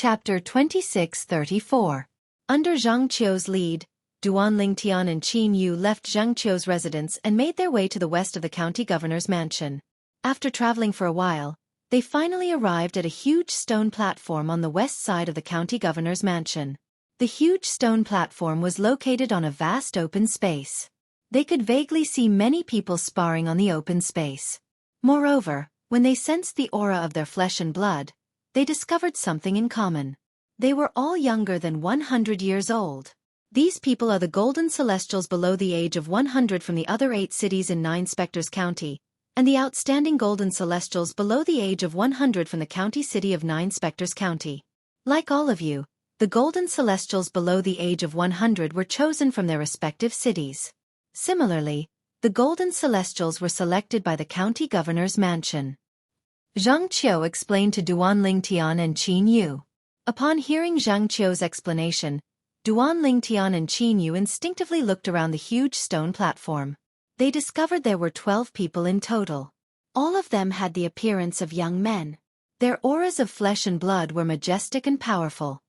Chapter 26-34. Under Zhang Qiu's lead, Duan Lingtian and Qin Yu left Zhang Qiu's residence and made their way to the west of the county governor's mansion. After traveling for a while, they finally arrived at a huge stone platform on the west side of the county governor's mansion. The huge stone platform was located on a vast open space. They could vaguely see many people sparring on the open space. Moreover, when they sensed the aura of their flesh and blood, they discovered something in common. They were all younger than 100 years old. These people are the golden celestials below the age of 100 from the other 8 cities in 9 Spectres County, and the outstanding golden celestials below the age of 100 from the county city of 9 Spectres County. Like all of you, the golden celestials below the age of 100 were chosen from their respective cities. Similarly, the golden celestials were selected by the county governor's mansion. Zhang Qiu explained to Duan Lingtian and Qin Yu. Upon hearing Zhang Qiu's explanation, Duan Lingtian and Qin Yu instinctively looked around the huge stone platform. They discovered there were 12 people in total. All of them had the appearance of young men. Their auras of flesh and blood were majestic and powerful.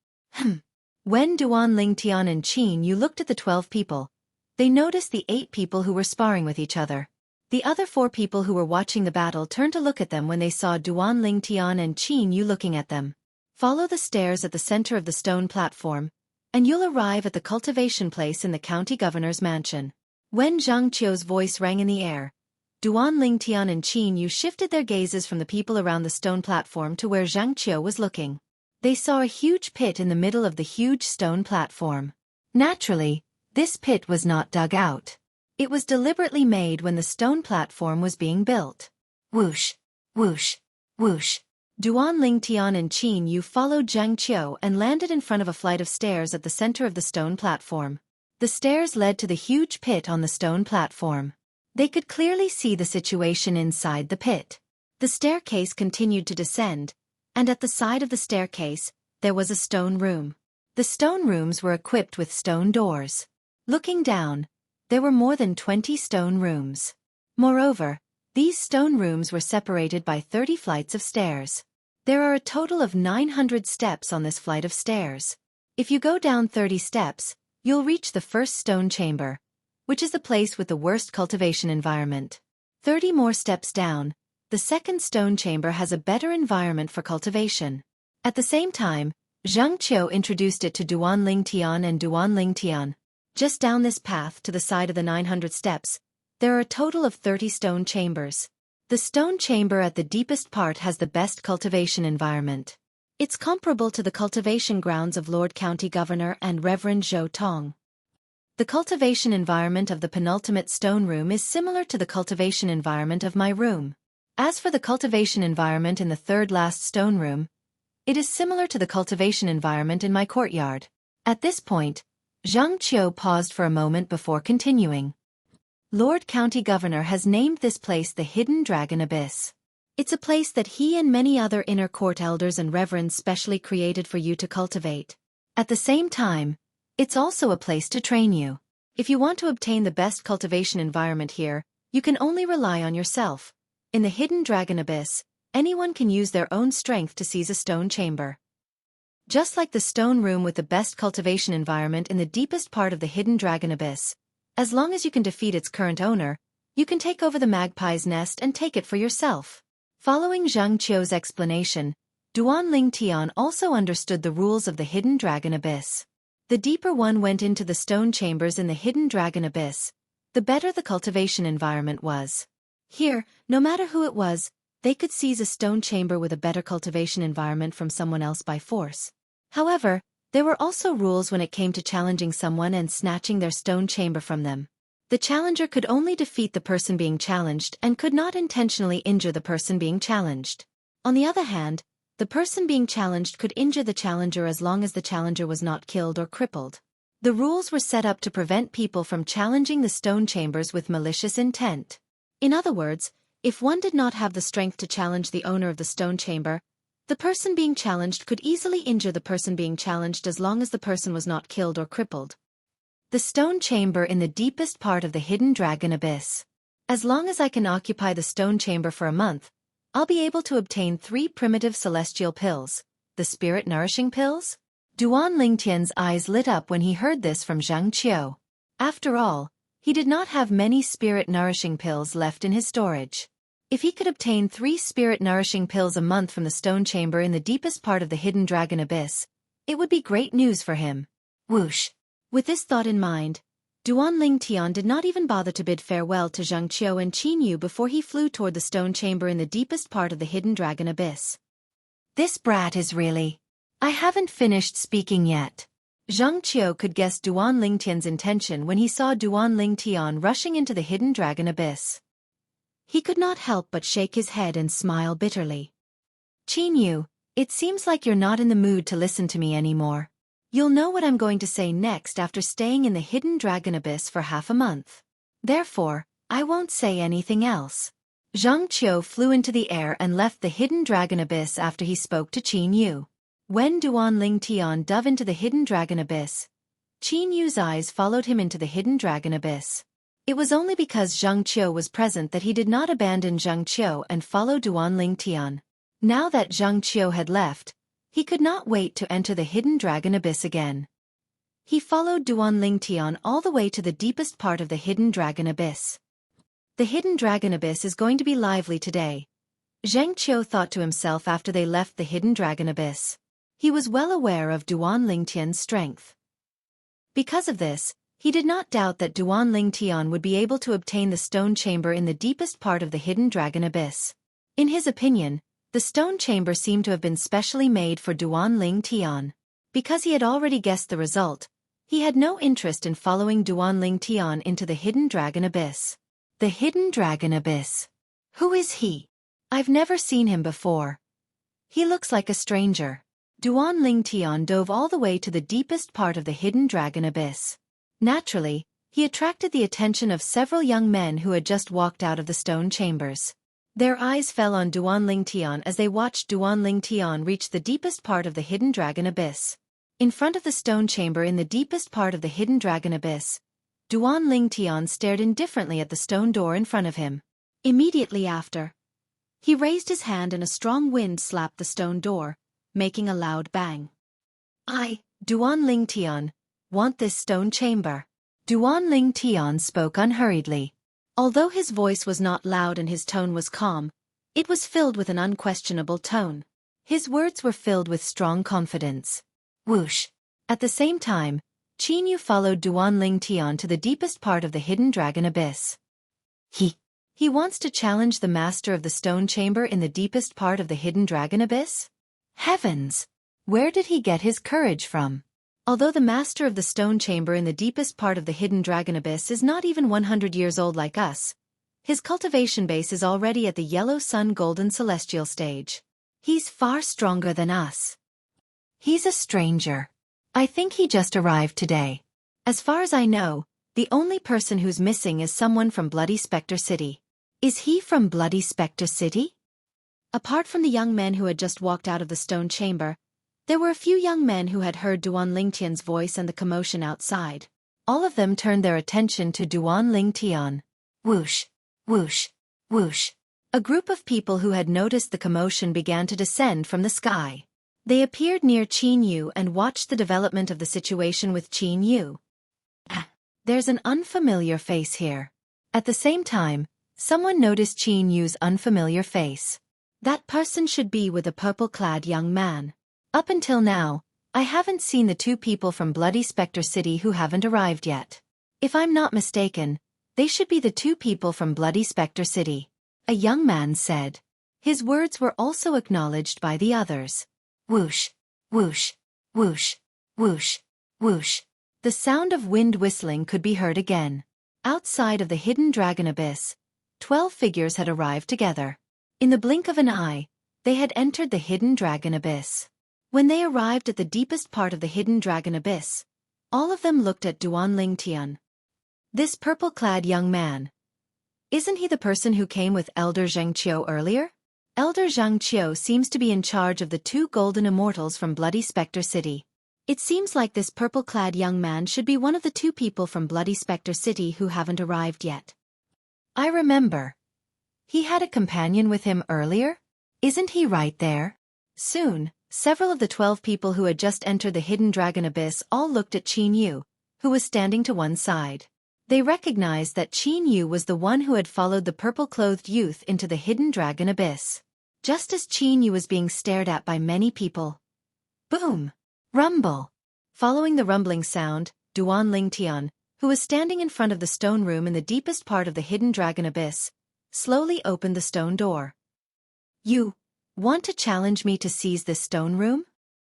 When Duan Lingtian and Qin Yu looked at the 12 people, they noticed the 8 people who were sparring with each other. The other 4 people who were watching the battle turned to look at them when they saw Duan Lingtian and Qin Yu looking at them. Follow the stairs at the center of the stone platform, and you'll arrive at the cultivation place in the county governor's mansion. When Zhang Qiu's voice rang in the air, Duan Lingtian and Qin Yu shifted their gazes from the people around the stone platform to where Zhang Qiu was looking. They saw a huge pit in the middle of the huge stone platform. Naturally, this pit was not dug out. It was deliberately made when the stone platform was being built. Whoosh, whoosh, whoosh. Duan Lingtian and Qin Yu followed Zhang Qiu and landed in front of a flight of stairs at the center of the stone platform. The stairs led to the huge pit on the stone platform. They could clearly see the situation inside the pit. The staircase continued to descend, and at the side of the staircase, there was a stone room. The stone rooms were equipped with stone doors. Looking down, there were more than 20 stone rooms. Moreover, these stone rooms were separated by 30 flights of stairs. There are a total of 900 steps on this flight of stairs. If you go down 30 steps, you'll reach the first stone chamber, which is the place with the worst cultivation environment. 30 more steps down, the second stone chamber has a better environment for cultivation. At the same time, Zhang Qiu introduced it to Duan Lingtian and Duan Lingtian. Just down this path to the side of the 900 steps, there are a total of 30 stone chambers. The stone chamber at the deepest part has the best cultivation environment. It's comparable to the cultivation grounds of Lord County Governor and Reverend Zhou Tong. The cultivation environment of the penultimate stone room is similar to the cultivation environment of my room. As for the cultivation environment in the third last stone room, it is similar to the cultivation environment in my courtyard. At this point, Zhang Qiu paused for a moment before continuing. Lord County Governor has named this place the Hidden Dragon Abyss. It's a place that he and many other inner court elders and reverends specially created for you to cultivate. At the same time, it's also a place to train you. If you want to obtain the best cultivation environment here, you can only rely on yourself. In the Hidden Dragon Abyss, anyone can use their own strength to seize a stone chamber. Just like the stone room with the best cultivation environment in the deepest part of the Hidden Dragon Abyss, as long as you can defeat its current owner, you can take over the magpie's nest and take it for yourself. Following Zhang Qiu's explanation, Duan Lingtian also understood the rules of the Hidden Dragon Abyss. The deeper one went into the stone chambers in the Hidden Dragon Abyss, the better the cultivation environment was. Here, no matter who it was, they could seize a stone chamber with a better cultivation environment from someone else by force. However, there were also rules when it came to challenging someone and snatching their stone chamber from them. The challenger could only defeat the person being challenged and could not intentionally injure the person being challenged. On the other hand, the person being challenged could injure the challenger as long as the challenger was not killed or crippled. The rules were set up to prevent people from challenging the stone chambers with malicious intent. In other words, if one did not have the strength to challenge the owner of the stone chamber, the person being challenged could easily injure the person being challenged as long as the person was not killed or crippled. The stone chamber in the deepest part of the Hidden Dragon Abyss. As long as I can occupy the stone chamber for a month, I'll be able to obtain 3 primitive celestial pills, the spirit-nourishing pills? Duan Lingtian's eyes lit up when he heard this from Zhang Qiu. After all, he did not have many spirit-nourishing pills left in his storage. If he could obtain 3 spirit-nourishing pills a month from the stone chamber in the deepest part of the hidden dragon abyss, it would be great news for him. Whoosh! With this thought in mind, Duan Lingtian did not even bother to bid farewell to Zhang Qiu and Qin Yu before he flew toward the stone chamber in the deepest part of the hidden dragon abyss. This brat is really... I haven't finished speaking yet. Zhang Qiu could guess Duan Lingtian's intention when he saw Duan Lingtian rushing into the hidden dragon abyss. He could not help but shake his head and smile bitterly. Qin Yu, it seems like you're not in the mood to listen to me anymore. You'll know what I'm going to say next after staying in the hidden dragon abyss for half a month. Therefore, I won't say anything else. Zhang Qiu flew into the air and left the hidden dragon abyss after he spoke to Qin Yu. When Duan Lingtian dove into the hidden dragon abyss, Qin Yu's eyes followed him into the hidden dragon abyss. It was only because Zhang Qiu was present that he did not abandon Zhang Qiu and follow Duan Lingtian. Now that Zhang Qiu had left, he could not wait to enter the hidden dragon abyss again. He followed Duan Lingtian all the way to the deepest part of the hidden dragon abyss. The hidden dragon abyss is going to be lively today, Zhang Qiu thought to himself after they left the hidden dragon abyss. He was well aware of Duan Lingtian's strength. Because of this, he did not doubt that Duan Lingtian would be able to obtain the stone chamber in the deepest part of the hidden dragon abyss. In his opinion, the stone chamber seemed to have been specially made for Duan Lingtian. Because he had already guessed the result, he had no interest in following Duan Lingtian into the hidden dragon abyss. The hidden dragon abyss. Who is he? I've never seen him before. He looks like a stranger. Duan Lingtian dove all the way to the deepest part of the hidden dragon abyss. Naturally, he attracted the attention of several young men who had just walked out of the stone chambers. Their eyes fell on Duan Lingtian as they watched Duan Lingtian reach the deepest part of the hidden dragon abyss. In front of the stone chamber in the deepest part of the hidden dragon abyss, Duan Lingtian stared indifferently at the stone door in front of him. Immediately after, he raised his hand and a strong wind slapped the stone door, making a loud bang. I, Duan Lingtian, want this stone chamber. Duan Lingtian spoke unhurriedly. Although his voice was not loud and his tone was calm, it was filled with an unquestionable tone. His words were filled with strong confidence. Whoosh! At the same time, Qin Yu followed Duan Lingtian to the deepest part of the hidden dragon abyss. He wants to challenge the master of the stone chamber in the deepest part of the hidden dragon abyss? Heavens! Where did he get his courage from? Although the master of the stone chamber in the deepest part of the hidden dragon abyss is not even 100 years old like us, his cultivation base is already at the yellow sun golden celestial stage. He's far stronger than us. He's a stranger. I think he just arrived today. As far as I know, the only person who's missing is someone from Bloody Spectre City. Is he from Bloody Spectre City? Apart from the young men who had just walked out of the stone chamber, there were a few young men who had heard Duan Lingtian's voice and the commotion outside. All of them turned their attention to Duan Lingtian. Whoosh! Whoosh! Whoosh! A group of people who had noticed the commotion began to descend from the sky. They appeared near Qin Yu and watched the development of the situation with Qin Yu. There's an unfamiliar face here. At the same time, someone noticed Qin Yu's unfamiliar face. That person should be with a purple-clad young man. Up until now, I haven't seen the 2 people from Bloody Spectre City who haven't arrived yet. If I'm not mistaken, they should be the 2 people from Bloody Spectre City. A young man said. His words were also acknowledged by the others. Whoosh! Whoosh! Whoosh! Whoosh! Whoosh! The sound of wind whistling could be heard again. Outside of the hidden dragon abyss, 12 figures had arrived together. In the blink of an eye, they had entered the hidden dragon abyss. When they arrived at the deepest part of the hidden dragon abyss, all of them looked at Duan Lingtian. This purple-clad young man. Isn't he the person who came with Elder Zhang Qiu earlier? Elder Zhang Qiu seems to be in charge of the 2 golden immortals from Bloody Spectre City. It seems like this purple-clad young man should be one of the 2 people from Bloody Spectre City who haven't arrived yet. I remember. He had a companion with him earlier? Isn't he right there? Soon, Several of the 12 people who had just entered the hidden dragon abyss all looked at Qin Yu, who was standing to one side. They recognized that Qin Yu was the one who had followed the purple-clothed youth into the hidden dragon abyss. Just as Qin Yu was being stared at by many people. Boom! Rumble! Following the rumbling sound, Duan Lingtian, who was standing in front of the stone room in the deepest part of the hidden dragon abyss, slowly opened the stone door. You want to challenge me to seize this stone room?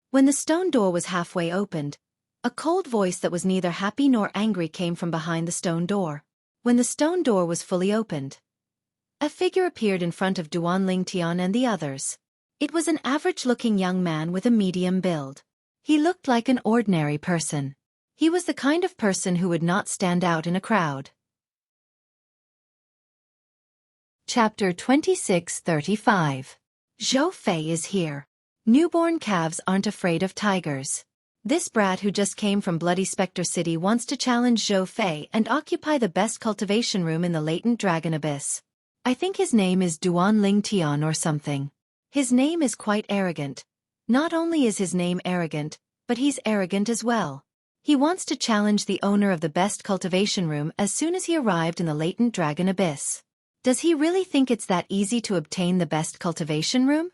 When the stone door was halfway opened, a cold voice that was neither happy nor angry came from behind the stone door. When the stone door was fully opened, a figure appeared in front of Duan Lingtian and the others. It was an average-looking young man with a medium build. He looked like an ordinary person. He was the kind of person who would not stand out in a crowd. Chapter 26:35. Zhou Fei is here. Newborn calves aren't afraid of tigers. This brat who just came from Bloody Spectre City wants to challenge Zhou Fei and occupy the best cultivation room in the latent dragon abyss. I think his name is Duan Lingtian or something. His name is quite arrogant. Not only is his name arrogant, but he's arrogant as well. He wants to challenge the owner of the best cultivation room as soon as he arrived in the latent dragon abyss. Does he really think it's that easy to obtain the best cultivation room?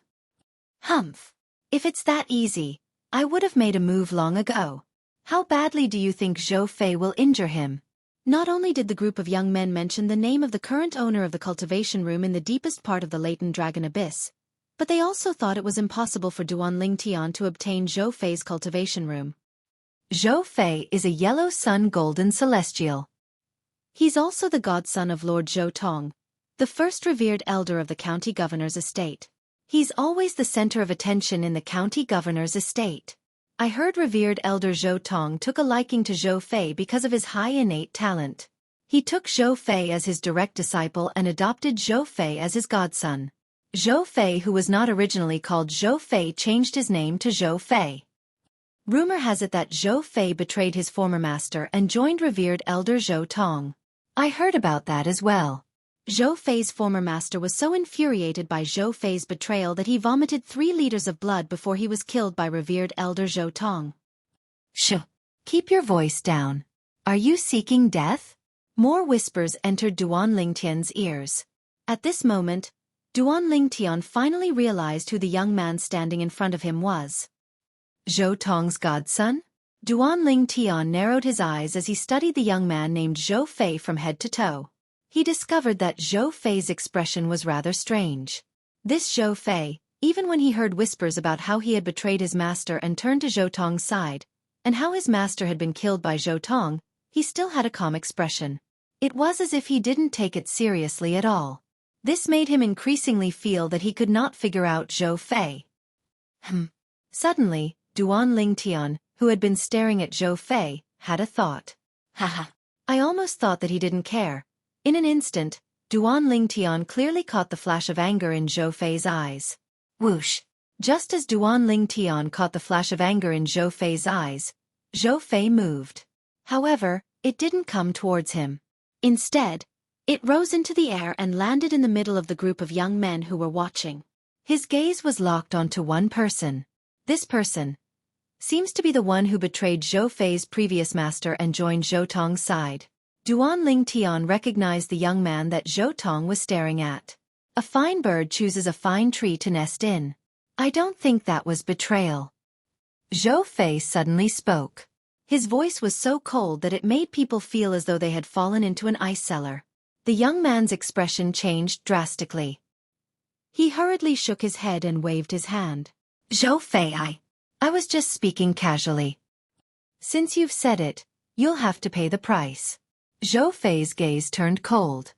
Humph. If it's that easy, I would have made a move long ago. How badly do you think Zhou Fei will injure him? Not only did the group of young men mention the name of the current owner of the cultivation room in the deepest part of the latent dragon abyss, but they also thought it was impossible for Duan Lingtian to obtain Zhou Fei's cultivation room. Zhou Fei is a yellow sun golden celestial. He's also the godson of Lord Zhou Tong, the first revered elder of the county governor's estate. He's always the center of attention in the county governor's estate. I heard revered elder Zhou Tong took a liking to Zhou Fei because of his high innate talent. He took Zhou Fei as his direct disciple and adopted Zhou Fei as his godson. Zhou Fei, who was not originally called Zhou Fei, changed his name to Zhou Fei. Rumor has it that Zhou Fei betrayed his former master and joined revered elder Zhou Tong. I heard about that as well. Zhou Fei's former master was so infuriated by Zhou Fei's betrayal that he vomited 3 liters of blood before he was killed by revered elder Zhou Tong. Shh! Keep your voice down. Are you seeking death? More whispers entered Duan Lingtian's ears. At this moment, Duan Lingtian finally realized who the young man standing in front of him was. Zhou Tong's godson? Duan Lingtian narrowed his eyes as he studied the young man named Zhou Fei from head to toe. He discovered that Zhou Fei's expression was rather strange. This Zhou Fei, even when he heard whispers about how he had betrayed his master and turned to Zhou Tong's side, and how his master had been killed by Zhou Tong, he still had a calm expression. It was as if he didn't take it seriously at all. This made him increasingly feel that he could not figure out Zhou Fei. Suddenly, Duan Lingtian, who had been staring at Zhou Fei, had a thought. Haha. I almost thought that he didn't care. In an instant, Duan Lingtian clearly caught the flash of anger in Zhou Fei's eyes. Whoosh! Just as Duan Lingtian caught the flash of anger in Zhou Fei's eyes, Zhou Fei moved. However, it didn't come towards him. Instead, it rose into the air and landed in the middle of the group of young men who were watching. His gaze was locked onto one person. This person seems to be the one who betrayed Zhou Fei's previous master and joined Zhou Tong's side. Duan Lingtian recognized the young man that Zhou Tong was staring at. A fine bird chooses a fine tree to nest in. I don't think that was betrayal. Zhou Fei suddenly spoke. His voice was so cold that it made people feel as though they had fallen into an ice cellar. The young man's expression changed drastically. He hurriedly shook his head and waved his hand. Zhou Fei, I was just speaking casually. Since you've said it, you'll have to pay the price. Zhou Fei's gaze turned cold.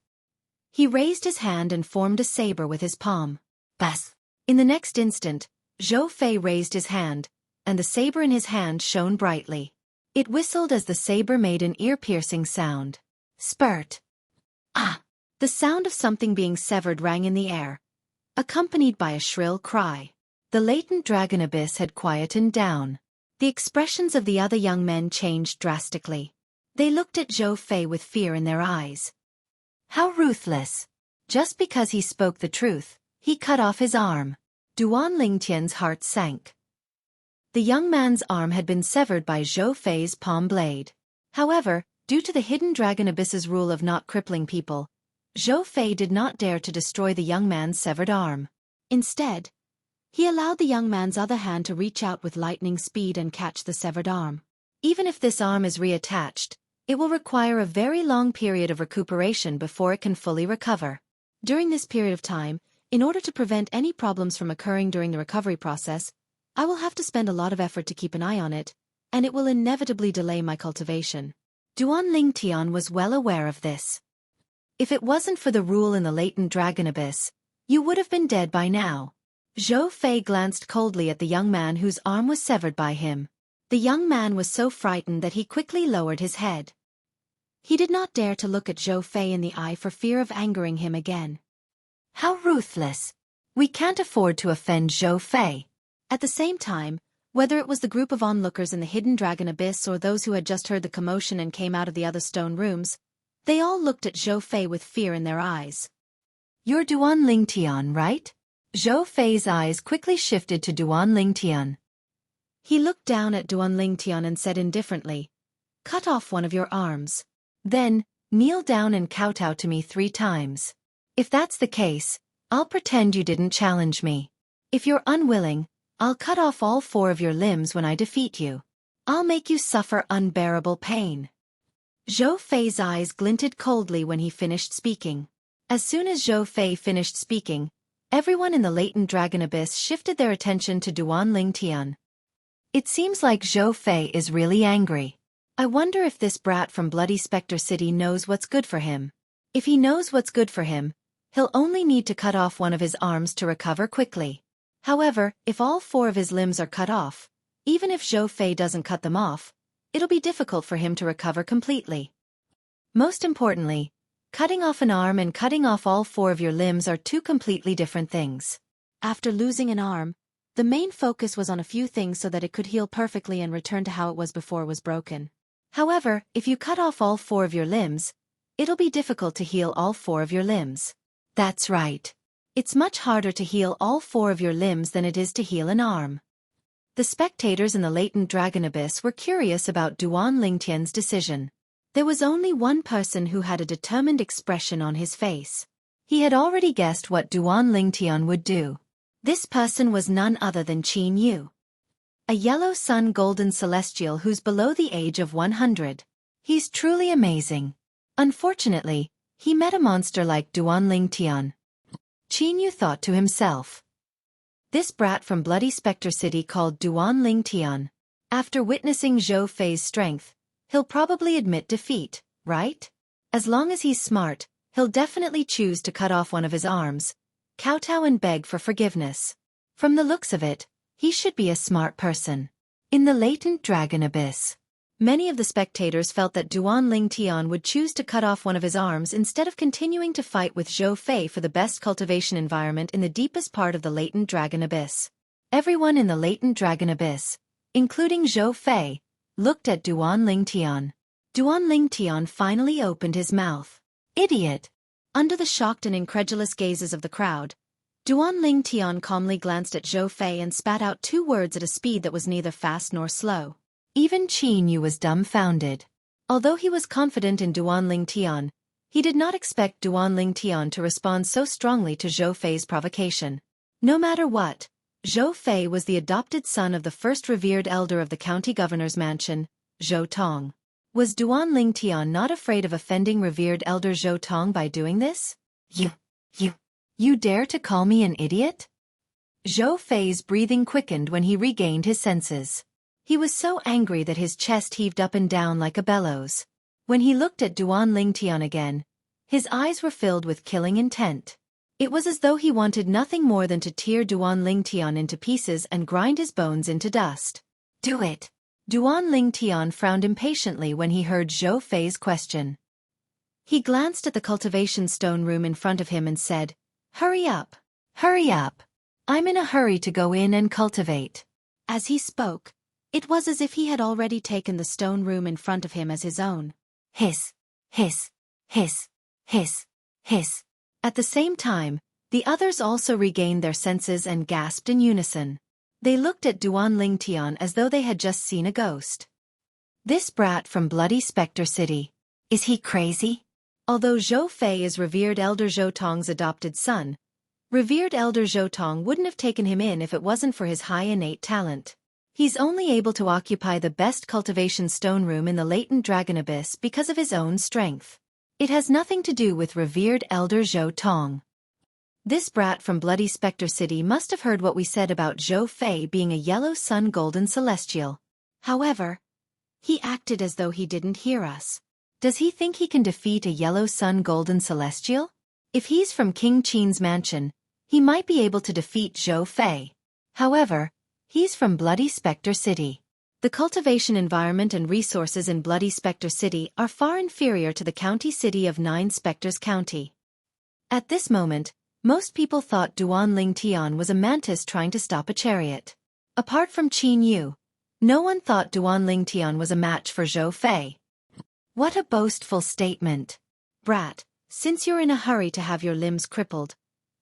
He raised his hand and formed a saber with his palm. Bas! In the next instant, Zhou Fei raised his hand, and the saber in his hand shone brightly. It whistled as the saber made an ear-piercing sound. Spurt! Ah! The sound of something being severed rang in the air, accompanied by a shrill cry. The latent dragon abyss had quietened down. The expressions of the other young men changed drastically. They looked at Zhou Fei with fear in their eyes. How ruthless! Just because he spoke the truth, he cut off his arm. Duan Lingtian's heart sank. The young man's arm had been severed by Zhou Fei's palm blade. However, due to the hidden dragon abyss's rule of not crippling people, Zhou Fei did not dare to destroy the young man's severed arm. Instead, he allowed the young man's other hand to reach out with lightning speed and catch the severed arm. Even if this arm is reattached, it will require a very long period of recuperation before it can fully recover. During this period of time, in order to prevent any problems from occurring during the recovery process, I will have to spend a lot of effort to keep an eye on it, and it will inevitably delay my cultivation. Duanling Tian was well aware of this. If it wasn't for the rule in the latent dragon abyss, you would have been dead by now. Zhou Fei glanced coldly at the young man whose arm was severed by him. The young man was so frightened that he quickly lowered his head. He did not dare to look at Zhou Fei in the eye for fear of angering him again. How ruthless! We can't afford to offend Zhou Fei. At the same time, whether it was the group of onlookers in the hidden dragon abyss or those who had just heard the commotion and came out of the other stone rooms, they all looked at Zhou Fei with fear in their eyes. You're Duanling Tian, right? Zhou Fei's eyes quickly shifted to Duanling Tian. He looked down at Duanling Tian and said indifferently, "Cut off one of your arms. Then, kneel down and kowtow to me 3 times. If that's the case, I'll pretend you didn't challenge me. If you're unwilling, I'll cut off all 4 of your limbs when I defeat you. I'll make you suffer unbearable pain." Zhou Fei's eyes glinted coldly when he finished speaking. As soon as Zhou Fei finished speaking, everyone in the latent dragon abyss shifted their attention to Duanling Tian. It seems like Zhou Fei is really angry. I wonder if this brat from Bloody Spectre City knows what's good for him. If he knows what's good for him, he'll only need to cut off one of his arms to recover quickly. However, if all 4 of his limbs are cut off, even if Zhou Fei doesn't cut them off, it'll be difficult for him to recover completely. Most importantly, cutting off an arm and cutting off all 4 of your limbs are 2 completely different things. After losing an arm, the main focus was on a few things so that it could heal perfectly and return to how it was before it was broken. However, if you cut off all 4 of your limbs, it'll be difficult to heal all 4 of your limbs. That's right. It's much harder to heal all 4 of your limbs than it is to heal an arm. The spectators in the latent dragon abyss were curious about Duanling Tian's decision. There was only one person who had a determined expression on his face. He had already guessed what Duanling Tian would do. This person was none other than Qin Yu, a yellow sun golden celestial who's below the age of 100. He's truly amazing. Unfortunately, he met a monster like Duanling Tian. Qin Yu thought to himself. This brat from Bloody Spectre City called Duanling Tian. After witnessing Zhou Fei's strength, he'll probably admit defeat, right? As long as he's smart, he'll definitely choose to cut off one of his arms, kowtow and beg for forgiveness. From the looks of it, he should be a smart person. In the latent dragon abyss, many of the spectators felt that Duanling Tian would choose to cut off one of his arms instead of continuing to fight with Zhou Fei for the best cultivation environment in the deepest part of the latent dragon abyss. Everyone in the latent dragon abyss, including Zhou Fei, looked at Duanling Tian. Duanling Tian finally opened his mouth. Idiot! Under the shocked and incredulous gazes of the crowd, Duanling Tian calmly glanced at Zhou Fei and spat out 2 words at a speed that was neither fast nor slow. Even Qin Yu was dumbfounded. Although he was confident in Duanling Tian, he did not expect Duanling Tian to respond so strongly to Zhou Fei's provocation. No matter what, Zhou Fei was the adopted son of the first revered elder of the county governor's mansion, Zhou Tong. Was Duanling Tian not afraid of offending revered elder Zhou Tong by doing this? You dare to call me an idiot? Zhou Fei's breathing quickened when he regained his senses. He was so angry that his chest heaved up and down like a bellows. When he looked at Duanling Tian again, his eyes were filled with killing intent. It was as though he wanted nothing more than to tear Duanling Tian into pieces and grind his bones into dust. Do it! Duanling Tian frowned impatiently when he heard Zhou Fei's question. He glanced at the cultivation stone room in front of him and said, "Hurry up! Hurry up! I'm in a hurry to go in and cultivate." As he spoke, it was as if he had already taken the stone room in front of him as his own. Hiss! Hiss! Hiss! Hiss! Hiss! At the same time, the others also regained their senses and gasped in unison. They looked at Duan Lingtian as though they had just seen a ghost. This brat from bloody Spectre City. Is he crazy? Although Zhou Fei is revered Elder Zhou Tong's adopted son, revered Elder Zhou Tong wouldn't have taken him in if it wasn't for his high innate talent. He's only able to occupy the best cultivation stone room in the latent dragon abyss because of his own strength. It has nothing to do with revered Elder Zhou Tong. This brat from bloody Spectre City must have heard what we said about Zhou Fei being a yellow sun golden celestial. However, he acted as though he didn't hear us. Does he think he can defeat a yellow sun golden celestial? If he's from King Qin's mansion, he might be able to defeat Zhou Fei. However, he's from bloody Spectre City. The cultivation environment and resources in bloody Spectre City are far inferior to the county city of 9 Spectres County. At this moment, most people thought Duan Lingtian was a mantis trying to stop a chariot. Apart from Qin Yu, no one thought Duan Lingtian was a match for Zhou Fei. What a boastful statement. Brat, since you're in a hurry to have your limbs crippled,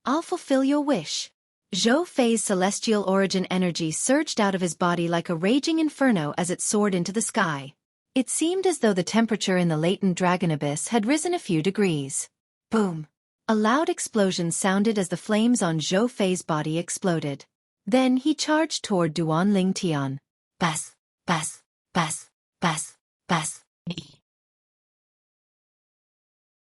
I'll fulfill your wish. Zhou Fei's celestial origin energy surged out of his body like a raging inferno as it soared into the sky. It seemed as though the temperature in the latent dragon abyss had risen a few degrees. Boom! A loud explosion sounded as the flames on Zhou Fei's body exploded. Then he charged toward Duan Lingtian. Bas, bas, bas, bas, bas.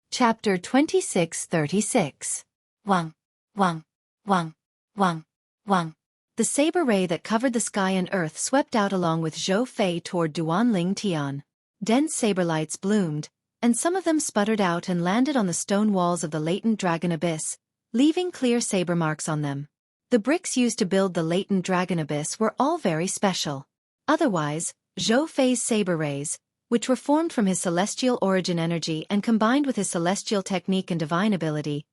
Chapter 26-36. Wang, Wang, Wang, Wang, Wang. The saber ray that covered the sky and earth swept out along with Zhou Fei toward Duan Lingtian. Dense saber lights bloomed, and some of them sputtered out and landed on the stone walls of the latent dragon abyss, leaving clear saber marks on them. The bricks used to build the latent dragon abyss were all very special. Otherwise, Zhou Fei's saber rays, which were formed from his celestial origin energy and combined with his celestial technique and divine ability,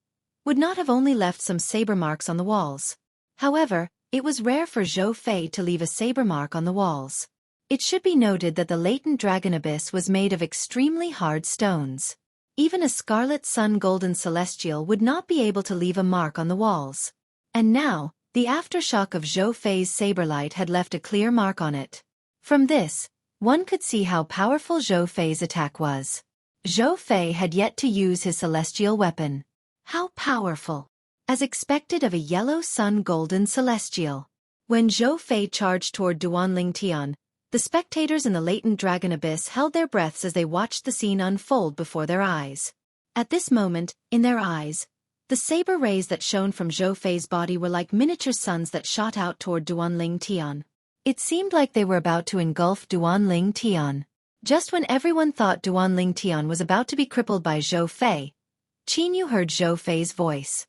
would not have only left some saber marks on the walls. However, it was rare for Zhou Fei to leave a saber mark on the walls. It should be noted that the latent dragon abyss was made of extremely hard stones. Even a scarlet sun golden celestial would not be able to leave a mark on the walls. And now, the aftershock of Zhou Fei's saber light had left a clear mark on it. From this, one could see how powerful Zhou Fei's attack was. Zhou Fei had yet to use his celestial weapon. How powerful! As expected of a yellow sun golden celestial. When Zhou Fei charged toward Duan Lingtian, the spectators in the latent dragon abyss held their breaths as they watched the scene unfold before their eyes. At this moment, in their eyes, the saber rays that shone from Zhou Fei's body were like miniature suns that shot out toward Duan Lingtian. It seemed like they were about to engulf Duan Lingtian. Just when everyone thought Duan Lingtian was about to be crippled by Zhou Fei, Qin Yu heard Zhou Fei's voice.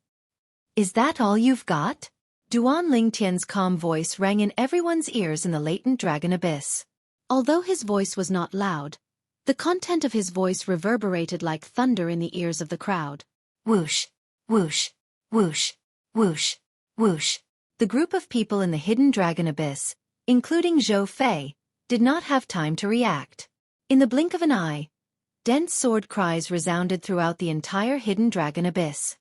Is that all you've got? Duan Lingtian's calm voice rang in everyone's ears in the latent dragon abyss. Although his voice was not loud, the content of his voice reverberated like thunder in the ears of the crowd. Whoosh, whoosh, whoosh, whoosh, whoosh. The group of people in the hidden dragon abyss, including Zhou Fei, did not have time to react. In the blink of an eye, dense sword cries resounded throughout the entire hidden dragon abyss.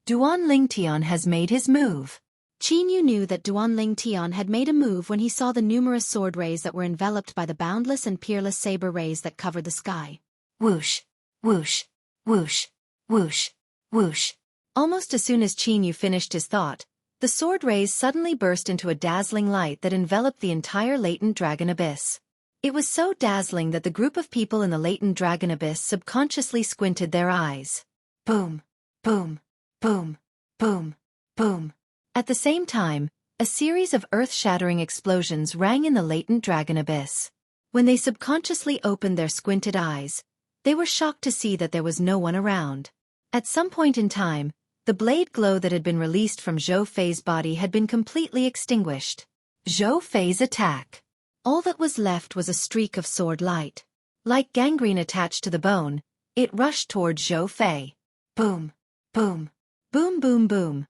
Duan Lingtian has made his move. Qin Yu knew that Duan Lingtian had made a move when he saw the numerous sword rays that were enveloped by the boundless and peerless saber rays that covered the sky. Whoosh, whoosh, whoosh, whoosh, whoosh. Almost as soon as Qin Yu finished his thought, the sword rays suddenly burst into a dazzling light that enveloped the entire latent dragon abyss. It was so dazzling that the group of people in the latent dragon abyss subconsciously squinted their eyes. Boom, boom, boom, boom, boom. At the same time, a series of earth-shattering explosions rang in the latent dragon abyss. When they subconsciously opened their squinted eyes, they were shocked to see that there was no one around. At some point in time, the blade glow that had been released from Zhou Fei's body had been completely extinguished. Zhou Fei's attack. All that was left was a streak of sword light. Like gangrene attached to the bone, it rushed toward Zhou Fei. Boom, boom, boom, boom, boom.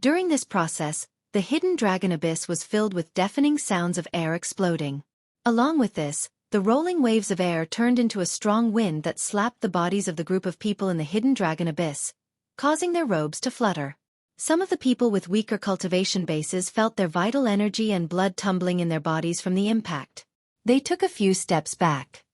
During this process, the hidden dragon abyss was filled with deafening sounds of air exploding. Along with this, the rolling waves of air turned into a strong wind that slapped the bodies of the group of people in the hidden dragon abyss, causing their robes to flutter. Some of the people with weaker cultivation bases felt their vital energy and blood tumbling in their bodies from the impact. They took a few steps back.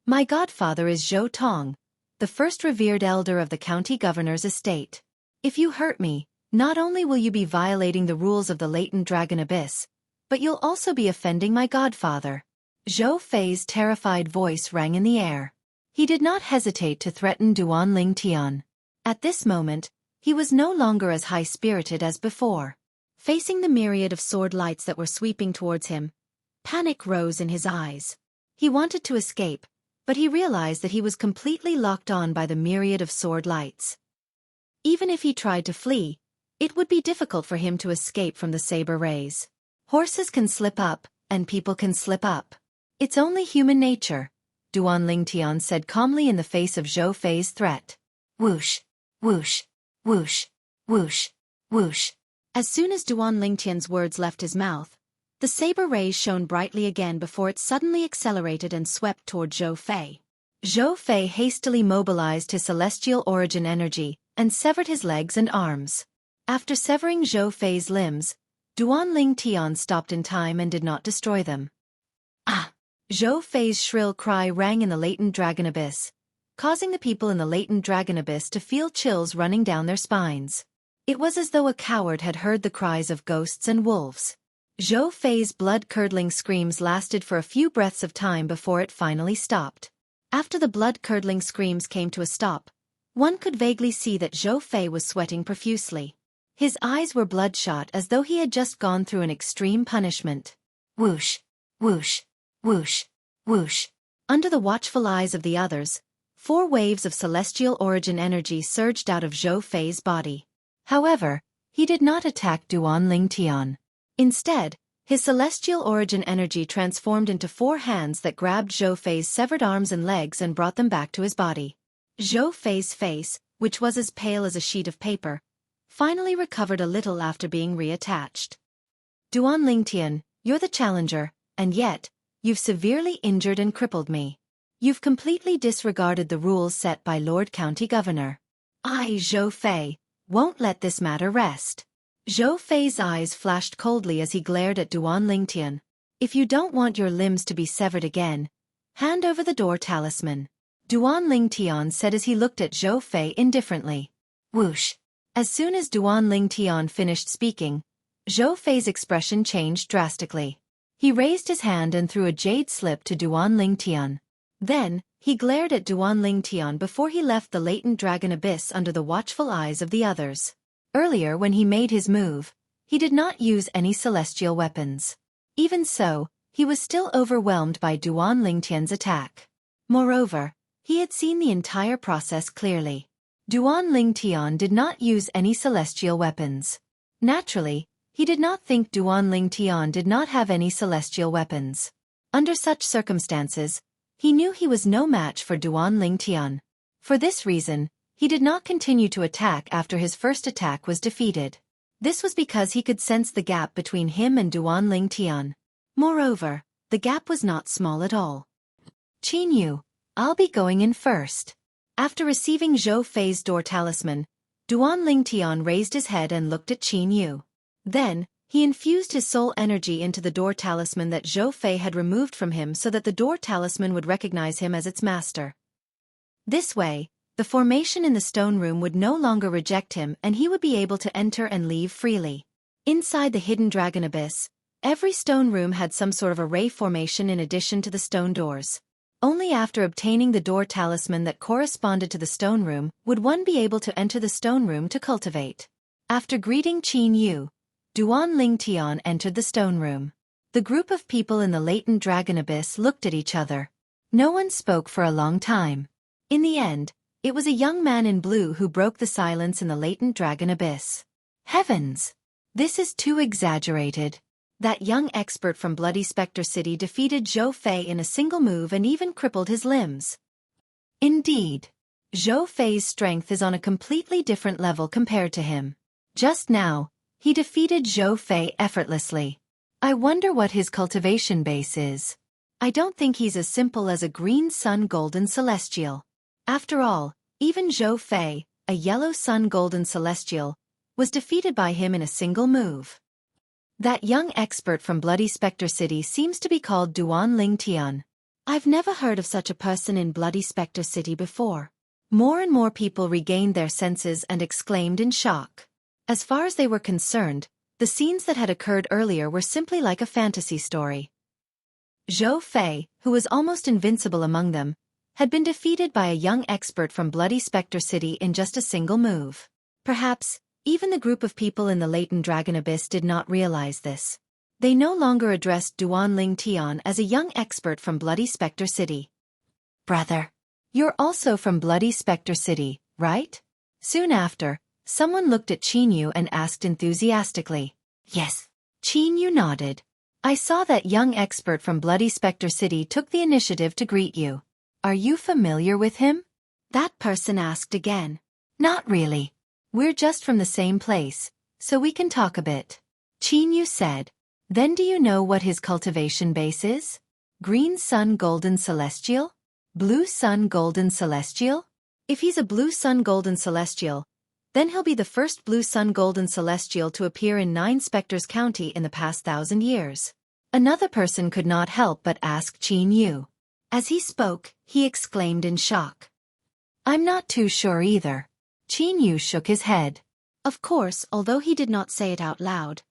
My godfather is Zhou Tong, the first revered elder of the county governor's estate. If you hurt me, not only will you be violating the rules of the latent dragon abyss, but you'll also be offending my godfather. Zhou Fei's terrified voice rang in the air. He did not hesitate to threaten Duan Tian. At this moment, he was no longer as high-spirited as before. Facing the myriad of sword lights that were sweeping towards him, panic rose in his eyes. He wanted to escape, but he realized that he was completely locked on by the myriad of sword lights. Even if he tried to flee, it would be difficult for him to escape from the saber rays. Horses can slip up, and people can slip up. It's only human nature, Duan Tian said calmly in the face of Zhou Fei's threat. Whoosh, whoosh, whoosh, whoosh, whoosh. As soon as Duan Tian's words left his mouth, the saber rays shone brightly again before it suddenly accelerated and swept toward Zhou Fei. Zhou Fei hastily mobilized his celestial origin energy and severed his legs and arms. After severing Zhou Fei's limbs, Duan Tian stopped in time and did not destroy them. Ah! Zhou Fei's shrill cry rang in the latent dragon abyss, causing the people in the latent dragon abyss to feel chills running down their spines. It was as though a coward had heard the cries of ghosts and wolves. Zhou Fei's blood-curdling screams lasted for a few breaths of time before it finally stopped. After the blood-curdling screams came to a stop, one could vaguely see that Zhou Fei was sweating profusely. His eyes were bloodshot as though he had just gone through an extreme punishment. Whoosh, whoosh, whoosh, whoosh. Under the watchful eyes of the others, 4 waves of celestial origin energy surged out of Zhou Fei's body. However, he did not attack Duan Tian. Instead, his celestial origin energy transformed into 4 hands that grabbed Zhou Fei's severed arms and legs and brought them back to his body. Zhou Fei's face, which was as pale as a sheet of paper, finally recovered a little after being reattached. Duan Tian, you're the challenger, and yet, you've severely injured and crippled me. You've completely disregarded the rules set by Lord County Governor. I, Zhou Fei, won't let this matter rest. Zhou Fei's eyes flashed coldly as he glared at Duan Tian. If you don't want your limbs to be severed again, hand over the door talisman. Duan Tian said as he looked at Zhou Fei indifferently. Whoosh. As soon as Duan Tian finished speaking, Zhou Fei's expression changed drastically. He raised his hand and threw a jade slip to Duan Tian. Then, he glared at Duan Tian before he left the latent dragon abyss under the watchful eyes of the others. Earlier when he made his move, he did not use any celestial weapons. Even so, he was still overwhelmed by Duan Tian's attack. Moreover, he had seen the entire process clearly. Duan Tian did not use any celestial weapons. Naturally, he did not think Duan Tian did not have any celestial weapons. Under such circumstances, he knew he was no match for Duan Tian. For this reason, he did not continue to attack after his first attack was defeated. This was because he could sense the gap between him and Duan Tian. Moreover, the gap was not small at all. Qin Yu, I'll be going in first. After receiving Zhou Fei's door talisman, Duan Tian raised his head and looked at Qin Yu. Then, he infused his soul energy into the door talisman that Zhou Fei had removed from him so that the door talisman would recognize him as its master. This way, the formation in the stone room would no longer reject him and he would be able to enter and leave freely. Inside the hidden dragon abyss, every stone room had some sort of array formation in addition to the stone doors. Only after obtaining the door talisman that corresponded to the stone room would one be able to enter the stone room to cultivate. After greeting Qin Yu, Duan Tian entered the stone room. The group of people in the latent dragon abyss looked at each other. No one spoke for a long time. In the end, it was a young man in blue who broke the silence in the latent dragon abyss. Heavens! This is too exaggerated. That young expert from Bloody Spectre City defeated Zhou Fei in a single move and even crippled his limbs. Indeed. Zhou Fei's strength is on a completely different level compared to him. Just now, he defeated Zhou Fei effortlessly. I wonder what his cultivation base is. I don't think he's as simple as a green sun golden celestial. After all, even Zhou Fei, a yellow sun golden celestial, was defeated by him in a single move. That young expert from Bloody Spectre City seems to be called Duan Tian. I've never heard of such a person in Bloody Spectre City before. More and more people regained their senses and exclaimed in shock. As far as they were concerned, the scenes that had occurred earlier were simply like a fantasy story. Zhou Fei, who was almost invincible among them, had been defeated by a young expert from Bloody Spectre City in just a single move. Perhaps, even the group of people in the latent dragon abyss did not realize this. They no longer addressed Duan Tian as a young expert from Bloody Spectre City. "Brother, you're also from Bloody Spectre City, right?" Soon after, someone looked at Qin and asked enthusiastically. "Yes." Qin nodded. "I saw that young expert from Bloody Spectre City took the initiative to greet you. Are you familiar with him?" That person asked again. "Not really. We're just from the same place, so we can talk a bit," Qin said. "Then do you know what his cultivation base is? Green Sun Golden Celestial? Blue Sun Golden Celestial? If he's a Blue Sun Golden Celestial, then he'll be the first Blue Sun Golden Celestial to appear in 9 Spectres County in the past 1,000 years. Another person could not help but ask Qin. As he spoke, he exclaimed in shock. "I'm not too sure either." Qin shook his head. Of course, although he did not say it out loud,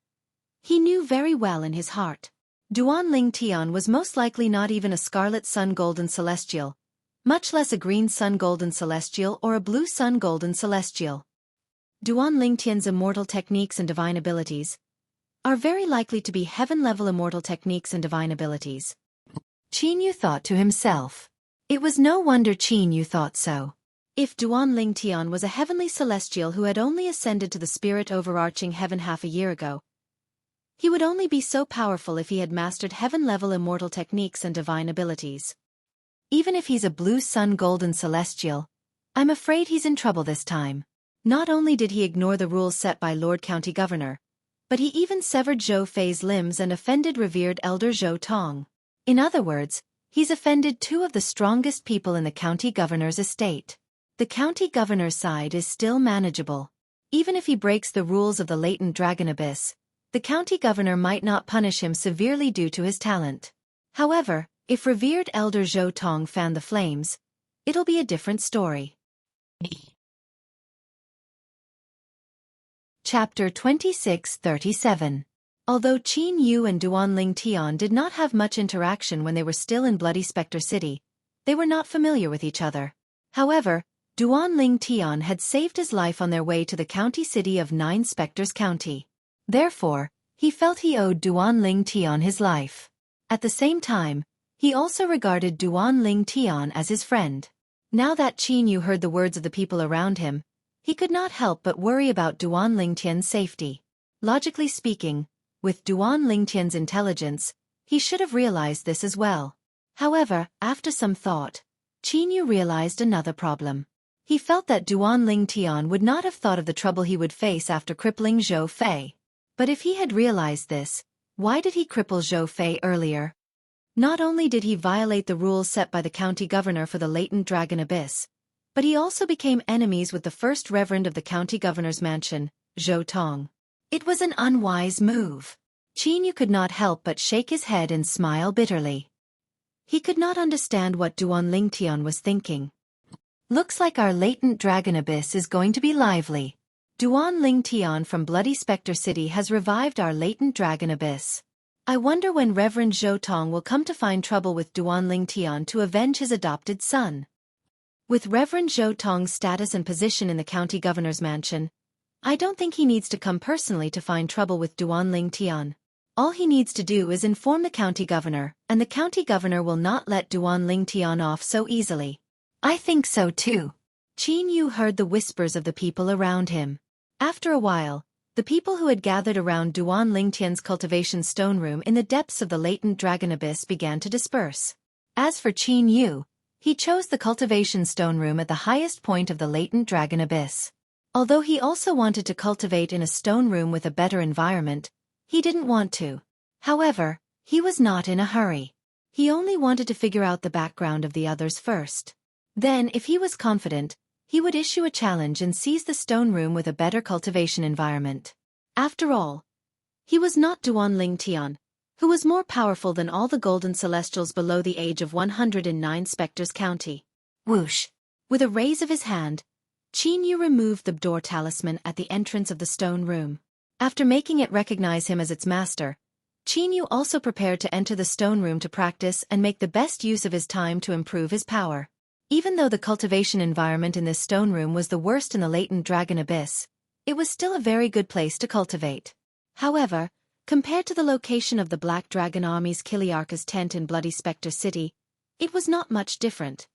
he knew very well in his heart. Duan Tian was most likely not even a Scarlet Sun Golden Celestial, much less a Green Sun Golden Celestial or a Blue Sun Golden Celestial. Duan Tian's immortal techniques and divine abilities are very likely to be heaven-level immortal techniques and divine abilities. Qin thought to himself. It was no wonder Qin thought so. If Duan Tian was a heavenly celestial who had only ascended to the spirit overarching heaven half a year ago, he would only be so powerful if he had mastered heaven-level immortal techniques and divine abilities. Even if he's a Blue Sun Golden Celestial, I'm afraid he's in trouble this time. Not only did he ignore the rules set by Lord County Governor, but he even severed Zhou Fei's limbs and offended revered Elder Zhou Tong. In other words, he's offended 2 of the strongest people in the county governor's estate. The county governor's side is still manageable. Even if he breaks the rules of the latent dragon abyss, the county governor might not punish him severely due to his talent. However, if revered Elder Zhou Tong fanned the flames, it'll be a different story. Chapter 26-37. Although Qin and Duan Tian did not have much interaction when they were still in Bloody Spectre City, they were not familiar with each other. However, Duan Tian had saved his life on their way to the county city of 9 Spectres County. Therefore, he felt he owed Duan Tian his life. At the same time, he also regarded Duan Tian as his friend. Now that Qin heard the words of the people around him, he could not help but worry about Duan Tian's safety. Logically speaking, with Duan Tian's intelligence, he should have realized this as well. However, after some thought, Qin realized another problem. He felt that Duan Tian would not have thought of the trouble he would face after crippling Zhou Fei. But if he had realized this, why did he cripple Zhou Fei earlier? Not only did he violate the rules set by the county governor for the latent dragon abyss, but he also became enemies with the first reverend of the county governor's mansion, Zhou Tong. It was an unwise move. Qin could not help but shake his head and smile bitterly. He could not understand what Duan Tian was thinking. Looks like our latent dragon abyss is going to be lively. Duan Tian from Bloody Spectre City has revived our latent dragon abyss. I wonder when Reverend Zhou Tong will come to find trouble with Duan Tian to avenge his adopted son. With Reverend Zhou Tong's status and position in the county governor's mansion, I don't think he needs to come personally to find trouble with Duan Tian. All he needs to do is inform the county governor, and the county governor will not let Duan Tian off so easily. I think so too. Qin heard the whispers of the people around him. After a while, the people who had gathered around Duan Tian's cultivation stone room in the depths of the latent dragon abyss began to disperse. As for Qin, he chose the cultivation stone room at the highest point of the latent dragon abyss. Although he also wanted to cultivate in a stone room with a better environment, he didn't want to. However, he was not in a hurry. He only wanted to figure out the background of the others first. Then, if he was confident, he would issue a challenge and seize the stone room with a better cultivation environment. After all, he was not Duanling Tian, who was more powerful than all the golden celestials below the age of 109 Spectres County. Whoosh! With a raise of his hand, Qin Yu removed the door talisman at the entrance of the stone room. After making it recognize him as its master, Qin Yu also prepared to enter the stone room to practice and make the best use of his time to improve his power. Even though the cultivation environment in this stone room was the worst in the latent dragon abyss, it was still a very good place to cultivate. However, compared to the location of the Black Dragon Army's Kiliarka's tent in Bloody Spectre City, it was not much different.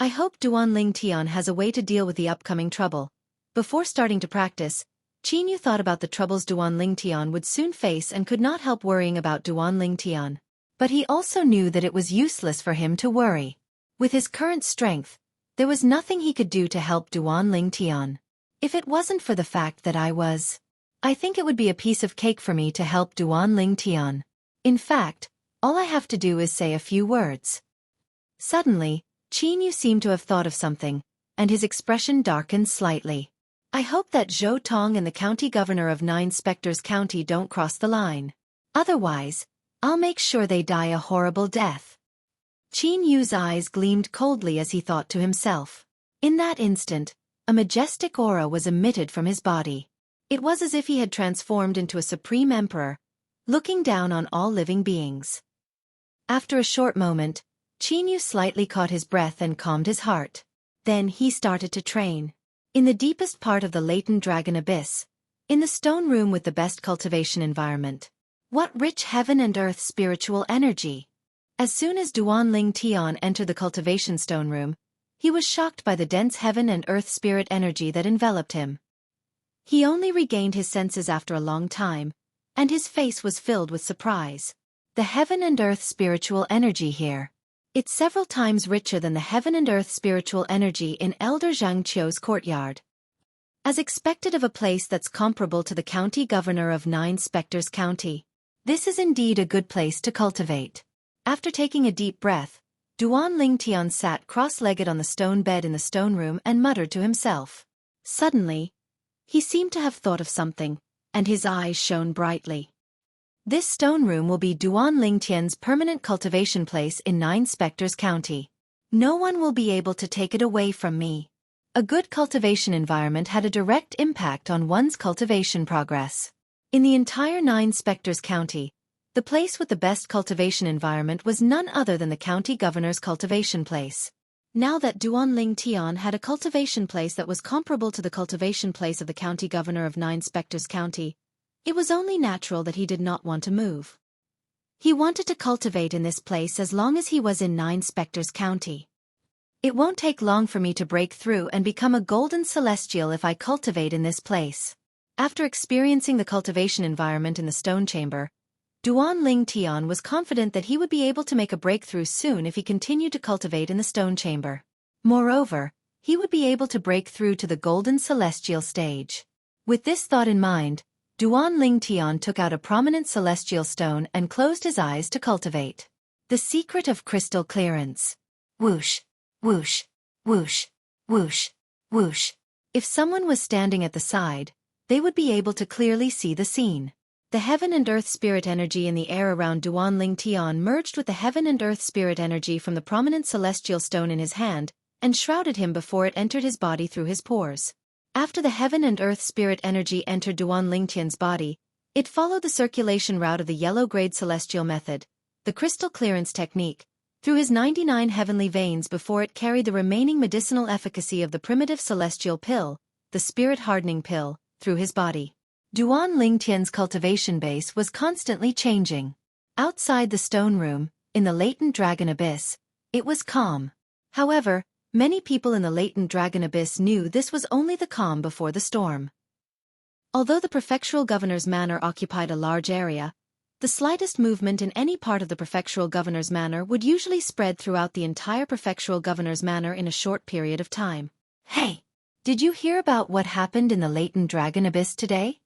I hope Duanling Tian has a way to deal with the upcoming trouble. Before starting to practice, Qin Yu thought about the troubles Duanling Tian would soon face and could not help worrying about Duanling Tian. But he also knew that it was useless for him to worry. With his current strength, there was nothing he could do to help Duanling Tian. If it wasn't for the fact that I think it would be a piece of cake for me to help Duanling Tian. In fact, all I have to do is say a few words. Suddenly, Qin Yu seemed to have thought of something, and his expression darkened slightly. I hope that Zhou Tong and the county governor of 9 Spectres County don't cross the line. Otherwise, I'll make sure they die a horrible death. Qin Yu's eyes gleamed coldly as he thought to himself. In that instant, a majestic aura was emitted from his body. It was as if he had transformed into a supreme emperor, looking down on all living beings. After a short moment, Qin Yu slightly caught his breath and calmed his heart. Then he started to train. In the deepest part of the latent dragon abyss, in the stone room with the best cultivation environment. What rich heaven and earth spiritual energy! As soon as Duanling Tian entered the cultivation stone room, he was shocked by the dense heaven and earth spirit energy that enveloped him. He only regained his senses after a long time, and his face was filled with surprise. The heaven and earth spiritual energy here. It's several times richer than the heaven and earth spiritual energy in Elder Zhang Qiu's courtyard. As expected of a place that's comparable to the county governor of 9 Spectres County, this is indeed a good place to cultivate. After taking a deep breath, Duanling Tian sat cross-legged on the stone bed in the stone room and muttered to himself. Suddenly, he seemed to have thought of something, and his eyes shone brightly. This stone room will be Duanling Tian's permanent cultivation place in 9 Spectres County. No one will be able to take it away from me. A good cultivation environment had a direct impact on one's cultivation progress. In the entire 9 Spectres County, the place with the best cultivation environment was none other than the county governor's cultivation place. Now that Duanling Tian had a cultivation place that was comparable to the cultivation place of the county governor of 9 Spectres County, it was only natural that he did not want to move. He wanted to cultivate in this place as long as he was in 9 Spectres County. It won't take long for me to break through and become a golden celestial if I cultivate in this place. After experiencing the cultivation environment in the stone chamber, Duanling Tian was confident that he would be able to make a breakthrough soon if he continued to cultivate in the stone chamber. Moreover, he would be able to break through to the golden celestial stage. With this thought in mind, Duanling Tian took out a prominent celestial stone and closed his eyes to cultivate. The secret of crystal clearance. Whoosh, whoosh, whoosh, whoosh, whoosh. If someone was standing at the side, they would be able to clearly see the scene. The heaven and earth spirit energy in the air around Duanling Tian merged with the heaven and earth spirit energy from the prominent celestial stone in his hand, and shrouded him before it entered his body through his pores. After the heaven and earth spirit energy entered Duanling Tian's body, it followed the circulation route of the yellow-grade celestial method, the crystal clearance technique, through his 99 heavenly veins before it carried the remaining medicinal efficacy of the primitive celestial pill, the spirit-hardening pill, through his body. Duanling Tian's cultivation base was constantly changing. Outside the stone room, in the latent dragon abyss, it was calm. However, many people in the latent dragon abyss knew this was only the calm before the storm. Although the prefectural governor's manor occupied a large area, the slightest movement in any part of the prefectural governor's manor would usually spread throughout the entire prefectural governor's manor in a short period of time. Hey! Did you hear about what happened in the latent dragon abyss today?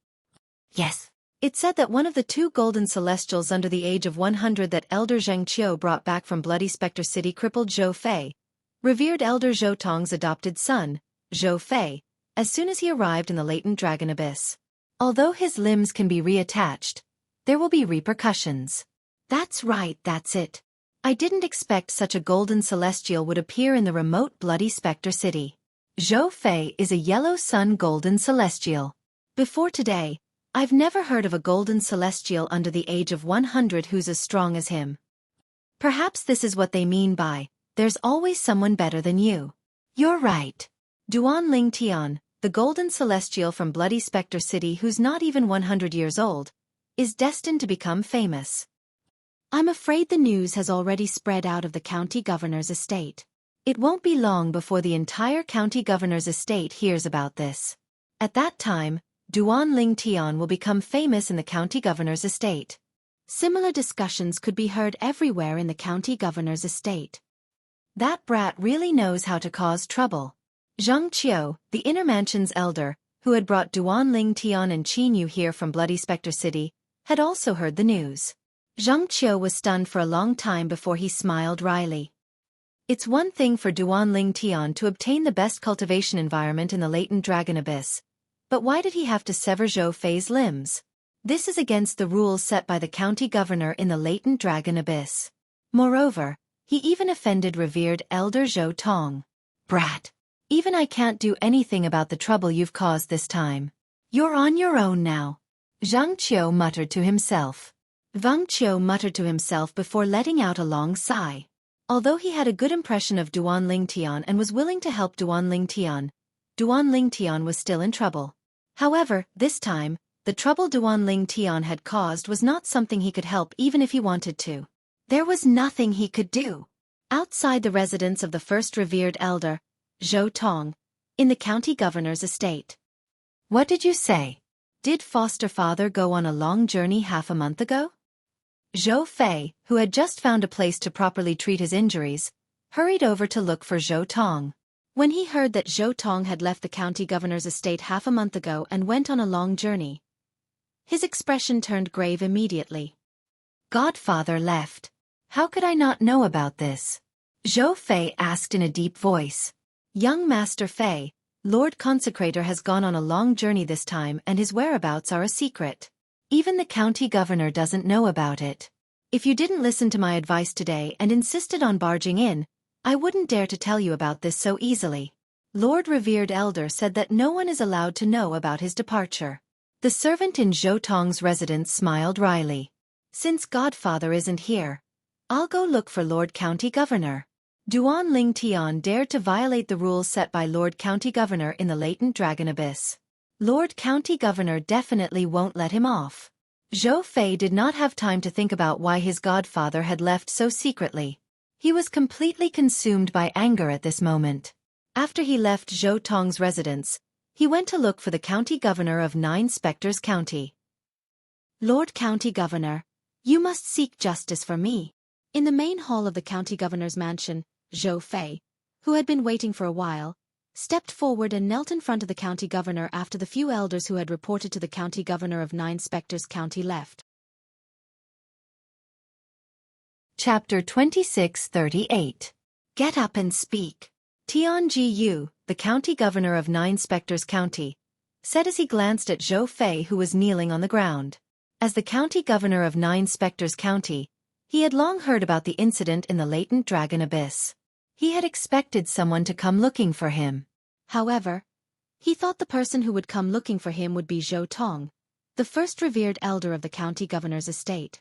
Yes. It said that one of the 2 golden celestials under the age of 100 that Elder Zhang Qiu brought back from Bloody Spectre City crippled Zhou Fei, revered Elder Zhou Tong's adopted son, Xueqi, as soon as he arrived in the latent dragon abyss. Although his limbs can be reattached, there will be repercussions. That's right, that's it. I didn't expect such a golden celestial would appear in the remote bloody specter city. Xueqi is a yellow sun golden celestial. Before today, I've never heard of a golden celestial under the age of 100 who's as strong as him. Perhaps this is what they mean by, there's always someone better than you. You're right. Duanling Tian, the golden celestial from Bloody Spectre City who's not even 100 years old, is destined to become famous. I'm afraid the news has already spread out of the county governor's estate. It won't be long before the entire county governor's estate hears about this. At that time, Duanling Tian will become famous in the county governor's estate. Similar discussions could be heard everywhere in the county governor's estate. That brat really knows how to cause trouble. Zhang Qiu, the inner mansion's elder, who had brought Duanling Tian and Qin Yu here from Bloody Spectre City, had also heard the news. Zhang Qiu was stunned for a long time before he smiled wryly. It's one thing for Duanling Tian to obtain the best cultivation environment in the latent dragon abyss, but why did he have to sever Xueqi's limbs? This is against the rules set by the county governor in the latent dragon abyss. Moreover, he even offended revered elder Zhou Tong. Brat! Even I can't do anything about the trouble you've caused this time. You're on your own now. Zhang Qiu muttered to himself. Zhang Qiu muttered to himself before letting out a long sigh. Although he had a good impression of Duanling Tian and was willing to help Duanling Tian was still in trouble. However, this time, the trouble Duanling Tian had caused was not something he could help even if he wanted to. There was nothing he could do. Outside the residence of the first revered elder, Zhou Tong, in the county governor's estate. What did you say? Did foster father go on a long journey half a month ago? Xueqi, who had just found a place to properly treat his injuries, hurried over to look for Zhou Tong. When he heard that Zhou Tong had left the county governor's estate half a month ago and went on a long journey, his expression turned grave immediately. Godfather left. How could I not know about this? Xueqi asked in a deep voice. Young Master Fei, Lord Consecrator has gone on a long journey this time and his whereabouts are a secret. Even the county governor doesn't know about it. If you didn't listen to my advice today and insisted on barging in, I wouldn't dare to tell you about this so easily. Lord Revered Elder said that no one is allowed to know about his departure. The servant in Zhou Tong's residence smiled wryly. Since Godfather isn't here, I'll go look for Lord County Governor. Duanling Tian dared to violate the rules set by Lord County Governor in the latent dragon abyss. Lord County Governor definitely won't let him off. Xueqi did not have time to think about why his godfather had left so secretly. He was completely consumed by anger at this moment. After he left Zhou Tong's residence, he went to look for the county governor of 9 Spectres County. Lord County Governor, you must seek justice for me. In the main hall of the county governor's mansion, Xueqi, who had been waiting for a while, stepped forward and knelt in front of the county governor after the few elders who had reported to the county governor of 9 Spectres County left. Chapter 26:38. Get up and speak. Tian Jiyu, the county governor of 9 Spectres County, said as he glanced at Xueqi who was kneeling on the ground. As the county governor of 9 Spectres County, he had long heard about the incident in the latent dragon abyss. He had expected someone to come looking for him. However, he thought the person who would come looking for him would be Zhou Tong, the first revered elder of the county governor's estate.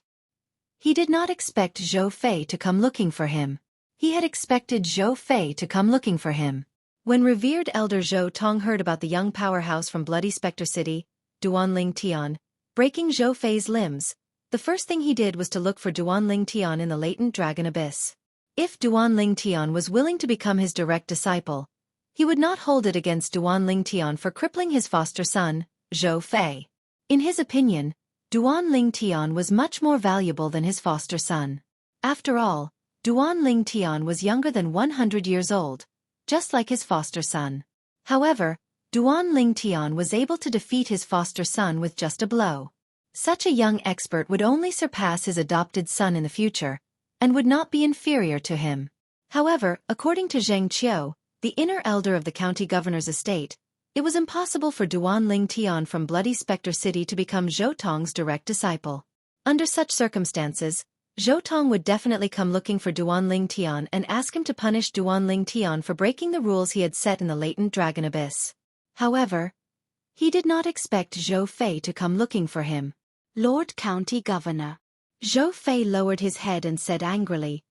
He did not expect Xueqi to come looking for him. He had expected Xueqi to come looking for him. When revered elder Zhou Tong heard about the young powerhouse from Bloody Spectre City, Duanling Tian, breaking Xueqi's limbs, the first thing he did was to look for Duanling Tian in the latent dragon abyss. If Duanling Tian was willing to become his direct disciple, he would not hold it against Duanling Tian for crippling his foster son, Xueqi. In his opinion, Duanling Tian was much more valuable than his foster son. After all, Duanling Tian was younger than 100 years old, just like his foster son. However, Duanling Tian was able to defeat his foster son with just a blow. Such a young expert would only surpass his adopted son in the future, and would not be inferior to him. However, according to Zhang Qiu, the inner elder of the county governor's estate, it was impossible for Duan Tian from Bloody Spectre City to become Zhou Tong's direct disciple. Under such circumstances, Zhou Tong would definitely come looking for Duan Tian and ask him to punish Duan Tian for breaking the rules he had set in the latent dragon abyss. However, he did not expect Zhou Fei to come looking for him. Lord County Governor. Zhou Fei lowered his head and said angrily,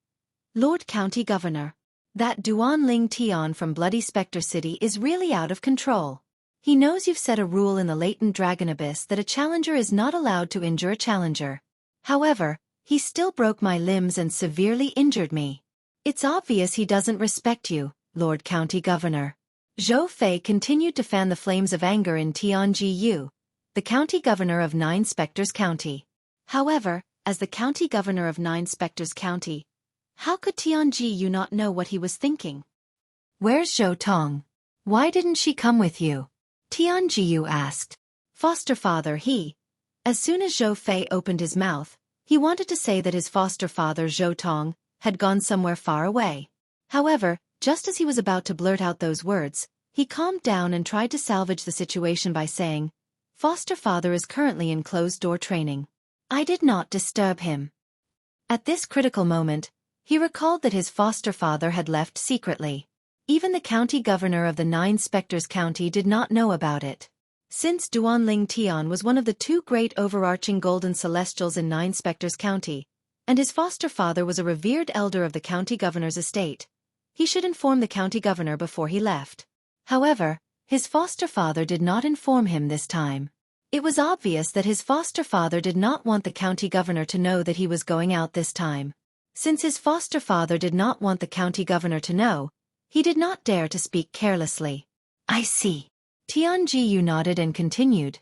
Lord County Governor, that Duan Tian from Bloody Spectre City is really out of control. He knows you've set a rule in the latent dragon abyss that a challenger is not allowed to injure a challenger. However, he still broke my limbs and severely injured me. It's obvious he doesn't respect you, Lord County Governor. Zhou Fei continued to fan the flames of anger in Tianji, the county governor of Nine Spectres County. However, as the county governor of Nine Spectres County, how could Tianji not know what he was thinking? Where's Zhou Tong? Why didn't she come with you? Tianji asked. Foster father he. As soon as Zhou Fei opened his mouth, he wanted to say that his foster father Zhou Tong had gone somewhere far away. However, just as he was about to blurt out those words, he calmed down and tried to salvage the situation by saying, Foster father is currently in closed-door training. I did not disturb him. At this critical moment, he recalled that his foster father had left secretly. Even the county governor of the Nine Spectres County did not know about it. Since Duan Tian was one of the two great overarching golden celestials in Nine Spectres County, and his foster father was a revered elder of the county governor's estate, he should inform the county governor before he left. However, his foster father did not inform him this time. It was obvious that his foster father did not want the county governor to know that he was going out this time. Since his foster father did not want the county governor to know, he did not dare to speak carelessly. I see. Tianji nodded and continued.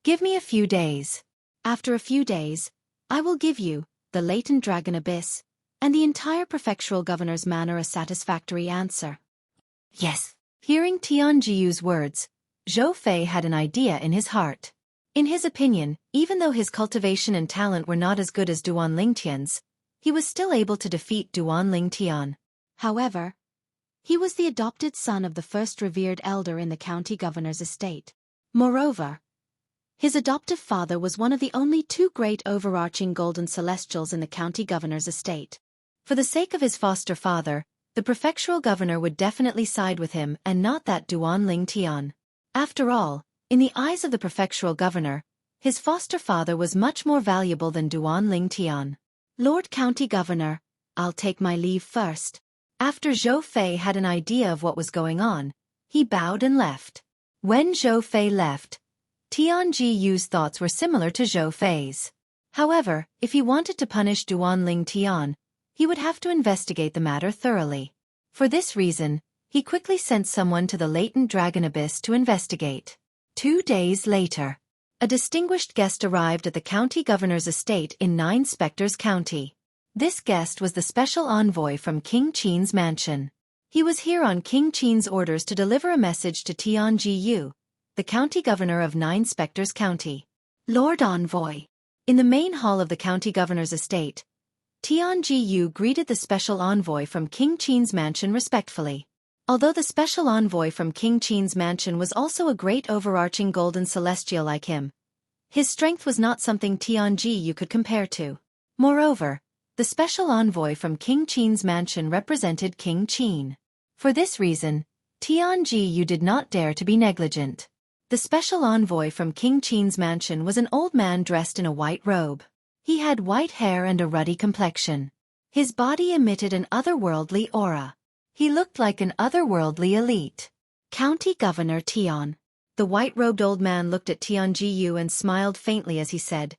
Give me a few days. After a few days, I will give you, the latent dragon abyss, and the entire prefectural governor's manor a satisfactory answer. Yes. Hearing Tianji's words, Zhou Fei had an idea in his heart. In his opinion, even though his cultivation and talent were not as good as Duan Tian's, he was still able to defeat Duan Tian. However, he was the adopted son of the first revered elder in the county governor's estate. Moreover, his adoptive father was one of the only two great overarching golden celestials in the county governor's estate. For the sake of his foster father, the prefectural governor would definitely side with him and not that Duan Tian. After all, in the eyes of the prefectural governor, his foster father was much more valuable than Duan Tian. Lord County Governor, I'll take my leave first. After Zhou Fei had an idea of what was going on, he bowed and left. When Zhou Fei left, Tianji's thoughts were similar to Zhou Fei's. However, if he wanted to punish Duan Tian, he would have to investigate the matter thoroughly. For this reason, he quickly sent someone to the latent dragon abyss to investigate. 2 days later, a distinguished guest arrived at the county governor's estate in Nine Spectres County. This guest was the special envoy from King Qin's mansion. He was here on King Qin's orders to deliver a message to Tianji, the county governor of Nine Spectres County. Lord Envoy. In the main hall of the county governor's estate, Tianji greeted the special envoy from King Qin's mansion respectfully. Although the special envoy from King Qin's mansion was also a great overarching golden celestial like him, his strength was not something Tianji could compare to. Moreover, the special envoy from King Qin's mansion represented King Qin. For this reason, Tianji did not dare to be negligent. The special envoy from King Qin's mansion was an old man dressed in a white robe. He had white hair and a ruddy complexion. His body emitted an otherworldly aura. He looked like an otherworldly elite. County Governor Tian. The white-robed old man looked at Tianji and smiled faintly as he said,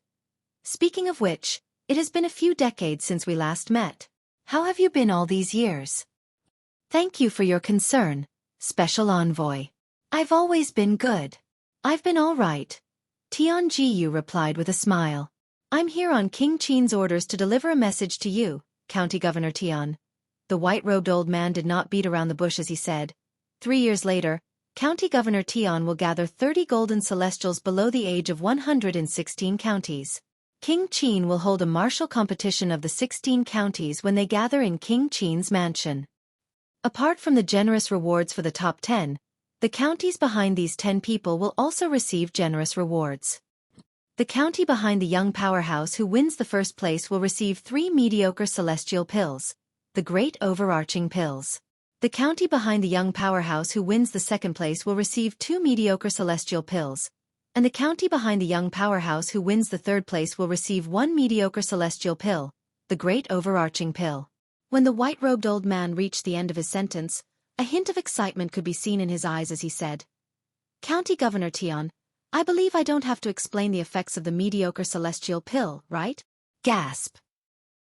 Speaking of which, it has been a few decades since we last met. How have you been all these years? Thank you for your concern, Special Envoy. I've always been good. I've been all right. Tianji replied with a smile. I'm here on King Qin's orders to deliver a message to you, County Governor Tian. The white-robed old man did not beat around the bush as he said. 3 years later, County Governor Tian will gather 30 golden celestials below the age of 116 counties. King Qin will hold a martial competition of the 16 counties when they gather in King Qin's mansion. Apart from the generous rewards for the top 10, the counties behind these 10 people will also receive generous rewards. The county behind the young powerhouse who wins the first place will receive 3 mediocre celestial pills, the great overarching pills. The county behind the young powerhouse who wins the second place will receive 2 mediocre celestial pills, and the county behind the young powerhouse who wins the third place will receive 1 mediocre celestial pill, the great overarching pill. When the white-robed old man reached the end of his sentence, a hint of excitement could be seen in his eyes as he said, "County Governor Tian, I believe I don't have to explain the effects of the mediocre celestial pill, right?" Gasp.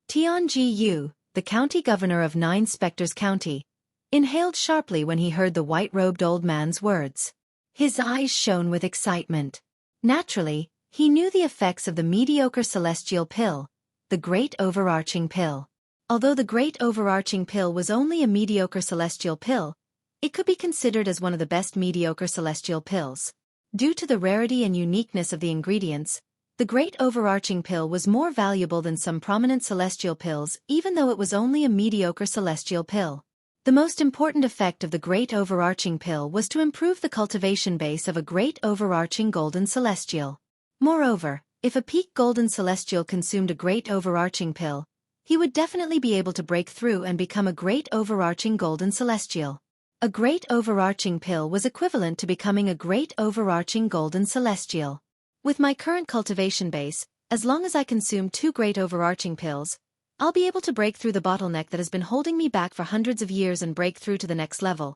Tian Ji, the county governor of 9 Spectres County, inhaled sharply when he heard the white-robed old man's words. His eyes shone with excitement. Naturally, he knew the effects of the mediocre celestial pill, the great overarching pill. Although the great overarching pill was only a mediocre celestial pill, it could be considered as one of the best mediocre celestial pills. Due to the rarity and uniqueness of the ingredients, the great overarching pill was more valuable than some prominent celestial pills even though it was only a mediocre celestial pill. The most important effect of the great overarching pill was to improve the cultivation base of a great overarching golden celestial. Moreover, if a peak golden celestial consumed a great overarching pill, he would definitely be able to break through and become a great overarching golden celestial. A great overarching pill was equivalent to becoming a great overarching golden celestial. With my current cultivation base, as long as I consume 2 great overarching pills, I'll be able to break through the bottleneck that has been holding me back for hundreds of years and break through to the next level.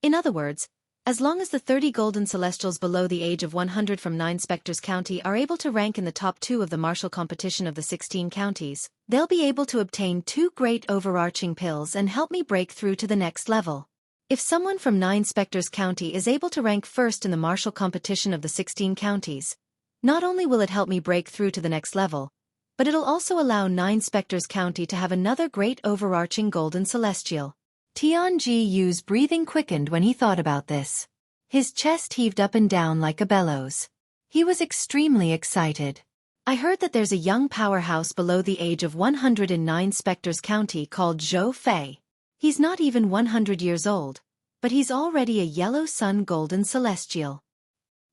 In other words, as long as the 30 golden celestials below the age of 100 from 9 Spectres County are able to rank in the top 2 of the martial competition of the 16 counties, they'll be able to obtain 2 great overarching pills and help me break through to the next level. If someone from 9 Spectres County is able to rank first in the martial competition of the 16 counties, not only will it help me break through to the next level, but it'll also allow 9 Spectres County to have another great overarching golden celestial. Tian Ji's breathing quickened when he thought about this. His chest heaved up and down like a bellows. He was extremely excited. I heard that there's a young powerhouse below the age of 100 in 9 Spectres County called Xueqi. He's not even 100 years old, but he's already a yellow sun golden celestial.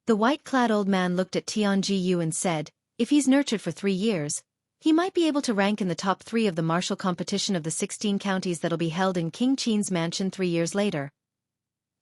The white-clad old man looked at Tian Ji and said, if he's nurtured for 3 years, he might be able to rank in the top 3 of the martial competition of the 16 counties that'll be held in King Qin's mansion 3 years later.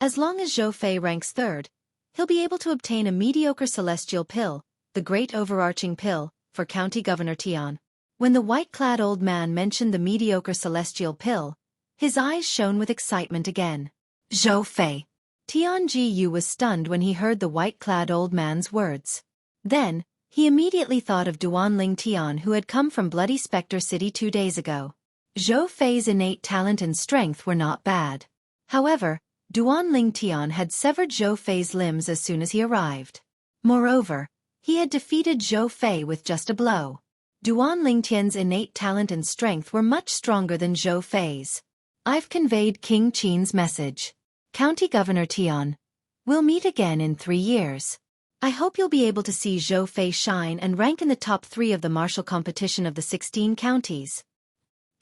As long as Xueqi ranks 3rd, he'll be able to obtain a mediocre celestial pill, the great overarching pill, for County Governor Tian. When the white-clad old man mentioned the mediocre celestial pill, his eyes shone with excitement again. Xueqi. Tian Ji was stunned when he heard the white-clad old man's words. Then, he immediately thought of Duanling Tian who had come from Bloody Spectre City 2 days ago. Xueqi's innate talent and strength were not bad. However, Duanling Tian had severed Xueqi's limbs as soon as he arrived. Moreover, he had defeated Xueqi with just a blow. Duanling Tian's innate talent and strength were much stronger than Xueqi's. I've conveyed King Qin's message. County Governor Tian, we'll meet again in 3 years. I hope you'll be able to see Xueqi shine and rank in the top 3 of the martial competition of the 16 counties.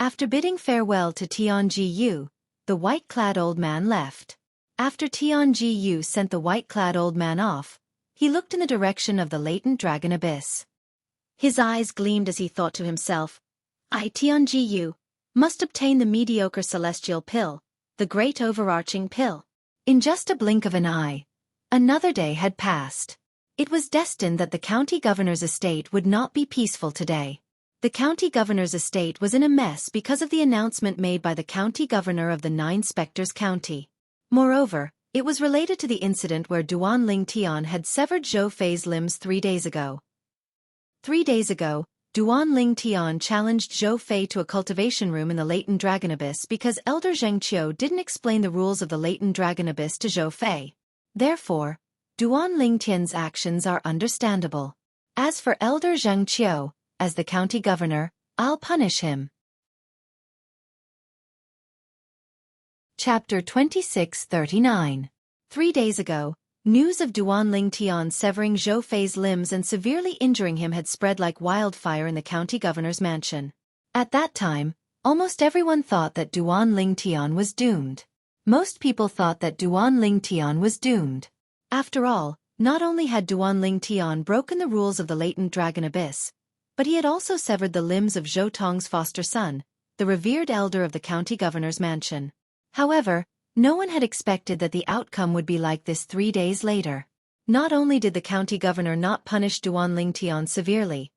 After bidding farewell to Tian Ji, the white-clad old man left. After Tian Ji sent the white-clad old man off, he looked in the direction of the latent dragon abyss. His eyes gleamed as he thought to himself, I, Tian Ji, must obtain the mediocre celestial pill, the great overarching pill. In just a blink of an eye, another day had passed. It was destined that the county governor's estate would not be peaceful today. The county governor's estate was in a mess because of the announcement made by the county governor of the 9 Spectres County. Moreover, it was related to the incident where Duanling Tian had severed Xueqi's limbs 3 days ago. 3 days ago, Duanling Tian challenged Xueqi to a cultivation room in the latent dragon abyss because Elder Zheng Qiu didn't explain the rules of the latent dragon abyss to Xueqi. Therefore, Duanling Tian's actions are understandable. As for Elder Zheng Qiu, as the county governor, I'll punish him. Chapter 2639. 3 days ago, news of Duanling Tian severing Xueqi's limbs and severely injuring him had spread like wildfire in the county governor's mansion. At that time, almost everyone thought that Duanling Tian was doomed. Most people thought that Duan Lingtian was doomed. After all, not only had Duan Lingtian broken the rules of the latent dragon abyss, but he had also severed the limbs of Zhou Tong's foster son, the revered elder of the county governor's mansion. However, no one had expected that the outcome would be like this 3 days later. Not only did the county governor not punish Duan Lingtian severely,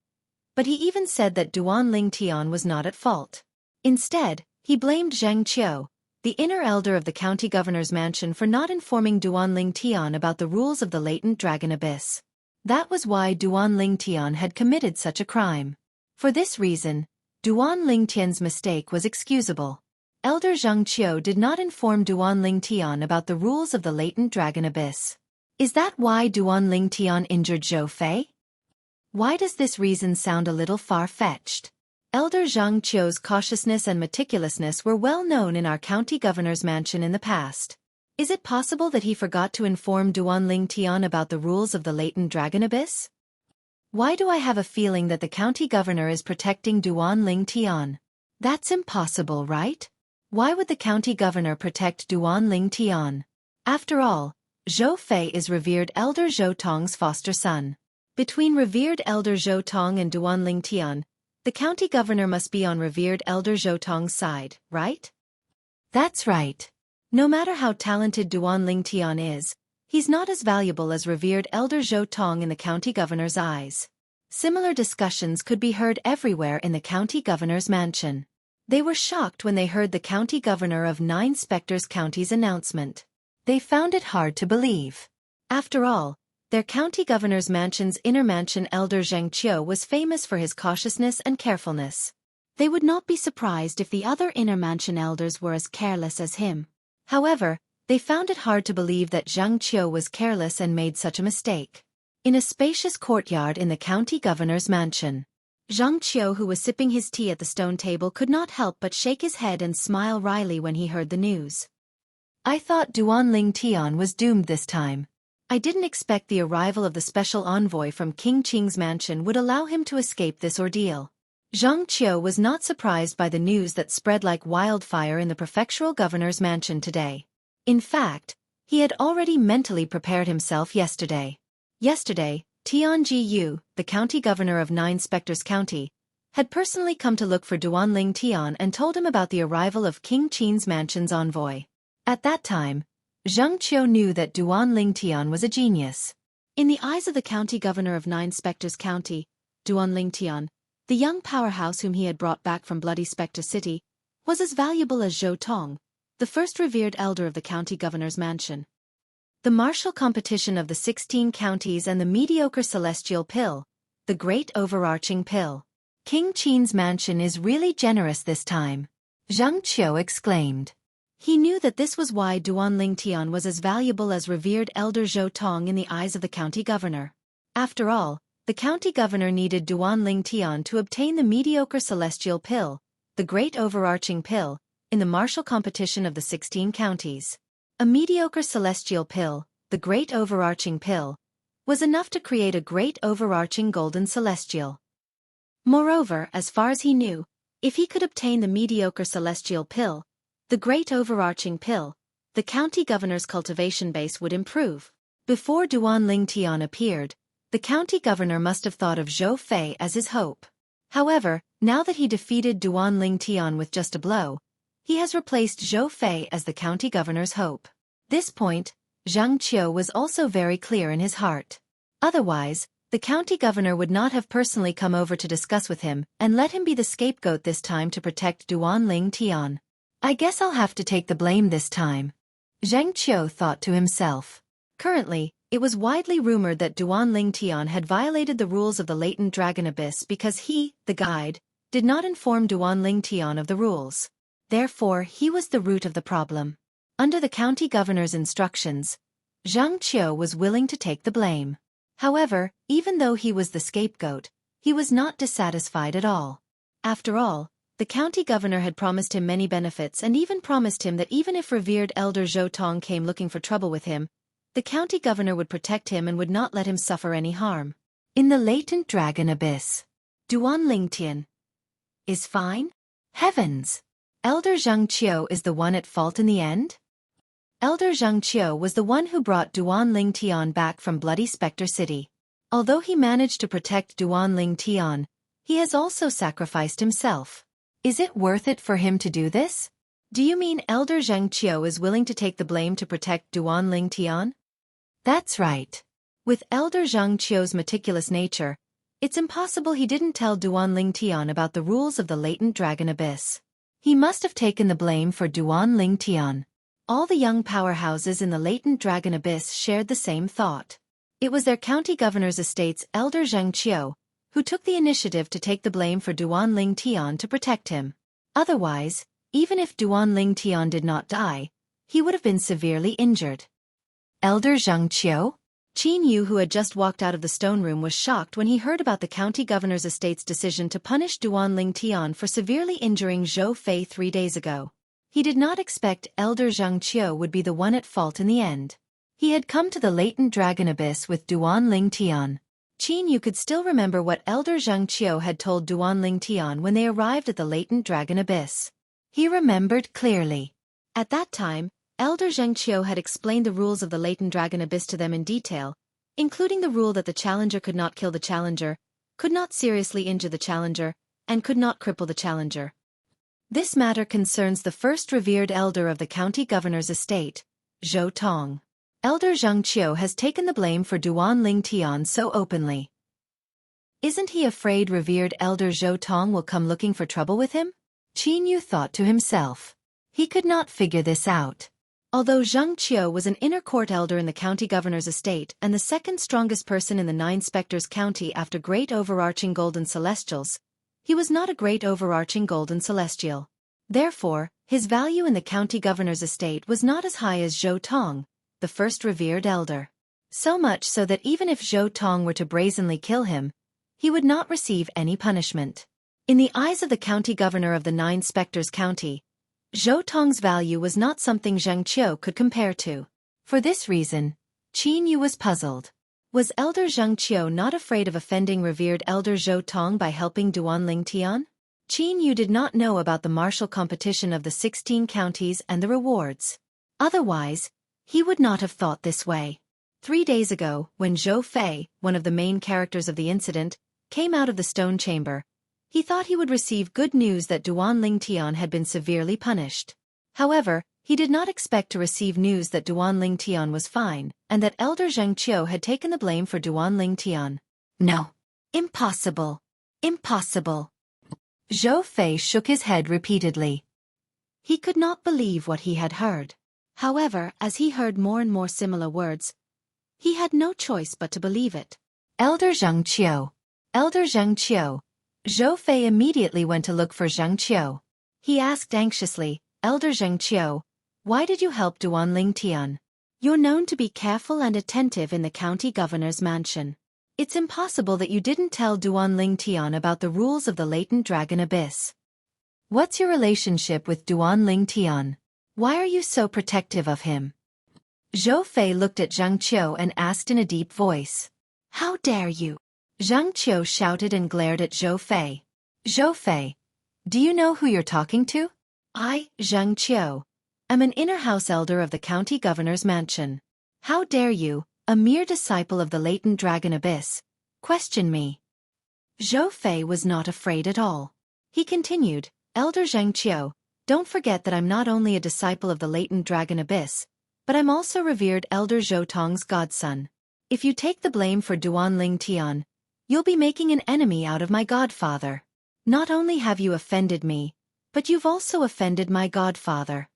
but he even said that Duan Lingtian was not at fault. Instead, he blamed Zhang Qiu, the inner elder of the county governor's mansion, for not informing Duan Lingtian about the rules of the latent dragon abyss. That was why Duan Lingtian had committed such a crime. For this reason, Duan Lingtian's mistake was excusable. Elder Zhang Qiu did not inform Duan Lingtian about the rules of the latent dragon abyss. Is that why Duan Lingtian injured Zhou Fei? Why does this reason sound a little far-fetched? Elder Zhang Qiu's cautiousness and meticulousness were well known in our county governor's mansion in the past. Is it possible that he forgot to inform Duan Lingtian about the rules of the latent dragon abyss? Why do I have a feeling that the county governor is protecting Duan Lingtian? That's impossible, right? Why would the county governor protect Duan Lingtian? After all, Zhou Fei is revered elder Zhou Tong's foster son. Between revered elder Zhou Tong and Duan Lingtian, the county governor must be on revered elder Zhou Tong's side, right? That's right. No matter how talented Duan Lingtian is, he's not as valuable as revered elder Zhou Tong in the county governor's eyes. Similar discussions could be heard everywhere in the county governor's mansion. They were shocked when they heard the county governor of 9 Spectres County's announcement. They found it hard to believe. After all, their county governor's mansion's inner mansion elder Zhang Qiu was famous for his cautiousness and carefulness. They would not be surprised if the other inner mansion elders were as careless as him. However, they found it hard to believe that Zhang Qiu was careless and made such a mistake. In a spacious courtyard in the county governor's mansion, Zhang Qiu, who was sipping his tea at the stone table, could not help but shake his head and smile wryly when he heard the news. I thought Duan Lingtian was doomed this time. I didn't expect the arrival of the special envoy from King Qing's mansion would allow him to escape this ordeal. Zhang Qiu was not surprised by the news that spread like wildfire in the prefectural governor's mansion today. In fact, he had already mentally prepared himself yesterday. Yesterday, Tianji Yu, the county governor of 9 Spectres County, had personally come to look for Duan Lingtian and told him about the arrival of King Qing's mansion's envoy. At that time, Zhang Qiu knew that Duan Lingtian was a genius. In the eyes of the county governor of 9 Spectres County, Duan Lingtian, the young powerhouse whom he had brought back from Bloody Spectre City, was as valuable as Zhou Tong, the first revered elder of the county governor's mansion. The martial competition of the 16 counties and the mediocre celestial pill, the great overarching pill. King Qing's mansion is really generous this time, Zhang Qiu exclaimed. He knew that this was why Duan Lingtian was as valuable as revered elder Zhou Tong in the eyes of the county governor. After all, the county governor needed Duan Lingtian to obtain the mediocre celestial pill, the great overarching pill, in the martial competition of the 16 counties. A mediocre celestial pill, the great overarching pill, was enough to create a great overarching golden celestial. Moreover, as far as he knew, if he could obtain the mediocre celestial pill, the great overarching pill, the county governor's cultivation base would improve. Before Duan Lingtian appeared, the county governor must have thought of Zhou Fei as his hope. However, now that he defeated Duan Lingtian with just a blow, he has replaced Zhou Fei as the county governor's hope. This point, Zhang Qiu was also very clear in his heart. Otherwise, the county governor would not have personally come over to discuss with him and let him be the scapegoat this time to protect Duan Lingtian. I guess I'll have to take the blame this time, Zhang Qiu thought to himself. Currently, it was widely rumored that Duan Lingtian had violated the rules of the latent dragon abyss because he, the guide, did not inform Duan Lingtian of the rules. Therefore, he was the root of the problem. Under the county governor's instructions, Zhang Qiu was willing to take the blame. However, even though he was the scapegoat, he was not dissatisfied at all. After all, the county governor had promised him many benefits and even promised him that even if revered elder Zhou Tong came looking for trouble with him, the county governor would protect him and would not let him suffer any harm. In the latent dragon abyss, Duan Lingtian is fine? Heavens! Elder Zhang Qiu is the one at fault in the end? Elder Zhang Qiu was the one who brought Duanling Tian back from Bloody Spectre City. Although he managed to protect Duanling Tian, he has also sacrificed himself. Is it worth it for him to do this? Do you mean Elder Zhang Qiu is willing to take the blame to protect Duanling Tian? That's right. With Elder Zhang Qiu's meticulous nature, it's impossible he didn't tell Duanling Tian about the rules of the latent dragon abyss. He must have taken the blame for Duanling Tian. All the young powerhouses in the latent dragon abyss shared the same thought. It was their county governor's estate's Elder Zhang Qiu who took the initiative to take the blame for Duanling Tian to protect him. Otherwise, even if Duanling Tian did not die, he would have been severely injured. Elder Zhang Qiu? Qin Yu, who had just walked out of the stone room, was shocked when he heard about the county governor's estate's decision to punish Duanling Tian for severely injuring Zhou Fei 3 days ago. He did not expect Elder Zhang Qiu would be the one at fault in the end. He had come to the latent dragon abyss with Duanling Tian. Qin Yu could still remember what Elder Zhang Qiu had told Duanling Tian when they arrived at the latent dragon abyss. He remembered clearly. At that time, Elder Zhang Qiu had explained the rules of the latent dragon abyss to them in detail, including the rule that the challenger could not kill the challenger, could not seriously injure the challenger, and could not cripple the challenger. This matter concerns the first revered elder of the county governor's estate, Zhou Tong. Elder Zhang Qiu has taken the blame for Duanling Tian so openly. Isn't he afraid revered elder Zhou Tong will come looking for trouble with him? Qin Yu thought to himself. He could not figure this out. Although Zhang Qiu was an inner court elder in the county governor's estate and the second strongest person in the 9 Spectres County after great overarching golden celestials, he was not a great overarching golden celestial. Therefore, his value in the county governor's estate was not as high as Zhou Tong, the first revered elder. So much so that even if Zhou Tong were to brazenly kill him, he would not receive any punishment. In the eyes of the county governor of the 9 Spectres County, Zhou Tong's value was not something Zhang Qiu could compare to. For this reason, Qin Yu was puzzled. Was Elder Zhang Qiu not afraid of offending revered Elder Zhou Tong by helping Duanling Tian? Qin Yu did not know about the martial competition of the 16 counties and the rewards. Otherwise, he would not have thought this way. 3 days ago, when Zhou Fei, one of the main characters of the incident, came out of the stone chamber, he thought he would receive good news that Duanling Tian had been severely punished. However, he did not expect to receive news that Duanling Tian was fine, and that Elder Zhang Qiu had taken the blame for Duanling Tian. No. Impossible. Impossible. Zhou Fei shook his head repeatedly. He could not believe what he had heard. However, as he heard more and more similar words, he had no choice but to believe it. Elder Zhang Qiu. Elder Zhang Qiu. Zhou Fei immediately went to look for Zhang Qiu. He asked anxiously, Elder Zhang Qiu, why did you help Duanling Tian? You're known to be careful and attentive in the county governor's mansion. It's impossible that you didn't tell Duanling Tian about the rules of the latent dragon abyss. What's your relationship with Duanling Tian? Why are you so protective of him? Zhou Fei looked at Zhang Qiu and asked in a deep voice. How dare you? Zhang Qiu shouted and glared at Zhou Fei. Zhou Fei, do you know who you're talking to? I, Zhang Qiu, am an inner house elder of the county governor's mansion. How dare you, a mere disciple of the latent dragon abyss, question me? Zhou Fei was not afraid at all. He continued, Elder Zhang Qiu, don't forget that I'm not only a disciple of the latent dragon abyss, but I'm also revered Elder Zhou Tong's godson. If you take the blame for Duanling Tian, you'll be making an enemy out of my godfather. Not only have you offended me, but you've also offended my godfather.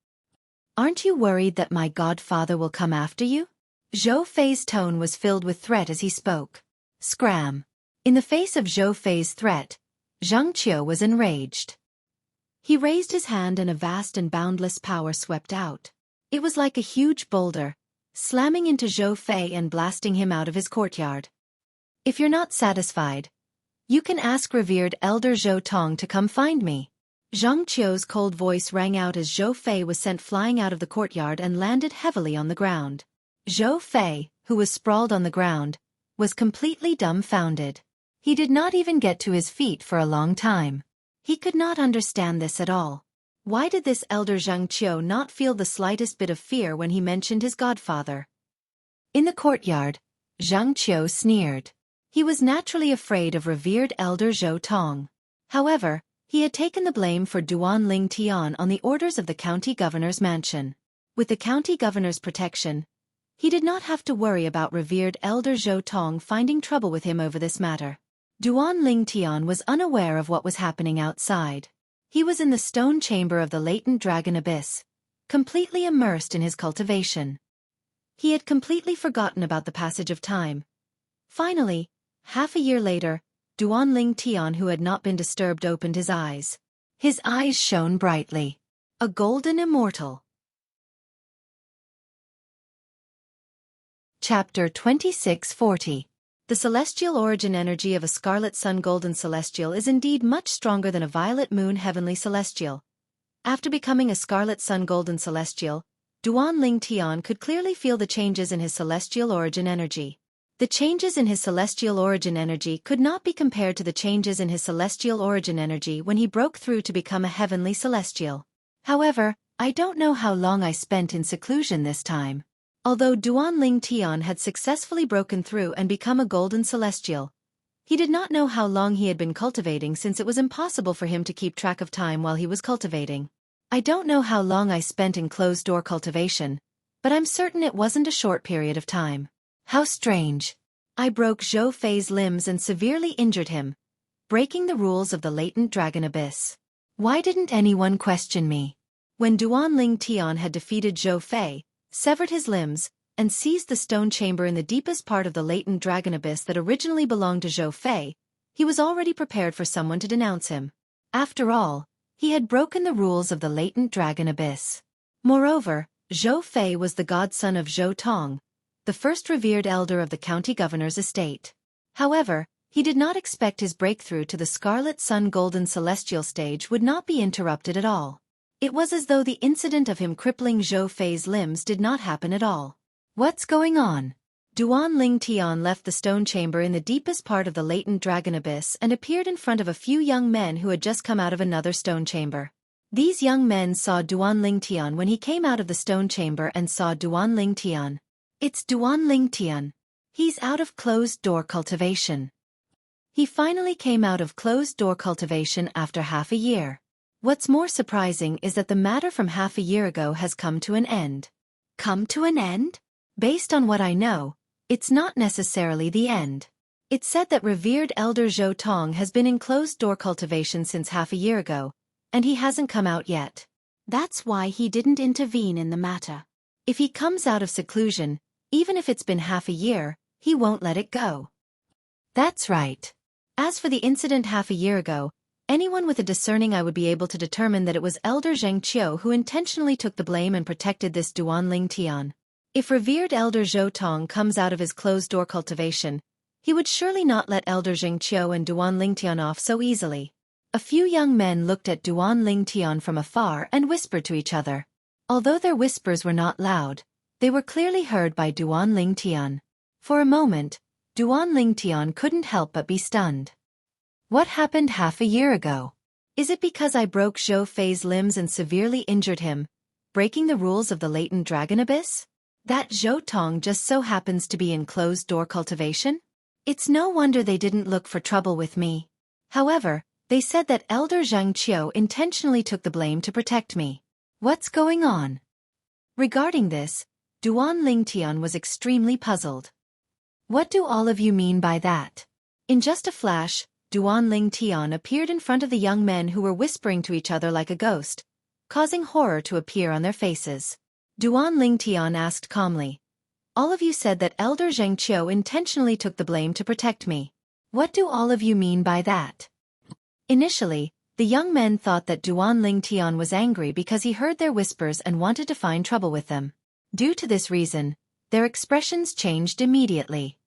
Aren't you worried that my godfather will come after you? Zhou Fei's tone was filled with threat as he spoke. Scram. In the face of Zhou Fei's threat, Zhang Qiu was enraged. He raised his hand and a vast and boundless power swept out. It was like a huge boulder, slamming into Zhou Fei and blasting him out of his courtyard. If you're not satisfied, you can ask revered Elder Zhou Tong to come find me. Zhang Qiu's cold voice rang out as Zhou Fei was sent flying out of the courtyard and landed heavily on the ground. Zhou Fei, who was sprawled on the ground, was completely dumbfounded. He did not even get to his feet for a long time. He could not understand this at all. Why did this elder Zhang Qiu not feel the slightest bit of fear when he mentioned his godfather? In the courtyard, Zhang Qiu sneered. He was naturally afraid of revered elder Zhou Tong. However, he had taken the blame for Duan Ling Tian on the orders of the county governor's mansion. With the county governor's protection, he did not have to worry about revered elder Zhou Tong finding trouble with him over this matter. Duan Ling Tian was unaware of what was happening outside. He was in the stone chamber of the latent dragon abyss, completely immersed in his cultivation. He had completely forgotten about the passage of time. Finally, half a year later, Duan Ling Tian, who had not been disturbed, opened his eyes. His eyes shone brightly. A golden immortal. Chapter 2640. The celestial origin energy of a scarlet sun golden celestial is indeed much stronger than a violet moon heavenly celestial. After becoming a scarlet sun golden celestial, Duan Ling Tian could clearly feel the changes in his celestial origin energy. The changes in his celestial origin energy could not be compared to the changes in his celestial origin energy when he broke through to become a heavenly celestial. However, I don't know how long I spent in seclusion this time. Although Duan Ling Tian had successfully broken through and become a golden celestial, he did not know how long he had been cultivating, since it was impossible for him to keep track of time while he was cultivating. I don't know how long I spent in closed-door cultivation, but I'm certain it wasn't a short period of time. How strange. I broke Zhou Fei's limbs and severely injured him, breaking the rules of the latent dragon abyss. Why didn't anyone question me? When Duan Ling Tian had defeated Zhou Fei, severed his limbs, and seized the stone chamber in the deepest part of the latent dragon abyss that originally belonged to Zhou Fei, he was already prepared for someone to denounce him. After all, he had broken the rules of the latent dragon abyss. Moreover, Zhou Fei was the godson of Zhou Tong, the first revered elder of the county governor's estate. However, he did not expect his breakthrough to the Scarlet Sun Golden Celestial stage would not be interrupted at all. It was as though the incident of him crippling Zhou Fei's limbs did not happen at all. What's going on? Duan Ling Tian left the stone chamber in the deepest part of the latent dragon abyss and appeared in front of a few young men who had just come out of another stone chamber. These young men saw Duan Ling Tian when he came out of the stone chamber and saw Duan Ling Tian. It's Duan Ling Tian. He's out of closed-door cultivation. He finally came out of closed-door cultivation after half a year. What's more surprising is that the matter from half a year ago has come to an end. Come to an end? Based on what I know, it's not necessarily the end. It's said that revered elder Zhou Tong has been in closed-door cultivation since half a year ago, and he hasn't come out yet. That's why he didn't intervene in the matter. If he comes out of seclusion, even if it's been half a year, he won't let it go. That's right. As for the incident half a year ago, anyone with a discerning eye would be able to determine that it was Elder Zhang Qiu who intentionally took the blame and protected this Duan Ling Tian. If revered Elder Zhou Tong comes out of his closed-door cultivation, he would surely not let Elder Zhang Qiu and Duan Ling Tian off so easily. A few young men looked at Duan Ling Tian from afar and whispered to each other. Although their whispers were not loud, they were clearly heard by Duan Ling Tian. For a moment, Duan Ling Tian couldn't help but be stunned. What happened half a year ago? Is it because I broke Zhou Fei's limbs and severely injured him, breaking the rules of the latent dragon abyss? That Zhou Tong just so happens to be in closed-door cultivation? It's no wonder they didn't look for trouble with me. However, they said that Elder Zhang Qiu intentionally took the blame to protect me. What's going on? Regarding this, Duan Ling Tian was extremely puzzled. What do all of you mean by that? In just a flash, Duan Ling Tian appeared in front of the young men who were whispering to each other like a ghost, causing horror to appear on their faces. Duan Ling Tian asked calmly. All of you said that Elder Zhang Qiu intentionally took the blame to protect me. What do all of you mean by that? Initially, the young men thought that Duan Ling Tian was angry because he heard their whispers and wanted to find trouble with them. Due to this reason, their expressions changed immediately.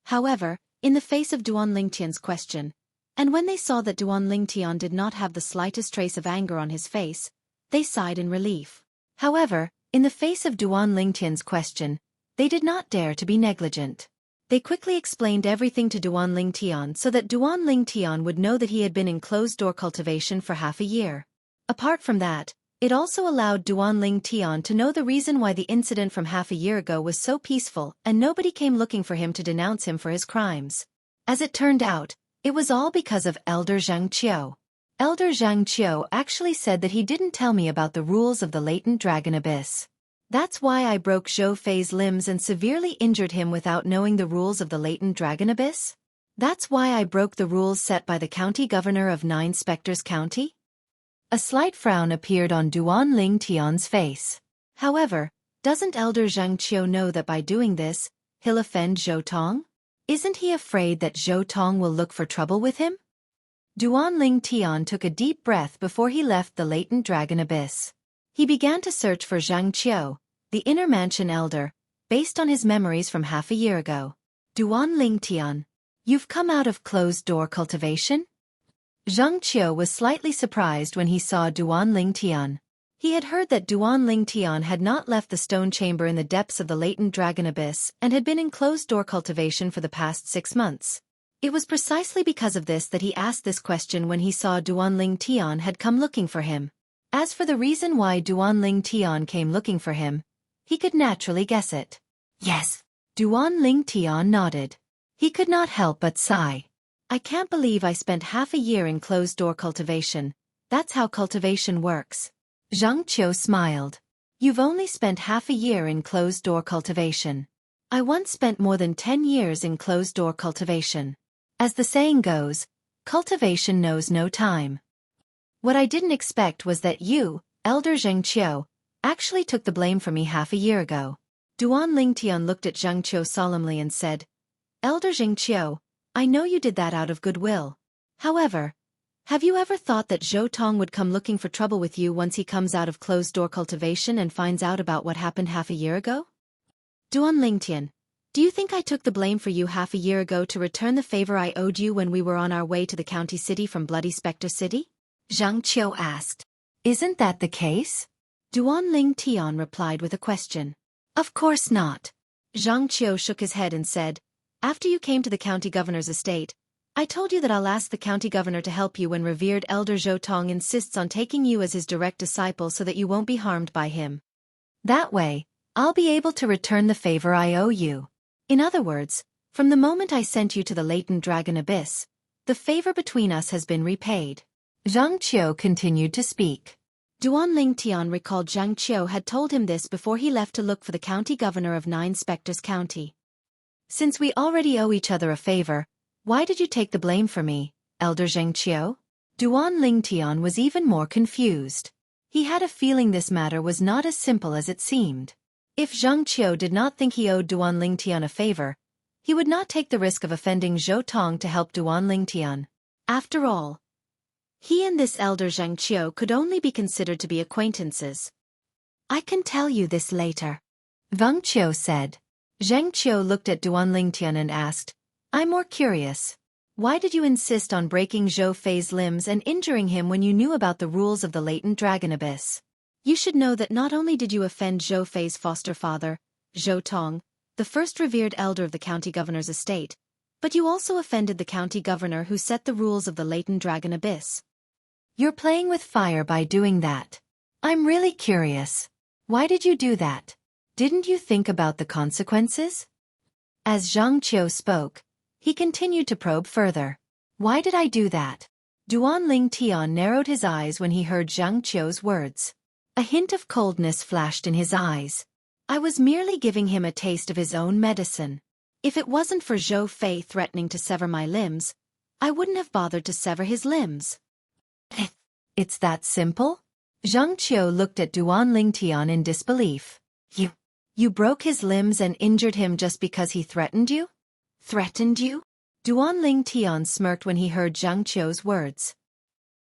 However, in the face of Duan Ling Tian's question, and when they saw that Duan Ling Tian did not have the slightest trace of anger on his face, they sighed in relief. However, in the face of Duan Ling Tian's question, they did not dare to be negligent. They quickly explained everything to Duan Ling Tian so that Duan Ling Tian would know that he had been in closed-door cultivation for half a year. Apart from that, it also allowed Duanling Tian to know the reason why the incident from half a year ago was so peaceful and nobody came looking for him to denounce him for his crimes. As it turned out, it was all because of Elder Zhang Qiu. Elder Zhang Qiu actually said that he didn't tell me about the rules of the latent dragon abyss. That's why I broke Zhou Fei's limbs and severely injured him without knowing the rules of the latent dragon abyss? That's why I broke the rules set by the county governor of Nine Spectres County? A slight frown appeared on Duanling Tian's face. However, doesn't Elder Zhang Qiu know that by doing this, he'll offend Zhou Tong? Isn't he afraid that Zhou Tong will look for trouble with him? Duanling Tian took a deep breath before he left the latent dragon abyss. He began to search for Zhang Qiu, the inner mansion elder, based on his memories from half a year ago. Duanling Tian, you've come out of closed-door cultivation? Zhang Qiu was slightly surprised when he saw Duanling Tian. He had heard that Duanling Tian had not left the stone chamber in the depths of the latent dragon abyss and had been in closed-door cultivation for the past 6 months. It was precisely because of this that he asked this question when he saw Duanling Tian had come looking for him. As for the reason why Duanling Tian came looking for him, he could naturally guess it. Yes. Duanling Tian nodded. He could not help but sigh. I can't believe I spent half a year in closed-door cultivation. That's how cultivation works. Zhang Qiu smiled. You've only spent half a year in closed-door cultivation. I once spent more than 10 years in closed-door cultivation. As the saying goes, cultivation knows no time. What I didn't expect was that you, Elder Zhang Qiu, actually took the blame for me half a year ago. Duanling Tian looked at Zhang Qiu solemnly and said, Elder Zhang Qiu, I know you did that out of goodwill. However, have you ever thought that Zhou Tong would come looking for trouble with you once he comes out of closed-door cultivation and finds out about what happened half a year ago? Duanling Tian, do you think I took the blame for you half a year ago to return the favor I owed you when we were on our way to the county city from Bloody Spectre City? Zhang Qiu asked. Isn't that the case? Duanling Tian replied with a question. Of course not. Zhang Qiu shook his head and said, After you came to the county governor's estate, I told you that I'll ask the county governor to help you when revered Elder Zhou Tong insists on taking you as his direct disciple so that you won't be harmed by him. That way, I'll be able to return the favor I owe you. In other words, from the moment I sent you to the latent dragon abyss, the favor between us has been repaid. Zhang Qiu continued to speak. Duanling Tian recalled Zhang Qiu had told him this before he left to look for the county governor of Nine Spectres County. Since we already owe each other a favor, why did you take the blame for me, Elder Zhang Qiu? Duanling Tian was even more confused. He had a feeling this matter was not as simple as it seemed. If Zhang Qiu did not think he owed Duanling Tian a favor, he would not take the risk of offending Zhou Tong to help Duanling Tian. After all, he and this Elder Zhang Qiu could only be considered to be acquaintances. I can tell you this later, Zhang Qiu said. Zhang Qiu looked at Duanling Tian and asked, I'm more curious. Why did you insist on breaking Zhou Fei's limbs and injuring him when you knew about the rules of the latent dragon abyss? You should know that not only did you offend Zhou Fei's foster father, Zhou Tong, the first revered elder of the county governor's estate, but you also offended the county governor who set the rules of the latent dragon abyss. You're playing with fire by doing that. I'm really curious. Why did you do that? Didn't you think about the consequences? As Zhang Qiu spoke, he continued to probe further. Why did I do that? Duanling Tian narrowed his eyes when he heard Zhang Qiu's words. A hint of coldness flashed in his eyes. I was merely giving him a taste of his own medicine. If it wasn't for Zhou Fei threatening to sever my limbs, I wouldn't have bothered to sever his limbs. It's that simple? Zhang Qiu looked at Duanling Tian in disbelief. You broke his limbs and injured him just because he threatened you? Threatened you? Duanling Tian smirked when he heard Zhang Qiu's words.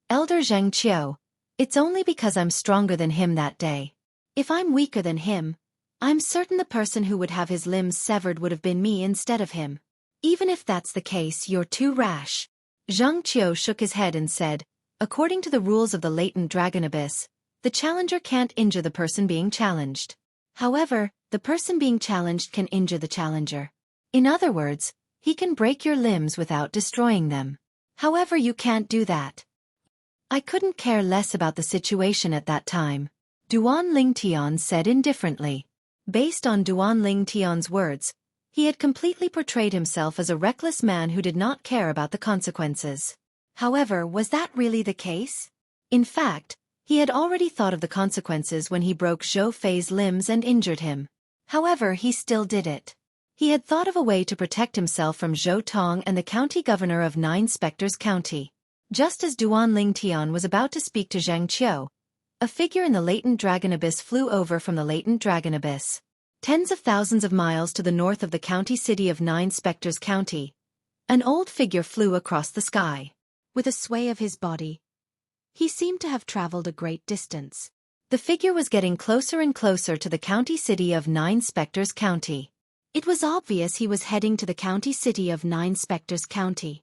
Elder Zhang Qiu, it's only because I'm stronger than him that day. If I'm weaker than him, I'm certain the person who would have his limbs severed would have been me instead of him. Even if that's the case, you're too rash. Zhang Qiu shook his head and said, according to the rules of the latent dragon abyss, the challenger can't injure the person being challenged. However, the person being challenged can injure the challenger. In other words, he can break your limbs without destroying them. However, you can't do that. I couldn't care less about the situation at that time, Duan Lingtian said indifferently. Based on Duan Lingtian's words, he had completely portrayed himself as a reckless man who did not care about the consequences. However, was that really the case? In fact, he had already thought of the consequences when he broke Zhou Fei's limbs and injured him. However, he still did it. He had thought of a way to protect himself from Zhou Tong and the county governor of Nine Spectres County. Just as Duan Lingtian was about to speak to Zhang Qiu, a figure in the latent dragon abyss flew over from the latent dragon abyss. Tens of thousands of miles to the north of the county city of Nine Spectres County, an old figure flew across the sky. With a sway of his body, he seemed to have traveled a great distance. The figure was getting closer and closer to the county city of Nine Spectres County. It was obvious he was heading to the county city of Nine Spectres County.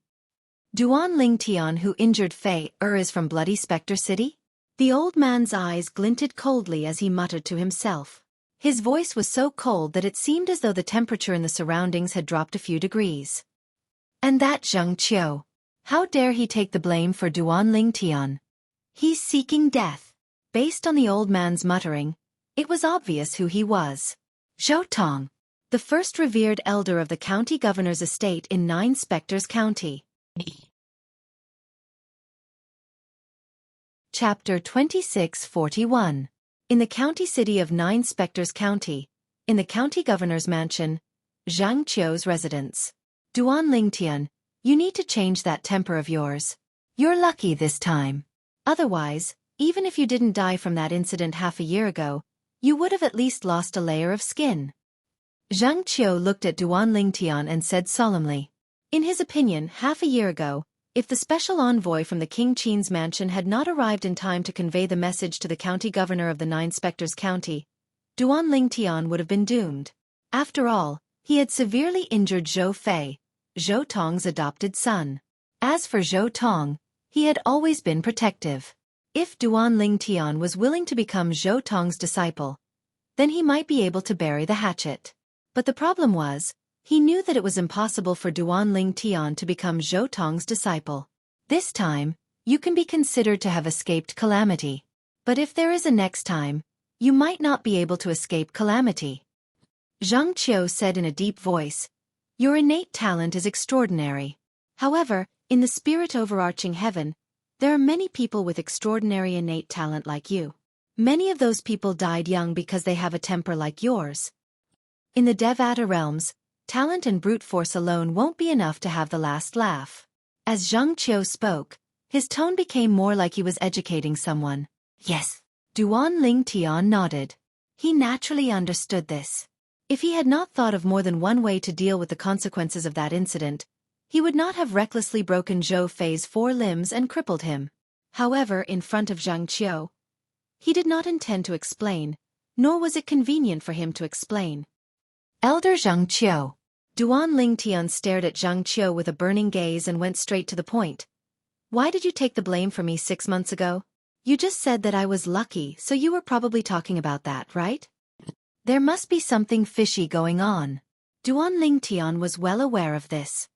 Duan Lingtian, who injured Fei is from Bloody Spectre City? The old man's eyes glinted coldly as he muttered to himself. His voice was so cold that it seemed as though the temperature in the surroundings had dropped a few degrees. And that Zhang Qiu. How dare he take the blame for Duan Lingtian? He's seeking death. Based on the old man's muttering, it was obvious who he was. Zhou Tong, the first revered elder of the county governor's estate in Nine Spectres County. Chapter 2641. In the county city of Nine Spectres County, in the county governor's mansion, Zhang Qiu's residence. Duan Lingtian, you need to change that temper of yours. You're lucky this time. Otherwise, even if you didn't die from that incident half a year ago, you would have at least lost a layer of skin. Zhang Qiu looked at Duan Lingtian and said solemnly. In his opinion, half a year ago, if the special envoy from the King Qin's mansion had not arrived in time to convey the message to the county governor of the Nine Spectres County, Duan Lingtian would have been doomed. After all, he had severely injured Zhou Fei, Zhou Tong's adopted son. As for Zhou Tong, he had always been protective. If Duan Lingtian was willing to become Zhou Tong's disciple, then he might be able to bury the hatchet. But the problem was, he knew that it was impossible for Duan Lingtian to become Zhou Tong's disciple. This time, you can be considered to have escaped calamity. But if there is a next time, you might not be able to escape calamity. Zhang Qiu said in a deep voice, your innate talent is extraordinary. However, in the spirit overarching heaven, there are many people with extraordinary innate talent like you. Many of those people died young because they have a temper like yours. In the Devata realms, talent and brute force alone won't be enough to have the last laugh. As Zhang Qiu spoke, his tone became more like he was educating someone. Yes. Duan Lingtian nodded. He naturally understood this. If he had not thought of more than one way to deal with the consequences of that incident, he would not have recklessly broken Zhou Fei's 4 limbs and crippled him. However, in front of Zhang Qiu, he did not intend to explain, nor was it convenient for him to explain. Elder Zhang Qiu. Duan Lingtian stared at Zhang Qiu with a burning gaze and went straight to the point. Why did you take the blame for me 6 months ago? You just said that I was lucky, so you were probably talking about that, right? There must be something fishy going on. Duan Lingtian was well aware of this.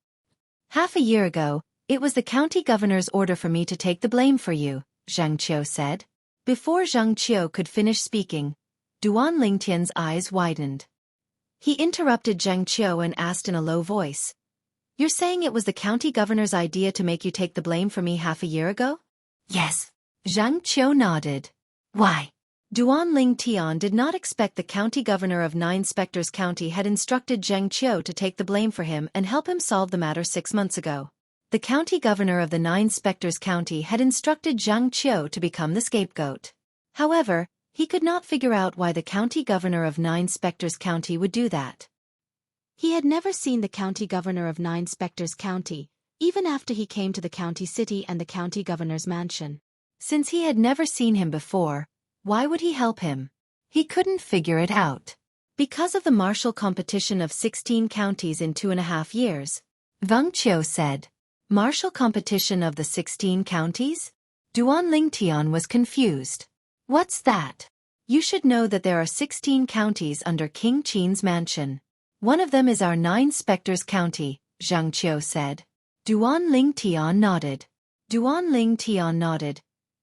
Half a year ago, it was the county governor's order for me to take the blame for you, Zhang Qiu said. Before Zhang Qiu could finish speaking, Duan Lingtian's eyes widened. He interrupted Zhang Qiu and asked in a low voice. You're saying it was the county governor's idea to make you take the blame for me half a year ago? Yes. Zhang Qiu nodded. Why? Duan Lingtian did not expect the county governor of Nine Spectres County had instructed Zhang Qiu to take the blame for him and help him solve the matter 6 months ago. The county governor of the Nine Spectres County had instructed Zhang Qiu to become the scapegoat. However, he could not figure out why the county governor of Nine Spectres County would do that. He had never seen the county governor of Nine Spectres County, even after he came to the county city and the county governor's mansion. Since he had never seen him before, why would he help him? He couldn't figure it out. Because of the martial competition of 16 counties in 2.5 years, Zhang Qiu said. Martial competition of the 16 counties? Duan Lingtian was confused. What's that? You should know that there are 16 counties under King Qin's mansion. One of them is our Nine Spectres County, Zhang Qiu said. Duan Lingtian nodded.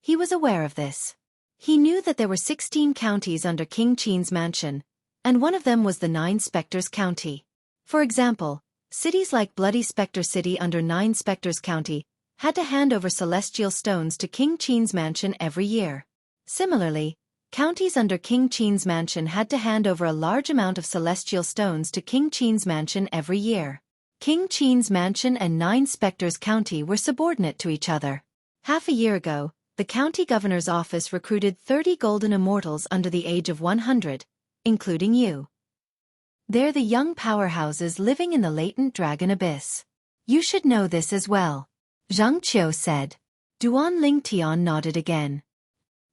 He was aware of this. He knew that there were 16 counties under King Qin's mansion, and one of them was the Nine Spectres County. For example, cities like Bloody Spectre City under Nine Spectres County had to hand over celestial stones to King Qin's mansion every year. Similarly, counties under King Qin's mansion had to hand over a large amount of celestial stones to King Qin's mansion every year. King Qin's mansion and Nine Spectres County were subordinate to each other. Half a year ago, the county governor's office recruited 30 golden immortals under the age of 100, including you. They're the young powerhouses living in the latent dragon abyss. You should know this as well, Zhang Qiu said. Duan Tian nodded again.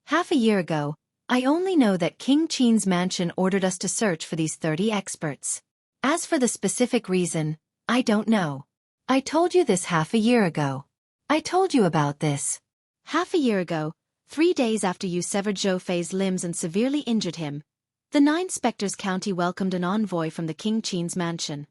Half a year ago, I only know that King Qin's mansion ordered us to search for these 30 experts. As for the specific reason, I don't know. I told you this half a year ago. I told you about this. Half a year ago, 3 days after you severed Zhou Fei's limbs and severely injured him, the Nine Spectres County welcomed an envoy from the King Qin's mansion.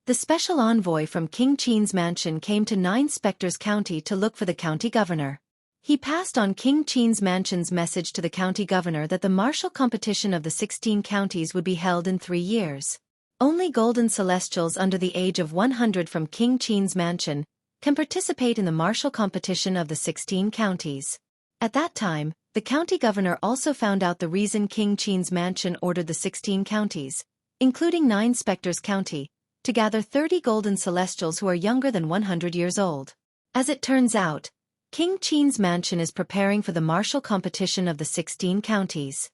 The special envoy from King Qin's mansion came to Nine Spectres County to look for the county governor. He passed on King Qin's mansion's message to the county governor that the martial competition of the 16 counties would be held in 3 years. Only golden celestials under the age of 100 from King Qin's mansion can participate in the martial competition of the 16 counties. At that time, the county governor also found out the reason King Qin's mansion ordered the 16 counties, including Nine Spectres County, to gather 30 golden celestials who are younger than 100 years old. As it turns out, King Qin's mansion is preparing for the martial competition of the 16 counties.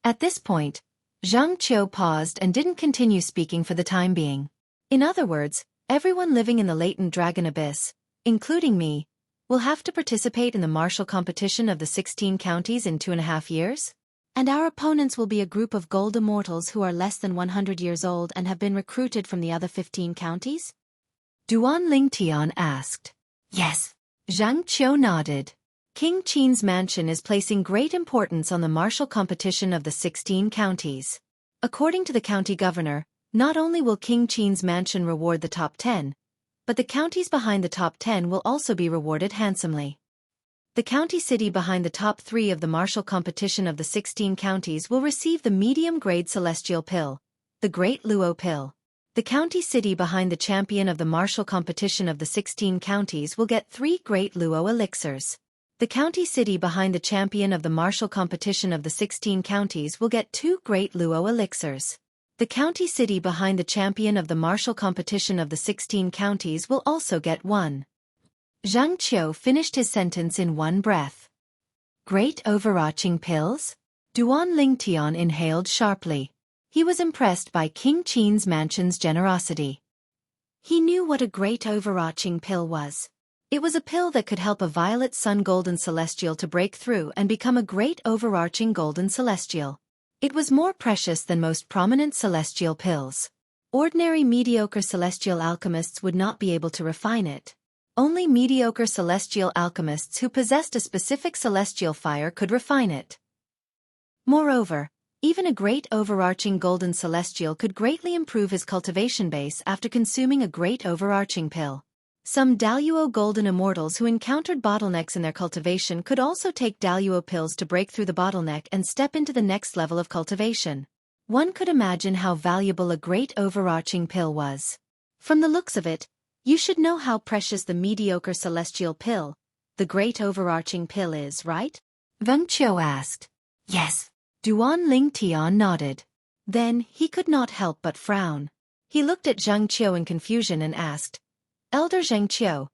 At this point, Zhang Qiu paused and didn't continue speaking for the time being. In other words, everyone living in the latent dragon abyss, including me, will have to participate in the martial competition of the 16 counties in 2.5 years? And our opponents will be a group of gold immortals who are less than 100 years old and have been recruited from the other 15 counties? Duan Tian asked. Yes. Zhang Qiu nodded. King Qin's mansion is placing great importance on the martial competition of the 16 counties. According to the county governor, not only will King Qin's mansion reward the top 10, but the counties behind the top 10 will also be rewarded handsomely. The county city behind the top 3 of the martial competition of the 16 counties will receive the medium-grade celestial pill, the Great Luo pill. The county city behind the champion of the martial competition of the 16 counties will get 3 Great Luo elixirs. The county city behind the champion of the martial competition of the 16 counties will get 2 Great Luo elixirs. The county city behind the champion of the martial competition of the 16 counties will also get 1. Zhang Qiu finished his sentence in one breath. Great overarching pills? Duan Tian inhaled sharply. He was impressed by King Qin's mansion's generosity. He knew what a great overarching pill was. It was a pill that could help a violet sun golden celestial to break through and become a great overarching golden celestial. It was more precious than most prominent celestial pills. Ordinary mediocre celestial alchemists would not be able to refine it. Only mediocre celestial alchemists who possessed a specific celestial fire could refine it. Moreover, even a great overarching golden celestial could greatly improve his cultivation base after consuming a great overarching pill. Some Daluo golden immortals who encountered bottlenecks in their cultivation could also take Daluo pills to break through the bottleneck and step into the next level of cultivation. One could imagine how valuable a great overarching pill was. From the looks of it, you should know how precious the mediocre celestial pill, the great overarching pill is, right? Zhang Qiu asked. Yes. Duan Tian nodded. Then he could not help but frown. He looked at Zhang Qiu in confusion and asked, Elder Zhang Qiu,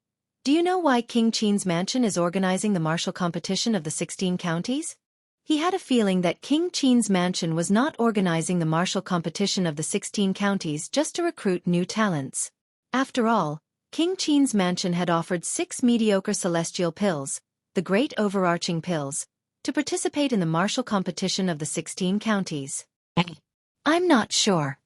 do you know why King Qin's mansion is organizing the martial competition of the 16 counties? He had a feeling that King Qin's mansion was not organizing the martial competition of the 16 counties just to recruit new talents. After all, King Qin's mansion had offered 6 mediocre celestial pills, the great overarching pills, to participate in the martial competition of the 16 counties. I'm not sure.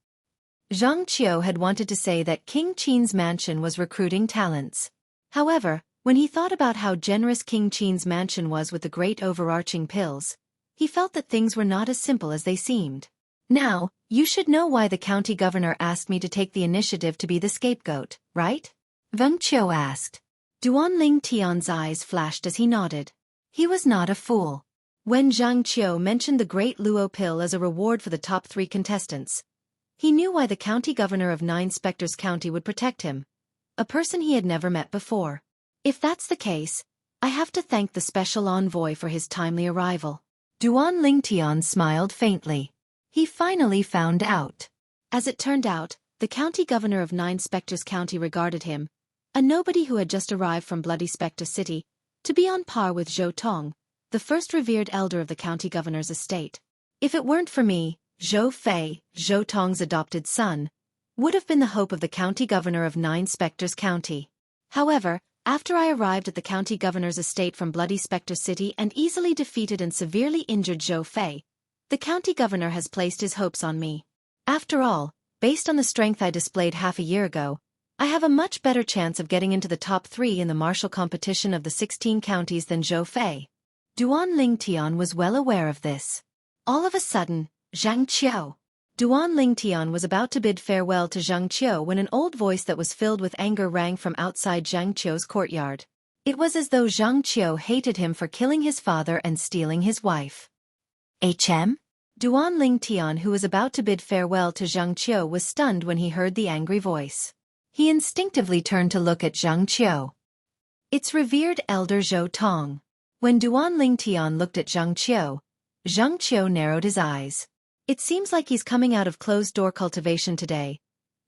Zhang Qiu had wanted to say that King Qin's mansion was recruiting talents. However, when he thought about how generous King Qin's mansion was with the great overarching pills, he felt that things were not as simple as they seemed. Now, you should know why the county governor asked me to take the initiative to be the scapegoat, right? Zhang Qiu asked. Duan Tian's eyes flashed as he nodded. He was not a fool. When Zhang Qiu mentioned the Great Luo Pill as a reward for the top 3 contestants, he knew why the county governor of 9 Spectres County would protect him, a person he had never met before. If that's the case, I have to thank the special envoy for his timely arrival. Duan Lingtian smiled faintly. He finally found out. As it turned out, the county governor of 9 Spectres County regarded him, a nobody who had just arrived from bloody Spectre City, to be on par with Zhou Tong, the first revered elder of the county governor's estate. If it weren't for me, Zhou Fei, Zhou Tong's adopted son, would have been the hope of the county governor of 9 Spectres County. However, after I arrived at the county governor's estate from bloody Spectre City and easily defeated and severely injured Zhou Fei, the county governor has placed his hopes on me. After all, based on the strength I displayed half a year ago, I have a much better chance of getting into the top 3 in the martial competition of the 16 counties than Zhou Fei. Duan Lingtian was well aware of this. All of a sudden, Zhang Qiu. Duan Lingtian was about to bid farewell to Zhang Qiu when an old voice that was filled with anger rang from outside Zhang Qiu's courtyard. It was as though Zhang Qiu hated him for killing his father and stealing his wife. HM? Duan Lingtian, who was about to bid farewell to Zhang Qiu, was stunned when he heard the angry voice. He instinctively turned to look at Zhang Qiu. It's revered elder Zhou Tong. When Duan Lingtian looked at Zhang Qiu narrowed his eyes. It seems like he's coming out of closed-door cultivation today.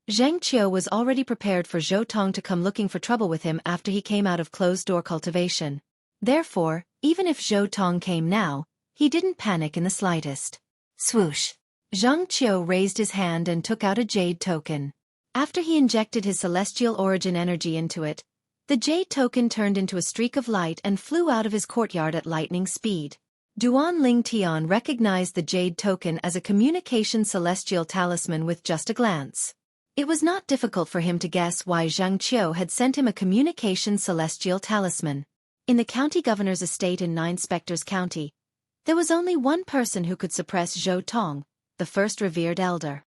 Zhang Qiu was already prepared for Zhou Tong to come looking for trouble with him after he came out of closed-door cultivation. Therefore, even if Zhou Tong came now, he didn't panic in the slightest. Swoosh! Zhang Qiu raised his hand and took out a jade token. After he injected his celestial origin energy into it, the jade token turned into a streak of light and flew out of his courtyard at lightning speed. Duan Lingtian recognized the jade token as a communication celestial talisman with just a glance. It was not difficult for him to guess why Zhang Qiu had sent him a communication celestial talisman. In the county governor's estate in 9 Spectres County, there was only one person who could suppress Zhou Tong, the first revered elder.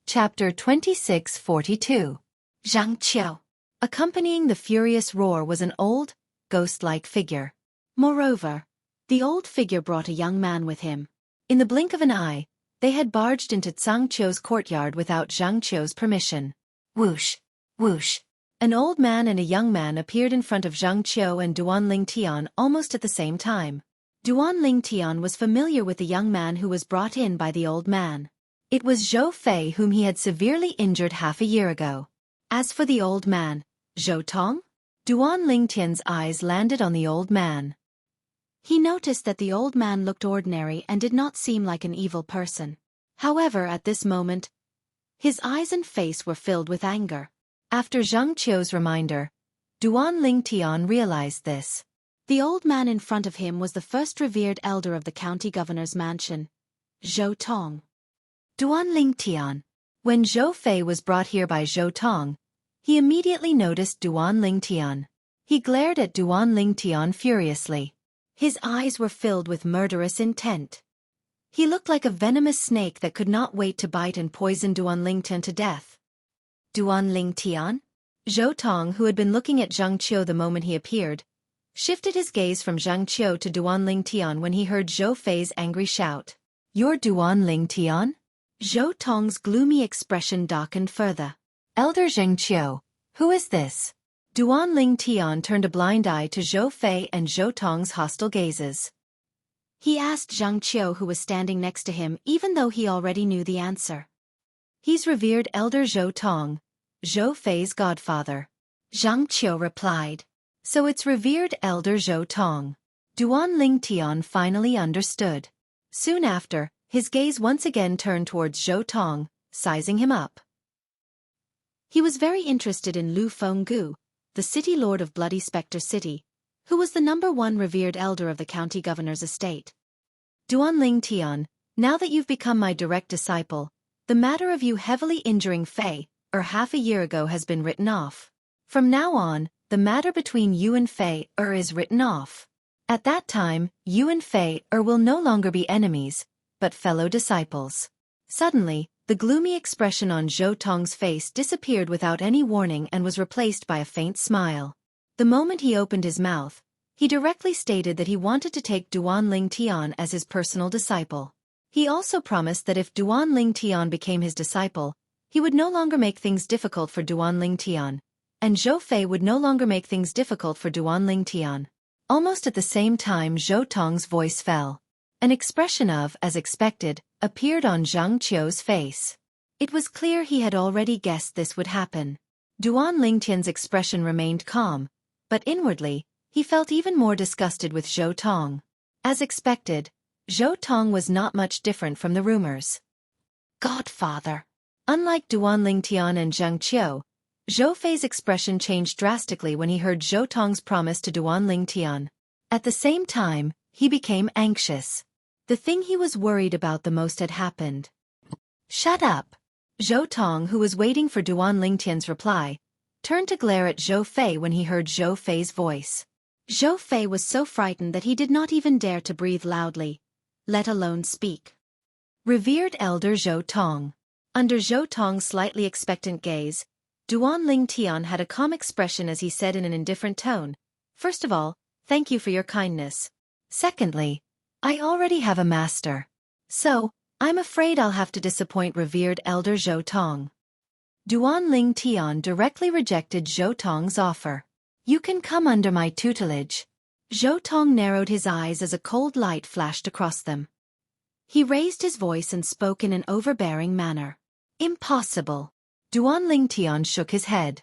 Chapter 2642. Zhang Qiu. Accompanying the furious roar was an old, ghost-like figure. Moreover, the old figure brought a young man with him. In the blink of an eye, they had barged into Zhang Qiu's courtyard without Zhang Qiu's permission. Whoosh! Whoosh! An old man and a young man appeared in front of Zhang Qiu and Duan Lingtian almost at the same time. Duan Lingtian was familiar with the young man who was brought in by the old man. It was Zhou Fei whom he had severely injured half a year ago. As for the old man, Zhou Tong? Duan Lingtian's eyes landed on the old man. He noticed that the old man looked ordinary and did not seem like an evil person. However, at this moment, his eyes and face were filled with anger. After Zhang Qiu's reminder, Duan Lingtian realized this. The old man in front of him was the first revered elder of the county governor's mansion, Zhou Tong. Duan Lingtian. When Zhou Fei was brought here by Zhou Tong, he immediately noticed Duan Lingtian. He glared at Duan Lingtian furiously. His eyes were filled with murderous intent. He looked like a venomous snake that could not wait to bite and poison Duan Lingtian to death. Duan Lingtian? Zhou Tong, who had been looking at Zhang Qiu the moment he appeared, shifted his gaze from Zhang Qiu to Duan Lingtian when he heard Zhou Fei's angry shout. You're Duan Lingtian? Zhou Tong's gloomy expression darkened further. Elder Zhang Qiu, who is this? Duan Lingtian turned a blind eye to Zhou Fei and Zhou Tong's hostile gazes. He asked Zhang Qiu, who was standing next to him, even though he already knew the answer. He's revered elder Zhou Tong, Zhou Fei's godfather. Zhang Qiu replied. So it's revered elder Zhou Tong. Duan Lingtian finally understood. Soon after, his gaze once again turned towards Zhou Tong, sizing him up. He was very interested in Lu Fenggu, the city lord of bloody Spectre City, who was the #1 revered elder of the county governor's estate. Duan Lingtian, now that you've become my direct disciple, the matter of you heavily injuring Fei, half a year ago has been written off. From now on, the matter between you and Fei, is written off. At that time, you and Fei, will no longer be enemies, but fellow disciples. Suddenly, the gloomy expression on Zhou Tong's face disappeared without any warning and was replaced by a faint smile. The moment he opened his mouth, he directly stated that he wanted to take Duan Ling Tian as his personal disciple. He also promised that if Duan Ling Tian became his disciple, he would no longer make things difficult for Duan Ling Tian, and Zhou Fei would no longer make things difficult for Duan Ling Tian. Almost at the same time Zhou Tong's voice fell. An expression of, as expected, appeared on Zhang Qiu's face. It was clear he had already guessed this would happen. Duan Ling Tian's expression remained calm, but inwardly, he felt even more disgusted with Zhou Tong. As expected, Zhou Tong was not much different from the rumors. Godfather. Unlike Duan Ling Tian and Zhang Qiu, Zhou Fei's expression changed drastically when he heard Zhou Tong's promise to Duan Ling Tian. At the same time, he became anxious. The thing he was worried about the most had happened. Shut up. Zhou Tong, who was waiting for Duan Ling Tian's reply, turned to glare at Zhou Fei when he heard Zhou Fei's voice. Zhou Fei was so frightened that he did not even dare to breathe loudly, let alone speak. Revered Elder Zhou Tong. Under Zhou Tong's slightly expectant gaze, Duan Ling Tian had a calm expression as he said in an indifferent tone, "First of all, thank you for your kindness. Secondly, I already have a master. So, I'm afraid I'll have to disappoint revered Elder Zhou Tong." Duan Ling Tian directly rejected Zhou Tong's offer. "You can come under my tutelage." Zhou Tong narrowed his eyes as a cold light flashed across them. He raised his voice and spoke in an overbearing manner. "Impossible." Duan Ling Tian shook his head.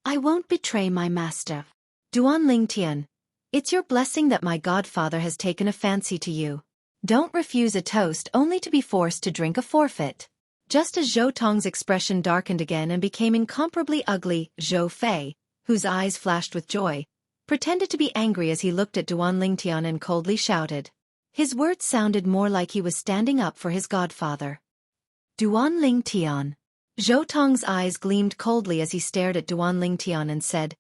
"I won't betray my master." Duan Ling Tian, it's your blessing that my godfather has taken a fancy to you. Don't refuse a toast only to be forced to drink a forfeit. Just as Zhou Tong's expression darkened again and became incomparably ugly, Zhou Fei, whose eyes flashed with joy, pretended to be angry as he looked at Duan Ling Tian and coldly shouted. His words sounded more like he was standing up for his godfather. Duan Ling Tian. Zhou Tong's eyes gleamed coldly as he stared at Duan Ling Tian and said,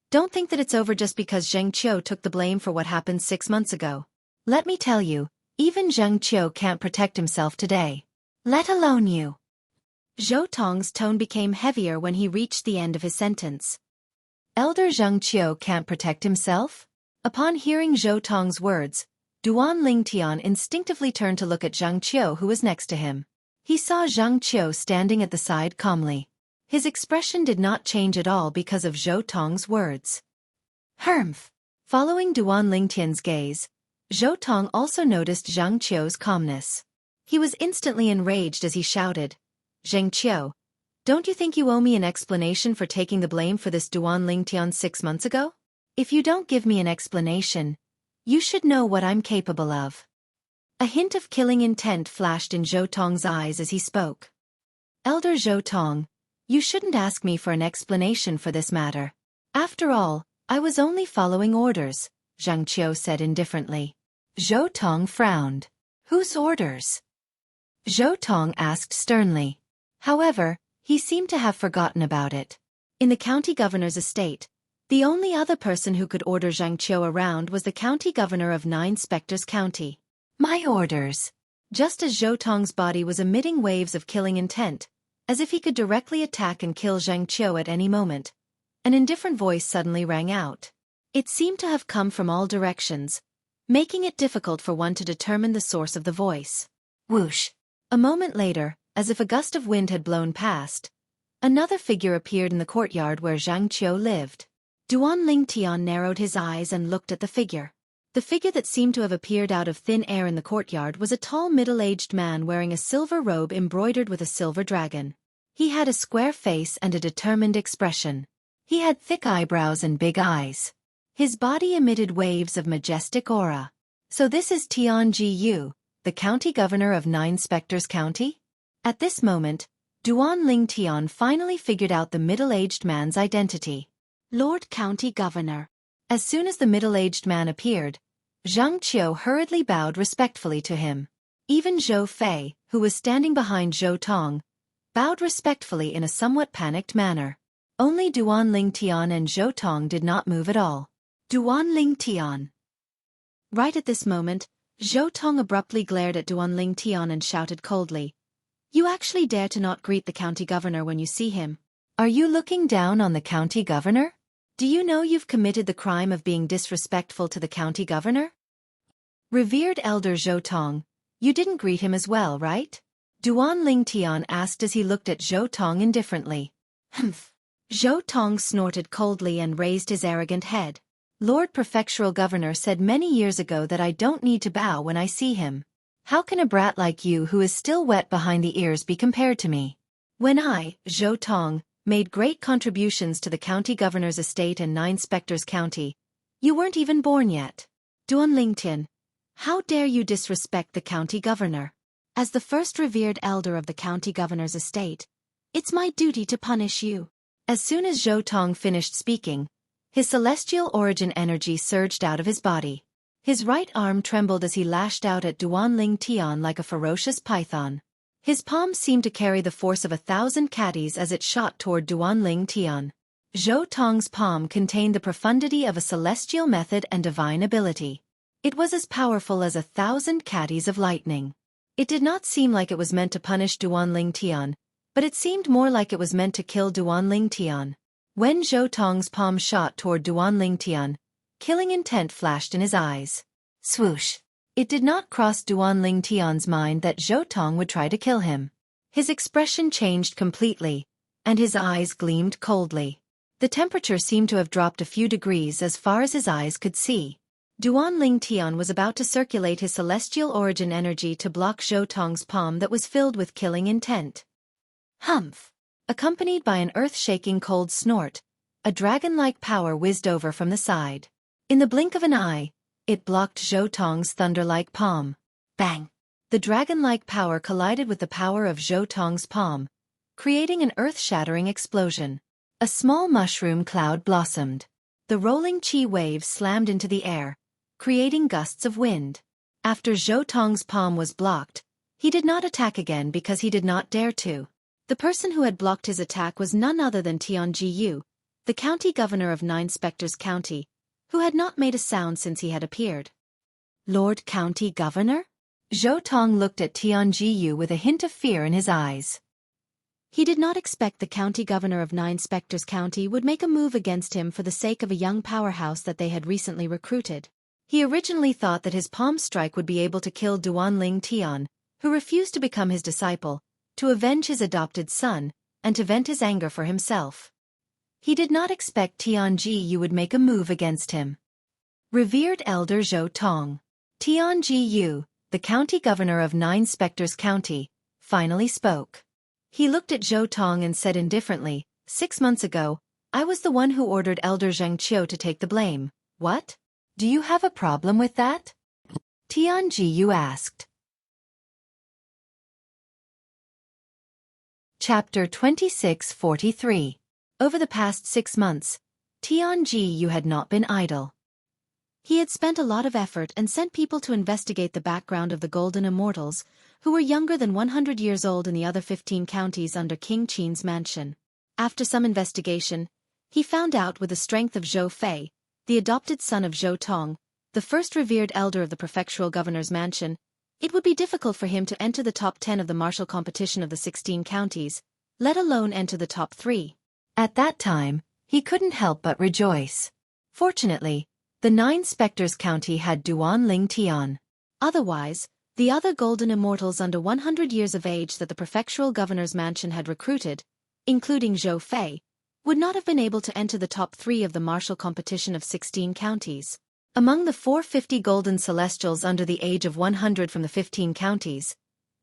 "Don't think that it's over just because Zhang Qiu took the blame for what happened 6 months ago. Let me tell you, even Zhang Qiu can't protect himself today. Let alone you." Zhou Tong's tone became heavier when he reached the end of his sentence. Elder Zhang Qiu can't protect himself? Upon hearing Zhou Tong's words, Duan Ling Tian instinctively turned to look at Zhang Qiu, who was next to him. He saw Zhang Qiu standing at the side calmly. His expression did not change at all because of Zhou Tong's words. Humph. Following Duan Ling Tian's gaze, Zhou Tong also noticed Zhang Qiu's calmness. He was instantly enraged as he shouted, "Zhang Qiu, don't you think you owe me an explanation for taking the blame for this Duan Ling Tian 6 months ago? If you don't give me an explanation, you should know what I'm capable of." A hint of killing intent flashed in Zhou Tong's eyes as he spoke. "Elder Zhou Tong, you shouldn't ask me for an explanation for this matter. After all, I was only following orders," Zhang Qiu said indifferently. Zhou Tong frowned. "Whose orders?" Zhou Tong asked sternly. However, he seemed to have forgotten about it. In the county governor's estate, the only other person who could order Zhang Qiu around was the county governor of 9 Spectres County. "My orders." Just as Zhou Tong's body was emitting waves of killing intent, as if he could directly attack and kill Zhang Qiu at any moment, an indifferent voice suddenly rang out. It seemed to have come from all directions, making it difficult for one to determine the source of the voice. Whoosh! A moment later, as if a gust of wind had blown past, another figure appeared in the courtyard where Zhang Qiu lived. Duan Ling Tian narrowed his eyes and looked at the figure. The figure that seemed to have appeared out of thin air in the courtyard was a tall middle-aged man wearing a silver robe embroidered with a silver dragon. He had a square face and a determined expression. He had thick eyebrows and big eyes. His body emitted waves of majestic aura. "So this is Tian Ji Yu, the county governor of 9 Spectres County?" At this moment, Duan Ling Tian finally figured out the middle-aged man's identity. "Lord County Governor." As soon as the middle-aged man appeared, Zhang Qiu hurriedly bowed respectfully to him. Even Zhou Fei, who was standing behind Zhou Tong, bowed respectfully in a somewhat panicked manner. Only Duan Ling Tian and Zhou Tong did not move at all. Duan Ling Tian. Right at this moment, Zhou Tong abruptly glared at Duan Ling Tian and shouted coldly, "You actually dare to not greet the county governor when you see him? Are you looking down on the county governor?" Do you know you've committed the crime of being disrespectful to the county governor? Revered Elder Zhou Tong, you didn't greet him as well, right? Duan Lingtian asked as he looked at Zhou Tong indifferently. Humph. Zhou Tong snorted coldly and raised his arrogant head. Lord Prefectural Governor said many years ago that I don't need to bow when I see him. How can a brat like you who is still wet behind the ears be compared to me? When I, Zhou Tong, made great contributions to the county governor's estate and 9 Spectres County, you weren't even born yet. Duan Lingtian, how dare you disrespect the county governor? As the first revered elder of the county governor's estate, it's my duty to punish you. As soon as Zhou Tong finished speaking, his celestial origin energy surged out of his body. His right arm trembled as he lashed out at Duan Lingtian like a ferocious python. His palm seemed to carry the force of 1,000 catties as it shot toward Duan Lingtian. Zhou Tong's palm contained the profundity of a celestial method and divine ability. It was as powerful as 1,000 catties of lightning. It did not seem like it was meant to punish Duan Lingtian, but it seemed more like it was meant to kill Duan Lingtian. When Zhou Tong's palm shot toward Duan Lingtian, killing intent flashed in his eyes. Swoosh! It did not cross Duan Lingtian's mind that Zhou Tong would try to kill him. His expression changed completely, and his eyes gleamed coldly. The temperature seemed to have dropped a few degrees as far as his eyes could see. Duan Lingtian was about to circulate his celestial origin energy to block Zhou Tong's palm that was filled with killing intent. Humph! Accompanied by an earth-shaking cold snort, a dragon-like power whizzed over from the side. In the blink of an eye, it blocked Zhou Tong's thunder-like palm. Bang! The dragon-like power collided with the power of Zhou Tong's palm, creating an earth-shattering explosion. A small mushroom cloud blossomed. The rolling chi waves slammed into the air, creating gusts of wind. After Zhou Tong's palm was blocked, he did not attack again because he did not dare to. The person who had blocked his attack was none other than Tianji Yu, the county governor of 9 Spectres County, who had not made a sound since he had appeared. Lord County Governor? Zhou Tong looked at Tianji Yu with a hint of fear in his eyes. He did not expect the county governor of 9 Spectres County would make a move against him for the sake of a young powerhouse that they had recently recruited. He originally thought that his palm strike would be able to kill Duan Lingtian, who refused to become his disciple, to avenge his adopted son, and to vent his anger for himself. He did not expect Tianji Yu would make a move against him. Revered Elder Zhou Tong. Tianji Yu, the county governor of 9 Spectres County, finally spoke. He looked at Zhou Tong and said indifferently, 6 months ago, I was the one who ordered Elder Zheng Qiu to take the blame. What? Do you have a problem with that? Tianji Yu asked. Chapter 2643. Over the past 6 months, Tianji Yu had not been idle. He had spent a lot of effort and sent people to investigate the background of the Golden Immortals, who were younger than 100 years old in the other 15 counties under King Qin's mansion. After some investigation, he found out with the strength of Zhou Fei, the adopted son of Zhou Tong, the first revered elder of the prefectural governor's mansion, it would be difficult for him to enter the top 10 of the martial competition of the 16 counties, let alone enter the top 3. At that time, he couldn't help but rejoice. Fortunately, the 9 Spectres County had Duan Lingtian. Otherwise, the other Golden Immortals under 100 years of age that the prefectural governor's mansion had recruited, including Zhou Fei, would not have been able to enter the top 3 of the martial competition of 16 counties. Among the 450 Golden Celestials under the age of 100 from the 15 counties,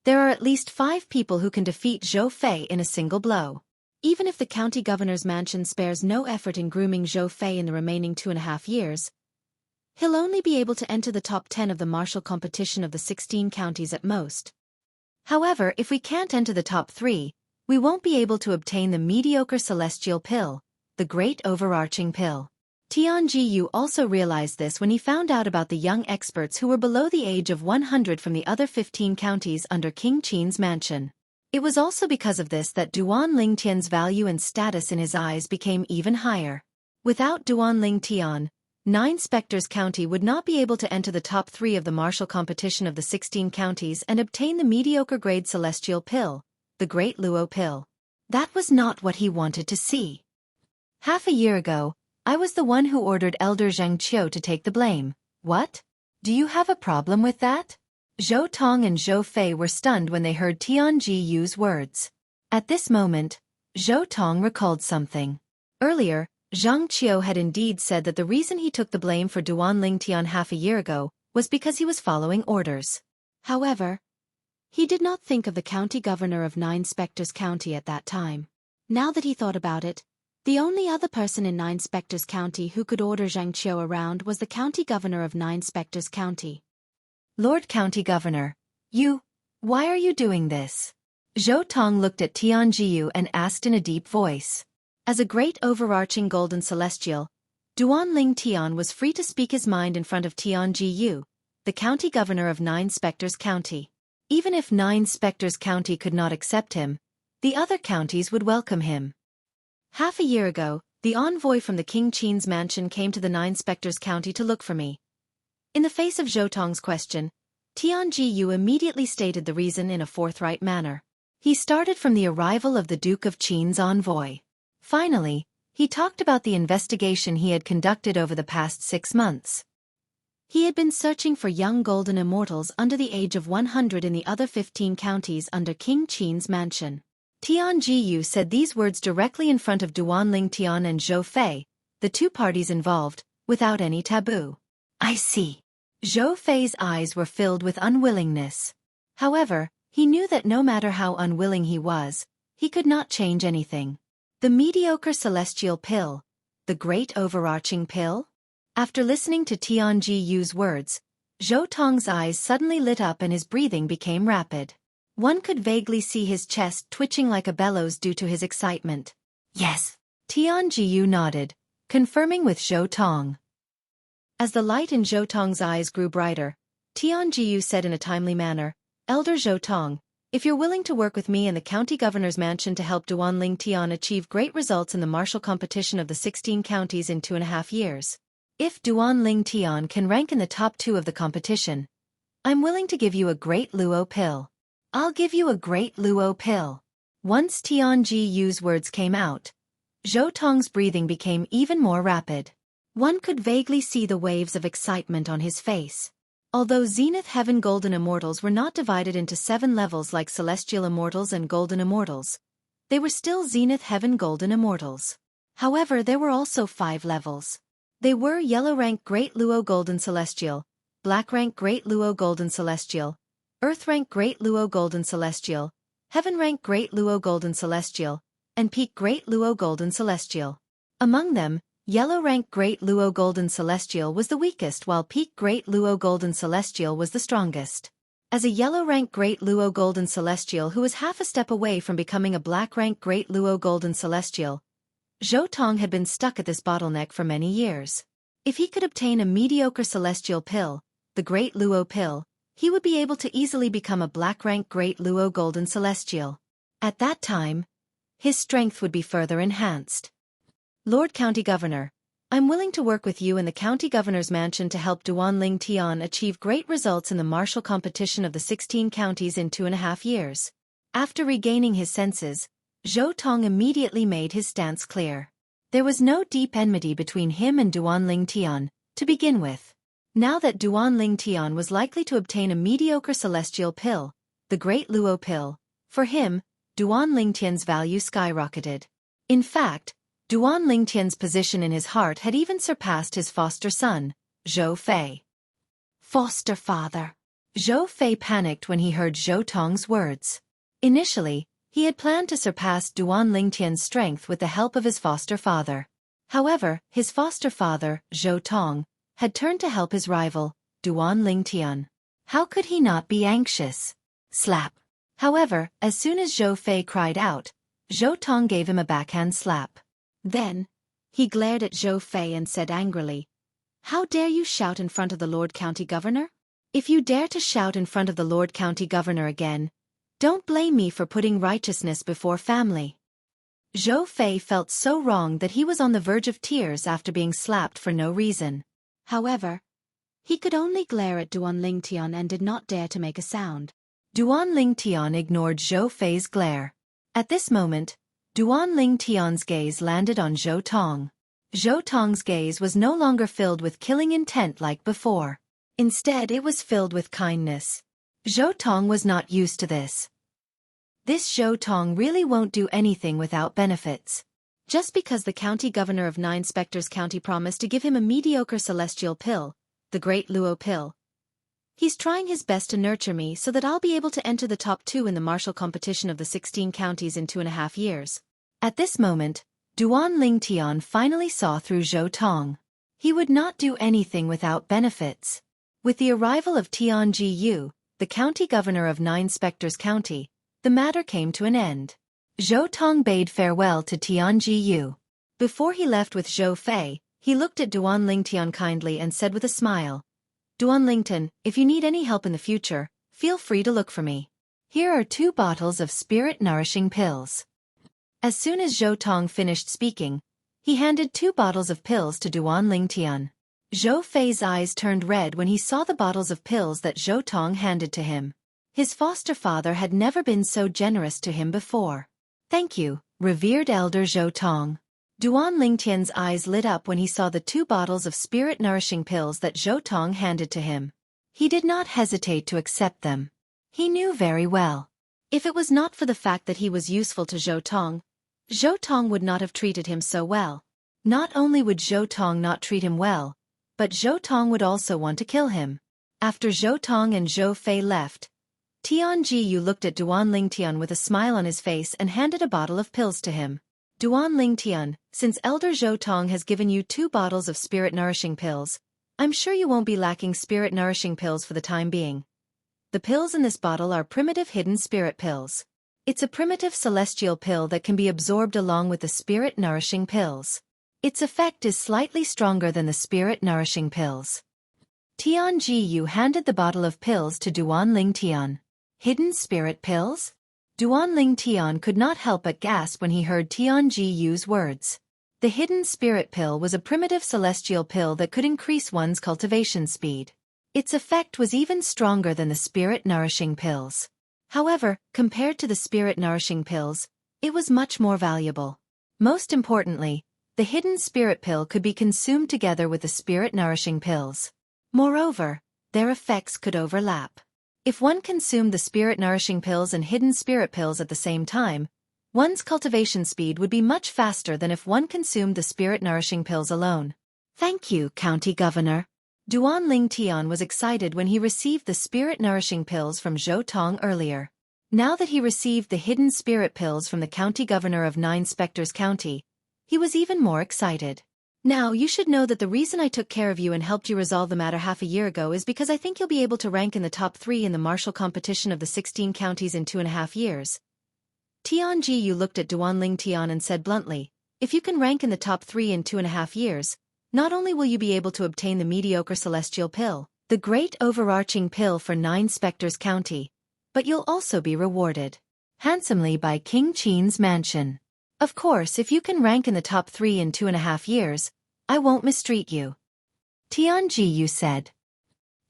there are at least 5 people who can defeat Zhou Fei in a single blow. Even if the county governor's mansion spares no effort in grooming Zhou Fei in the remaining 2.5 years, he'll only be able to enter the top 10 of the martial competition of the 16 counties at most. However, if we can't enter the top 3, we won't be able to obtain the mediocre celestial pill, the great overarching pill. Tianji Yu also realized this when he found out about the young experts who were below the age of 100 from the other 15 counties under King Qin's mansion. It was also because of this that Duan Lingtian's value and status in his eyes became even higher. Without Duan Lingtian, 9 Spectres County would not be able to enter the top 3 of the martial competition of the 16 counties and obtain the mediocre grade celestial pill, the Great Luo Pill. That was not what he wanted to see. Half a year ago, I was the one who ordered Elder Zhang Qiu to take the blame. What? Do you have a problem with that? Zhou Tong and Zhou Fei were stunned when they heard Tianji Yu's words. At this moment, Zhou Tong recalled something. Earlier, Zhang Qiu had indeed said that the reason he took the blame for Duan Lingtian half a year ago was because he was following orders. However, he did not think of the county governor of Nine Spectres County at that time. Now that he thought about it, the only other person in Nine Spectres County who could order Zhang Qiu around was the county governor of Nine Spectres County. Lord County Governor, why are you doing this? Zhou Tong looked at Tianji Yu and asked in a deep voice. As a great overarching golden celestial, Duan Ling Tian was free to speak his mind in front of Tianji Yu, the county governor of Nine Spectres County. Even if Nine Spectres County could not accept him, the other counties would welcome him. Half a year ago, the envoy from the King Qin's mansion came to the Nine Spectres County to look for me. In the face of Zhou Tong's question, Tianji Yu immediately stated the reason in a forthright manner. He started from the arrival of the Duke of Qin's envoy. Finally, he talked about the investigation he had conducted over the past 6 months. He had been searching for young golden immortals under the age of 100 in the other 15 counties under King Qin's mansion. Tianji Yu said these words directly in front of Duan Lingtian and Zhou Fei, the two parties involved, without any taboo. I see. Zhou Fei's eyes were filled with unwillingness. However, he knew that no matter how unwilling he was, he could not change anything. The mediocre celestial pill, the great overarching pill? After listening to Tianji Yu's words, Zhou Tong's eyes suddenly lit up and his breathing became rapid. One could vaguely see his chest twitching like a bellows due to his excitement. Yes. Tianji Yu nodded, confirming with Zhou Tong. As the light in Zhou Tong's eyes grew brighter, Tianji Yu said in a timely manner, Elder Zhou Tong, if you're willing to work with me and the county governor's mansion to help Duan Lingtian achieve great results in the martial competition of the 16 counties in 2.5 years. If Duan Lingtian can rank in the top 2 of the competition, I'm willing to give you a great Luo pill. I'll give you a great Luo pill. Once Tianji Yu's words came out, Zhou Tong's breathing became even more rapid. One could vaguely see the waves of excitement on his face. Although Zenith Heaven Golden Immortals were not divided into 7 levels like Celestial Immortals and Golden Immortals, they were still Zenith Heaven Golden Immortals. However, there were also 5 levels. They were Yellow Rank Great Luo Golden Celestial, Black Rank Great Luo Golden Celestial, Earth Rank Great Luo Golden Celestial, Heaven Rank Great Luo Golden Celestial, and Peak Great Luo Golden Celestial. Among them, Yellow Rank Great Luo Golden Celestial was the weakest while Peak Great Luo Golden Celestial was the strongest. As a Yellow Rank Great Luo Golden Celestial who was half a step away from becoming a Black Rank Great Luo Golden Celestial, Zhou Tong had been stuck at this bottleneck for many years. If he could obtain a mediocre celestial pill, the Great Luo pill, he would be able to easily become a Black Rank Great Luo Golden Celestial. At that time, his strength would be further enhanced. Lord County Governor, I'm willing to work with you in the County Governor's mansion to help Duan Lingtian achieve great results in the martial competition of the 16 counties in 2.5 years. After regaining his senses, Zhou Tong immediately made his stance clear. There was no deep enmity between him and Duan Lingtian, to begin with. Now that Duan Lingtian was likely to obtain a mediocre celestial pill, the Great Luo pill, for him, Duan Lingtian's value skyrocketed. In fact, Duan Lingtian's position in his heart had even surpassed his foster son, Zhou Fei. Foster father. Zhou Fei panicked when he heard Zhou Tong's words. Initially, he had planned to surpass Duan Lingtian's strength with the help of his foster father. However, his foster father, Zhou Tong, had turned to help his rival, Duan Lingtian. How could he not be anxious? Slap. However, as soon as Zhou Fei cried out, Zhou Tong gave him a backhand slap. Then, he glared at Zhou Fei and said angrily, How dare you shout in front of the Lord County Governor? If you dare to shout in front of the Lord County Governor again, don't blame me for putting righteousness before family. Zhou Fei felt so wrong that he was on the verge of tears after being slapped for no reason. However, he could only glare at Duan Lingtian and did not dare to make a sound. Duan Lingtian ignored Zhou Fei's glare. At this moment, Duan Lingtian's gaze landed on Zhou Tong. Zhou Tong's gaze was no longer filled with killing intent like before. Instead, it was filled with kindness. Zhou Tong was not used to this. This Zhou Tong really won't do anything without benefits. Just because the county governor of Nine Spectres County promised to give him a mediocre celestial pill, the Great Luo Pill. He's trying his best to nurture me so that I'll be able to enter the top 2 in the martial competition of the 16 counties in 2.5 years. At this moment, Duan Lingtian finally saw through Zhou Tong. He would not do anything without benefits. With the arrival of Tianji Yu, the county governor of Nine Spectres County, the matter came to an end. Zhou Tong bade farewell to Tianji Yu. Before he left with Zhou Fei, he looked at Duan Lingtian kindly and said with a smile, "Duan Lingtian, if you need any help in the future, feel free to look for me. Here are 2 bottles of spirit-nourishing pills." As soon as Zhou Tong finished speaking, he handed 2 bottles of pills to Duan Lingtian. Zhou Fei's eyes turned red when he saw the bottles of pills that Zhou Tong handed to him. His foster father had never been so generous to him before. "Thank you, revered elder Zhou Tong." Duan Lingtian's eyes lit up when he saw the 2 bottles of spirit-nourishing pills that Zhou Tong handed to him. He did not hesitate to accept them. He knew very well. If it was not for the fact that he was useful to Zhou Tong would not have treated him so well. Not only would Zhou Tong not treat him well, but Zhou Tong would also want to kill him. After Zhou Tong and Zhou Fei left, Tianji Yu looked at Duan Lingtian with a smile on his face and handed a bottle of pills to him. "Duan Lingtian, since Elder Zhou Tong has given you 2 bottles of spirit-nourishing pills, I'm sure you won't be lacking spirit-nourishing pills for the time being. The pills in this bottle are primitive hidden spirit pills. It's a primitive celestial pill that can be absorbed along with the spirit-nourishing pills. Its effect is slightly stronger than the spirit-nourishing pills." Tianji Yu handed the bottle of pills to Duan Lingtian. Hidden spirit pills? Duan Lingtian could not help but gasp when he heard Tianji Yu's words. The hidden spirit pill was a primitive celestial pill that could increase one's cultivation speed. Its effect was even stronger than the spirit-nourishing pills. However, compared to the spirit-nourishing pills, it was much more valuable. Most importantly, the hidden spirit pill could be consumed together with the spirit-nourishing pills. Moreover, their effects could overlap. If one consumed the spirit-nourishing pills and hidden spirit pills at the same time, one's cultivation speed would be much faster than if one consumed the spirit-nourishing pills alone. "Thank you, County Governor." Duan Lingtian was excited when he received the spirit-nourishing pills from Zhou Tong earlier. Now that he received the hidden spirit pills from the County Governor of Nine Spectres County, he was even more excited. "Now you should know that the reason I took care of you and helped you resolve the matter half a year ago is because I think you'll be able to rank in the top 3 in the martial competition of the 16 counties in 2.5 years. Tianji Yu looked at Duan Lingtian and said bluntly, "If you can rank in the top 3 in 2.5 years, not only will you be able to obtain the mediocre celestial pill, the great overarching pill for Nine Spectres County, but you'll also be rewarded handsomely by King Qin's mansion. Of course, if you can rank in the top 3 in 2.5 years, I won't mistreat you." Tianji Yu said.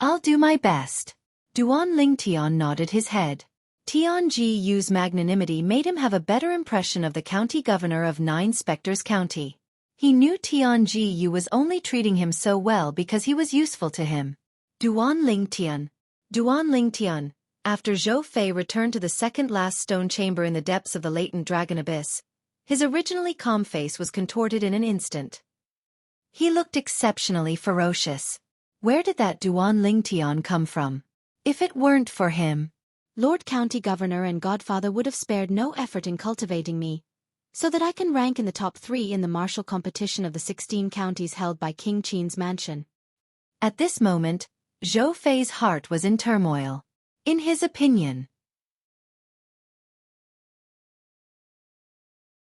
"I'll do my best." Duan Lingtian nodded his head. Tianji Yu's magnanimity made him have a better impression of the county governor of Nine Spectres County. He knew Tianji Yu was only treating him so well because he was useful to him. Duan Lingtian, after Zhou Fei returned to the second-last stone chamber in the depths of the latent dragon abyss, his originally calm face was contorted in an instant. He looked exceptionally ferocious. Where did that Duan Lingtian come from? If it weren't for him, Lord County Governor and Godfather would have spared no effort in cultivating me, so that I can rank in the top 3 in the martial competition of the 16 counties held by King Qin's mansion. At this moment, Zhou Fei's heart was in turmoil. In his opinion.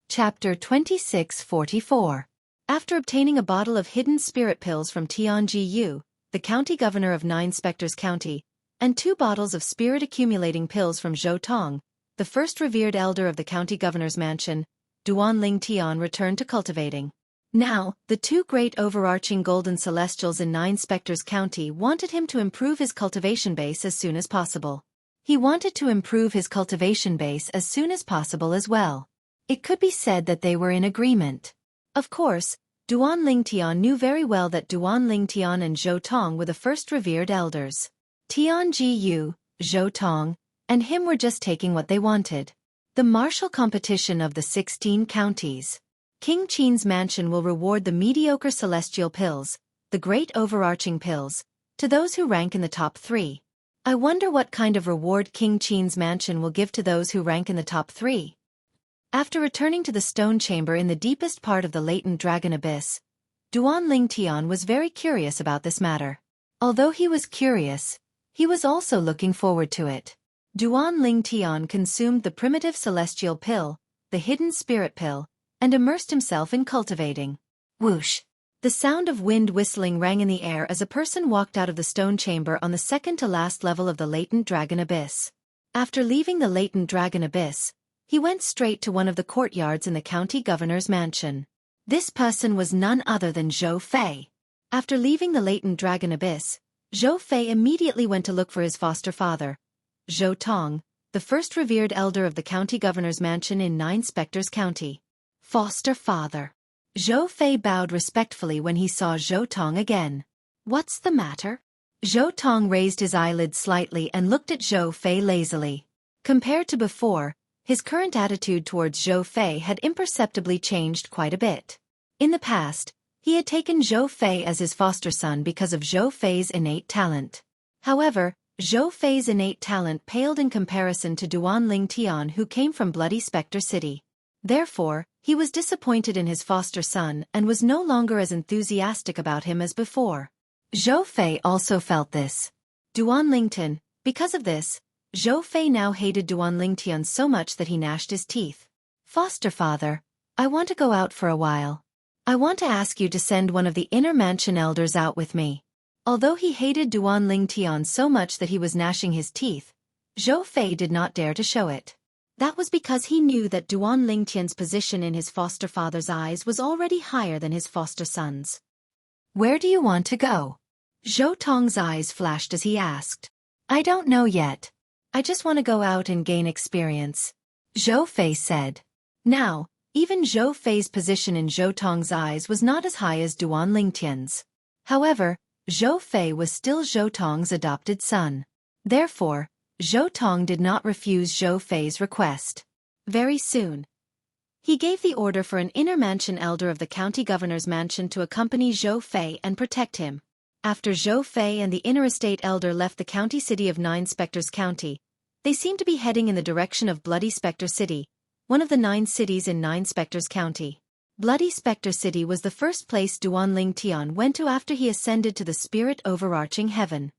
Chapter 2644. After obtaining a bottle of hidden spirit pills from Tianji Yu, the county governor of Nine Spectres County, and 2 bottles of spirit-accumulating pills from Zhou Tong, the first revered elder of the county governor's mansion, Duan Lingtian returned to cultivating. Now, the 2 great overarching golden celestials in Nine Spectres County wanted him to improve his cultivation base as soon as possible. He wanted to improve his cultivation base as soon as possible as well. It could be said that they were in agreement. Of course, Duan Lingtian knew very well that Duan Lingtian and Zhou Tong were the first revered elders. Tian Jiyu, Zhou Tong, and him were just taking what they wanted. The martial competition of the 16 counties. King Qin's mansion will reward the mediocre celestial pills, the great overarching pills, to those who rank in the top 3. I wonder what kind of reward King Qin's mansion will give to those who rank in the top 3. After returning to the stone chamber in the deepest part of the latent dragon abyss, Duan Lingtian was very curious about this matter. Although he was curious, he was also looking forward to it. Duan Lingtian consumed the primitive celestial pill, the hidden spirit pill, and immersed himself in cultivating. Whoosh! The sound of wind whistling rang in the air as a person walked out of the stone chamber on the second-to-last level of the latent dragon abyss. After leaving the latent dragon abyss, he went straight to one of the courtyards in the county governor's mansion. This person was none other than Zhou Fei. After leaving the latent dragon abyss, Zhou Fei immediately went to look for his foster father, Zhou Tong, the first revered elder of the county governor's mansion in Nine Spectres County. Foster father. Zhou Fei bowed respectfully when he saw Zhou Tong again. What's the matter? Zhou Tong raised his eyelids slightly and looked at Zhou Fei lazily. Compared to before, his current attitude towards Zhou Fei had imperceptibly changed quite a bit. In the past, he had taken Zhou Fei as his foster son because of Zhou Fei's innate talent. However, Zhou Fei's innate talent paled in comparison to Duan Lingtian, who came from Bloody Spectre City. Therefore, he was disappointed in his foster son and was no longer as enthusiastic about him as before. Zhou Fei also felt this. Duan Lingtian, because of this, Zhou Fei now hated Duan Lingtian so much that he gnashed his teeth. Foster father, I want to go out for a while. I want to ask you to send one of the inner mansion elders out with me. Although he hated Duan Lingtian so much that he was gnashing his teeth, Zhou Fei did not dare to show it. That was because he knew that Duan Lingtian's position in his foster father's eyes was already higher than his foster son's. Where do you want to go? Zhou Tong's eyes flashed as he asked. I don't know yet. I just want to go out and gain experience, Zhou Fei said. Now, even Zhou Fei's position in Zhou Tong's eyes was not as high as Duan Lingtian's. However, Zhou Fei was still Zhou Tong's adopted son. Therefore, Zhou Tong did not refuse Zhou Fei's request. Very soon, he gave the order for an inner mansion elder of the county governor's mansion to accompany Zhou Fei and protect him. After Zhou Fei and the inner estate elder left the county city of Nine Spectres County, they seemed to be heading in the direction of Bloody Spectre City, one of the 9 cities in Nine Spectres County. Bloody Spectre City was the first place Duan Lingtian went to after he ascended to the spirit overarching heaven.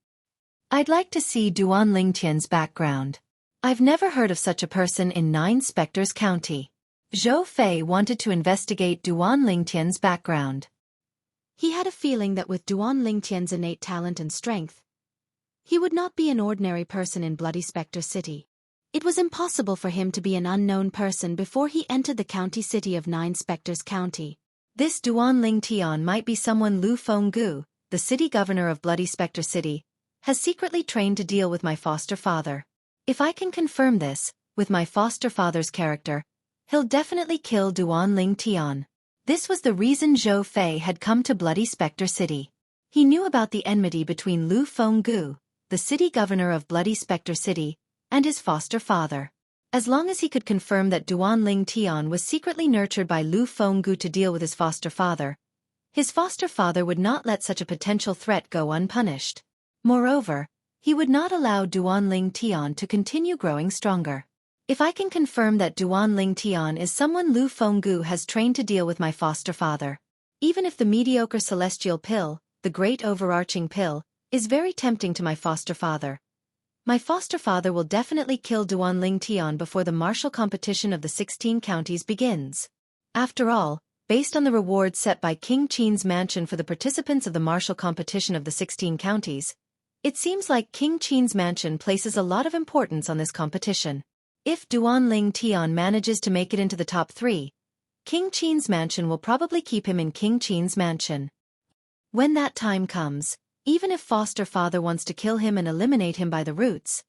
I'd like to see Duan Lingtian's background. I've never heard of such a person in Nine Spectres County. Zhou Fei wanted to investigate Duan Lingtian's background. He had a feeling that with Duan Lingtian's innate talent and strength, he would not be an ordinary person in Bloody Spectre City. It was impossible for him to be an unknown person before he entered the county city of Nine Spectres County. This Duan Lingtian might be someone Lu Fenggu, the city governor of Bloody Spectre City, has secretly trained to deal with my foster father. If I can confirm this, with my foster father's character, he'll definitely kill Duan Lingtian. This was the reason Zhou Fei had come to Bloody Spectre City. He knew about the enmity between Lu Fenggu, the city governor of Bloody Spectre City, and his foster father. As long as he could confirm that Duan Lingtian was secretly nurtured by Lu Fenggu to deal with his foster father would not let such a potential threat go unpunished. Moreover, he would not allow Duan Lingtian to continue growing stronger. If I can confirm that Duan Lingtian is someone Lu Fenggu has trained to deal with my foster father, even if the mediocre celestial pill, the great overarching pill, is very tempting to my foster father will definitely kill Duan Lingtian before the martial competition of the 16 counties begins. After all, based on the rewards set by King Qin's mansion for the participants of the martial competition of the 16 counties, it seems like King Qin's mansion places a lot of importance on this competition. If Duan Lingtian manages to make it into the top 3, King Qin's mansion will probably keep him in King Qin's mansion. When that time comes, even if foster father wants to kill him and eliminate him by the roots,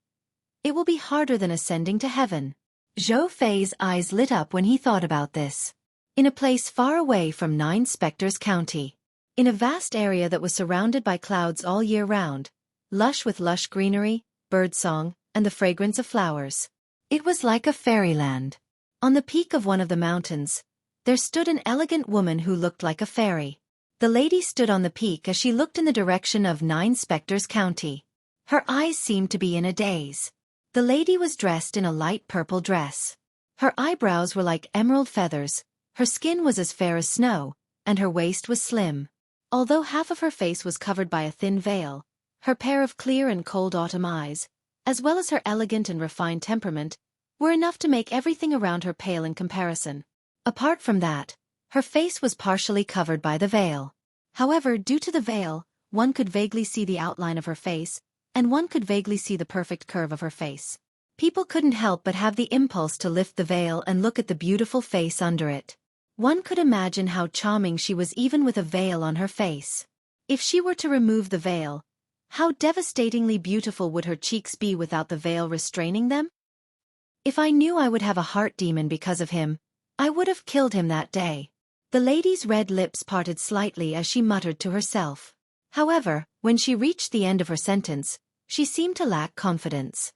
it will be harder than ascending to heaven. Zhou Fei's eyes lit up when he thought about this. in a place far away from Nine Spectres County. In a vast area that was surrounded by clouds all year round, lush with lush greenery, birdsong, and the fragrance of flowers. It was like a fairyland. On the peak of one of the mountains, there stood an elegant woman who looked like a fairy. The lady stood on the peak as she looked in the direction of Nine Spectres County. Her eyes seemed to be in a daze. The lady was dressed in a light purple dress. Her eyebrows were like emerald feathers, her skin was as fair as snow, and her waist was slim. Although half of her face was covered by a thin veil, her pair of clear and cold autumn eyes, as well as her elegant and refined temperament, were enough to make everything around her pale in comparison. Apart from that, her face was partially covered by the veil. However, due to the veil, one could vaguely see the outline of her face, and one could vaguely see the perfect curve of her face. People couldn't help but have the impulse to lift the veil and look at the beautiful face under it. One could imagine how charming she was even with a veil on her face. If she were to remove the veil, how devastatingly beautiful would her cheeks be without the veil restraining them? If I knew I would have a heart demon because of him, I would have killed him that day. The lady's red lips parted slightly as she muttered to herself. However, when she reached the end of her sentence, she seemed to lack confidence.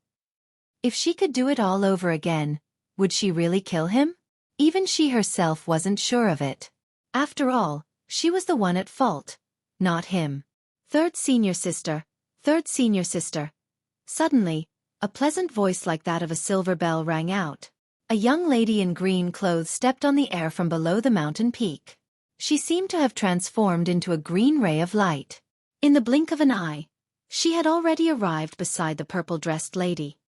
If she could do it all over again, would she really kill him? Even she herself wasn't sure of it. After all, she was the one at fault, not him. Third senior sister, third senior sister. Suddenly, a pleasant voice like that of a silver bell rang out. A young lady in green clothes stepped on the air from below the mountain peak. She seemed to have transformed into a green ray of light. In the blink of an eye, she had already arrived beside the purple-dressed lady.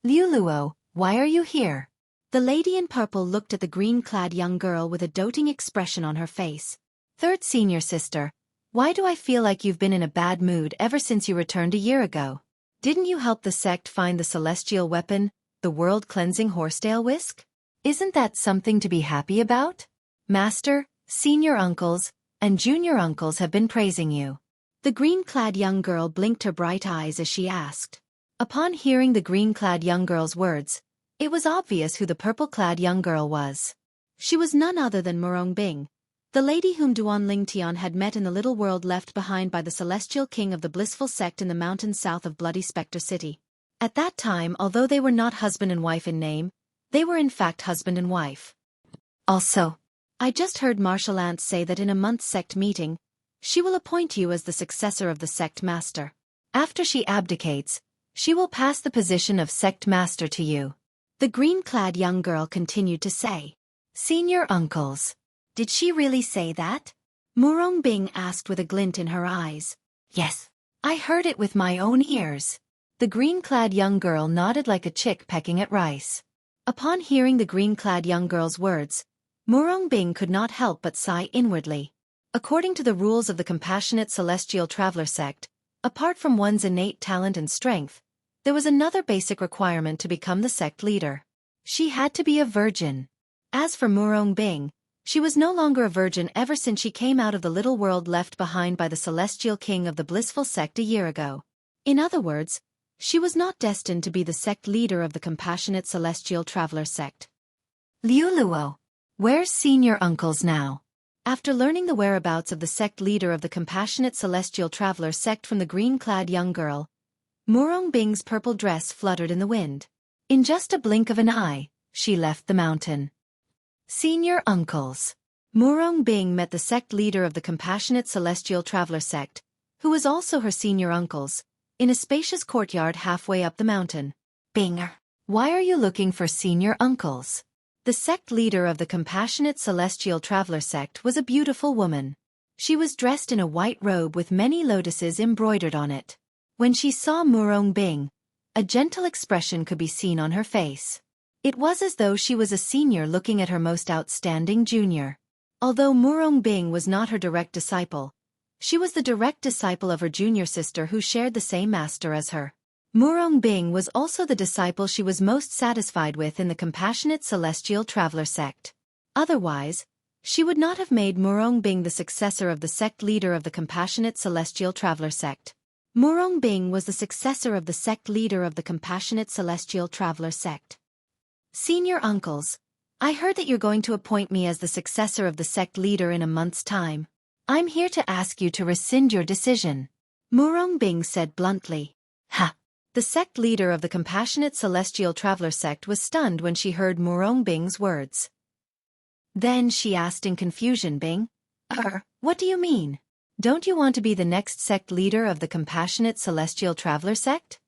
Liuluo, why are you here? The lady in purple looked at the green-clad young girl with a doting expression on her face. Third senior sister, why do I feel like you've been in a bad mood ever since you returned a year ago? Didn't you help the sect find the celestial weapon, the world-cleansing horsetail whisk? Isn't that something to be happy about? Master, senior uncles, and junior uncles have been praising you. The green-clad young girl blinked her bright eyes as she asked. Upon hearing the green-clad young girl's words, it was obvious who the purple-clad young girl was. She was none other than Murong Bing, the lady whom Duan Tian had met in the little world left behind by the celestial king of the blissful sect in the mountains south of Bloody Spectre City. At that time, although they were not husband and wife in name, they were in fact husband and wife. Also, I just heard Marshal Ant say that in a month's sect meeting, she will appoint you as the successor of the sect master. After she abdicates, she will pass the position of sect master to you. The green-clad young girl continued to say. Senior uncles. Did she really say that? Murong Bing asked with a glint in her eyes. Yes. I heard it with my own ears. The green-clad young girl nodded like a chick pecking at rice. Upon hearing the green-clad young girl's words, Murong Bing could not help but sigh inwardly. According to the rules of the Compassionate Celestial Traveler sect, apart from one's innate talent and strength, there was another basic requirement to become the sect leader. She had to be a virgin. As for Murong Bing, she was no longer a virgin ever since she came out of the little world left behind by the celestial king of the blissful sect a year ago. In other words, she was not destined to be the sect leader of the Compassionate Celestial Traveler sect. Liuluo, where's senior uncles now? After learning the whereabouts of the sect leader of the Compassionate Celestial Traveler sect from the green-clad young girl, Murong Bing's purple dress fluttered in the wind. In just a blink of an eye, she left the mountain. Senior uncles. Murong Bing met the sect leader of the Compassionate Celestial Traveler sect, who was also her senior uncles, in a spacious courtyard halfway up the mountain. Binger, why are you looking for senior uncles? The sect leader of the Compassionate Celestial Traveler sect was a beautiful woman. She was dressed in a white robe with many lotuses embroidered on it. When she saw Murong Bing, a gentle expression could be seen on her face. It was as though she was a senior looking at her most outstanding junior. Although Murong Bing was not her direct disciple, she was the direct disciple of her junior sister who shared the same master as her. Murong Bing was also the disciple she was most satisfied with in the Compassionate Celestial Traveler sect. Otherwise, she would not have made Murong Bing the successor of the sect leader of the Compassionate Celestial Traveler sect. Murong Bing was the successor of the sect leader of the Compassionate Celestial Traveler sect. Senior uncles, I heard that you're going to appoint me as the successor of the sect leader in a month's time. I'm here to ask you to rescind your decision. Murongbing said bluntly. Ha! The sect leader of the Compassionate Celestial Traveler sect was stunned when she heard Murongbing's words. Then she asked in confusion, Bing, what do you mean? Don't you want to be the next sect leader of the Compassionate Celestial Traveler sect?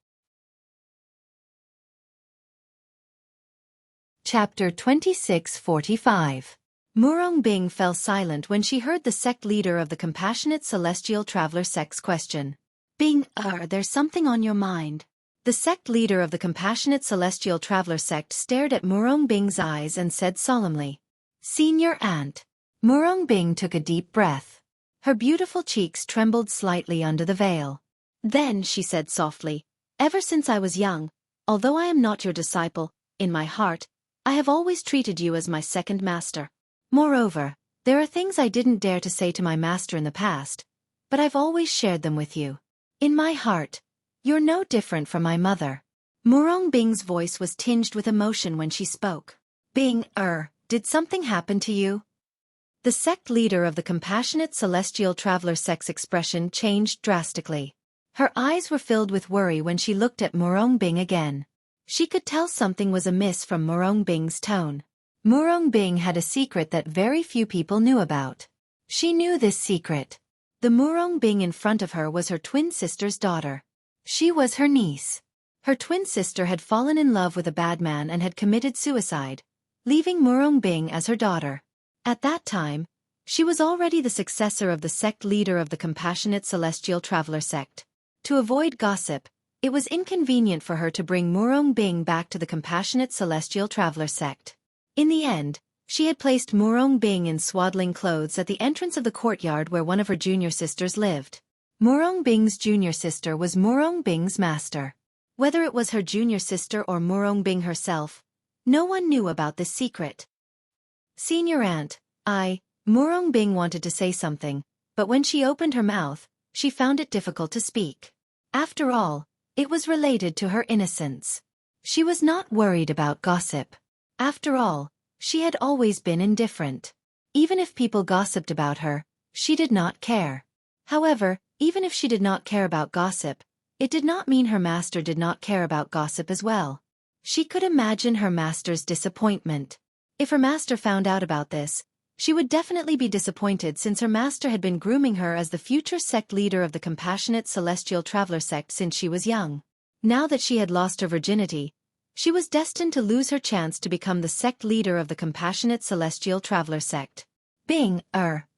Chapter 2645. Murongbing fell silent when she heard the sect leader of the Compassionate Celestial Traveler sect's question. Bing, there's something on your mind. The sect leader of the Compassionate Celestial Traveler sect stared at Murongbing's eyes and said solemnly, Senior Aunt. Murongbing took a deep breath. Her beautiful cheeks trembled slightly under the veil. Then she said softly, Ever since I was young, although I am not your disciple, in my heart, I have always treated you as my second master. Moreover, there are things I didn't dare to say to my master in the past, but I've always shared them with you. In my heart, you're no different from my mother. Murongbing's voice was tinged with emotion when she spoke. Bing, did something happen to you? The sect leader of the Compassionate Celestial Traveler sect's expression changed drastically. Her eyes were filled with worry when she looked at Murongbing again. She could tell something was amiss from Murongbing's tone. Murongbing had a secret that very few people knew about. She knew this secret. The Murongbing in front of her was her twin sister's daughter. She was her niece. Her twin sister had fallen in love with a bad man and had committed suicide, leaving Murongbing as her daughter. At that time, she was already the successor of the sect leader of the Compassionate Celestial Traveler sect. To avoid gossip, it was inconvenient for her to bring Murongbing back to the Compassionate Celestial Traveler sect. In the end, she had placed Murongbing in swaddling clothes at the entrance of the courtyard where one of her junior sisters lived. Murongbing's junior sister was Murongbing's master. Whether it was her junior sister or Murongbing herself, no one knew about this secret. Senior Aunt, Murongbing wanted to say something, but when she opened her mouth, she found it difficult to speak. After all, it was related to her innocence. She was not worried about gossip. After all, she had always been indifferent. Even if people gossiped about her, she did not care. However, even if she did not care about gossip, it did not mean her master did not care about gossip as well. She could imagine her master's disappointment. If her master found out about this, she would definitely be disappointed since her master had been grooming her as the future sect leader of the Compassionate Celestial Traveler sect since she was young. Now that she had lost her virginity, she was destined to lose her chance to become the sect leader of the Compassionate Celestial Traveler sect. Bing,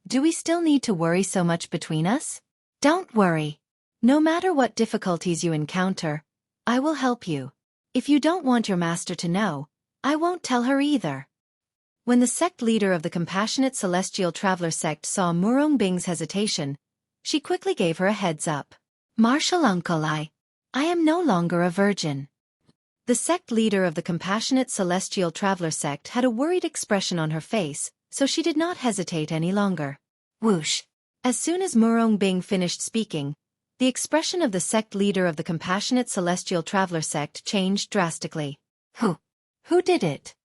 do we still need to worry so much between us? Don't worry. No matter what difficulties you encounter, I will help you. If you don't want your master to know, I won't tell her either. When the sect leader of the Compassionate Celestial Traveler sect saw Murongbing's hesitation, she quickly gave her a heads up. Martial uncle, I am no longer a virgin. The sect leader of the Compassionate Celestial Traveler sect had a worried expression on her face, so she did not hesitate any longer. Whoosh! As soon as Murongbing finished speaking, the expression of the sect leader of the Compassionate Celestial Traveler sect changed drastically. Who did it?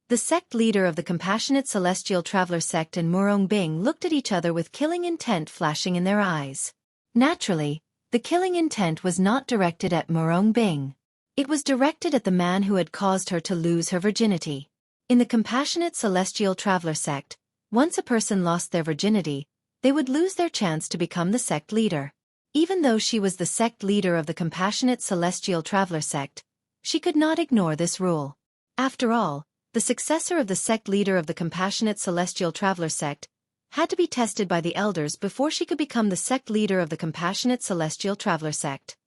The sect leader of the Compassionate Celestial Traveler sect and Murongbing looked at each other with killing intent flashing in their eyes. Naturally, the killing intent was not directed at Murongbing. It was directed at the man who had caused her to lose her virginity. In the Compassionate Celestial Traveler sect, once a person lost their virginity, they would lose their chance to become the sect leader. Even though she was the sect leader of the Compassionate Celestial Traveler sect, she could not ignore this rule. After all, the successor of the sect leader of the Compassionate Celestial Traveler sect had to be tested by the elders before she could become the sect leader of the Compassionate Celestial Traveler sect.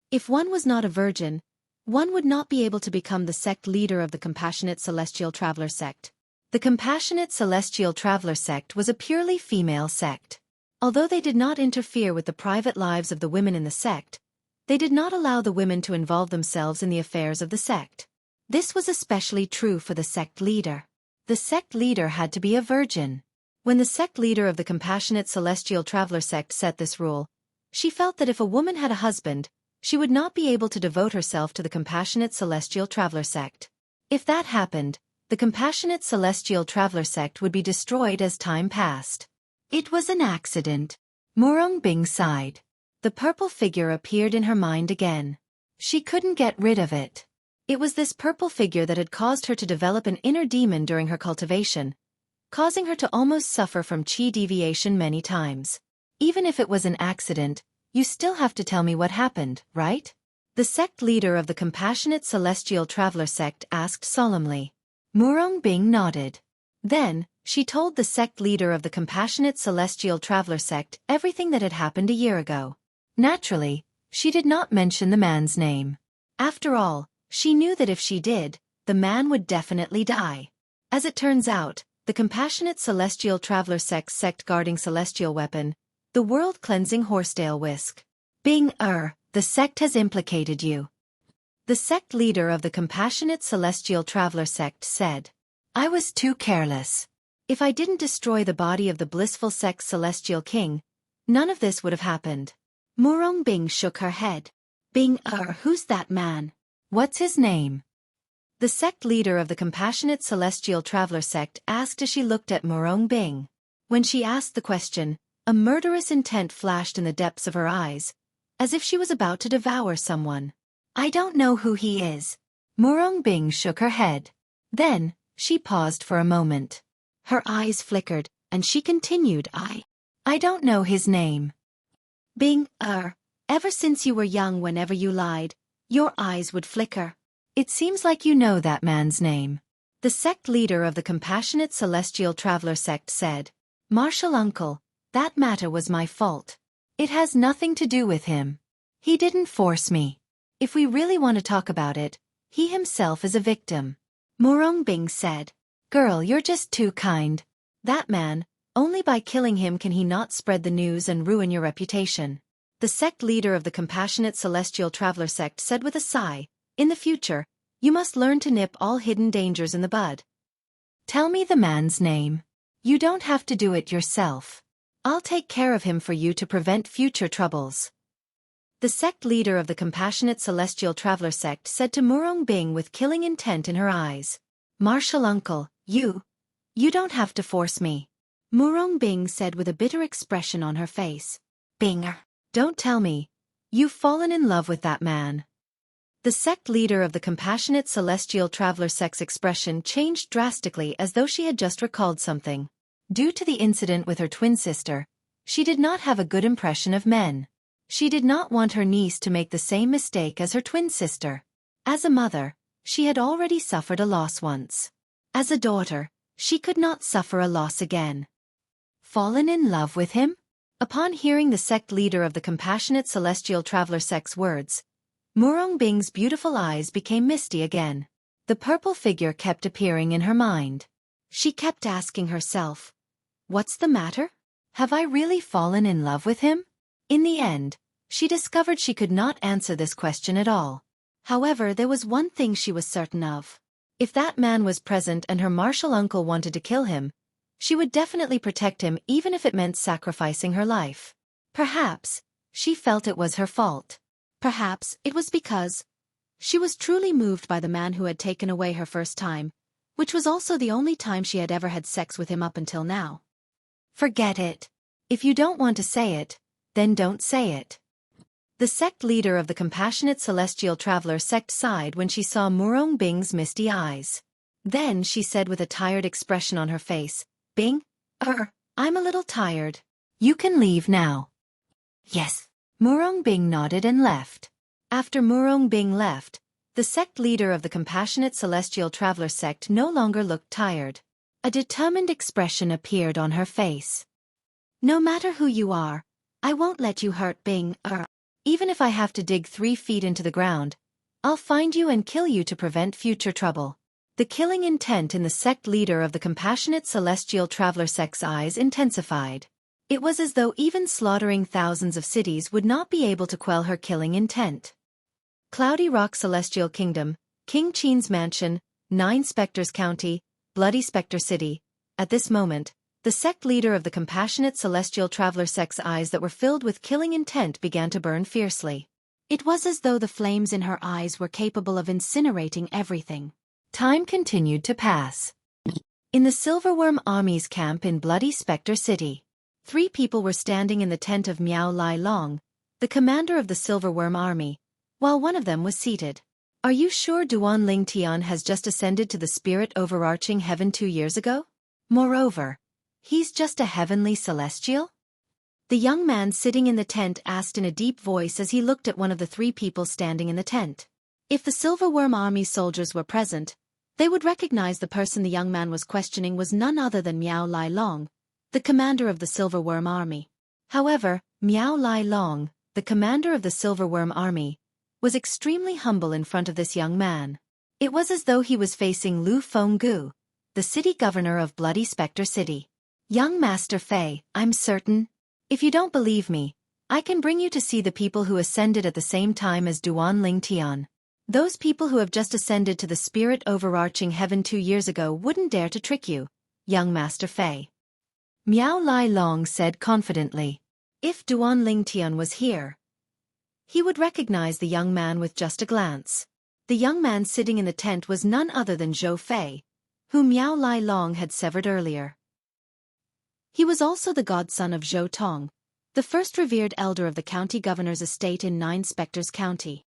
If one was not a virgin, one would not be able to become the sect leader of the Compassionate Celestial Traveler sect. The Compassionate Celestial Traveler sect was a purely female sect. Although they did not interfere with the private lives of the women in the sect, they did not allow the women to involve themselves in the affairs of the sect. This was especially true for the sect leader. The sect leader had to be a virgin. When the sect leader of the Compassionate Celestial Traveler sect set this rule, she felt that if a woman had a husband, she would not be able to devote herself to the Compassionate Celestial Traveler sect. If that happened, the compassionate celestial traveler sect would be destroyed as time passed. It was an accident. Murong Bing sighed. The purple figure appeared in her mind again. She couldn't get rid of it. It was this purple figure that had caused her to develop an inner demon during her cultivation, causing her to almost suffer from chi deviation many times. Even if it was an accident, you still have to tell me what happened, right? The sect leader of the Compassionate Celestial Traveler sect asked solemnly. Murong Bing nodded. Then, she told the sect leader of the Compassionate Celestial Traveler sect everything that had happened a year ago. Naturally, she did not mention the man's name. After all, she knew that if she did, the man would definitely die. As it turns out, the Compassionate Celestial Traveler sect guarding celestial weapon, the world-cleansing Horsetail Whisk. Bing, the sect has implicated you. The sect leader of the Compassionate Celestial Traveler sect said. I was too careless. If I didn't destroy the body of the blissful sect's celestial king, none of this would have happened. Murong Bing shook her head. Bing, who's that man? What's his name? The sect leader of the Compassionate Celestial Traveler sect asked as she looked at Murong Bing. When she asked the question, a murderous intent flashed in the depths of her eyes, as if she was about to devour someone. I don't know who he is. Murong Bing shook her head. Then, she paused for a moment. Her eyes flickered, and she continued, I don't know his name. Bing, ever since you were young, whenever you lied, your eyes would flicker. It seems like you know that man's name. The sect leader of the Compassionate Celestial Traveler sect said. Martial uncle, that matter was my fault. It has nothing to do with him. He didn't force me. If we really want to talk about it, he himself is a victim. Murong Bing said. Girl, you're just too kind. That man, only by killing him can he not spread the news and ruin your reputation. The sect leader of the Compassionate Celestial Traveler sect said with a sigh. In the future, you must learn to nip all hidden dangers in the bud. Tell me the man's name. You don't have to do it yourself. I'll take care of him for you to prevent future troubles. The sect leader of the Compassionate Celestial Traveler sect said to Murong Bing with killing intent in her eyes. Martial uncle, you don't have to force me. Murong Bing said with a bitter expression on her face. Bing, don't tell me. You've fallen in love with that man. The sect leader of the Compassionate Celestial Traveler sect's expression changed drastically as though she had just recalled something. Due to the incident with her twin sister, she did not have a good impression of men. She did not want her niece to make the same mistake as her twin sister. As a mother, she had already suffered a loss once. As a daughter, she could not suffer a loss again. Fallen in love with him? Upon hearing the sect leader of the Compassionate Celestial Traveler sect's words, Murong Bing's beautiful eyes became misty again. The purple figure kept appearing in her mind. She kept asking herself, what's the matter? Have I really fallen in love with him? In the end, she discovered she could not answer this question at all. However, there was one thing she was certain of. If that man was present and her martial uncle wanted to kill him, she would definitely protect him even if it meant sacrificing her life. Perhaps, she felt it was her fault. Perhaps it was because she was truly moved by the man who had taken away her first time, which was also the only time she had ever had sex with him up until now. Forget it. If you don't want to say it, then don't say it. The sect leader of the Compassionate Celestial Traveler sect sighed when she saw Murong Bing's misty eyes. Then she said with a tired expression on her face, Bing, I'm a little tired. You can leave now. Yes. Murong Bing nodded and left. After Murong Bing left, the sect leader of the Compassionate Celestial Traveler sect no longer looked tired. A determined expression appeared on her face. No matter who you are, I won't let you hurt Bing. Even if I have to dig 3 feet into the ground, I'll find you and kill you to prevent future trouble. The killing intent in the sect leader of the Compassionate Celestial Traveler sect's eyes intensified. It was as though even slaughtering thousands of cities would not be able to quell her killing intent. Cloudy Rock Celestial Kingdom, King Qin's Mansion, 9 Spectres County, Bloody Spectre City. At this moment, the sect leader of the Compassionate Celestial Traveler sect's eyes that were filled with killing intent began to burn fiercely. It was as though the flames in her eyes were capable of incinerating everything. Time continued to pass. In the Silverworm Army's camp in Bloody Spectre City, 3 people were standing in the tent of Miao Lai Long, the commander of the Silverworm Army, while one of them was seated. Are you sure Duan Ling Tian has just ascended to the spirit overarching heaven 2 years ago? Moreover, he's just a heavenly celestial? The young man sitting in the tent asked in a deep voice as he looked at one of the 3 people standing in the tent. If the Silverworm Army soldiers were present, they would recognize the person the young man was questioning was none other than Miao Lai Long, the commander of the Silverworm Army. However, Miao Lai Long, the commander of the Silverworm Army, was extremely humble in front of this young man. It was as though he was facing Lu Fenggu, the city governor of Bloody Spectre City. Young Master Fei, I'm certain. If you don't believe me, I can bring you to see the people who ascended at the same time as Duan Ling Tian. Those people who have just ascended to the spirit overarching heaven 2 years ago wouldn't dare to trick you, young Master Fei. Miao Lai Long said confidently. If Duan Ling Tian was here, he would recognize the young man with just a glance. The young man sitting in the tent was none other than Zhou Fei, whom Miao Lai Long had severed earlier. He was also the godson of Zhou Tong, the first revered elder of the county governor's estate in 9 Spectres County.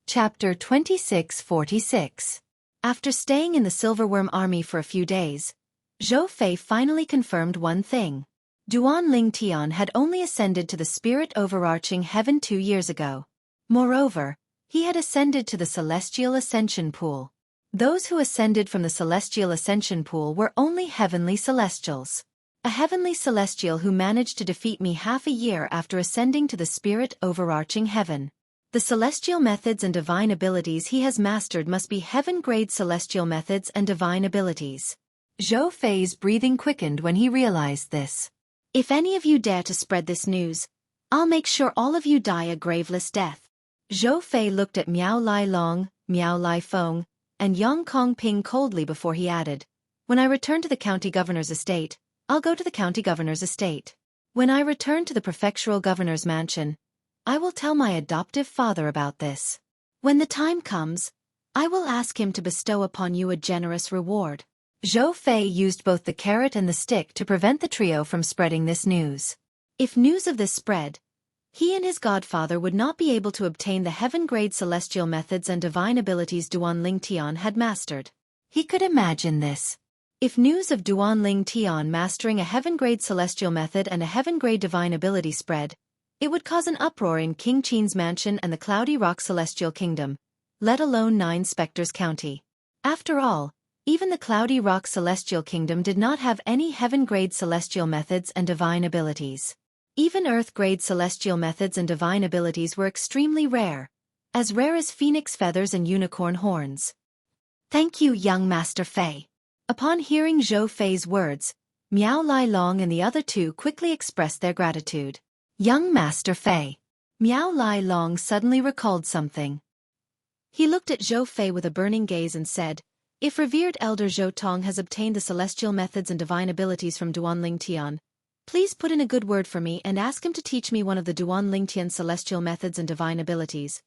Chapter 2646. After staying in the Silverworm Army for a few days, Zhou Fei finally confirmed one thing. Duan Ling Tian had only ascended to the spirit overarching heaven 2 years ago. Moreover, he had ascended to the Celestial Ascension Pool. Those who ascended from the Celestial Ascension Pool were only heavenly celestials. A heavenly celestial who managed to defeat me half a year after ascending to the spirit overarching heaven. The celestial methods and divine abilities he has mastered must be heaven-grade celestial methods and divine abilities. Zhou Fei's breathing quickened when he realized this. If any of you dare to spread this news, I'll make sure all of you die a graveless death. Zhou Fei looked at Miao Lai Long, Miao Lai Feng, and Yang Kong Ping coldly before he added, when I return to the county governor's estate, I'll go to the county governor's estate. When I return to the prefectural governor's mansion, I will tell my adoptive father about this. When the time comes, I will ask him to bestow upon you a generous reward. Zhou Fei used both the carrot and the stick to prevent the trio from spreading this news. If news of this spread, he and his godfather would not be able to obtain the heaven-grade celestial methods and divine abilities Duan Ling Tian had mastered. He could imagine this. If news of Duan Ling Tian mastering a heaven-grade celestial method and a heaven-grade divine ability spread, it would cause an uproar in King Qin's mansion and the Cloudy Rock Celestial Kingdom, let alone 9 Spectres County. After all, even the Cloudy Rock Celestial Kingdom did not have any heaven-grade celestial methods and divine abilities. Even Earth-grade celestial methods and divine abilities were extremely rare as phoenix feathers and unicorn horns. Thank you, young Master Fei. Upon hearing Zhou Fei's words, Miao Lai Long and the other 2 quickly expressed their gratitude. Young Master Fei. Miao Lai Long suddenly recalled something. He looked at Zhou Fei with a burning gaze and said, if revered elder Zhou Tong has obtained the celestial methods and divine abilities from Duan Ling Tian, please put in a good word for me and ask him to teach me one of the Duan Ling Tian celestial methods and divine abilities.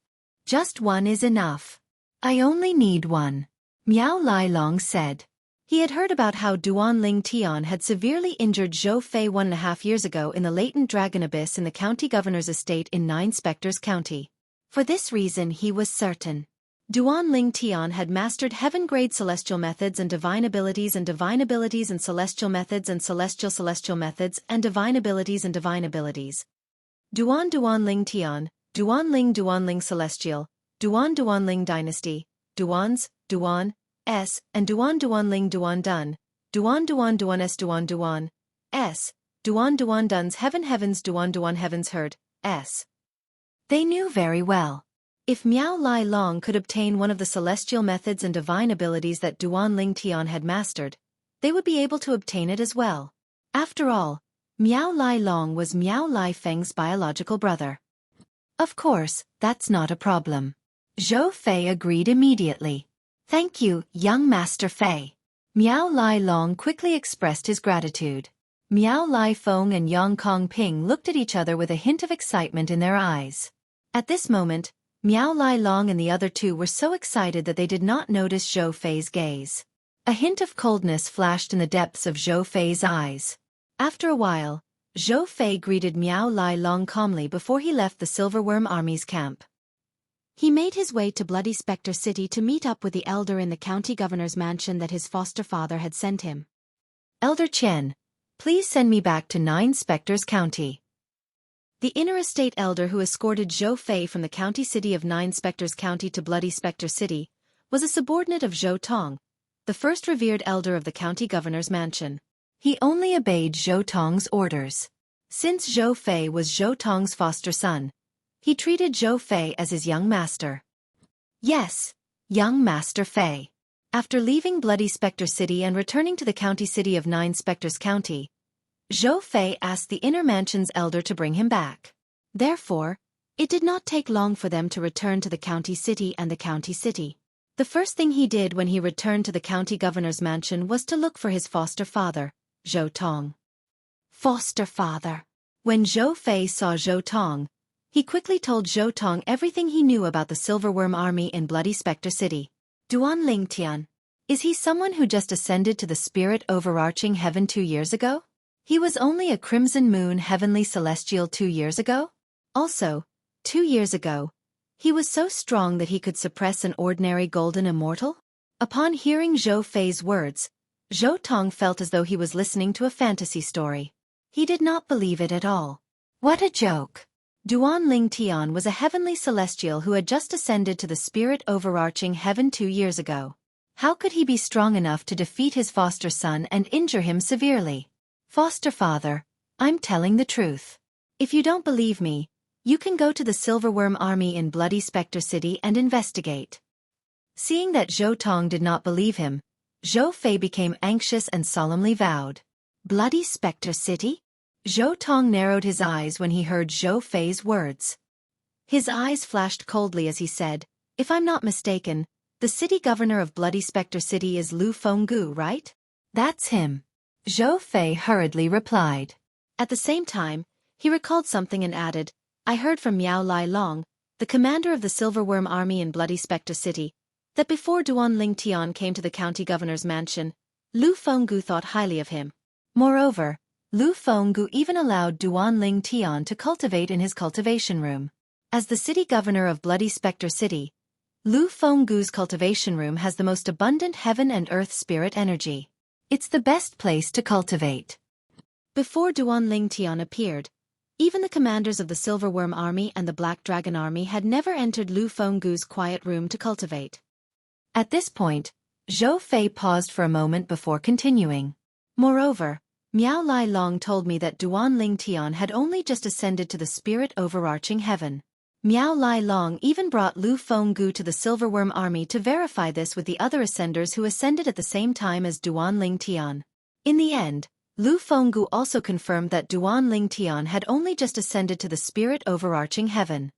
Just one is enough. I only need one. Miao Lai Long said. He had heard about how Duan Ling Tian had severely injured Zhou Fei 1.5 years ago in the latent dragon abyss in the county governor's estate in 9 Spectres County. For this reason he was certain. Duan Ling Tian had mastered heaven-grade celestial methods and divine abilities and celestial methods and celestial methods and divine abilities. Duan Ling Tian, Duan Ling Celestial, Duan Ling Dynasty, Duan S, and Duan Ling Duan Dun, Duan S Duan S, Duan Dun's Heavens Duan Heavens Heard, S. They knew very well. If Miao Lai Long could obtain one of the celestial methods and divine abilities that Duan Ling Tian had mastered, they would be able to obtain it as well. After all, Miao Lai Long was Miao Lai Feng's biological brother. Of course, that's not a problem. Zhou Fei agreed immediately. Thank you, young Master Fei. Miao Lai Long quickly expressed his gratitude. Miao Lai Feng and Yang Kong Ping looked at each other with a hint of excitement in their eyes. At this moment, Miao Lai Long and the other two were so excited that they did not notice Zhou Fei's gaze. A hint of coldness flashed in the depths of Zhou Fei's eyes. After a while, Zhou Fei greeted Miao Lai Long calmly before he left the Silverworm Army's camp. He made his way to Bloody Spectre City to meet up with the elder in the county governor's mansion that his foster father had sent him. Elder Chen, please send me back to 9 Spectres County. The inner estate elder who escorted Zhou Fei from the county city of 9 Spectres County to Bloody Spectre City was a subordinate of Zhou Tong, the first revered elder of the county governor's mansion. He only obeyed Zhou Tong's orders. Since Zhou Fei was Zhou Tong's foster son, he treated Zhou Fei as his young master. Yes, young Master Fei. After leaving Bloody Spectre City and returning to the county city of 9 Spectres County, Zhou Fei asked the inner mansion's elder to bring him back. Therefore, it did not take long for them to return to the county city and the county city. The first thing he did when he returned to the county governor's mansion was to look for his foster father, Zhou Tong. Foster father. When Zhou Fei saw Zhou Tong, he quickly told Zhou Tong everything he knew about the Silverworm Army in Bloody Spectre City. Duan Lingtian. Is he someone who just ascended to the spirit overarching heaven 2 years ago? He was only a Crimson Moon heavenly celestial 2 years ago? Also, 2 years ago, he was so strong that he could suppress an ordinary golden immortal? Upon hearing Zhou Fei's words, Zhou Tong felt as though he was listening to a fantasy story. He did not believe it at all. What a joke! Duan Lingtian was a heavenly celestial who had just ascended to the spirit overarching heaven 2 years ago. How could he be strong enough to defeat his foster son and injure him severely? Foster father, I'm telling the truth. If you don't believe me, you can go to the Silverworm Army in Bloody Spectre City and investigate. Seeing that Zhou Tong did not believe him, Zhou Fei became anxious and solemnly vowed. Bloody Spectre City? Zhou Tong narrowed his eyes when he heard Zhou Fei's words. His eyes flashed coldly as he said, if I'm not mistaken, the city governor of Bloody Spectre City is Lu Fenggu, right? That's him. Zhou Fei hurriedly replied. At the same time, he recalled something and added, I heard from Miao Lai Long, the commander of the Silverworm Army in Bloody Spectre City, that before Duan Lingtian came to the county governor's mansion, Lu Fenggu thought highly of him. Moreover, Lu Fenggu even allowed Duan Lingtian to cultivate in his cultivation room. As the city governor of Bloody Spectre City, Lu Fenggu's cultivation room has the most abundant heaven and earth spirit energy. It's the best place to cultivate. Before Duan Lingtian appeared, even the commanders of the Silverworm Army and the Black Dragon Army had never entered Lu Fenggu's quiet room to cultivate. At this point, Zhou Fei paused for a moment before continuing. Moreover, Miao Lai Long told me that Duan Lingtian had only just ascended to the spirit overarching heaven. Miao Lai Long even brought Lu Fenggu to the Silverworm Army to verify this with the other ascenders who ascended at the same time as Duan Lingtian. In the end, Lu Fenggu also confirmed that Duan Lingtian had only just ascended to the spirit overarching heaven.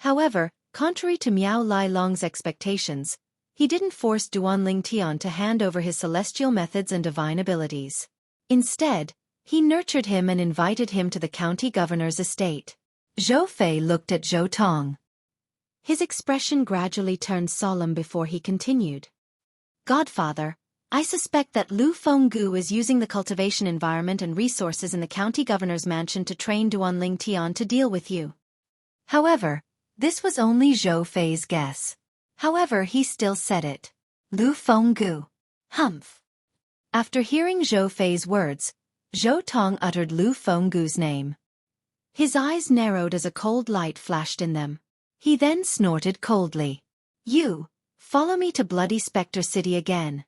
However, contrary to Miao Lai Long's expectations, he didn't force Duan Lingtian to hand over his celestial methods and divine abilities. Instead, he nurtured him and invited him to the county governor's estate. Zhou Fei looked at Zhou Tong. His expression gradually turned solemn before he continued. Godfather, I suspect that Lu Fenggu is using the cultivation environment and resources in the county governor's mansion to train Duan Lingtian to deal with you. However, this was only Zhou Fei's guess. However, he still said it. Lu Fenggu. Humph. After hearing Zhou Fei's words, Zhou Tong uttered Lu Fenggu's name. His eyes narrowed as a cold light flashed in them. He then snorted coldly. You, follow me to Bloody Spectre City again.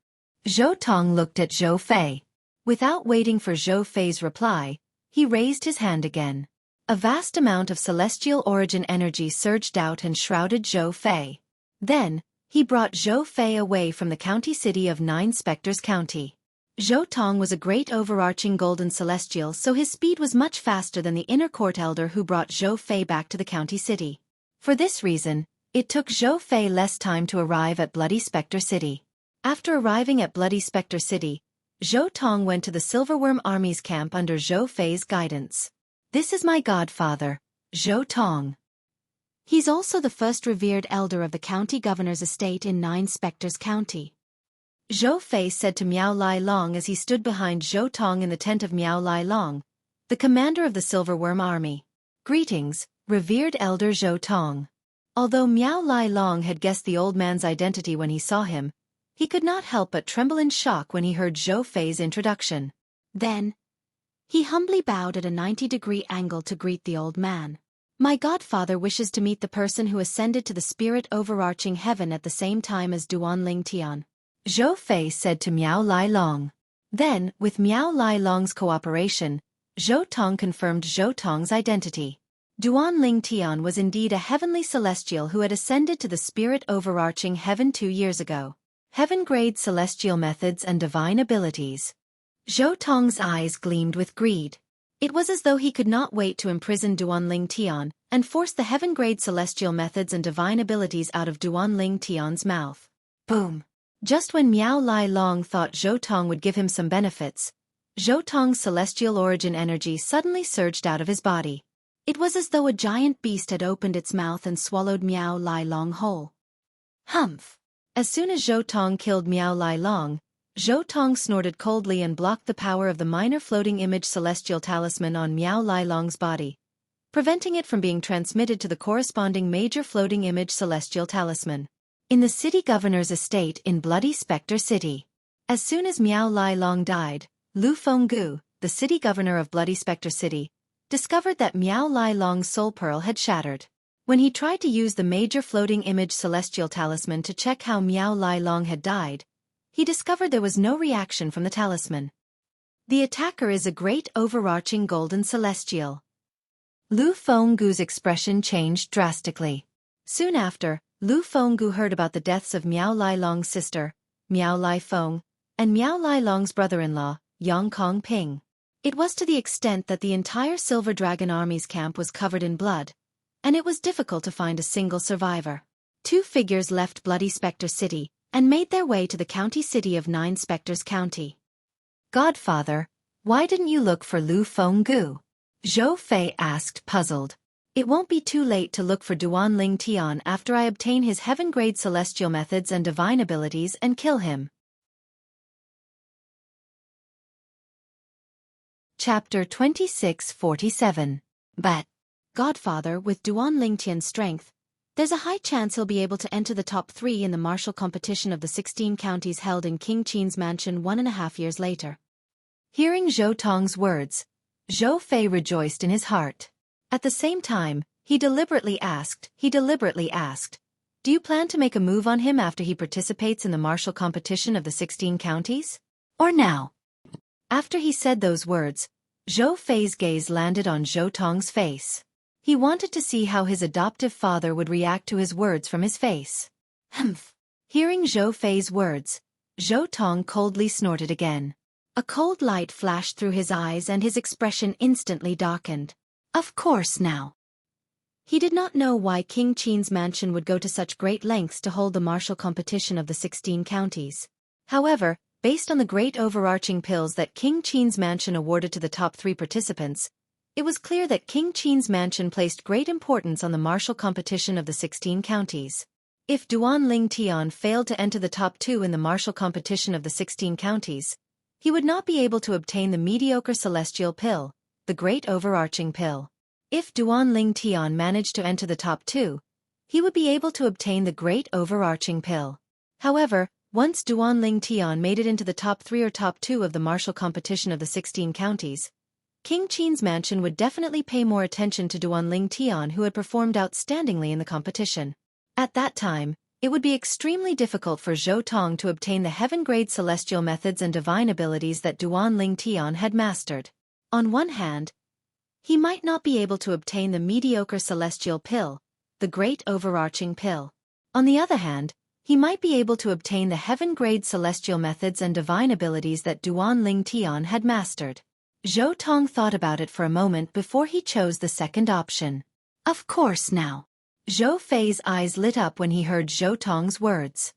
Zhou Tong looked at Zhou Fei. Without waiting for Zhou Fei's reply, he raised his hand again. A vast amount of celestial origin energy surged out and shrouded Zhou Fei. Then, he brought Zhou Fei away from the county city of 9 Spectres County. Zhou Tong was a great overarching golden celestial, so his speed was much faster than the inner court elder who brought Zhou Fei back to the county city. For this reason, it took Zhou Fei less time to arrive at Bloody Spectre City. After arriving at Bloody Spectre City, Zhou Tong went to the Silverworm Army's camp under Zhou Fei's guidance. This is my godfather, Zhou Tong. He's also the first revered elder of the county governor's estate in 9 Spectres County. Zhou Fei said to Miao Lai Long as he stood behind Zhou Tong in the tent of Miao Lai Long, the commander of the Silverworm Army. Greetings, revered elder Zhou Tong. Although Miao Lai Long had guessed the old man's identity when he saw him, he could not help but tremble in shock when he heard Zhou Fei's introduction. Then, he humbly bowed at a 90-degree angle to greet the old man. My godfather wishes to meet the person who ascended to the spirit overarching heaven at the same time as Duanling Tian. Zhou Fei said to Miao Lai Long. Then, with Miao Lai Long's cooperation, Zhou Tong confirmed Zhou Tong's identity. Duanling Tian was indeed a heavenly celestial who had ascended to the spirit overarching heaven 2 years ago. Heaven-grade celestial methods and divine abilities. Zhou Tong's eyes gleamed with greed. It was as though he could not wait to imprison Duanling Tian and force the heaven-grade celestial methods and divine abilities out of Duanling Tian's mouth. Boom! Just when Miao Lai Long thought Zhou Tong would give him some benefits, Zhou Tong's celestial origin energy suddenly surged out of his body. It was as though a giant beast had opened its mouth and swallowed Miao Lai Long whole. Humph! As soon as Zhou Tong killed Miao Lai Long, Zhou Tong snorted coldly and blocked the power of the minor floating image celestial talisman on Miao Lai Long's body, preventing it from being transmitted to the corresponding major floating image celestial talisman. In the city governor's estate in Bloody Spectre City. As soon as Miao Lai Long died, Lu Fenggu, the city governor of Bloody Spectre City, discovered that Miao Lai Long's soul pearl had shattered. When he tried to use the major floating image celestial talisman to check how Miao Lai Long had died, he discovered there was no reaction from the talisman. The attacker is a great overarching golden celestial. Lu Fenggu's expression changed drastically. Soon after, Lu Fenggu heard about the deaths of Miao Lai Long's sister, Miao Lai Feng, and Miao Lai Long's brother-in-law, Yang Kong Ping. It was to the extent that the entire Silver Dragon Army's camp was covered in blood, and it was difficult to find a single survivor. 2 figures left Bloody Spectre City and made their way to the county city of 9 Spectres County. Godfather, why didn't you look for Lu Fenggu? Zhou Fei asked, puzzled. It won't be too late to look for Duanling Tian after I obtain his heaven-grade celestial methods and divine abilities and kill him. Chapter 2647. But, Godfather, with Duanling Tian's strength, there's a high chance he'll be able to enter the top 3 in the martial competition of the 16 counties held in King Qin's mansion 1.5 years later. Hearing Zhou Tong's words, Zhou Fei rejoiced in his heart. At the same time, he deliberately asked, do you plan to make a move on him after he participates in the martial competition of the 16 counties? Or now? After he said those words, Zhou Fei's gaze landed on Zhou Tong's face. He wanted to see how his adoptive father would react to his words from his face. Humph! Hearing Zhou Fei's words, Zhou Tong coldly snorted again. A cold light flashed through his eyes and his expression instantly darkened. Of course now. He did not know why King Qin's mansion would go to such great lengths to hold the martial competition of the 16 counties. However, based on the great overarching pills that King Qin's mansion awarded to the top 3 participants, it was clear that King Qin's mansion placed great importance on the martial competition of the 16 counties. If Duanling Tian failed to enter the top 2 in the martial competition of the 16 counties, he would not be able to obtain the mediocre celestial pill, the great overarching pill. If Duanling Tian managed to enter the top 2, he would be able to obtain the great overarching pill. However, once Duanling Tian made it into the top 3 or top 2 of the martial competition of the 16 counties, King Qin's mansion would definitely pay more attention to Duanling Tian, who had performed outstandingly in the competition. At that time, it would be extremely difficult for Zhou Tong to obtain the heaven-grade celestial methods and divine abilities that Duanling Tian had mastered. On one hand, he might not be able to obtain the mediocre celestial pill, the great overarching pill. On the other hand, he might be able to obtain the heaven-grade celestial methods and divine abilities that Duanling Tian had mastered. Zhou Tong thought about it for a moment before he chose the second option. Of course now. Zhou Fei's eyes lit up when he heard Zhou Tong's words.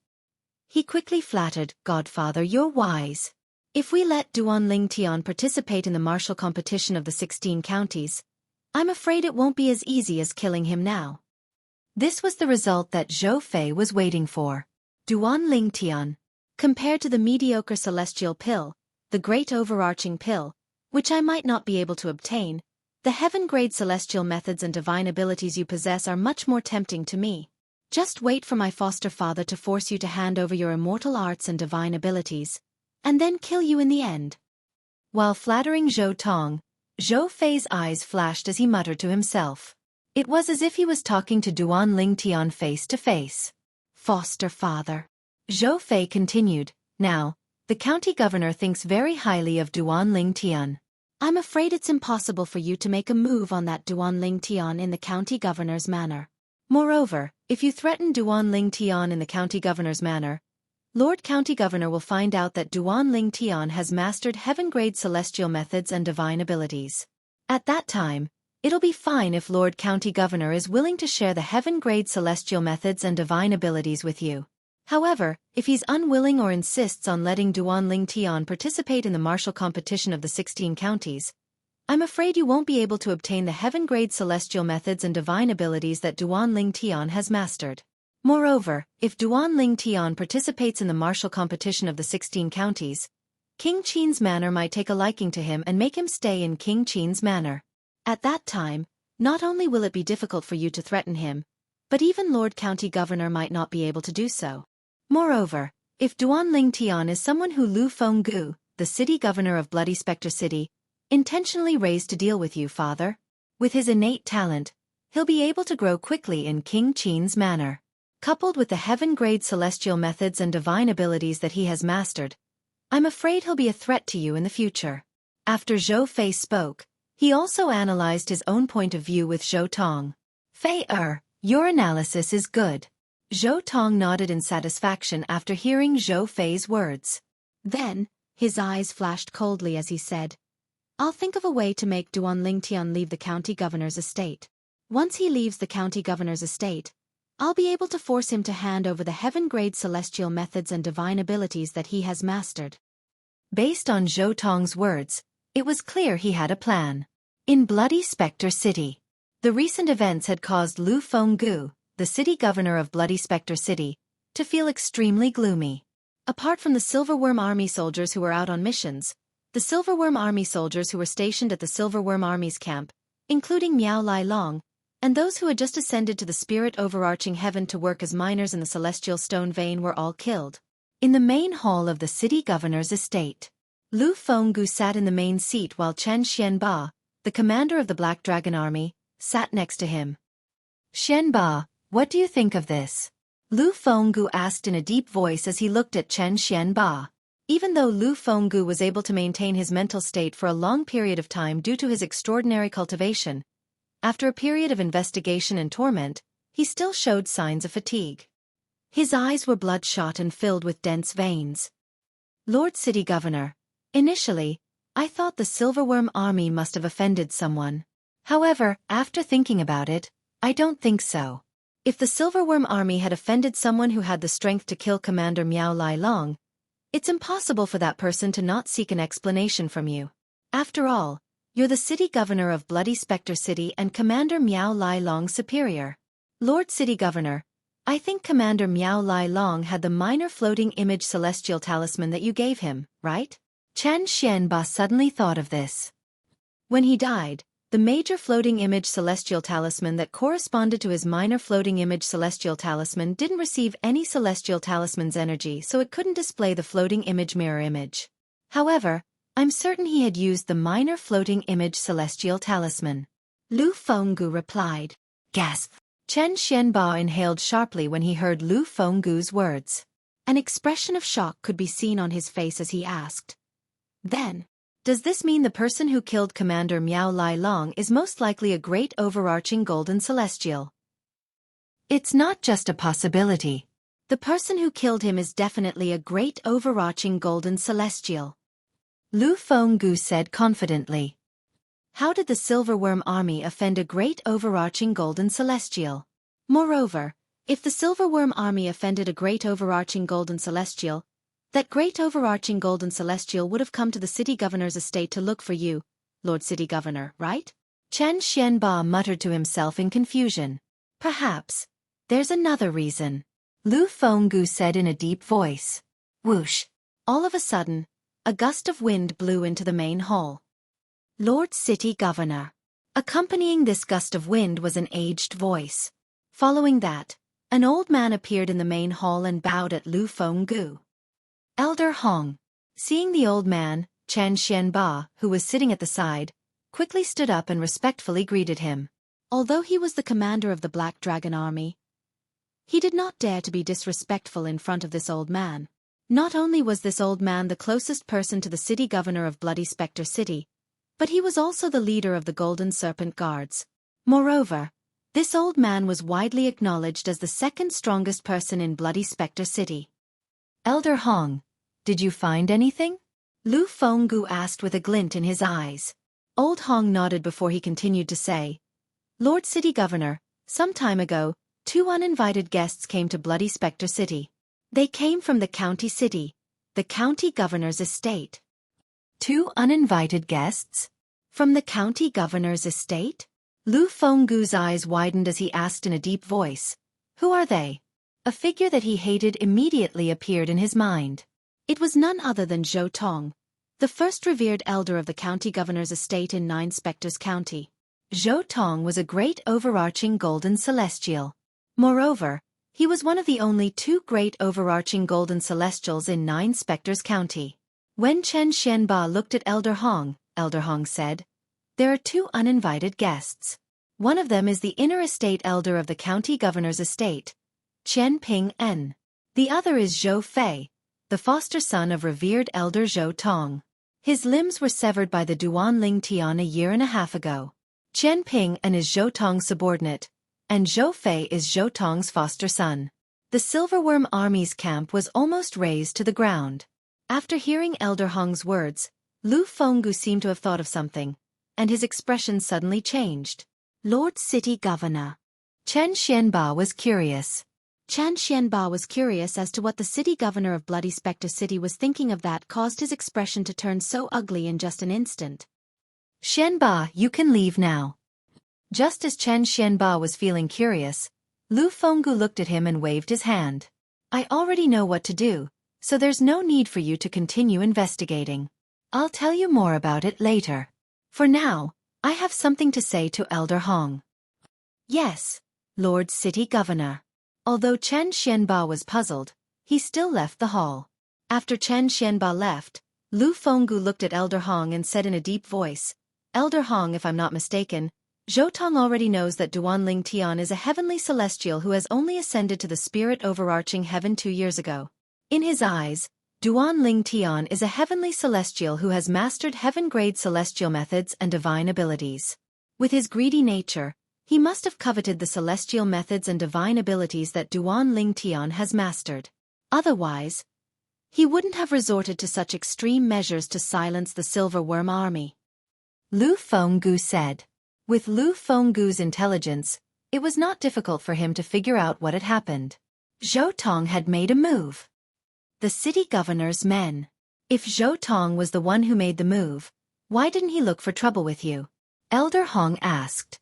He quickly flattered, Godfather, you're wise. If we let Duanling Tian participate in the martial competition of the 16 counties, I'm afraid it won't be as easy as killing him now. This was the result that Xueqi was waiting for. Duanling Tian. Compared to the mediocre celestial pill, the great overarching pill, which I might not be able to obtain, the heaven-grade celestial methods and divine abilities you possess are much more tempting to me. Just wait for my foster father to force you to hand over your immortal arts and divine abilities, and then kill you in the end. While flattering Zhou Tong, Xueqi's eyes flashed as he muttered to himself. It was as if he was talking to Duanling Tian face to face. Foster father. Xueqi continued, now, the county governor thinks very highly of Duanling Tian. I'm afraid it's impossible for you to make a move on that Duanling Tian in the county governor's manor. Moreover, if you threaten Duanling Tian in the county governor's manor, Lord County Governor will find out that Duanling Tian has mastered heaven-grade celestial methods and divine abilities. At that time, it'll be fine if Lord County Governor is willing to share the heaven-grade celestial methods and divine abilities with you. However, if he's unwilling or insists on letting Duanling Tian participate in the martial competition of the 16 counties, I'm afraid you won't be able to obtain the heaven-grade celestial methods and divine abilities that Duanling Tian has mastered. Moreover, if Duanling Tian participates in the martial competition of the 16 counties, King Qin's manor might take a liking to him and make him stay in King Qin's manor. At that time, not only will it be difficult for you to threaten him, but even Lord County Governor might not be able to do so. Moreover, if Duanling Tian is someone who Lu Fenggu, the city governor of Bloody Spectre City, intentionally raised to deal with you, father, with his innate talent, he'll be able to grow quickly in King Qin's manor. Coupled with the heaven-grade celestial methods and divine abilities that he has mastered, I'm afraid he'll be a threat to you in the future. After Xueqi spoke, he also analyzed his own point of view with Zhou Tong. Your analysis is good. Zhou Tong nodded in satisfaction after hearing Xueqi's words. Then, his eyes flashed coldly as he said, I'll think of a way to make Duanling Tian leave the county governor's estate. Once he leaves the county governor's estate, I'll be able to force him to hand over the heaven-grade celestial methods and divine abilities that he has mastered. Based on Zhou Tong's words, it was clear he had a plan. In Bloody Spectre City, the recent events had caused Lu Fenggu, the city governor of Bloody Spectre City, to feel extremely gloomy. Apart from the Silverworm Army soldiers who were out on missions, the Silverworm Army soldiers who were stationed at the Silverworm Army's camp, including Miao Lai Long, and those who had just ascended to the spirit overarching heaven to work as miners in the celestial stone vein were all killed. In the main hall of the city governor's estate, Lu Fenggu sat in the main seat while Chen Xianba, the commander of the Black Dragon Army, sat next to him. Xianba, what do you think of this? Lu Fenggu asked in a deep voice as he looked at Chen Xianba. Even though Lu Fenggu was able to maintain his mental state for a long period of time due to his extraordinary cultivation, after a period of investigation and torment, he still showed signs of fatigue. His eyes were bloodshot and filled with dense veins. Lord City Governor, initially, I thought the Silverworm Army must have offended someone. However, after thinking about it, I don't think so. If the Silverworm Army had offended someone who had the strength to kill Commander Miao Lai Long, it's impossible for that person to not seek an explanation from you. After all, you're the city governor of Bloody Spectre City and Commander Miao Lai Long's superior. Lord City Governor, I think Commander Miao Lai Long had the minor floating image celestial talisman that you gave him, right? Chen Xianba suddenly thought of this. When he died, the major floating image celestial talisman that corresponded to his minor floating image celestial talisman didn't receive any celestial talisman's energy, so it couldn't display the floating image mirror image. However, I'm certain he had used the minor floating image celestial talisman. Lu Fenggu replied. Gasp! Chen Xianba inhaled sharply when he heard Lu Fenggu's words. An expression of shock could be seen on his face as he asked. Then, does this mean the person who killed Commander Miao Lai Long is most likely a great overarching golden celestial? It's not just a possibility. The person who killed him is definitely a great overarching golden celestial. Lu Fenggu said confidently. How did the Silverworm Army offend a great overarching golden celestial? Moreover, if the Silverworm Army offended a great overarching golden celestial, that great overarching golden celestial would have come to the city governor's estate to look for you, Lord City Governor, right? Chen Xianba muttered to himself in confusion. Perhaps, There's another reason. Lu Fenggu said in a deep voice. Whoosh! All of a sudden, a gust of wind blew into the main hall. Lord City Governor. Accompanying this gust of wind was an aged voice. Following that, an old man appeared in the main hall and bowed at Lu Fenggu. Elder Hong. Seeing the old man, Chen Xianba, who was sitting at the side, quickly stood up and respectfully greeted him. Although he was the commander of the Black Dragon Army, he did not dare to be disrespectful in front of this old man. Not only was this old man the closest person to the city governor of Bloody Spectre City, but he was also the leader of the Golden Serpent Guards. Moreover, this old man was widely acknowledged as the second strongest person in Bloody Spectre City. Elder Hong, did you find anything? Lu Fenggu asked with a glint in his eyes. Old Hong nodded before he continued to say, Lord City Governor, some time ago, 2 uninvited guests came to Bloody Spectre City. They came from the county city, the county governor's estate. 2 uninvited guests? From the county governor's estate? Lu Fenggu's eyes widened as he asked in a deep voice, Who are they? A figure that he hated immediately appeared in his mind. It was none other than Zhou Tong, the first revered elder of the county governor's estate in 9 Spectres County. Zhou Tong was a great overarching golden celestial. Moreover, he was one of the only 2 great overarching golden celestials in 9 Spectres County. When Chen Xianba looked at Elder Hong said, There are 2 uninvited guests. One of them is the inner estate elder of the county governor's estate, Qian Ping En. The other is Zhou Fei, the foster son of revered elder Zhou Tong. His limbs were severed by the Duanling Tian a year and a half ago. Qian Ping En is Zhou Tong's subordinate, and Zhou Fei is Zhou Tong's foster son. The Silverworm Army's camp was almost razed to the ground. After hearing Elder Hong's words, Lu Fenggu seemed to have thought of something, and his expression suddenly changed. Lord City Governor. Chen Xianba was curious. Chen Xianba was curious as to what the city governor of Bloody Spectre City was thinking of that caused his expression to turn so ugly in just an instant. Xianba, you can leave now. Just as Chen Xianba was feeling curious, Lu Fenggu looked at him and waved his hand. I already know what to do, so there's no need for you to continue investigating. I'll tell you more about it later. For now, I have something to say to Elder Hong. Yes, Lord City Governor. Although Chen Xianba was puzzled, he still left the hall. After Chen Xianba left, Lu Fenggu looked at Elder Hong and said in a deep voice, Elder Hong, if I'm not mistaken, Zhou Tong already knows that Duanling Tian is a heavenly celestial who has only ascended to the spirit overarching heaven 2 years ago. In his eyes, Duanling Tian is a heavenly celestial who has mastered heaven-grade celestial methods and divine abilities. With his greedy nature, he must have coveted the celestial methods and divine abilities that Duanling Tian has mastered. Otherwise, he wouldn't have resorted to such extreme measures to silence the Silverworm Army. Lu Fenggu said. With Lu Fenggu's intelligence, it was not difficult for him to figure out what had happened. Zhou Tong had made a move. The city governor's men. If Zhou Tong was the one who made the move, why didn't he look for trouble with you? Elder Hong asked.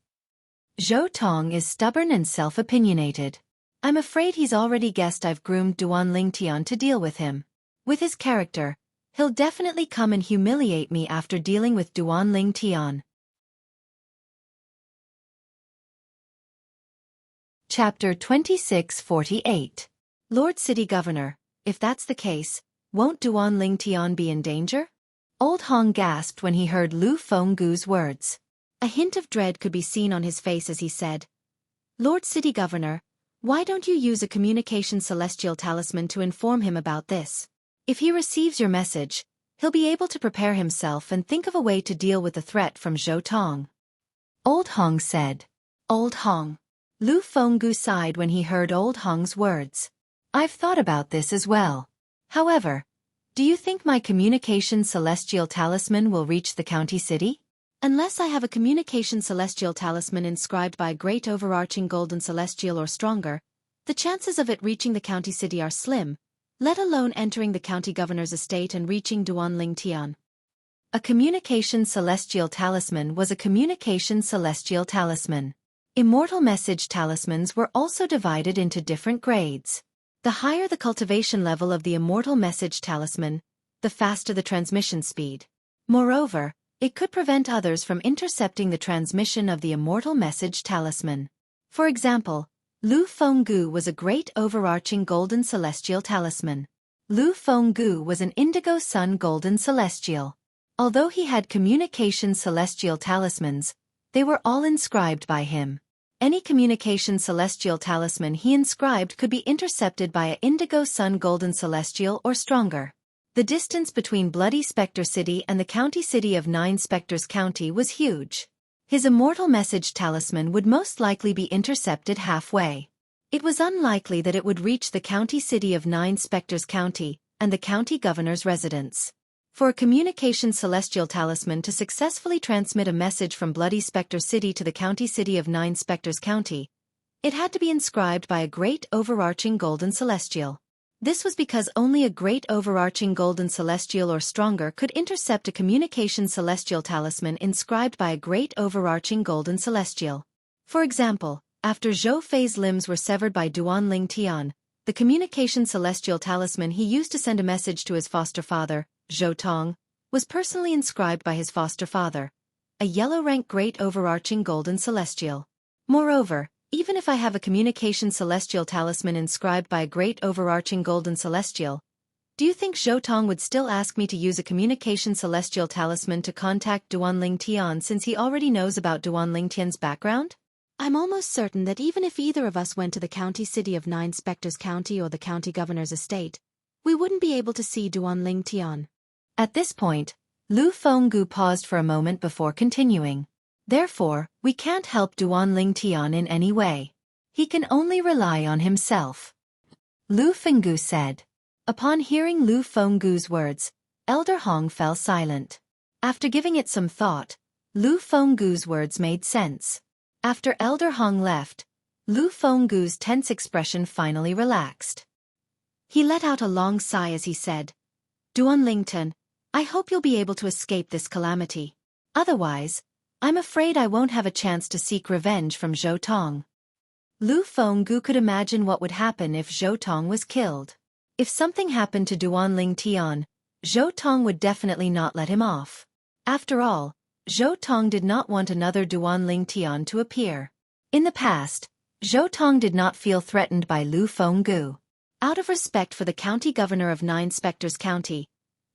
Zhou Tong is stubborn and self-opinionated. I'm afraid he's already guessed I've groomed Duanling Tian to deal with him. With his character, he'll definitely come and humiliate me after dealing with Duanling Tian. Chapter 2648. Lord City Governor, if that's the case, won't Duanling Tian be in danger? Old Hong gasped when he heard Lu Fenggu's words. A hint of dread could be seen on his face as he said, Lord City Governor, why don't you use a communication celestial talisman to inform him about this? If he receives your message, he'll be able to prepare himself and think of a way to deal with the threat from Zhou Tong. Old Hong said. Old Hong. Lu Fenggu sighed when he heard Old Hong's words. I've thought about this as well. However, do you think my communication celestial talisman will reach the county city? Unless I have a communication celestial talisman inscribed by a great overarching golden celestial or stronger, the chances of it reaching the county city are slim, let alone entering the county governor's estate and reaching Duanling Tian. A communication celestial talisman was a communication celestial talisman. Immortal message talismans were also divided into different grades. The higher the cultivation level of the immortal message talisman, the faster the transmission speed. Moreover, it could prevent others from intercepting the transmission of the immortal message talisman. For example, Lu Fenggu was a great overarching golden celestial talisman. Lu Fenggu was an indigo sun golden celestial. Although he had communication celestial talismans, they were all inscribed by him. Any communication celestial talisman he inscribed could be intercepted by an indigo sun golden celestial or stronger. The distance between Bloody Spectre City and the county city of Nine Spectres County was huge. His immortal message talisman would most likely be intercepted halfway. It was unlikely that it would reach the county city of Nine Spectres County and the county governor's residence. For a communication celestial talisman to successfully transmit a message from Bloody Spectre City to the county city of Nine Spectres County, it had to be inscribed by a great overarching golden celestial. This was because only a great overarching golden celestial or stronger could intercept a communication celestial talisman inscribed by a great overarching golden celestial. For example, after Zhou Fei's limbs were severed by Duanling Tian, the communication celestial talisman he used to send a message to his foster father, Zhou Tong, was personally inscribed by his foster father, a yellow-rank great overarching golden celestial. Moreover, even if I have a communication celestial talisman inscribed by a great overarching golden celestial, do you think Zhou Tong would still ask me to use a communication celestial talisman to contact Duanling Tian since he already knows about Duanling Tian's background? I'm almost certain that even if either of us went to the county city of Nine Spectres County or the county governor's estate, we wouldn't be able to see Duanling Tian. At this point, Lu Fenggu paused for a moment before continuing. Therefore, we can't help Duanling Tian in any way. He can only rely on himself. Lu Fenggu said. Upon hearing Lu Fenggu's words, Elder Hong fell silent. After giving it some thought, Lu Fenggu's words made sense. After Elder Hong left, Lu Fenggu's tense expression finally relaxed. He let out a long sigh as he said, Duanling Tian, I hope you'll be able to escape this calamity. Otherwise, I'm afraid I won't have a chance to seek revenge from Zhou Tong. Lu Fenggu could imagine what would happen if Zhou Tong was killed. If something happened to Duanling Tian, Zhou Tong would definitely not let him off. After all, Zhou Tong did not want another Duanling Tian to appear. In the past, Zhou Tong did not feel threatened by Lu Fenggu. Out of respect for the county governor of Nine Spectres County,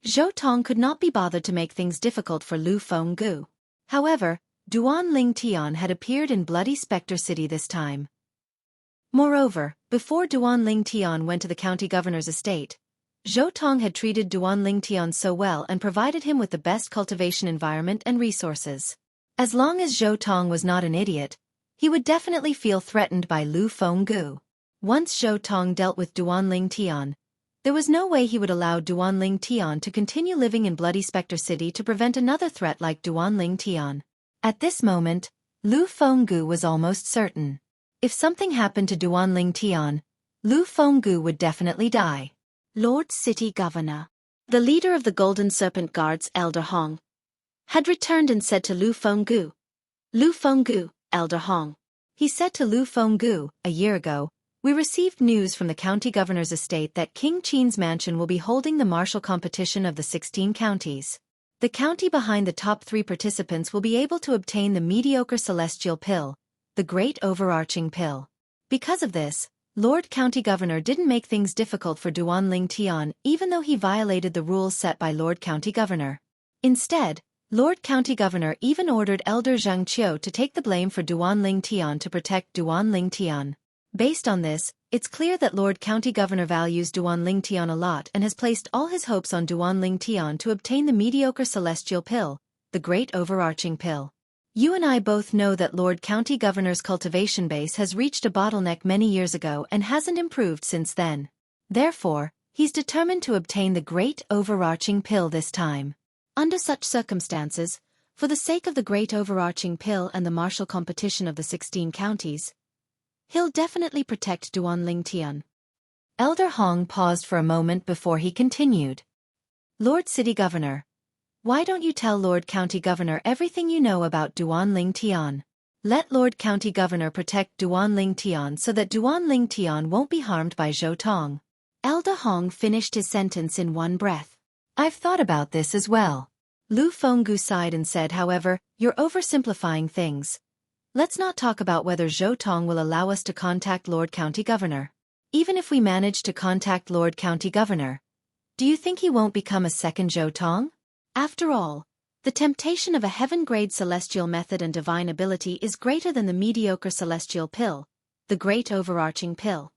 Zhou Tong could not be bothered to make things difficult for Lu Fenggu. However, Duanling Tian had appeared in Bloody Spectre City this time. Moreover, before Duanling Tian went to the county governor's estate, Zhou Tong had treated Duanling Tian so well and provided him with the best cultivation environment and resources. As long as Zhou Tong was not an idiot, he would definitely feel threatened by Lu Fenggu. Once Zhou Tong dealt with Duanling Tian, there was no way he would allow Duanling Tian to continue living in Bloody Spectre City to prevent another threat like Duanling Tian. At this moment, Lu Fenggu was almost certain. If something happened to Duanling Tian, Lu Fenggu would definitely die. Lord City Governor, the leader of the Golden Serpent Guards, Elder Hong, had returned and said to Lu Fenggu, Lu Fenggu, Elder Hong. He said to Lu Fenggu, a year ago, we received news from the county governor's estate that King Qin's mansion will be holding the martial competition of the 16 counties. The county behind the top 3 participants will be able to obtain the mediocre celestial pill, the great overarching pill. Because of this, Lord County Governor didn't make things difficult for Duanling Tian even though he violated the rules set by Lord County Governor. Instead, Lord County Governor even ordered Elder Zhang Qiu to take the blame for Duanling Tian to protect Duanling Tian. Based on this, it's clear that Lord County Governor values Duanling Tian a lot and has placed all his hopes on Duanling Tian to obtain the mediocre celestial pill, the great overarching pill. You and I both know that Lord County Governor's cultivation base has reached a bottleneck many years ago and hasn't improved since then. Therefore, he's determined to obtain the great overarching pill this time. Under such circumstances, for the sake of the great overarching pill and the martial competition of the 16 counties, he'll definitely protect Duanling Tian. Elder Hong paused for a moment before he continued. Lord City Governor, why don't you tell Lord County Governor everything you know about Duanling Tian? Let Lord County Governor protect Duanling Tian so that Duanling Tian won't be harmed by Zhou Tong. Elder Hong finished his sentence in one breath. I've thought about this as well. Lu Fenggu sighed and said, however, you're oversimplifying things. Let's not talk about whether Zhou Tong will allow us to contact Lord County Governor. Even if we manage to contact Lord County Governor, do you think he won't become a second Zhou Tong? After all, the temptation of a heaven-grade celestial method and divine ability is greater than the mediocre celestial pill, the great overarching pill.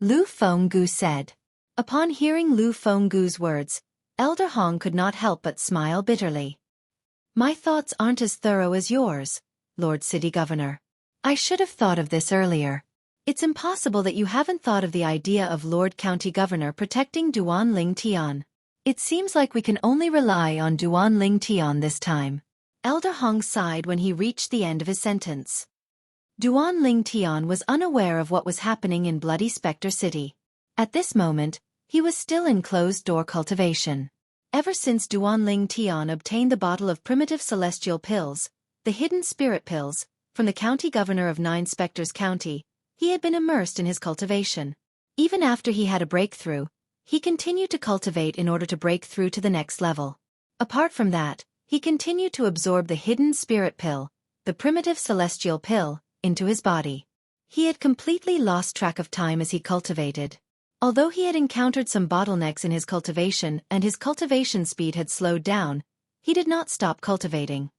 Lu Fenggu said. Upon hearing Lu Fenggu's words, Elder Hong could not help but smile bitterly. My thoughts aren't as thorough as yours, Lord City Governor. I should have thought of this earlier. It's impossible that you haven't thought of the idea of Lord County Governor protecting Duanling Tian. It seems like we can only rely on Duanling Tian this time. Elder Hong sighed when he reached the end of his sentence. Duanling Tian was unaware of what was happening in Bloody Spectre City. At this moment, he was still in closed-door cultivation. Ever since Duanling Tian obtained the bottle of primitive celestial pills, the hidden spirit pills, from the county governor of 9 Spectres County, he had been immersed in his cultivation. Even after he had a breakthrough, he continued to cultivate in order to break through to the next level. Apart from that, he continued to absorb the hidden spirit pill, the primitive celestial pill, into his body. He had completely lost track of time as he cultivated. Although he had encountered some bottlenecks in his cultivation and his cultivation speed had slowed down, he did not stop cultivating.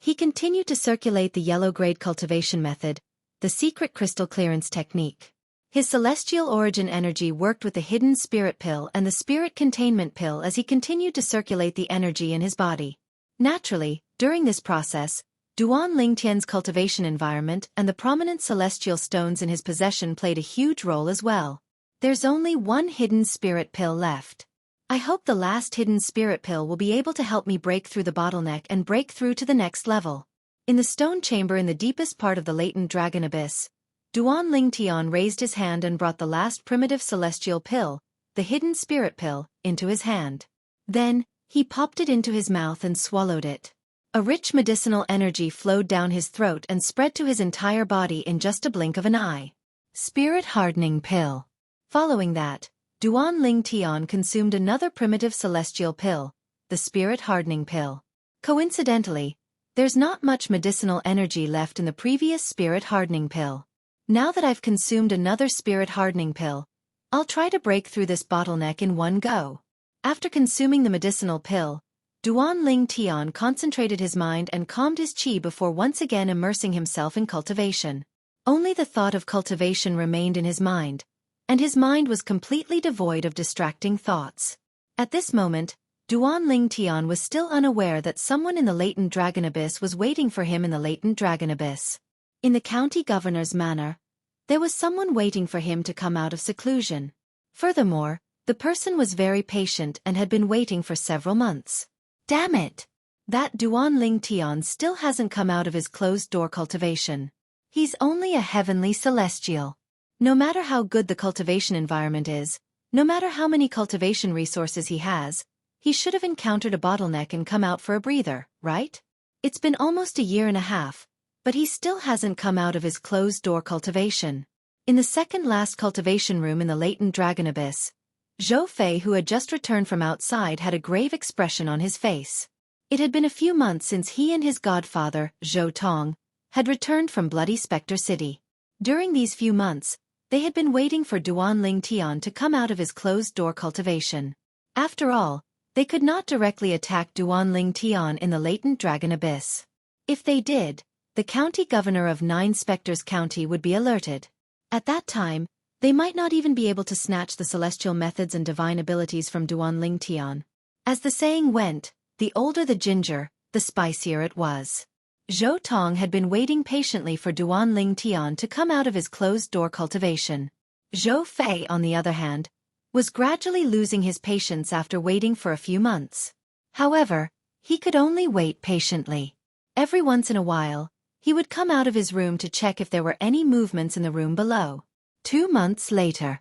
He continued to circulate the yellow-grade cultivation method, the secret crystal clearance technique. His celestial origin energy worked with the hidden spirit pill and the spirit containment pill as he continued to circulate the energy in his body. Naturally, during this process, Duanling Tian's cultivation environment and the prominent celestial stones in his possession played a huge role as well. There's only one hidden spirit pill left. I hope the last hidden spirit pill will be able to help me break through the bottleneck and break through to the next level. In the stone chamber in the deepest part of the latent dragon abyss, Duanling Tian raised his hand and brought the last primitive celestial pill, the hidden spirit pill, into his hand. Then, he popped it into his mouth and swallowed it. A rich medicinal energy flowed down his throat and spread to his entire body in just a blink of an eye. Spirit hardening pill. Following that, Duanling Tian consumed another primitive celestial pill, the spirit hardening pill. Coincidentally, there's not much medicinal energy left in the previous spirit hardening pill. Now that I've consumed another spirit hardening pill, I'll try to break through this bottleneck in one go. After consuming the medicinal pill, Duanling Tian concentrated his mind and calmed his qi before once again immersing himself in cultivation. Only the thought of cultivation remained in his mind, and his mind was completely devoid of distracting thoughts. At this moment, Duanling Tian was still unaware that someone in the latent dragon abyss was waiting for him in the latent dragon abyss. In the county governor's manor, there was someone waiting for him to come out of seclusion. Furthermore, the person was very patient and had been waiting for several months. Damn it! That Duanling Tian still hasn't come out of his closed-door cultivation. He's only a heavenly celestial. No matter how good the cultivation environment is, no matter how many cultivation resources he has, he should have encountered a bottleneck and come out for a breather, right? It's been almost a year and a half, but he still hasn't come out of his closed-door cultivation. In the second-last cultivation room in the latent dragon abyss, Xueqi, who had just returned from outside, had a grave expression on his face. It had been a few months since he and his godfather, Zhou Tong, had returned from Bloody Spectre City. During these few months, they had been waiting for Duanling Tian to come out of his closed-door cultivation. After all, they could not directly attack Duanling Tian in the latent dragon abyss. If they did, the county governor of 9 Spectres County would be alerted. At that time, they might not even be able to snatch the celestial methods and divine abilities from Duanling Tian. As the saying went, the older the ginger, the spicier it was. Zhou Tong had been waiting patiently for Duanling Tian to come out of his closed-door cultivation. Xueqi, on the other hand, was gradually losing his patience after waiting for a few months. However, he could only wait patiently. Every once in a while, he would come out of his room to check if there were any movements in the room below. 2 months later.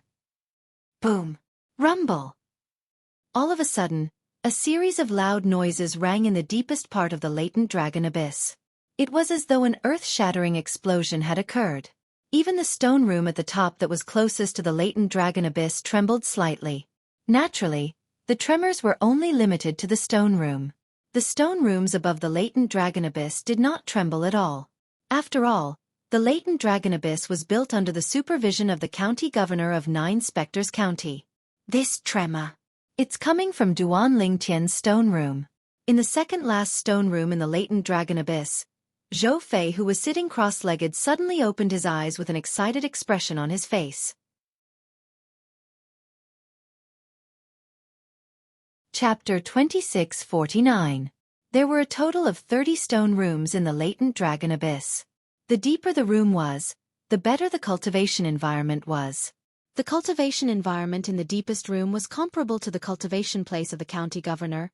Boom! Rumble! All of a sudden, a series of loud noises rang in the deepest part of the latent dragon abyss. It was as though an earth-shattering explosion had occurred. Even the stone room at the top that was closest to the latent dragon abyss trembled slightly. Naturally, the tremors were only limited to the stone room. The stone rooms above the latent dragon abyss did not tremble at all. After all, the latent dragon abyss was built under the supervision of the county governor of Nine Spectres County. This tremor. It's coming from Duan Lingtian's stone room. In the second-last stone room in the latent dragon abyss, Xueqi, who was sitting cross-legged, suddenly opened his eyes with an excited expression on his face. Chapter 2649. There were a total of 30 stone rooms in the latent dragon abyss. The deeper the room was, the better the cultivation environment was. The cultivation environment in the deepest room was comparable to the cultivation place of the county governor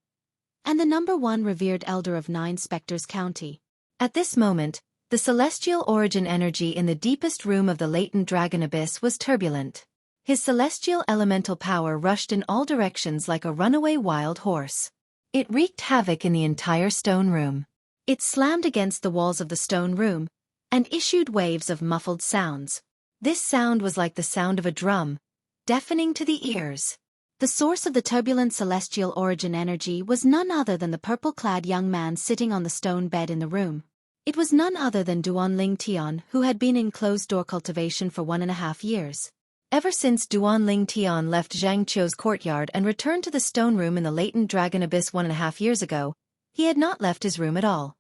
and the #1 revered elder of Nine Spectres County. At this moment, the celestial origin energy in the deepest room of the latent dragon abyss was turbulent. His celestial elemental power rushed in all directions like a runaway wild horse. It wreaked havoc in the entire stone room. It slammed against the walls of the stone room and issued waves of muffled sounds. This sound was like the sound of a drum, deafening to the ears. The source of the turbulent celestial origin energy was none other than the purple-clad young man sitting on the stone bed in the room. It was none other than Duan Lingtian, who had been in closed-door cultivation for 1.5 years. Ever since Duan Lingtian left Zhang Qiu's courtyard and returned to the stone room in the latent dragon abyss 1.5 years ago, he had not left his room at all.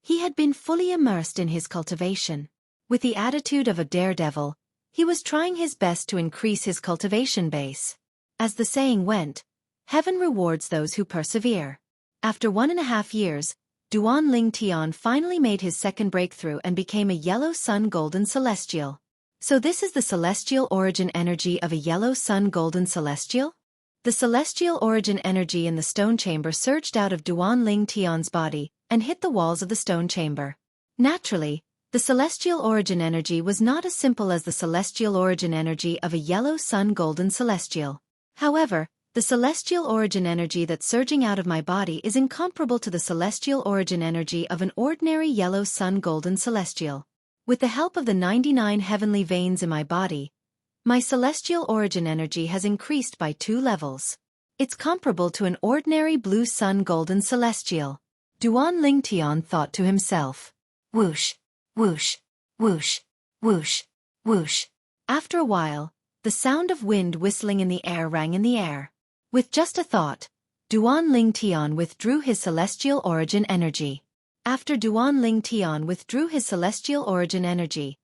He had been fully immersed in his cultivation. With the attitude of a daredevil, he was trying his best to increase his cultivation base. As the saying went, heaven rewards those who persevere. After 1.5 years, Duan Lingtian finally made his second breakthrough and became a yellow sun golden celestial. So this is the celestial origin energy of a yellow sun golden celestial? The celestial origin energy in the stone chamber surged out of Duan Lingtian's body and hit the walls of the stone chamber. Naturally, the celestial origin energy was not as simple as the celestial origin energy of a yellow sun golden celestial. However, the celestial origin energy that's surging out of my body is incomparable to the celestial origin energy of an ordinary yellow sun golden celestial. With the help of the 99 heavenly veins in my body, my celestial origin energy has increased by 2 levels. It's comparable to an ordinary blue sun golden celestial. Duan Lingtian thought to himself. Whoosh, whoosh, whoosh, whoosh, whoosh. After a while, the sound of wind whistling in the air rang in the air. With just a thought, Duan Lingtian withdrew his celestial origin energy. After Duan Lingtian withdrew his celestial origin energy,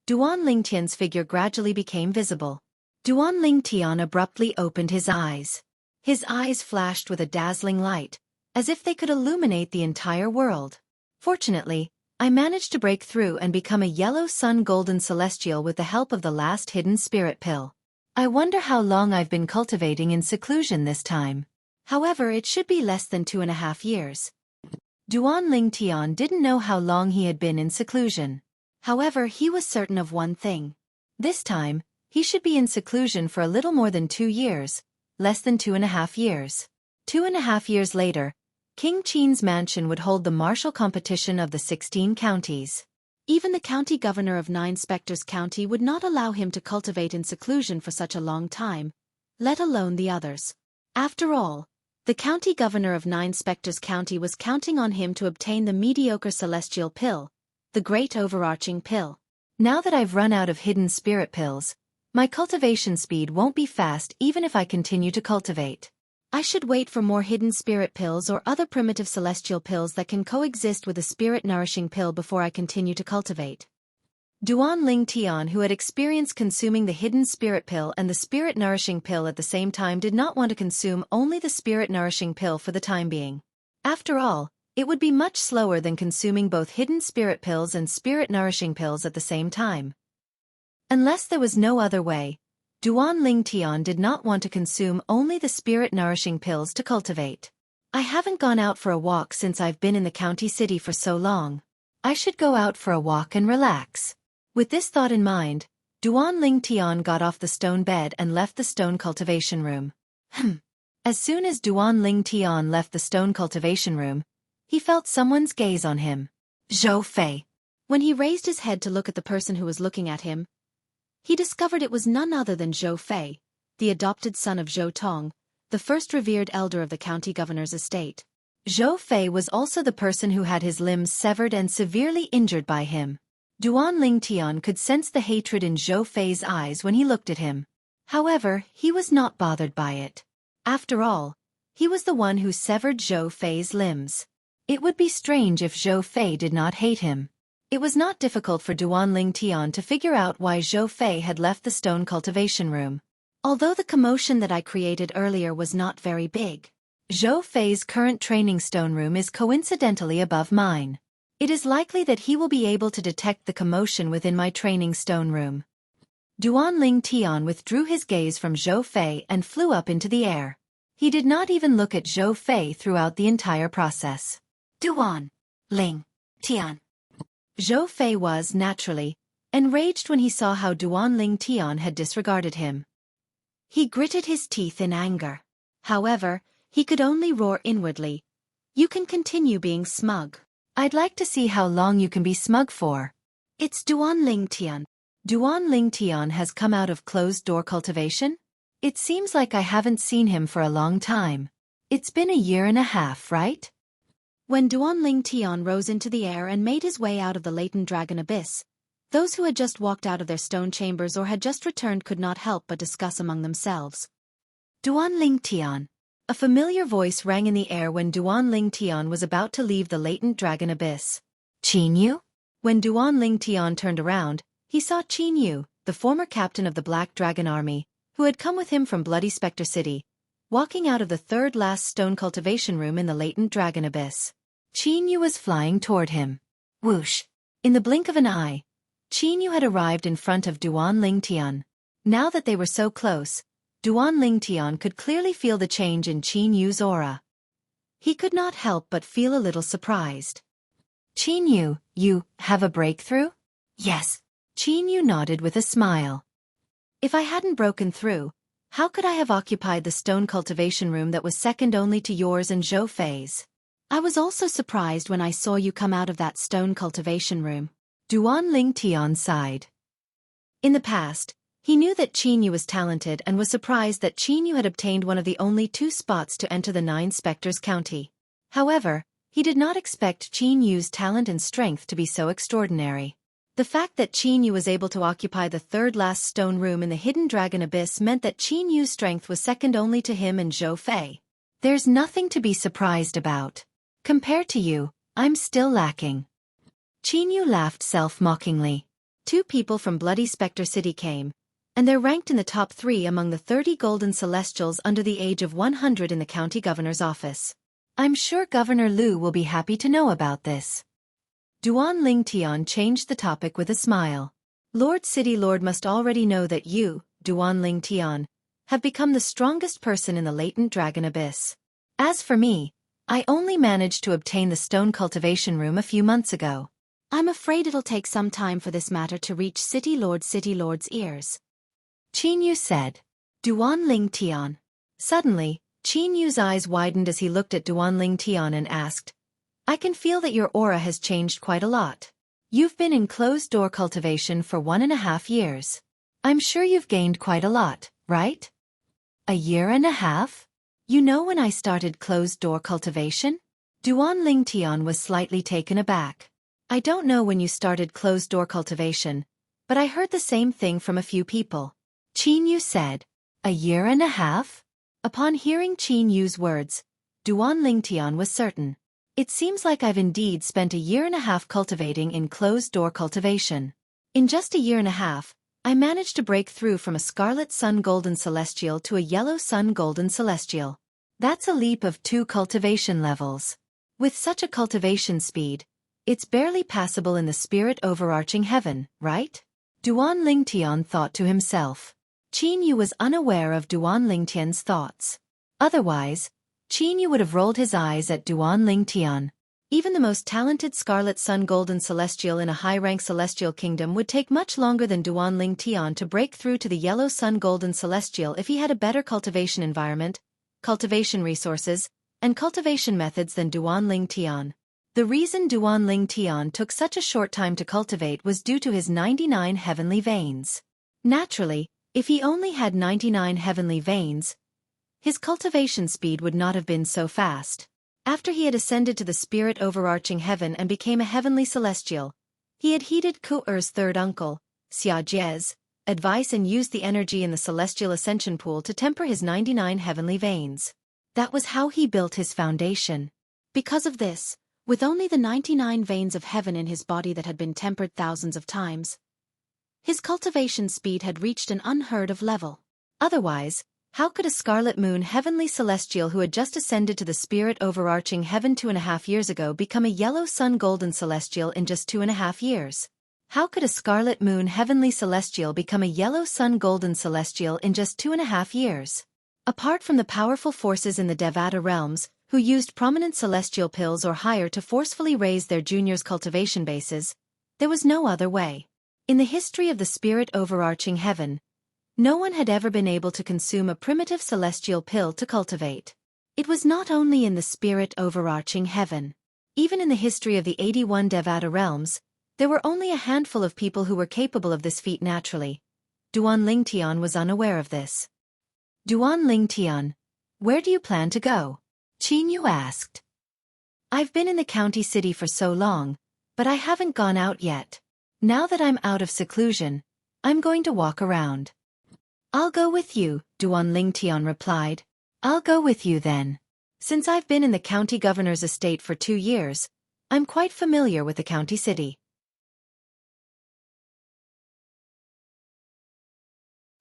Duan Lingtian's figure gradually became visible. Duan Lingtian abruptly opened his eyes. His eyes flashed with a dazzling light, as if they could illuminate the entire world. Fortunately, I managed to break through and become a yellow sun golden celestial with the help of the last hidden spirit pill. I wonder how long I've been cultivating in seclusion this time. However, it should be less than 2.5 years. Duan Lingtian didn't know how long he had been in seclusion. However, he was certain of one thing. This time, he should be in seclusion for a little more than 2 years, less than 2.5 years. 2.5 years later, King Qin's mansion would hold the martial competition of the 16 counties. Even the county governor of Nine Spectres County would not allow him to cultivate in seclusion for such a long time, let alone the others. After all, the county governor of Nine Spectres County was counting on him to obtain the mediocre celestial pill, the great overarching pill. Now that I've run out of hidden spirit pills, my cultivation speed won't be fast even if I continue to cultivate. I should wait for more hidden spirit pills or other primitive celestial pills that can coexist with a spirit-nourishing pill before I continue to cultivate. Duan Lingtian, who had experienced consuming the hidden spirit pill and the spirit-nourishing pill at the same time, did not want to consume only the spirit-nourishing pill for the time being. After all, it would be much slower than consuming both hidden spirit pills and spirit-nourishing pills at the same time. Unless there was no other way, Duan Lingtian did not want to consume only the spirit-nourishing pills to cultivate. I haven't gone out for a walk since I've been in the county city for so long. I should go out for a walk and relax. With this thought in mind, Duan Lingtian got off the stone bed and left the stone cultivation room. As soon as Duan Lingtian left the stone cultivation room, he felt someone's gaze on him. Zhou Fei. When he raised his head to look at the person who was looking at him, he discovered it was none other than Zhou Fei, the adopted son of Zhou Tong, the first revered elder of the county governor's estate. Zhou Fei was also the person who had his limbs severed and severely injured by him. Duan Lingtian could sense the hatred in Zhou Fei's eyes when he looked at him. However, he was not bothered by it. After all, he was the one who severed Zhou Fei's limbs. It would be strange if Zhou Fei did not hate him. It was not difficult for Duan Lingtian to figure out why Zhou Fei had left the stone cultivation room. Although the commotion that I created earlier was not very big, Zhou Fei's current training stone room is coincidentally above mine. It is likely that he will be able to detect the commotion within my training stone room. Duan Lingtian withdrew his gaze from Zhou Fei and flew up into the air. He did not even look at Zhou Fei throughout the entire process. Duan Lingtian. Zhou Fei was, naturally, enraged when he saw how Duan Lingtian had disregarded him. He gritted his teeth in anger. However, he could only roar inwardly. You can continue being smug. I'd like to see how long you can be smug for. It's Duan Lingtian. Duan Lingtian has come out of closed-door cultivation? It seems like I haven't seen him for a long time. It's been a year and a half, right? When Duan Lingtian rose into the air and made his way out of the latent dragon abyss, those who had just walked out of their stone chambers or had just returned could not help but discuss among themselves. Duan Lingtian. A familiar voice rang in the air when Duan Lingtian was about to leave the latent dragon abyss. Qin Yu? When Duan Lingtian turned around, he saw Qin Yu, the former captain of the Black Dragon Army, who had come with him from Bloody Spectre City, walking out of the third-last stone cultivation room in the latent dragon abyss. Qin Yu was flying toward him. Whoosh! In the blink of an eye, Qin Yu had arrived in front of Duan Lingtian. Now that they were so close, Duan Lingtian could clearly feel the change in Qin Yu's aura. He could not help but feel a little surprised. Qin Yu, you have a breakthrough? Yes. Qin Yu nodded with a smile. If I hadn't broken through, how could I have occupied the stone cultivation room that was second only to yours and Zhou Fei's? I was also surprised when I saw you come out of that stone cultivation room. Duan Lingtian sighed. In the past, he knew that Qin Yu was talented and was surprised that Qin Yu had obtained one of the only 2 spots to enter the 9 Spectres County. However, he did not expect Qin Yu's talent and strength to be so extraordinary. The fact that Qin Yu was able to occupy the third-last stone room in the Hidden Dragon Abyss meant that Qin Yu's strength was second only to him and Zhou Fei. There's nothing to be surprised about. Compared to you, I'm still lacking. Qin Yu laughed self-mockingly. 2 people from Bloody Spectre City came, and they're ranked in the top 3 among the 30 golden celestials under the age of 100 in the county governor's office. I'm sure Governor Lu will be happy to know about this. Duan Lingtian changed the topic with a smile. Lord City Lord must already know that you, Duan Lingtian, have become the strongest person in the latent dragon abyss. As for me, I only managed to obtain the stone cultivation room a few months ago. I'm afraid it'll take some time for this matter to reach City Lord's ears. Qin Yu said. Duan Lingtian. Suddenly, Qin Yu's eyes widened as he looked at Duan Lingtian and asked, I can feel that your aura has changed quite a lot. You've been in closed-door cultivation for 1.5 years. I'm sure you've gained quite a lot, right? A year and a half? You know when I started closed-door cultivation? Duan Lingtian was slightly taken aback. I don't know when you started closed-door cultivation, but I heard the same thing from a few people. Qin Yu said. A year and a half? Upon hearing Qin Yu's words, Duan Lingtian was certain. It seems like I've indeed spent a year and a half cultivating in closed-door cultivation. In just a year and a half, I managed to break through from a Scarlet Sun Golden Celestial to a Yellow Sun Golden Celestial. That's a leap of 2 cultivation levels. With such a cultivation speed, it's barely passable in the spirit overarching heaven, right? Duan Lingtian thought to himself. Qin Yu was unaware of Duan Lingtian's thoughts. Otherwise, Qin Yu would have rolled his eyes at Duan Lingtian. Even the most talented Scarlet Sun Golden Celestial in a high-rank celestial kingdom would take much longer than Duan Lingtian to break through to the Yellow Sun Golden Celestial if he had a better cultivation environment, cultivation resources, and cultivation methods than Duan Lingtian. The reason Duanling Tian took such a short time to cultivate was due to his 99 heavenly veins. Naturally, if he only had 99 heavenly veins, his cultivation speed would not have been so fast. After he had ascended to the spirit overarching heaven and became a heavenly celestial, he had heeded Ku'er's third uncle, Xia Jie's, advice and used the energy in the celestial ascension pool to temper his 99 heavenly veins. That was how he built his foundation. Because of this, with only the 99 veins of heaven in his body that had been tempered thousands of times, his cultivation speed had reached an unheard of level. Otherwise, how could a scarlet moon heavenly celestial who had just ascended to the spirit overarching heaven 2.5 years ago become a yellow sun golden celestial in just 2.5 years? How could a scarlet moon heavenly celestial become a yellow sun golden celestial in just 2.5 years? Apart from the powerful forces in the Devata realms, who used prominent celestial pills or higher to forcefully raise their juniors' cultivation bases, there was no other way. In the history of the spirit overarching heaven, no one had ever been able to consume a primitive celestial pill to cultivate. It was not only in the spirit overarching heaven. Even in the history of the 81 Devata realms, there were only a handful of people who were capable of this feat naturally. Duanling Tian was unaware of this. Duanling Tian, where do you plan to go? Qin Yu asked. I've been in the county city for so long, but I haven't gone out yet. Now that I'm out of seclusion, I'm going to walk around. I'll go with you, Duanling Tian replied. I'll go with you then. Since I've been in the county governor's estate for 2 years, I'm quite familiar with the county city.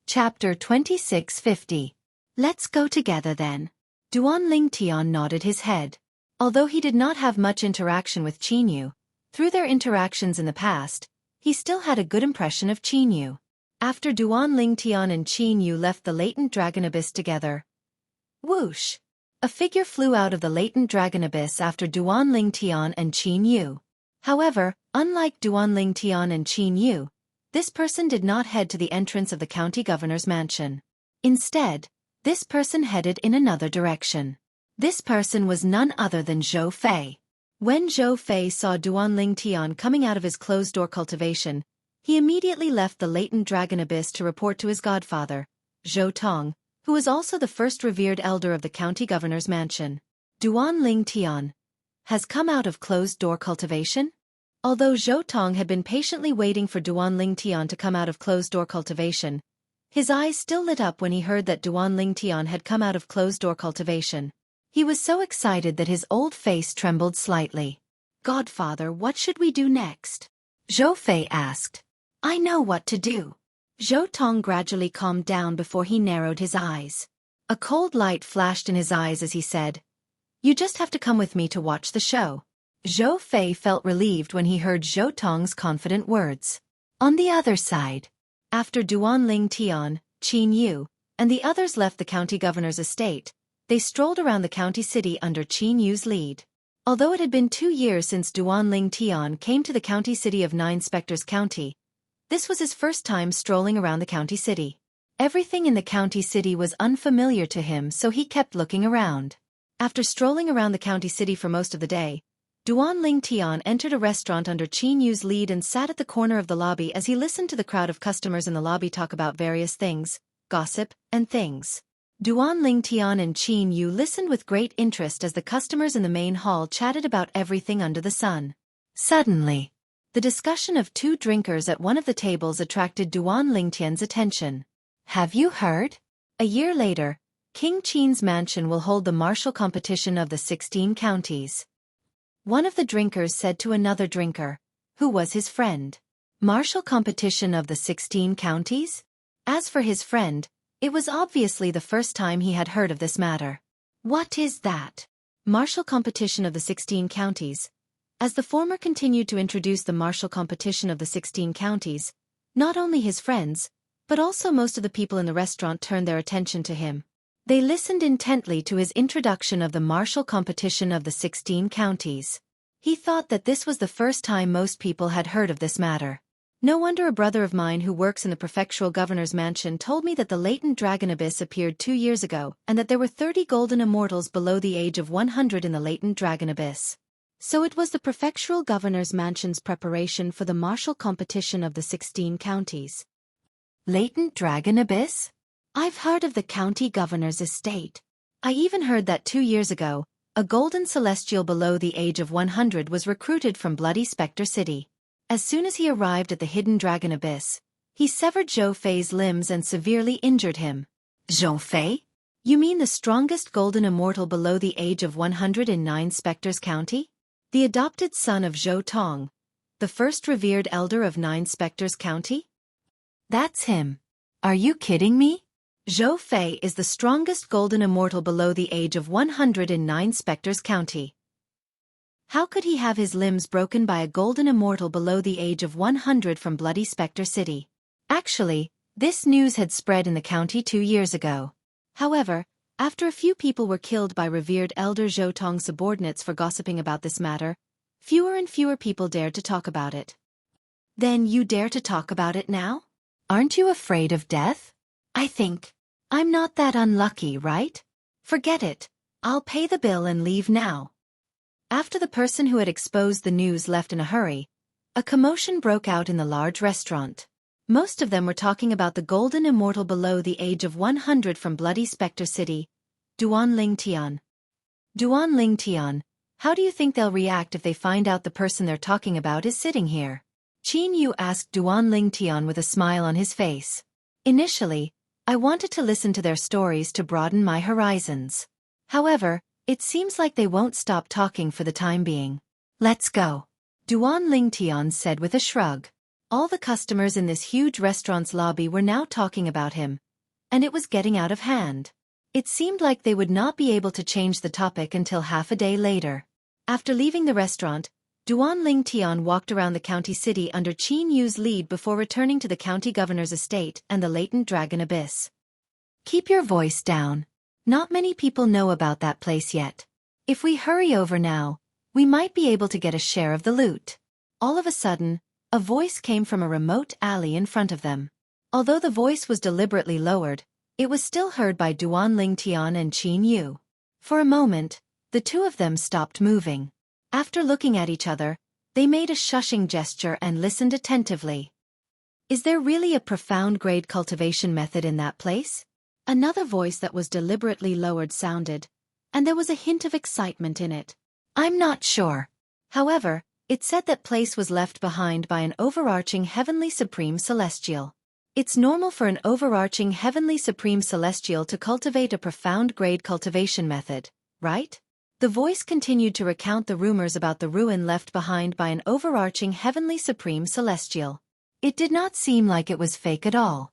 Chapter 2650. Let's go together then. Duanling Tian nodded his head. Although he did not have much interaction with Qin Yu, through their interactions in the past, he still had a good impression of Qin Yu. After Duanling Tian and Qin Yu left the latent dragon abyss together, whoosh! A figure flew out of the latent dragon abyss after Duanling Tian and Qin Yu. However, unlike Duanling Tian and Qin Yu, this person did not head to the entrance of the county governor's mansion. Instead, this person headed in another direction. This person was none other than Zhou Fei. When Zhou Fei saw Duanling Tian coming out of his closed-door cultivation, he immediately left the latent dragon abyss to report to his godfather, Zhou Tong, who was also the first revered elder of the county governor's mansion. Duanling Tian has come out of closed-door cultivation? Although Zhou Tong had been patiently waiting for Duanling Tian to come out of closed-door cultivation, his eyes still lit up when he heard that Duanling Tian had come out of closed-door cultivation. He was so excited that his old face trembled slightly. Godfather, what should we do next? Zhou Fei asked. I know what to do. Zhou Tong gradually calmed down before he narrowed his eyes. A cold light flashed in his eyes as he said, You just have to come with me to watch the show. Zhou Fei felt relieved when he heard Zhou Tong's confident words. On the other side, after Duanling Tian, Qin Yu, and the others left the county governor's estate, they strolled around the county city under Qin Yu's lead. Although it had been 2 years since Duanling Tian came to the county city of Nine Spectres County, this was his first time strolling around the county city. Everything in the county city was unfamiliar to him, so he kept looking around. After strolling around the county city for most of the day, Duanling Tian entered a restaurant under Qin Yu's lead and sat at the corner of the lobby as he listened to the crowd of customers in the lobby talk about various things, gossip, and things. Duanling Tian and Qin Yu listened with great interest as the customers in the main hall chatted about everything under the sun. Suddenly, the discussion of 2 drinkers at one of the tables attracted Duanling Tian's attention. Have you heard? A year later, King Qin's mansion will hold the martial competition of the 16 counties. One of the drinkers said to another drinker, who was his friend. Martial competition of the 16 counties? As for his friend, it was obviously the first time he had heard of this matter. What is that? Martial competition of the 16 counties. As the former continued to introduce the martial competition of the 16 counties, not only his friends, but also most of the people in the restaurant turned their attention to him. They listened intently to his introduction of the martial competition of the 16 counties. He thought that this was the first time most people had heard of this matter. No wonder a brother of mine who works in the prefectural governor's mansion told me that the latent dragon abyss appeared 2 years ago and that there were 30 golden immortals below the age of 100 in the latent dragon abyss. So it was the prefectural governor's mansion's preparation for the martial competition of the 16 counties. Latent dragon abyss? I've heard of the county governor's estate. I even heard that 2 years ago, a golden celestial below the age of 100 was recruited from Bloody Spectre City. As soon as he arrived at the hidden dragon abyss, he severed Xueqi's limbs and severely injured him. Xueqi? You mean the strongest golden immortal below the age of 100 in 9 Spectres County? The adopted son of Zhou Tong, the first revered elder of 9 Spectres County? That's him. Are you kidding me? Xueqi is the strongest golden immortal below the age of 100 in 9 Spectres County. How could he have his limbs broken by a golden immortal below the age of 100 from Bloody Spectre City? Actually, this news had spread in the county 2 years ago. However, after a few people were killed by revered elder Zhou Tong's subordinates for gossiping about this matter, fewer and fewer people dared to talk about it. Then you dare to talk about it now? Aren't you afraid of death? I think. I'm not that unlucky, right? Forget it. I'll pay the bill and leave now. After the person who had exposed the news left in a hurry, a commotion broke out in the large restaurant. Most of them were talking about the golden immortal below the age of 100 from Bloody Spectre City, Duanling Tian. Duanling Tian, how do you think they'll react if they find out the person they're talking about is sitting here? Qin Yu asked Duanling Tian with a smile on his face. Initially, I wanted to listen to their stories to broaden my horizons. However, it seems like they won't stop talking for the time being. Let's go. Duanling Tian said with a shrug. All the customers in this huge restaurant's lobby were now talking about him, and it was getting out of hand. It seemed like they would not be able to change the topic until half a day later. After leaving the restaurant, Duanling Tian walked around the county city under Qin Yu's lead before returning to the county governor's estate and the latent dragon abyss. Keep your voice down. Not many people know about that place yet. If we hurry over now, we might be able to get a share of the loot. All of a sudden, a voice came from a remote alley in front of them. Although the voice was deliberately lowered, it was still heard by Duanling Tian and Qin Yu. For a moment, the two of them stopped moving. After looking at each other, they made a shushing gesture and listened attentively. Is there really a profound grade cultivation method in that place? Another voice that was deliberately lowered sounded, and there was a hint of excitement in it. I'm not sure. However, it said that place was left behind by an overarching Heavenly Supreme Celestial. It's normal for an overarching Heavenly Supreme Celestial to cultivate a profound grade cultivation method, right? The voice continued to recount the rumors about the ruin left behind by an overarching Heavenly Supreme Celestial. It did not seem like it was fake at all.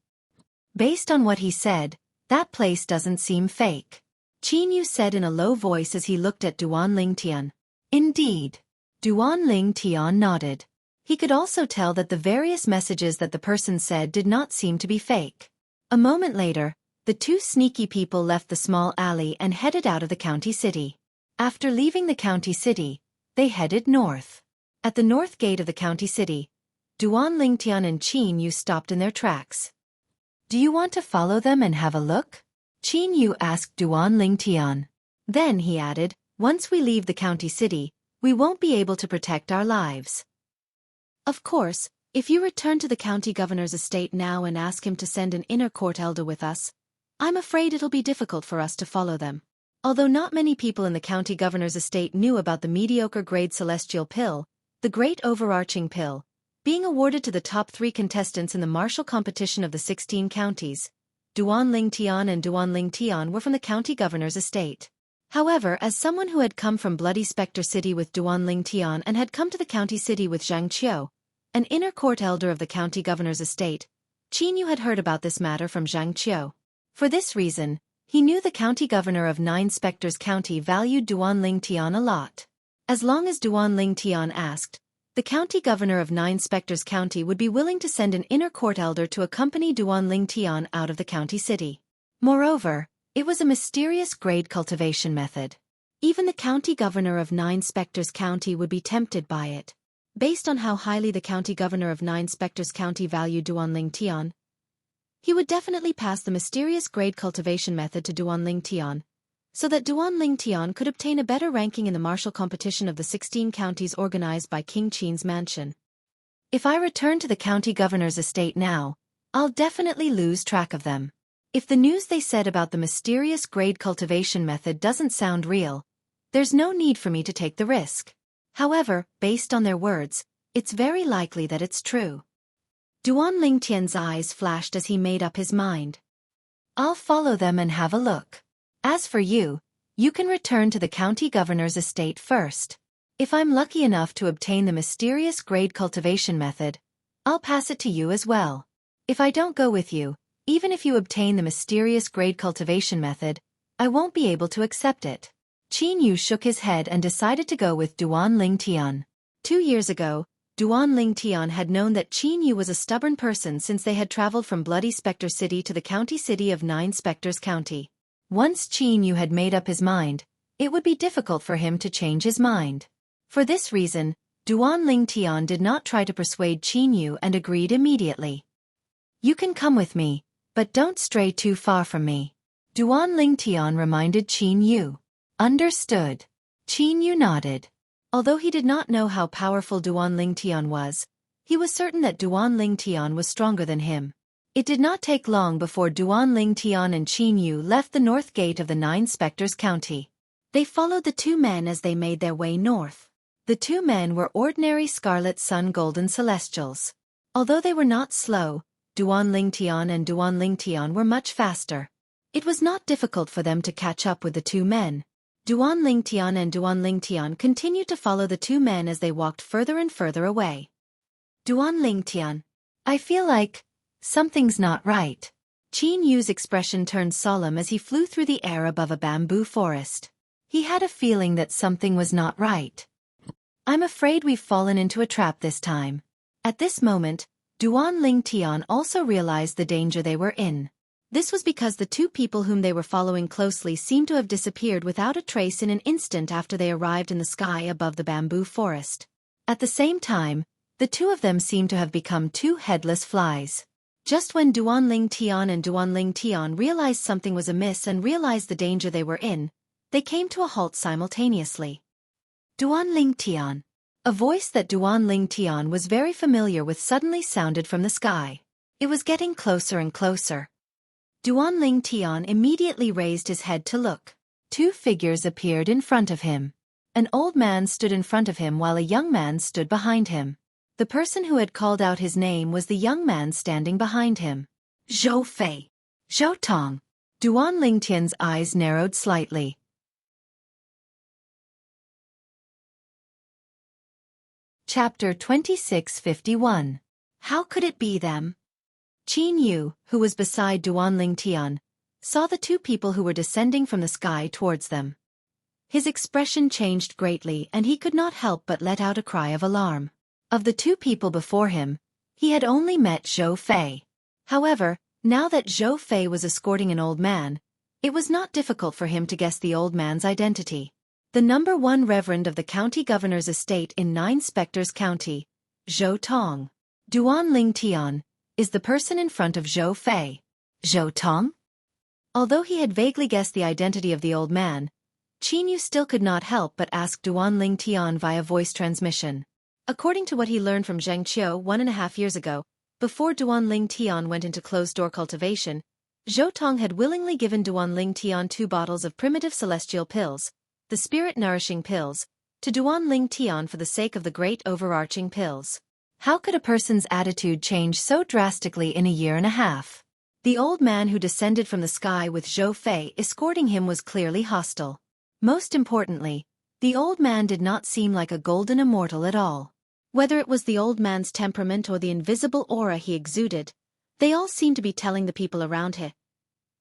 Based on what he said, that place doesn't seem fake. Qin Yu said in a low voice as he looked at Duanling Tian. Indeed. Duanling Tian nodded. He could also tell that the various messages that the person said did not seem to be fake. A moment later, the two sneaky people left the small alley and headed out of the county city. After leaving the county city, they headed north. At the north gate of the county city, Duanling Tian and Qin Yu stopped in their tracks. Do you want to follow them and have a look? Qin Yu asked Duanling Tian. Then he added, once we leave the county city, we won't be able to protect our lives. Of course, if you return to the county governor's estate now and ask him to send an inner court elder with us, I'm afraid it'll be difficult for us to follow them. Although not many people in the county governor's estate knew about the mediocre grade celestial pill, the great overarching pill, being awarded to the top 3 contestants in the martial competition of the 16 counties, Duanling Tian and Duanling Tian were from the county governor's estate. However, as someone who had come from Bloody Spectre City with Duanling Tian and had come to the county city with Zhang Qiu, an inner court elder of the county governor's estate, Qin Yu had heard about this matter from Zhang Qiu. For this reason, he knew the county governor of 9 Spectres County valued Duanling Tian a lot. As long as Duanling Tian asked, the county governor of 9 Spectres County would be willing to send an inner court elder to accompany Duanling Tian out of the county city. Moreover, it was a mysterious grade cultivation method. Even the county governor of 9 Spectres County would be tempted by it. Based on how highly the county governor of 9 Spectres County valued Duanling Tian, he would definitely pass the mysterious grade cultivation method to Duanling Tian, so that Duan Tian could obtain a better ranking in the martial competition of the 16 counties organized by King Qin's mansion. If I return to the county governor's estate now, I'll definitely lose track of them. If the news they said about the mysterious grade cultivation method doesn't sound real, there's no need for me to take the risk. However, based on their words, it's very likely that it's true. Duan Tian's eyes flashed as he made up his mind. I'll follow them and have a look. As for you, you can return to the county governor's estate first. If I'm lucky enough to obtain the mysterious grade cultivation method, I'll pass it to you as well. If I don't go with you, even if you obtain the mysterious grade cultivation method, I won't be able to accept it. Qin Yu shook his head and decided to go with Duan Tian. 2 years ago, Duan Tian had known that Qin Yu was a stubborn person since they had traveled from Bloody Spectre City to the county city of 9 Spectres County. Once Qin Yu had made up his mind, it would be difficult for him to change his mind. For this reason, Duan Tian did not try to persuade Qin Yu and agreed immediately. You can come with me, but don't stray too far from me. Duan Tian reminded Qin Yu. Understood. Qin Yu nodded. Although he did not know how powerful Duan Tian was, he was certain that Duan Tian was stronger than him. It did not take long before Duan Tian and Qin Yu left the north gate of the 9 Spectres County. They followed the two men as they made their way north. The two men were ordinary Scarlet Sun Golden Celestials. Although they were not slow, Duan Tian and Duan Tian were much faster. It was not difficult for them to catch up with the two men. Duan Tian and Duan Tian continued to follow the two men as they walked further and further away. Duan Tian, I feel like something's not right. Qin Yu's expression turned solemn as he flew through the air above a bamboo forest. He had a feeling that something was not right. I'm afraid we've fallen into a trap this time. At this moment, Duan Tian also realized the danger they were in. This was because the two people whom they were following closely seemed to have disappeared without a trace in an instant after they arrived in the sky above the bamboo forest. At the same time, the two of them seemed to have become two headless flies. Just when Duan Tian and Duan Tian realized something was amiss and realized the danger they were in, they came to a halt simultaneously. Duan Tian. A voice that Duan Tian was very familiar with suddenly sounded from the sky. It was getting closer and closer. Duan Tian immediately raised his head to look. Two figures appeared in front of him. An old man stood in front of him while a young man stood behind him. The person who had called out his name was the young man standing behind him. Zhou Fei. Zhou Tong. Duan Tian's eyes narrowed slightly. Chapter 2651. How could it be them? Qin Yu, who was beside Duan Tian, saw the two people who were descending from the sky towards them. His expression changed greatly and he could not help but let out a cry of alarm. Of the two people before him, he had only met Zhou Fei. However, now that Zhou Fei was escorting an old man, it was not difficult for him to guess the old man's identity. The number 1 reverend of the county governor's estate in 9 Spectres County, Zhou Tong. Duan Tian is the person in front of Zhou Fei. Zhou Tong? Although he had vaguely guessed the identity of the old man, Qin Yu still could not help but ask Duan Tian via voice transmission. According to what he learned from Zheng Qiu 1.5 years ago, before Duan Tian went into closed-door cultivation, Zhou Tong had willingly given Duan Tian 2 bottles of primitive celestial pills, the spirit-nourishing pills, to Duan Tian for the sake of the great overarching pills. How could a person's attitude change so drastically in a year and a half? The old man who descended from the sky with Zhou Fei escorting him was clearly hostile. Most importantly, the old man did not seem like a golden immortal at all. Whether it was the old man's temperament or the invisible aura he exuded, they all seemed to be telling the people around him.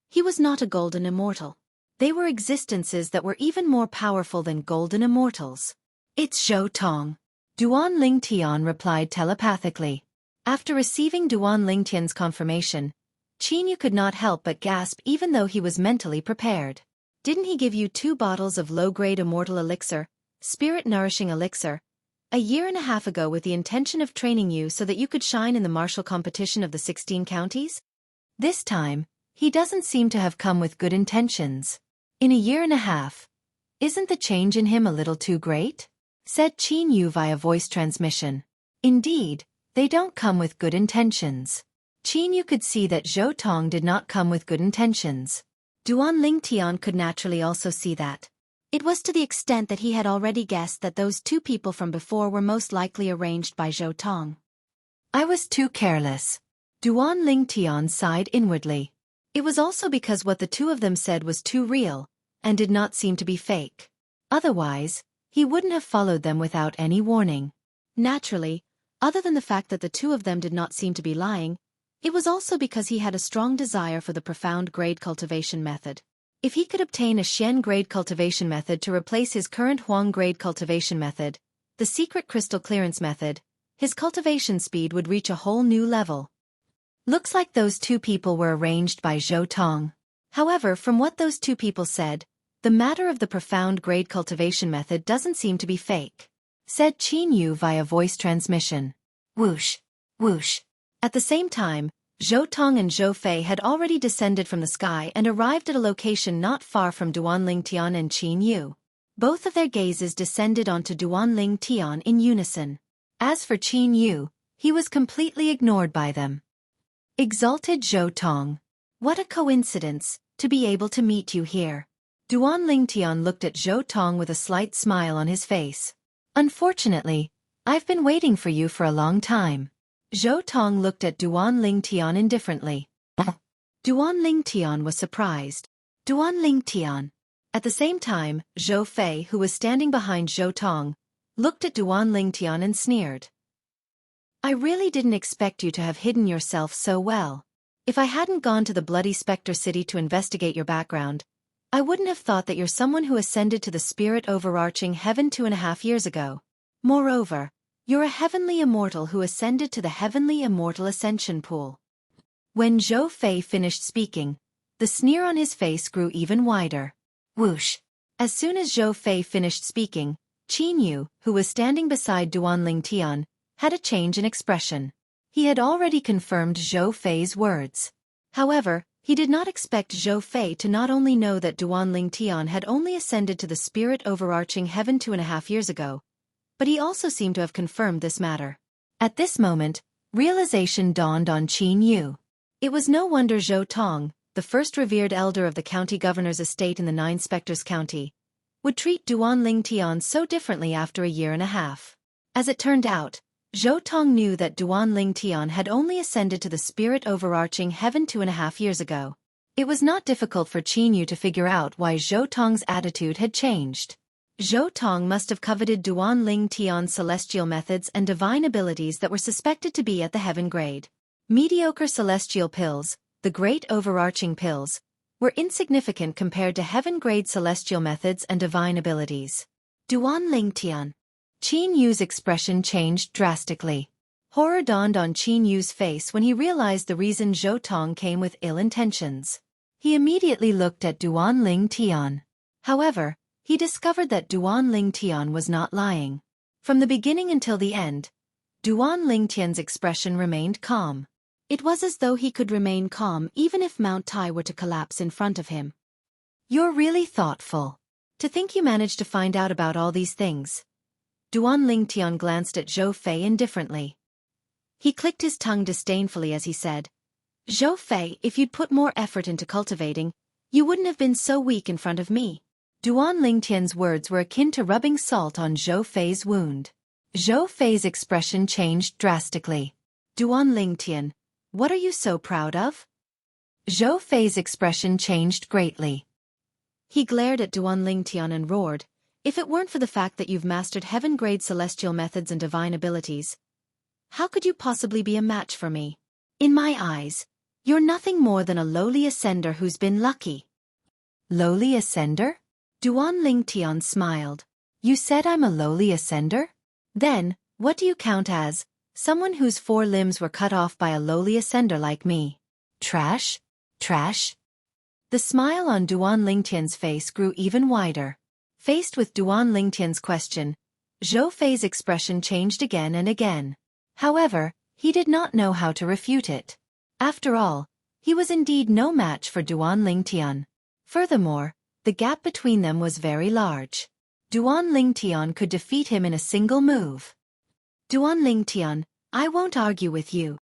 He was not a golden immortal. They were existences that were even more powerful than golden immortals. It's Zhou Tong. Duan Tian replied telepathically. After receiving Duan Tian's confirmation, Qin Yu could not help but gasp even though he was mentally prepared. Didn't he give you 2 bottles of low-grade immortal elixir, spirit-nourishing elixir, a year and a half ago with the intention of training you so that you could shine in the martial competition of the 16 counties? This time, he doesn't seem to have come with good intentions. In a year and a half. Isn't the change in him a little too great? Said Qin Yu via voice transmission. Indeed, they don't come with good intentions. Qin Yu could see that Zhou Tong did not come with good intentions. Duan Lingtian could naturally also see that. It was to the extent that he had already guessed that those two people from before were most likely arranged by Zhou Tong. I was too careless. Duan Lingtian sighed inwardly. It was also because what the two of them said was too real, and did not seem to be fake. Otherwise, he wouldn't have followed them without any warning. Naturally, other than the fact that the two of them did not seem to be lying, it was also because he had a strong desire for the profound grade cultivation method. If he could obtain a Xian grade cultivation method to replace his current Huang grade cultivation method, the secret crystal clearance method, his cultivation speed would reach a whole new level. Looks like those two people were arranged by Zhou Tong. However, from what those two people said, the matter of the profound grade cultivation method doesn't seem to be fake. Said Qin Yu via voice transmission. Whoosh, whoosh. At the same time, Zhou Tong and Zhou Fei had already descended from the sky and arrived at a location not far from Duan Lingtian and Qin Yu. Both of their gazes descended onto Duan Lingtian in unison. As for Qin Yu, he was completely ignored by them. Exalted Zhou Tong. What a coincidence, to be able to meet you here. Duan Lingtian looked at Zhou Tong with a slight smile on his face. Unfortunately, I've been waiting for you for a long time. Zhou Tong looked at Duan Lingtian indifferently. Duan Lingtian was surprised. Duan Lingtian. At the same time, Zhou Fei, who was standing behind Zhou Tong, looked at Duan Lingtian and sneered. I really didn't expect you to have hidden yourself so well. If I hadn't gone to the bloody Spectre City to investigate your background, I wouldn't have thought that you're someone who ascended to the spirit overarching heaven 2.5 years ago. Moreover, you're a heavenly immortal who ascended to the heavenly immortal ascension pool. When Zhou Fei finished speaking, the sneer on his face grew even wider. Whoosh! As soon as Zhou Fei finished speaking, Qin Yu, who was standing beside Duan Lingtian, had a change in expression. He had already confirmed Zhou Fei's words. However, he did not expect Zhou Fei to not only know that Duan Lingtian had only ascended to the spirit overarching heaven 2.5 years ago, but he also seemed to have confirmed this matter. At this moment, realization dawned on Qin Yu. It was no wonder Zhou Tong, the first revered elder of the county governor's estate in the 9 Spectres County, would treat Duan Lingtian so differently after a year and a half. As it turned out, Zhou Tong knew that Duan Lingtian had only ascended to the spirit overarching heaven 2.5 years ago. It was not difficult for Qin Yu to figure out why Zhou Tong's attitude had changed. Zhou Tong must have coveted Duan Lingtian's celestial methods and divine abilities that were suspected to be at the heaven grade. Mediocre celestial pills, the great overarching pills, were insignificant compared to heaven grade celestial methods and divine abilities. Duan Lingtian. Qin Yu's expression changed drastically. Horror dawned on Qin Yu's face when he realized the reason Zhou Tong came with ill intentions. He immediately looked at Duan Lingtian. However, he discovered that Duan Lingtian was not lying. From the beginning until the end, Duan Lingtian's expression remained calm. It was as though he could remain calm even if Mount Tai were to collapse in front of him. You're really thoughtful. To think you managed to find out about all these things. Duan Lingtian glanced at Zhou Fei indifferently. He clicked his tongue disdainfully as he said, Zhou Fei, if you'd put more effort into cultivating, you wouldn't have been so weak in front of me. Duan Lingtian's words were akin to rubbing salt on Zhou Fei's wound. Zhou Fei's expression changed drastically. Duan Lingtian, what are you so proud of? Zhou Fei's expression changed greatly. He glared at Duan Lingtian and roared, if it weren't for the fact that you've mastered heaven-grade celestial methods and divine abilities, how could you possibly be a match for me? In my eyes, you're nothing more than a lowly ascender who's been lucky. Lowly ascender? Duan Lingtian smiled. You said I'm a lowly ascender? Then, what do you count as? Someone whose 4 limbs were cut off by a lowly ascender like me. Trash? Trash? The smile on Duan Lingtian's face grew even wider. Faced with Duan Lingtian's question, Zhou Fei's expression changed again and again. However, he did not know how to refute it. After all, he was indeed no match for Duan Lingtian. Furthermore, The gap between them was very large. Duan Lingtian could defeat him in a single move. Duan Lingtian, I won't argue with you.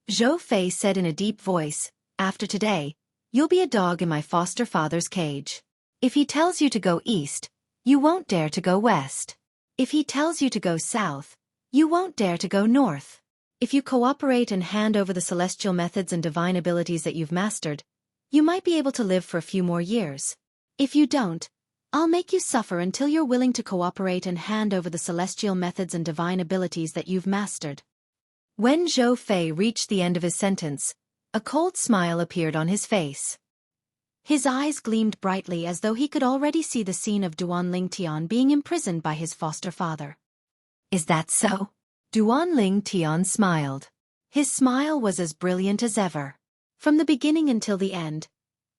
Zhou Fei said in a deep voice, after today, you'll be a dog in my foster father's cage. If he tells you to go east, you won't dare to go west. If he tells you to go south, you won't dare to go north. If you cooperate and hand over the celestial methods and divine abilities that you've mastered, you might be able to live for a few more years. If you don't, I'll make you suffer until you're willing to cooperate and hand over the celestial methods and divine abilities that you've mastered. When Zhou Fei reached the end of his sentence, a cold smile appeared on his face. His eyes gleamed brightly as though he could already see the scene of Duan Lingtian being imprisoned by his foster father. Is that so? Duan Lingtian smiled. His smile was as brilliant as ever. From the beginning until the end,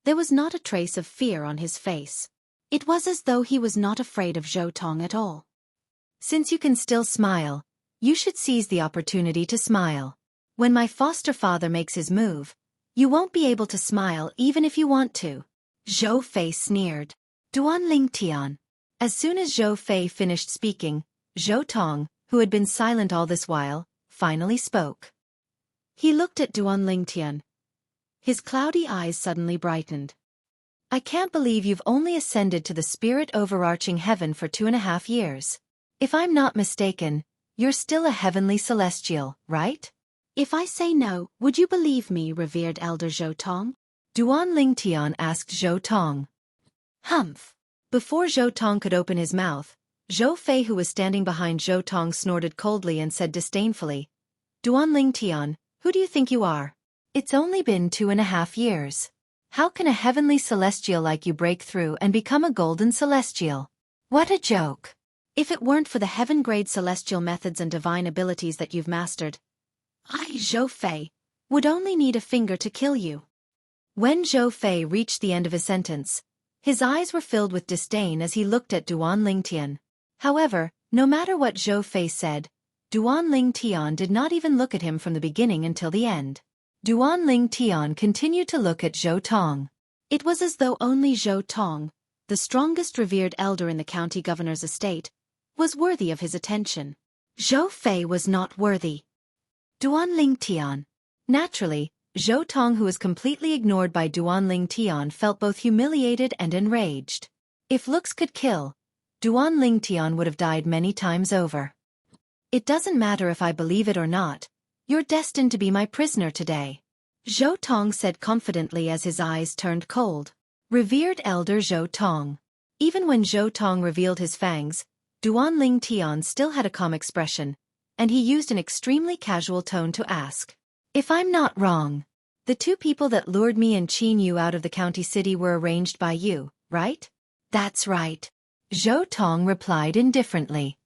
there was not a trace of fear on his face. It was as though he was not afraid of Zhou Tong at all. Since you can still smile, you should seize the opportunity to smile. When my foster father makes his move, you won't be able to smile even if you want to. Zhou Fei sneered. Duan Lingtian. As soon as Zhou Fei finished speaking, Zhou Tong, who had been silent all this while, finally spoke. He looked at Duan Lingtian. His cloudy eyes suddenly brightened. I can't believe you've only ascended to the spirit overarching heaven for 2.5 years. If I'm not mistaken, you're still a heavenly celestial, right? If I say no, would you believe me, revered Elder Zhou Tong? Duan Lingtian asked Zhou Tong. Humph. Before Zhou Tong could open his mouth, Zhou Fei, who was standing behind Zhou Tong, snorted coldly and said disdainfully, Duan Lingtian, who do you think you are? It's only been 2.5 years. How can a heavenly celestial like you break through and become a golden celestial? What a joke. If it weren't for the heaven-grade celestial methods and divine abilities that you've mastered, I, Zhou Fei, would only need a finger to kill you. When Zhou Fei reached the end of his sentence, his eyes were filled with disdain as he looked at Duan Lingtian. However, no matter what Zhou Fei said, Duan Lingtian did not even look at him from the beginning until the end. Duan Lingtian continued to look at Zhou Tong. It was as though only Zhou Tong, the strongest revered elder in the county governor's estate, was worthy of his attention. Zhou Fei was not worthy. Duan Lingtian. Naturally, Zhou Tong, who was completely ignored by Duan Lingtian, felt both humiliated and enraged. If looks could kill, Duan Lingtian would have died many times over. It doesn't matter if I believe it or not. You're destined to be my prisoner today. Zhou Tong said confidently as his eyes turned cold. Revered Elder Zhou Tong. Even when Zhou Tong revealed his fangs, Duan Lingtian still had a calm expression, and he used an extremely casual tone to ask. If I'm not wrong, the 2 people that lured me and Qin Yu out of the county city were arranged by you, right? That's right. Zhou Tong replied indifferently.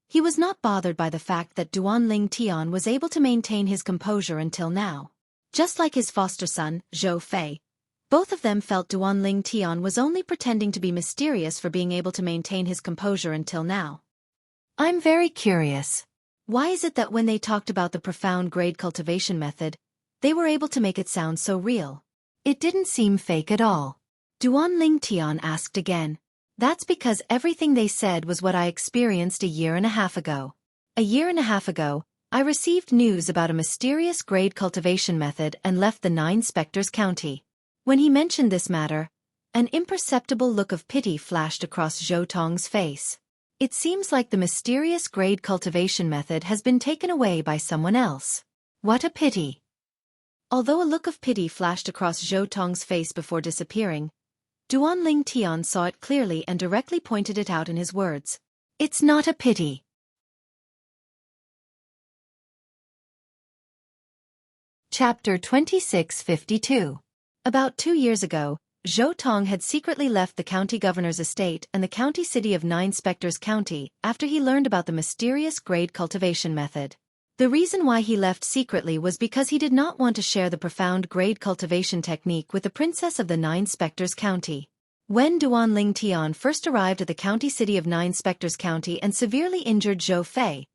He was not bothered by the fact that Duan Lingtian was able to maintain his composure until now. Just like his foster son, Zhou Fei, both of them felt Duan Lingtian was only pretending to be mysterious for being able to maintain his composure until now. I'm very curious. Why is it that when they talked about the profound grade cultivation method, they were able to make it sound so real? It didn't seem fake at all. Duan Lingtian asked again. That's because everything they said was what I experienced a 1.5 years ago. A 1.5 years ago, I received news about a mysterious grade cultivation method and left the 9 Spectres County. When he mentioned this matter, an imperceptible look of pity flashed across Zhou Tong's face. It seems like the mysterious grade cultivation method has been taken away by someone else. What a pity. Although a look of pity flashed across Zhou Tong's face before disappearing, Duan Lingtian saw it clearly and directly pointed it out in his words. It's not a pity. Chapter 2652. About 2 years ago, Zhou Tong had secretly left the county governor's estate and the county city of 9 Spectres County after he learned about the mysterious grade cultivation method. The reason why he left secretly was because he did not want to share the profound grade cultivation technique with the princess of the 9 Spectres County. When Duan Lingtian first arrived at the county city of 9 Spectres County and severely injured Zhou Fei,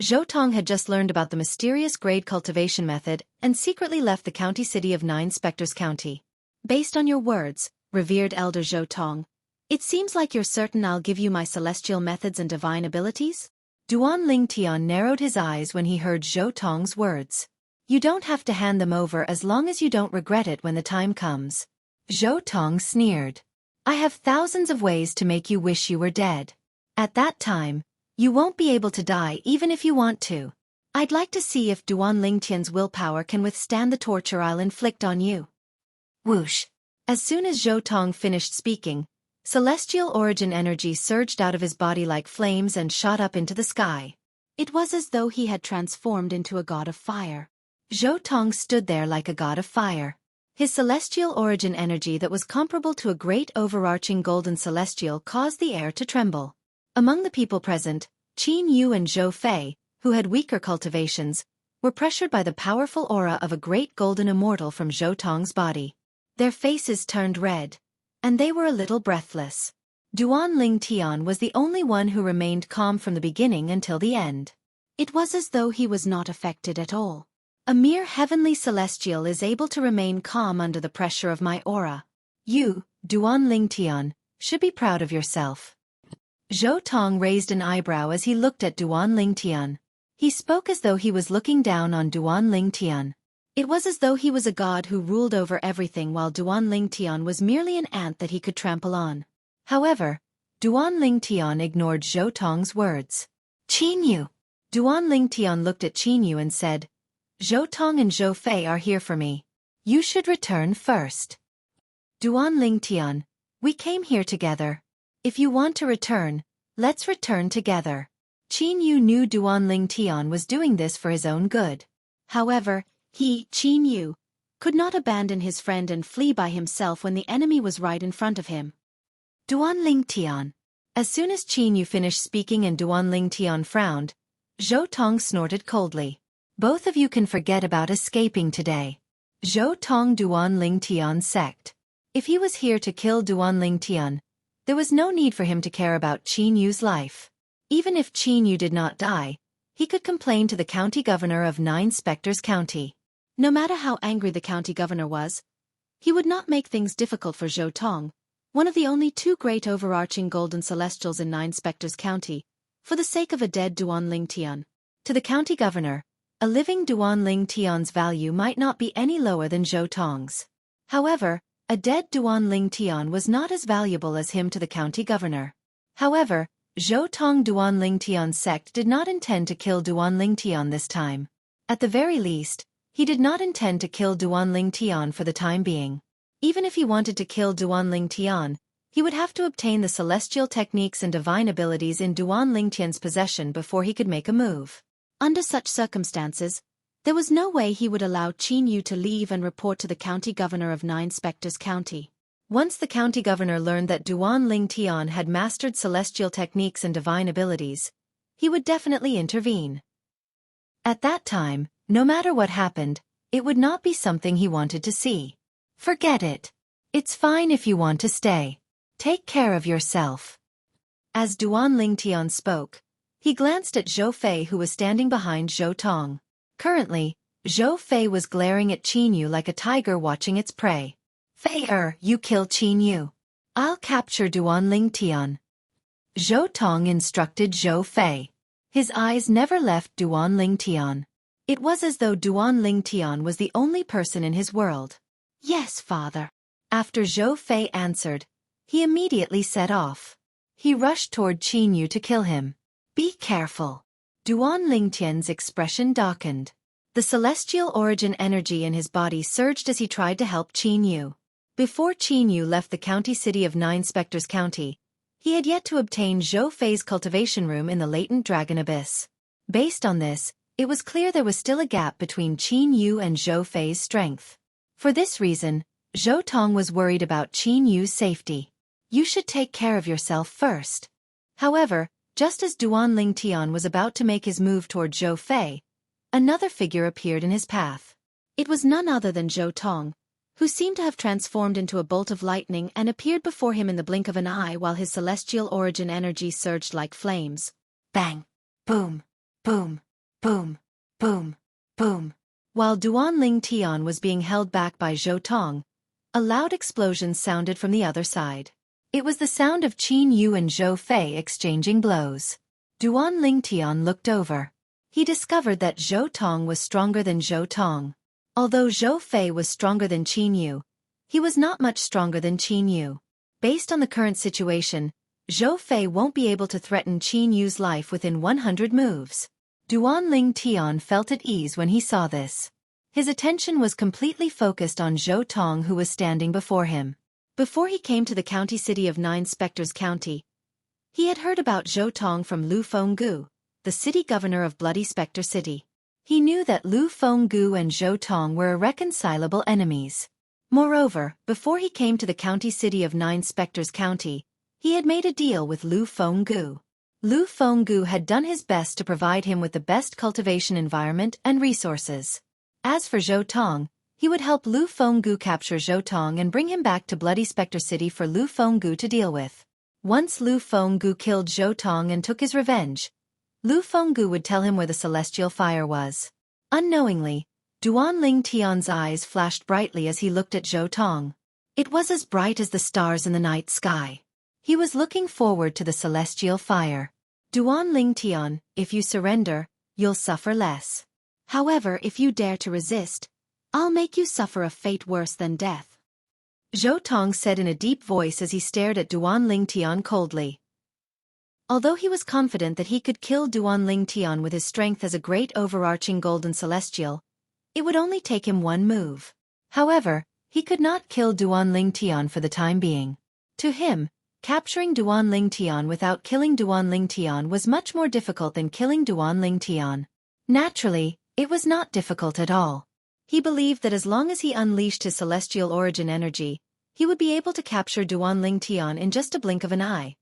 Zhou Tong had just learned about the mysterious grade cultivation method and secretly left the county city of 9 Spectres County. Based on your words, revered Elder Zhou Tong, It seems like you're certain I'll give you my celestial methods and divine abilities? Duan Lingtian narrowed his eyes when he heard Zhou Tong's words. You don't have to hand them over as long as you don't regret it when the time comes. Zhou Tong sneered. I have thousands of ways to make you wish you were dead. At that time, you won't be able to die even if you want to. I'd like to see if Duan Lingtian's willpower can withstand the torture I'll inflict on you. Whoosh! As soon as Zhou Tong finished speaking, celestial origin energy surged out of his body like flames and shot up into the sky. It was as though he had transformed into a god of fire. Zhou Tong stood there like a god of fire. His celestial origin energy that was comparable to a great overarching golden celestial caused the air to tremble. Among the people present, Qin Yu and Zhou Fei, who had weaker cultivations, were pressured by the powerful aura of a great golden immortal from Zhou Tong's body. Their faces turned red, and they were a little breathless. Duan Lingtian was the only one who remained calm from the beginning until the end. It was as though he was not affected at all. A mere heavenly celestial is able to remain calm under the pressure of my aura. You, Duan Lingtian, should be proud of yourself. Zhou Tong raised an eyebrow as he looked at Duan Lingtian. He spoke as though he was looking down on Duan Lingtian. It was as though he was a god who ruled over everything while Duan Lingtian was merely an ant that he could trample on. However, Duan Lingtian ignored Zhou Tong's words. Qin Yu. Duan Lingtian looked at Qin Yu and said, Zhou Tong and Zhou Fei are here for me. You should return first. Duan Lingtian, we came here together. If you want to return, let's return together. Qin Yu knew Duan Lingtian was doing this for his own good. However, he, Qin Yu, could not abandon his friend and flee by himself when the enemy was right in front of him. Duan Lingtian. As soon as Qin Yu finished speaking and Duan Lingtian frowned, Zhou Tong snorted coldly. Both of you can forget about escaping today. Zhou Tong Duan Lingtian sect. If he was here to kill Duan Lingtian, there was no need for him to care about Qin Yu's life. Even if Qin Yu did not die, he could complain to the county governor of Nine Spectres County. No matter how angry the county governor was, he would not make things difficult for Zhou Tong, one of the only two great overarching golden celestials in Nine Spectres County, for the sake of a dead Duan Lingtian. To the county governor, a living Duan Lingtian's value might not be any lower than Zhou Tong's. However, a dead Duan Lingtian was not as valuable as him to the county governor. However, Zhou Tong Duan Lingtian's sect did not intend to kill Duan Lingtian this time. At the very least, he did not intend to kill Duan Lingtian for the time being. Even if he wanted to kill Duan Lingtian, he would have to obtain the celestial techniques and divine abilities in Duan Lingtian's possession before he could make a move. Under such circumstances, there was no way he would allow Qin Yu to leave and report to the county governor of Nine Spectres County. Once the county governor learned that Duan Lingtian had mastered celestial techniques and divine abilities, he would definitely intervene. At that time, no matter what happened, it would not be something he wanted to see. Forget it. It's fine if you want to stay. Take care of yourself. As Duan Lingtian spoke, he glanced at Zhou Fei who was standing behind Zhou Tong. Currently, Zhou Fei was glaring at Qin Yu like a tiger watching its prey. Fei you kill Qin Yu. I'll capture Duan Lingtian. Zhou Tong instructed Zhou Fei. His eyes never left Duan Lingtian. It was as though Duan Lingtian was the only person in his world. Yes, father. After Zhou Fei answered, he immediately set off. He rushed toward Qin Yu to kill him. Be careful. Duan Lingtian's expression darkened. The celestial origin energy in his body surged as he tried to help Qin Yu. Before Qin Yu left the county city of Nine Spectres County, he had yet to obtain Zhou Fei's cultivation room in the latent dragon abyss. Based on this, it was clear there was still a gap between Qin Yu and Zhou Fei's strength. For this reason, Zhou Tong was worried about Qin Yu's safety. You should take care of yourself first. However, just as Duan Lingtian was about to make his move toward Zhou Fei, another figure appeared in his path. It was none other than Zhou Tong, who seemed to have transformed into a bolt of lightning and appeared before him in the blink of an eye while his celestial origin energy surged like flames. Bang! Boom! Boom! Boom! Boom! Boom! While Duan Lingtian was being held back by Zhou Tong, a loud explosion sounded from the other side. It was the sound of Qin Yu and Zhou Fei exchanging blows. Duan Lingtian looked over. He discovered that Zhou Tong was stronger than Zhou Tong. Although Zhou Fei was stronger than Qin Yu, he was not much stronger than Qin Yu. Based on the current situation, Zhou Fei won't be able to threaten Qin Yu's life within 100 moves. Duan Lingtian felt at ease when he saw this. His attention was completely focused on Zhou Tong, who was standing before him. Before he came to the county city of 9 Spectres County, he had heard about Zhou Tong from Lu Fenggu, the city governor of Bloody Spectre City. He knew that Lu Fenggu and Zhou Tong were irreconcilable enemies. Moreover, before he came to the county city of 9 Spectres County, he had made a deal with Lu Fenggu. Lu Fenggu had done his best to provide him with the best cultivation environment and resources. As for Zhou Tong, he would help Lu Fenggu capture Zhou Tong and bring him back to Bloody Spectre City for Lu Fenggu to deal with. Once Lu Fenggu killed Zhou Tong and took his revenge, Lu Fenggu would tell him where the celestial fire was. Unknowingly, Duan Lingtian's eyes flashed brightly as he looked at Zhou Tong. It was as bright as the stars in the night sky. He was looking forward to the celestial fire. Duan Lingtian, if you surrender, you'll suffer less. However, if you dare to resist, I'll make you suffer a fate worse than death. Zhou Tong said in a deep voice as he stared at Duan Lingtian coldly. Although he was confident that he could kill Duan Lingtian with his strength as a great overarching golden celestial, it would only take him one move. However, he could not kill Duan Lingtian for the time being. To him, capturing Duan Lingtian without killing Duan Lingtian was much more difficult than killing Duan Lingtian. Naturally, it was not difficult at all. He believed that as long as he unleashed his celestial origin energy, he would be able to capture Duan Lingtian in just a blink of an eye,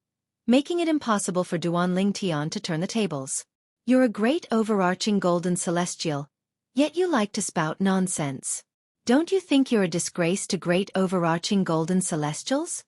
making it impossible for Duan Lingtian to turn the tables. You're a great overarching golden celestial, yet you like to spout nonsense. Don't you think you're a disgrace to great overarching golden celestials?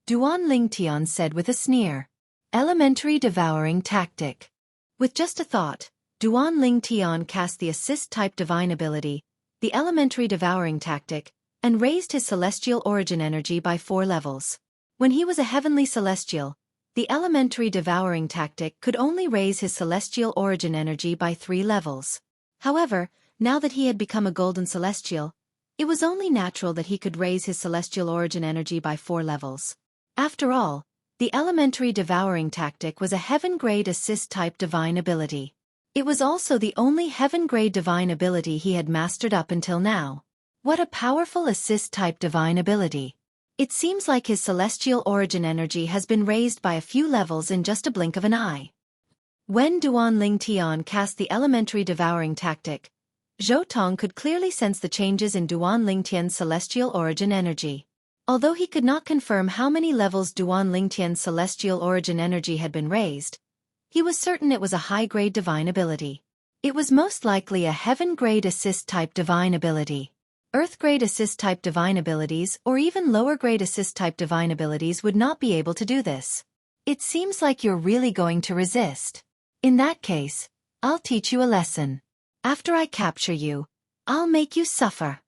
Duan Lingtian said with a sneer. Elementary devouring tactic. With just a thought, Duan Lingtian cast the assist-type divine ability, the elementary devouring tactic, and raised his celestial origin energy by 4 levels. When he was a heavenly celestial, the elementary devouring tactic could only raise his celestial origin energy by 3 levels. However, now that he had become a golden celestial, it was only natural that he could raise his celestial origin energy by 4 levels. After all, the elementary devouring tactic was a heaven-grade assist-type divine ability. It was also the only heaven-grade divine ability he had mastered up until now. What a powerful assist-type divine ability. It seems like his celestial origin energy has been raised by a few levels in just a blink of an eye. When Duan Lingtian cast the elementary devouring tactic, Zhou Tong could clearly sense the changes in Duan Lingtian's celestial origin energy. Although he could not confirm how many levels Duan Lingtian's celestial origin energy had been raised, he was certain it was a high-grade divine ability. It was most likely a heaven-grade assist-type divine ability. Earth-grade assist-type divine abilities or even lower-grade assist-type divine abilities would not be able to do this. It seems like you're really going to resist. In that case, I'll teach you a lesson. After I capture you, I'll make you suffer.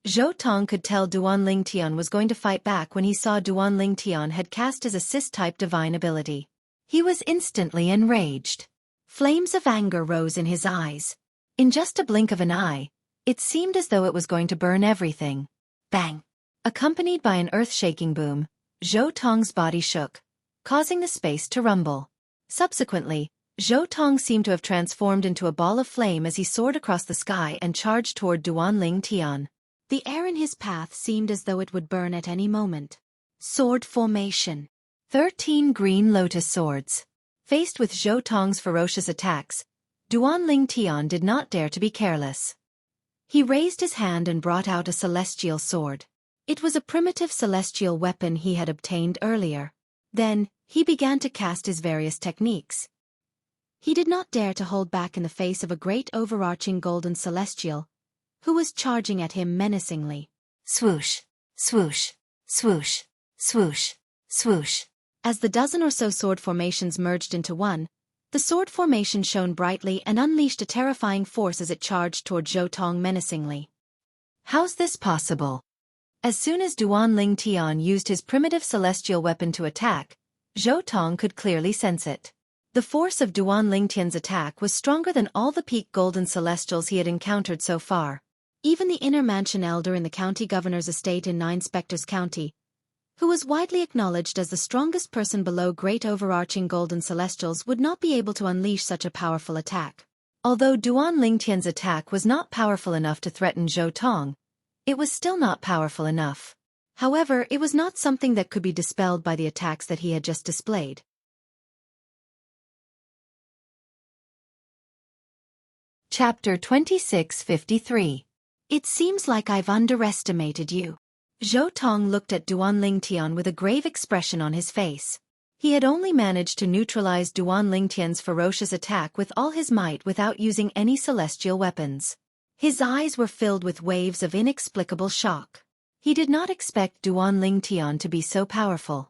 Zhou Tong could tell Duan Lingtian was going to fight back when he saw Duan Lingtian had cast his assist-type divine ability. He was instantly enraged. Flames of anger rose in his eyes. In just a blink of an eye, it seemed as though it was going to burn everything. Bang! Accompanied by an earth-shaking boom, Zhou Tong's body shook, causing the space to rumble. Subsequently, Zhou Tong seemed to have transformed into a ball of flame as he soared across the sky and charged toward Duan Lingtian. The air in his path seemed as though it would burn at any moment. Sword formation. 13 green lotus swords. Faced with Zhou Tong's ferocious attacks, Duan Lingtian did not dare to be careless. He raised his hand and brought out a celestial sword. It was a primitive celestial weapon he had obtained earlier. Then, he began to cast his various techniques. He did not dare to hold back in the face of a great overarching golden celestial, who was charging at him menacingly. Swoosh, swoosh, swoosh, swoosh, swoosh. As the dozen or so sword formations merged into one, the sword formation shone brightly and unleashed a terrifying force as it charged toward Zhou Tong menacingly. How's this possible? As soon as Duanling Tian used his primitive celestial weapon to attack, Zhou Tong could clearly sense it. The force of Duanling Tian's attack was stronger than all the peak golden celestials he had encountered so far. Even the inner mansion elder in the county governor's estate in Nine Spectres County, who was widely acknowledged as the strongest person below great overarching golden celestials, would not be able to unleash such a powerful attack. Although Duanling Tian's attack was not powerful enough to threaten Zhou Tong, it was still not powerful enough. However, it was not something that could be dispelled by the attacks that he had just displayed. Chapter 2653. It seems like I've underestimated you. Zhou Tong looked at Duanling Tian with a grave expression on his face. He had only managed to neutralize Duanling Tian's ferocious attack with all his might without using any celestial weapons. His eyes were filled with waves of inexplicable shock. He did not expect Duanling Tian to be so powerful.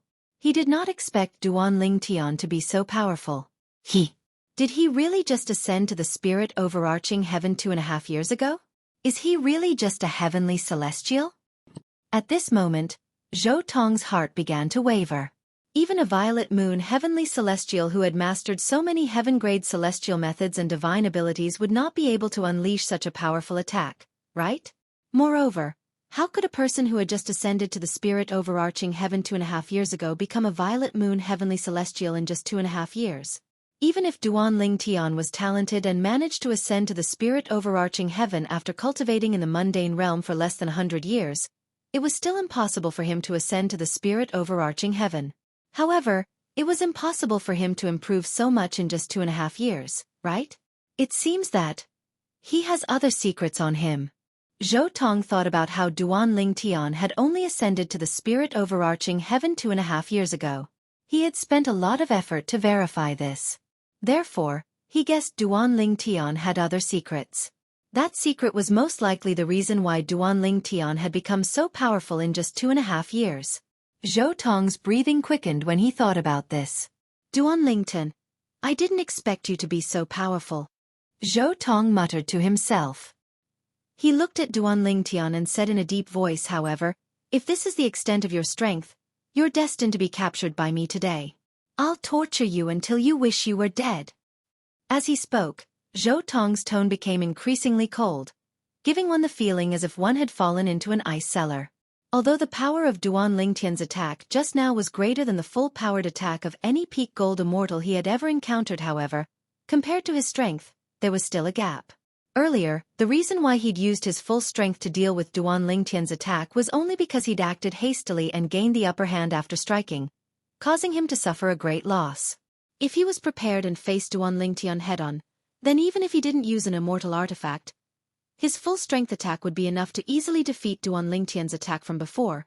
Did he really just ascend to the spirit overarching heaven 2.5 years ago? Is he really just a heavenly celestial? At this moment, Zhou Tong's heart began to waver. Even a violet moon heavenly celestial who had mastered so many heaven-grade celestial methods and divine abilities would not be able to unleash such a powerful attack, right? Moreover, how could a person who had just ascended to the spirit overarching heaven 2.5 years ago become a violet moon heavenly celestial in just 2.5 years? Even if Duanling Tian was talented and managed to ascend to the spirit overarching heaven after cultivating in the mundane realm for less than 100 years, it was still impossible for him to ascend to the spirit overarching heaven. However, it was impossible for him to improve so much in just 2.5 years, right? It seems that he has other secrets on him. Zhou Tong thought about how Duanling Tian had only ascended to the spirit overarching heaven 2.5 years ago. He had spent a lot of effort to verify this. Therefore, he guessed Duanling Tian had other secrets. That secret was most likely the reason why Duanling Tian had become so powerful in just 2.5 years. Zhou Tong's breathing quickened when he thought about this. Duanling Tian, I didn't expect you to be so powerful. Zhou Tong muttered to himself. He looked at Duanling Tian and said in a deep voice, however, if this is the extent of your strength, you're destined to be captured by me today. I'll torture you until you wish you were dead. As he spoke, Zhou Tong's tone became increasingly cold, giving one the feeling as if one had fallen into an ice cellar. Although the power of Duanling Tian's attack just now was greater than the full-powered attack of any peak gold immortal he had ever encountered, however, compared to his strength, there was still a gap. Earlier, the reason why he'd used his full strength to deal with Duanling Tian's attack was only because he'd acted hastily and gained the upper hand after striking, causing him to suffer a great loss. If he was prepared and faced Duanling Tian head-on, then even if he didn't use an immortal artifact, his full-strength attack would be enough to easily defeat Duanling Tian's attack from before.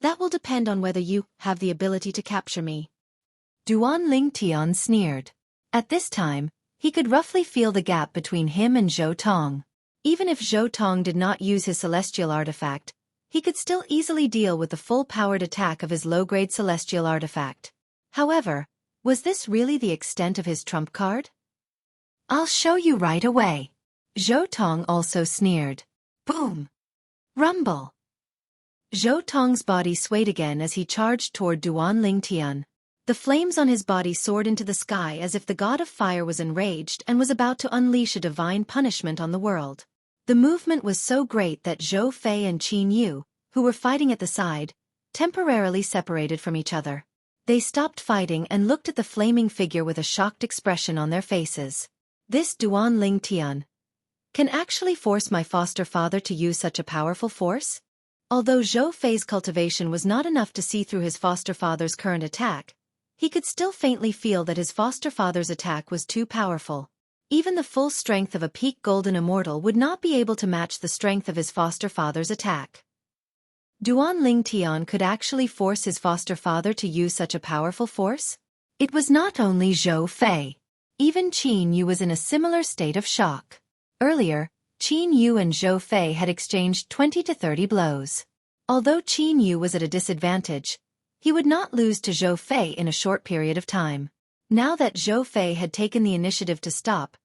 That will depend on whether you have the ability to capture me. Duanling Tian sneered. At this time, he could roughly feel the gap between him and Zhou Tong. Even if Zhou Tong did not use his celestial artifact, he could still easily deal with the full-powered attack of his low-grade celestial artifact. However, was this really the extent of his trump card? I'll show you right away. Zhou Tong also sneered. Boom! Rumble! Zhou Tong's body swayed again as he charged toward Duanling Tian. The flames on his body soared into the sky as if the god of fire was enraged and was about to unleash a divine punishment on the world. The movement was so great that Zhou Fei and Qin Yu, who were fighting at the side, temporarily separated from each other. They stopped fighting and looked at the flaming figure with a shocked expression on their faces. This Duanling Tian can actually force my foster father to use such a powerful force? Although Zhou Fei's cultivation was not enough to see through his foster father's current attack, he could still faintly feel that his foster father's attack was too powerful. Even the full strength of a peak golden immortal would not be able to match the strength of his foster father's attack. Duanling Tian could actually force his foster father to use such a powerful force? It was not only Zhou Fei. Even Qin Yu was in a similar state of shock. Earlier, Qin Yu and Zhou Fei had exchanged 20 to 30 blows. Although Qin Yu was at a disadvantage, he would not lose to Zhou Fei in a short period of time. Now that Zhou Fei had taken the initiative to stop,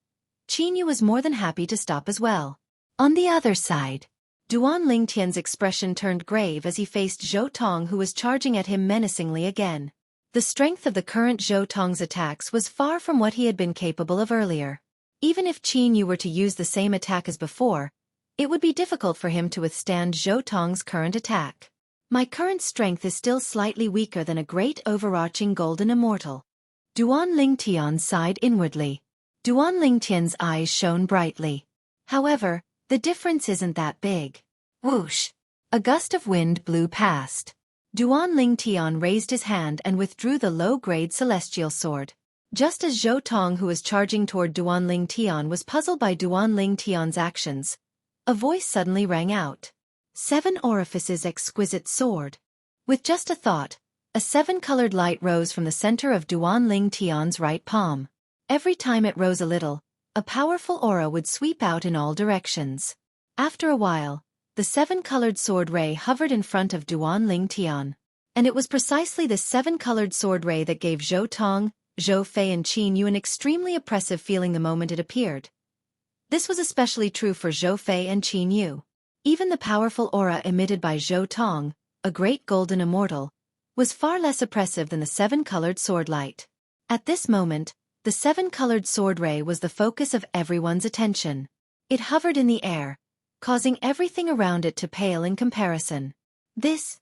Qin Yu was more than happy to stop as well. On the other side, Duan Lingtian's expression turned grave as he faced Zhou Tong, who was charging at him menacingly again. The strength of the current Zhou Tong's attacks was far from what he had been capable of earlier. Even if Qin Yu were to use the same attack as before, it would be difficult for him to withstand Zhou Tong's current attack. My current strength is still slightly weaker than a great overarching golden immortal. Duan Lingtian sighed inwardly. Duan Lingtian's eyes shone brightly. However, the difference isn't that big. Whoosh! A gust of wind blew past. Duan Lingtian raised his hand and withdrew the low-grade celestial sword. Just as Zhou Tong, who was charging toward Duan Lingtian, was puzzled by Duan Lingtian's actions, a voice suddenly rang out. 7 Orifices exquisite sword. With just a thought, a 7-colored light rose from the center of Duan Lingtian's right palm. Every time it rose a little, a powerful aura would sweep out in all directions. After a while, the 7-colored sword ray hovered in front of Duan Lingtian. And it was precisely this 7-colored sword ray that gave Zhou Tong, Zhou Fei and Qin Yu an extremely oppressive feeling the moment it appeared. This was especially true for Zhou Fei and Qin Yu. Even the powerful aura emitted by Zhou Tong, a great golden immortal, was far less oppressive than the 7-colored sword light. At this moment, the 7-colored sword ray was the focus of everyone's attention. It hovered in the air, causing everything around it to pale in comparison. This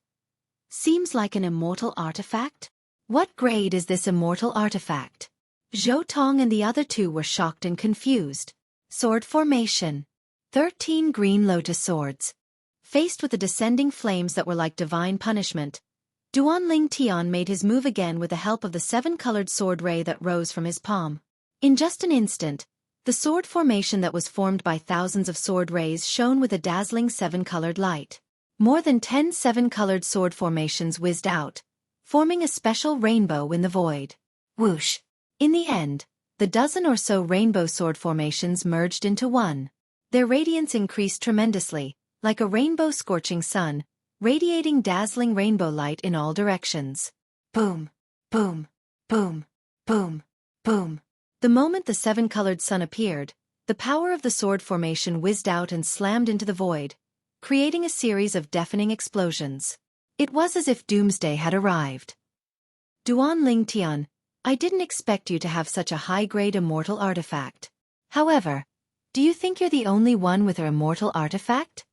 seems like an immortal artifact? What grade is this immortal artifact? Zhou Tong and the other two were shocked and confused. Sword formation. 13 green lotus swords. Faced with the descending flames that were like divine punishment, Duan Lingtian made his move again with the help of the 7-colored sword ray that rose from his palm. In just an instant, the sword formation that was formed by thousands of sword rays shone with a dazzling 7-colored light. More than 10 7-colored sword formations whizzed out, forming a special rainbow in the void. Whoosh! In the end, the dozen or so rainbow sword formations merged into one. Their radiance increased tremendously, like a rainbow scorching sun, radiating dazzling rainbow light in all directions. Boom! Boom! Boom! Boom! Boom! The moment the 7-colored sun appeared, the power of the sword formation whizzed out and slammed into the void, creating a series of deafening explosions. It was as if doomsday had arrived. Duan Lingtian, I didn't expect you to have such a high-grade immortal artifact. However, do you think you're the only one with an immortal artifact?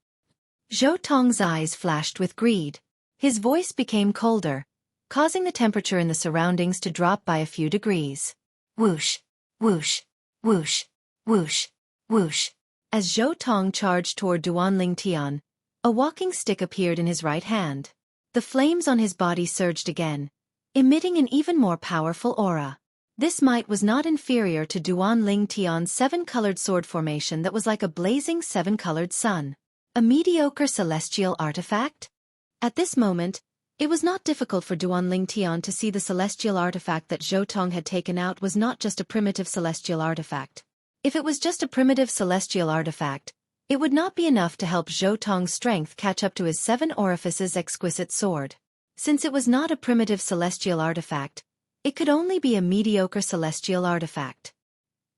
Zhou Tong's eyes flashed with greed. His voice became colder, causing the temperature in the surroundings to drop by a few degrees. Whoosh! Whoosh! Whoosh! Whoosh! Whoosh! As Zhou Tong charged toward Duan Lingtian, a walking stick appeared in his right hand. The flames on his body surged again, emitting an even more powerful aura. This might was not inferior to Duan Lingtian's 7-colored sword formation that was like a blazing 7-colored sun. A mediocre celestial artifact? At this moment, it was not difficult for Duan Lingtian to see the celestial artifact that Zhou Tong had taken out was not just a primitive celestial artifact. If it was just a primitive celestial artifact, it would not be enough to help Zhou Tong's strength catch up to his 7 Orifices exquisite sword. Since it was not a primitive celestial artifact, it could only be a mediocre celestial artifact.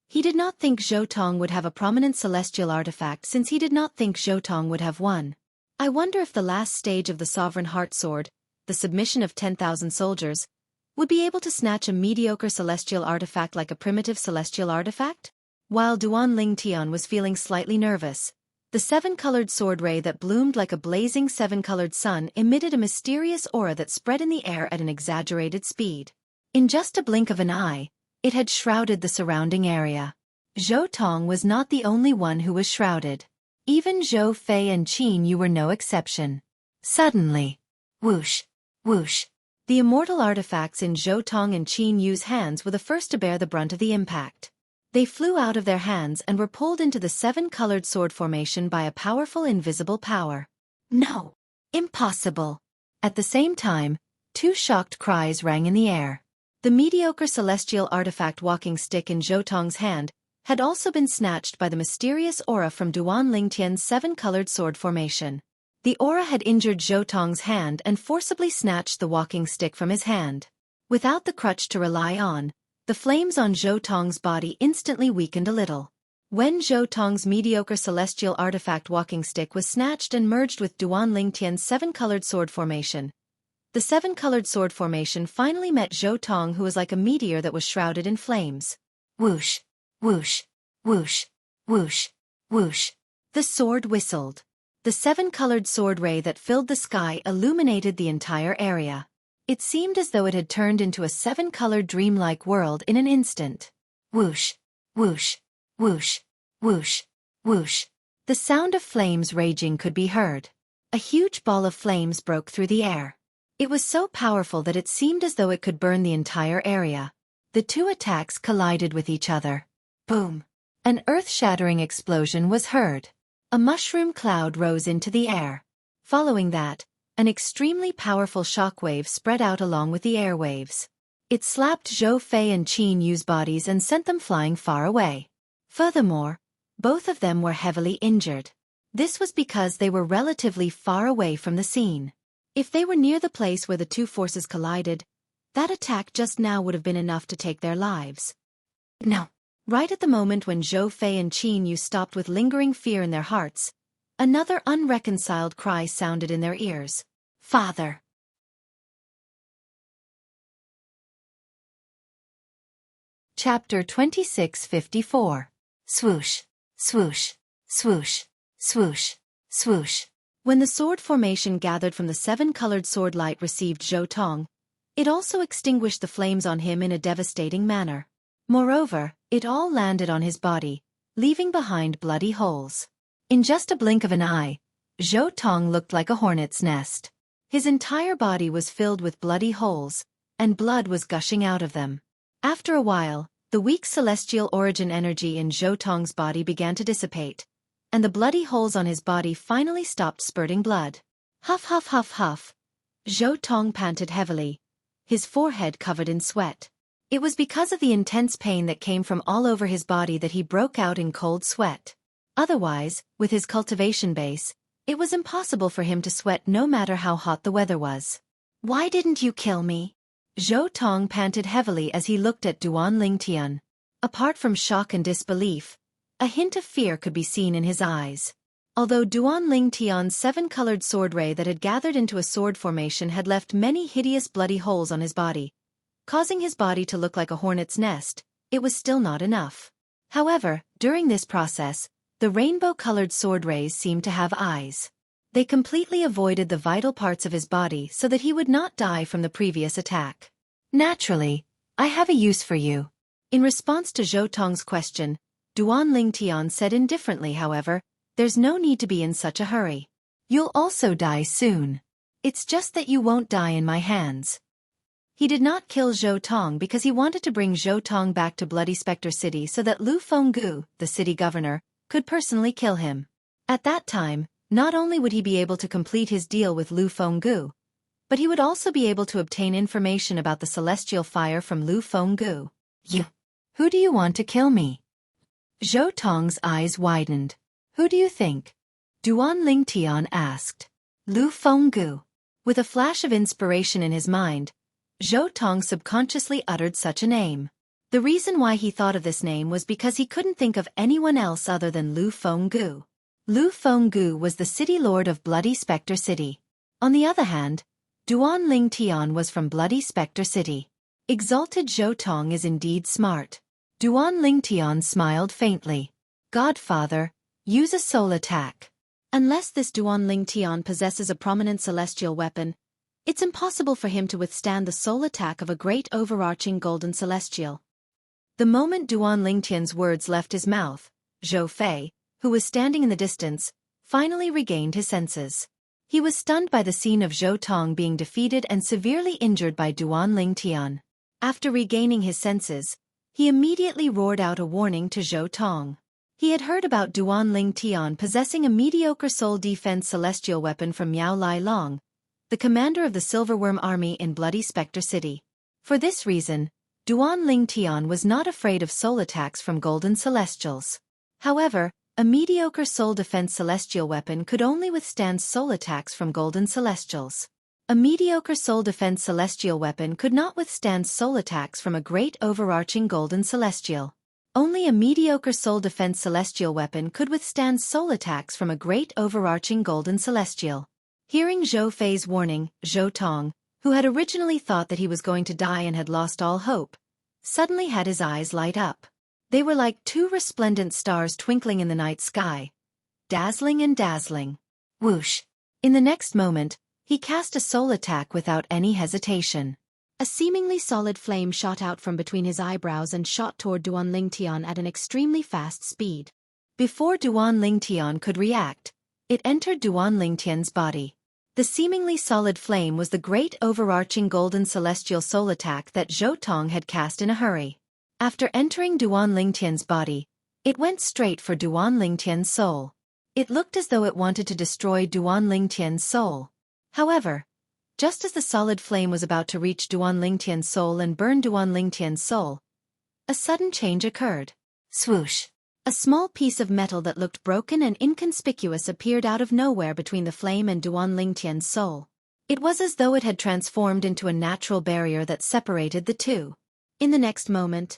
He did not think Zhou Tong would have a prominent celestial artifact since he did not think Zhou Tong would have one. I wonder if the last stage of the Sovereign Heart Sword, the submission of 10,000 soldiers, would be able to snatch a mediocre celestial artifact like a primitive celestial artifact? While Duan Lingtian was feeling slightly nervous, the 7-colored sword ray that bloomed like a blazing 7-colored sun emitted a mysterious aura that spread in the air at an exaggerated speed. In just a blink of an eye, it had shrouded the surrounding area. Zhou Tong was not the only one who was shrouded. Even Zhou Fei and Qin Yu were no exception. Suddenly, whoosh, whoosh. The immortal artifacts in Zhou Tong and Qin Yu's hands were the first to bear the brunt of the impact. They flew out of their hands and were pulled into the 7-colored sword formation by a powerful invisible power. No! Impossible! At the same time, 2 shocked cries rang in the air. The mediocre celestial artifact walking stick in Zhou Tong's hand had also been snatched by the mysterious aura from Duan Lingtian's 7-colored sword formation. The aura had injured Zhou Tong's hand and forcibly snatched the walking stick from his hand. Without the crutch to rely on, the flames on Zhou Tong's body instantly weakened a little. When Zhou Tong's mediocre celestial artifact walking stick was snatched and merged with Duan Lingtian's seven-colored sword formation, the seven-colored sword formation finally met Zhou Tong, who was like a meteor that was shrouded in flames. Whoosh, whoosh, whoosh, whoosh, whoosh. The sword whistled. The seven-colored sword ray that filled the sky illuminated the entire area. It seemed as though it had turned into a seven-colored dreamlike world in an instant. Whoosh, whoosh, whoosh, whoosh, whoosh. The sound of flames raging could be heard. A huge ball of flames broke through the air. It was so powerful that it seemed as though it could burn the entire area. The two attacks collided with each other. Boom! An earth-shattering explosion was heard. A mushroom cloud rose into the air. Following that, an extremely powerful shockwave spread out along with the airwaves. It slapped Zhou Fei and Qin Yu's bodies and sent them flying far away. Furthermore, both of them were heavily injured. This was because they were relatively far away from the scene. If they were near the place where the two forces collided, that attack just now would have been enough to take their lives. No. Right at the moment when Zhou Fei and Qin Yu stopped with lingering fear in their hearts, another unreconciled cry sounded in their ears. Father! Chapter 2654. Swoosh, swoosh, swoosh, swoosh, swoosh. When the sword formation gathered from the seven-colored sword light received Zhou Tong, it also extinguished the flames on him in a devastating manner. Moreover, it all landed on his body, leaving behind bloody holes. In just a blink of an eye, Zhou Tong looked like a hornet's nest. His entire body was filled with bloody holes, and blood was gushing out of them. After a while, the weak celestial origin energy in Zhou Tong's body began to dissipate, and the bloody holes on his body finally stopped spurting blood. Huff huff huff huff. Zhou Tong panted heavily, his forehead covered in sweat. It was because of the intense pain that came from all over his body that he broke out in cold sweat. Otherwise, with his cultivation base, it was impossible for him to sweat no matter how hot the weather was. Why didn't you kill me? Zhou Tong panted heavily as he looked at Duan Lingtian. Apart from shock and disbelief, a hint of fear could be seen in his eyes. Although Duan Lingtian's seven-colored sword ray that had gathered into a sword formation had left many hideous bloody holes on his body, causing his body to look like a hornet's nest, it was still not enough. However, during this process, the rainbow-colored sword rays seemed to have eyes. They completely avoided the vital parts of his body so that he would not die from the previous attack. Naturally, I have a use for you. In response to Zhou Tong's question, Duan Lingtian said indifferently, however, there's no need to be in such a hurry. You'll also die soon. It's just that you won't die in my hands. He did not kill Zhou Tong because he wanted to bring Zhou Tong back to Bloody Spectre City so that Lu Fenggu, the city governor, could personally kill him. At that time, not only would he be able to complete his deal with Lu Fenggu, but he would also be able to obtain information about the celestial fire from Lu Fenggu. You. Who do you want to kill me? Zhou Tong's eyes widened. Who do you think? Duan Lingtian asked. Lu Fenggu. With a flash of inspiration in his mind, Zhou Tong subconsciously uttered such a name. The reason why he thought of this name was because he couldn't think of anyone else other than Lu Fenggu. Lu Fenggu was the city lord of Bloody Spectre City. On the other hand, Duan Lingtian was from Bloody Spectre City. Exalted Zhou Tong is indeed smart. Duan Lingtian smiled faintly. Godfather, use a soul attack. Unless this Duan Lingtian possesses a prominent celestial weapon, it's impossible for him to withstand the soul attack of a great overarching golden celestial. The moment Duan Lingtian's words left his mouth, Zhou Fei, who was standing in the distance, finally regained his senses. He was stunned by the scene of Zhou Tong being defeated and severely injured by Duan Lingtian. After regaining his senses, he immediately roared out a warning to Zhou Tong. He had heard about Duan Lingtian possessing a mediocre soul defense celestial weapon from Miao Lai Long, the commander of the Silverworm Army in Bloody Spectre City. For this reason, Duan Lingtian was not afraid of soul attacks from golden celestials. However, a mediocre soul defense celestial weapon could only withstand soul attacks from golden celestials. A mediocre soul defense celestial weapon could not withstand soul attacks from a great overarching golden celestial. Only a mediocre soul defense celestial weapon could withstand soul attacks from a great overarching golden celestial. Hearing Zhou Fei's warning, Zhou Tong, who had originally thought that he was going to die and had lost all hope, suddenly had his eyes light up. They were like two resplendent stars twinkling in the night sky, dazzling and dazzling. Whoosh! In the next moment, he cast a soul attack without any hesitation. A seemingly solid flame shot out from between his eyebrows and shot toward Duan Lingtian at an extremely fast speed. Before Duan Lingtian could react, it entered Duan Lingtian's body. The seemingly solid flame was the great overarching golden celestial soul attack that Zhou Tong had cast in a hurry. After entering Duan Lingtian's body, it went straight for Duan Lingtian's soul. It looked as though it wanted to destroy Duan Lingtian's soul. However, just as the solid flame was about to reach Duan Lingtian's soul and burn Duan Lingtian's soul, a sudden change occurred. Swoosh! A small piece of metal that looked broken and inconspicuous appeared out of nowhere between the flame and Duan Lingtian's soul. It was as though it had transformed into a natural barrier that separated the two. In the next moment,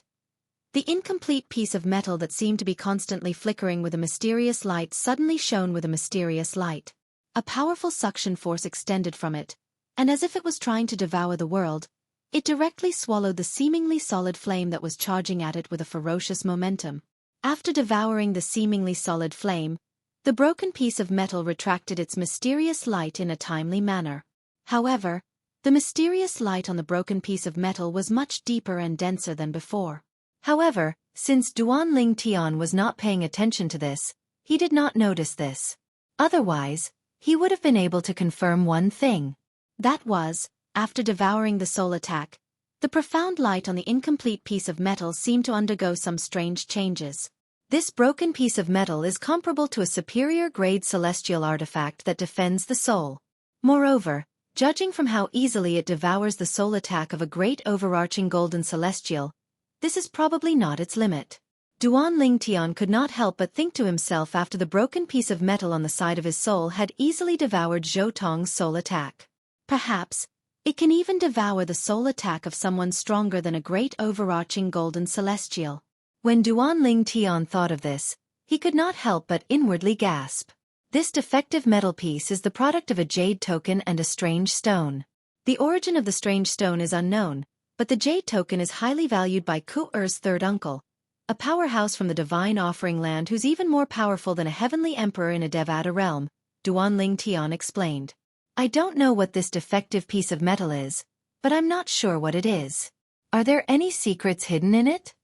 the incomplete piece of metal that seemed to be constantly flickering with a mysterious light suddenly shone with a mysterious light. A powerful suction force extended from it, and as if it was trying to devour the world, it directly swallowed the seemingly solid flame that was charging at it with a ferocious momentum. After devouring the seemingly solid flame, the broken piece of metal retracted its mysterious light in a timely manner. However, the mysterious light on the broken piece of metal was much deeper and denser than before. However, since Duan Lingtian was not paying attention to this, he did not notice this. Otherwise, he would have been able to confirm one thing. That was, after devouring the soul attack, the profound light on the incomplete piece of metal seemed to undergo some strange changes. This broken piece of metal is comparable to a superior-grade celestial artifact that defends the soul. Moreover, judging from how easily it devours the soul attack of a great overarching golden celestial, this is probably not its limit. Duan Lingtian could not help but think to himself after the broken piece of metal on the side of his soul had easily devoured Zhou Tong's soul attack. Perhaps, it can even devour the soul attack of someone stronger than a great overarching golden celestial. When Duan Lingtian thought of this, he could not help but inwardly gasp. This defective metal piece is the product of a jade token and a strange stone. The origin of the strange stone is unknown, but the jade token is highly valued by Ku-Er's third uncle, a powerhouse from the divine offering land who's even more powerful than a heavenly emperor in a Devata realm, Duan Lingtian explained. I don't know what this defective piece of metal is, but I'm not sure what it is. Are there any secrets hidden in it?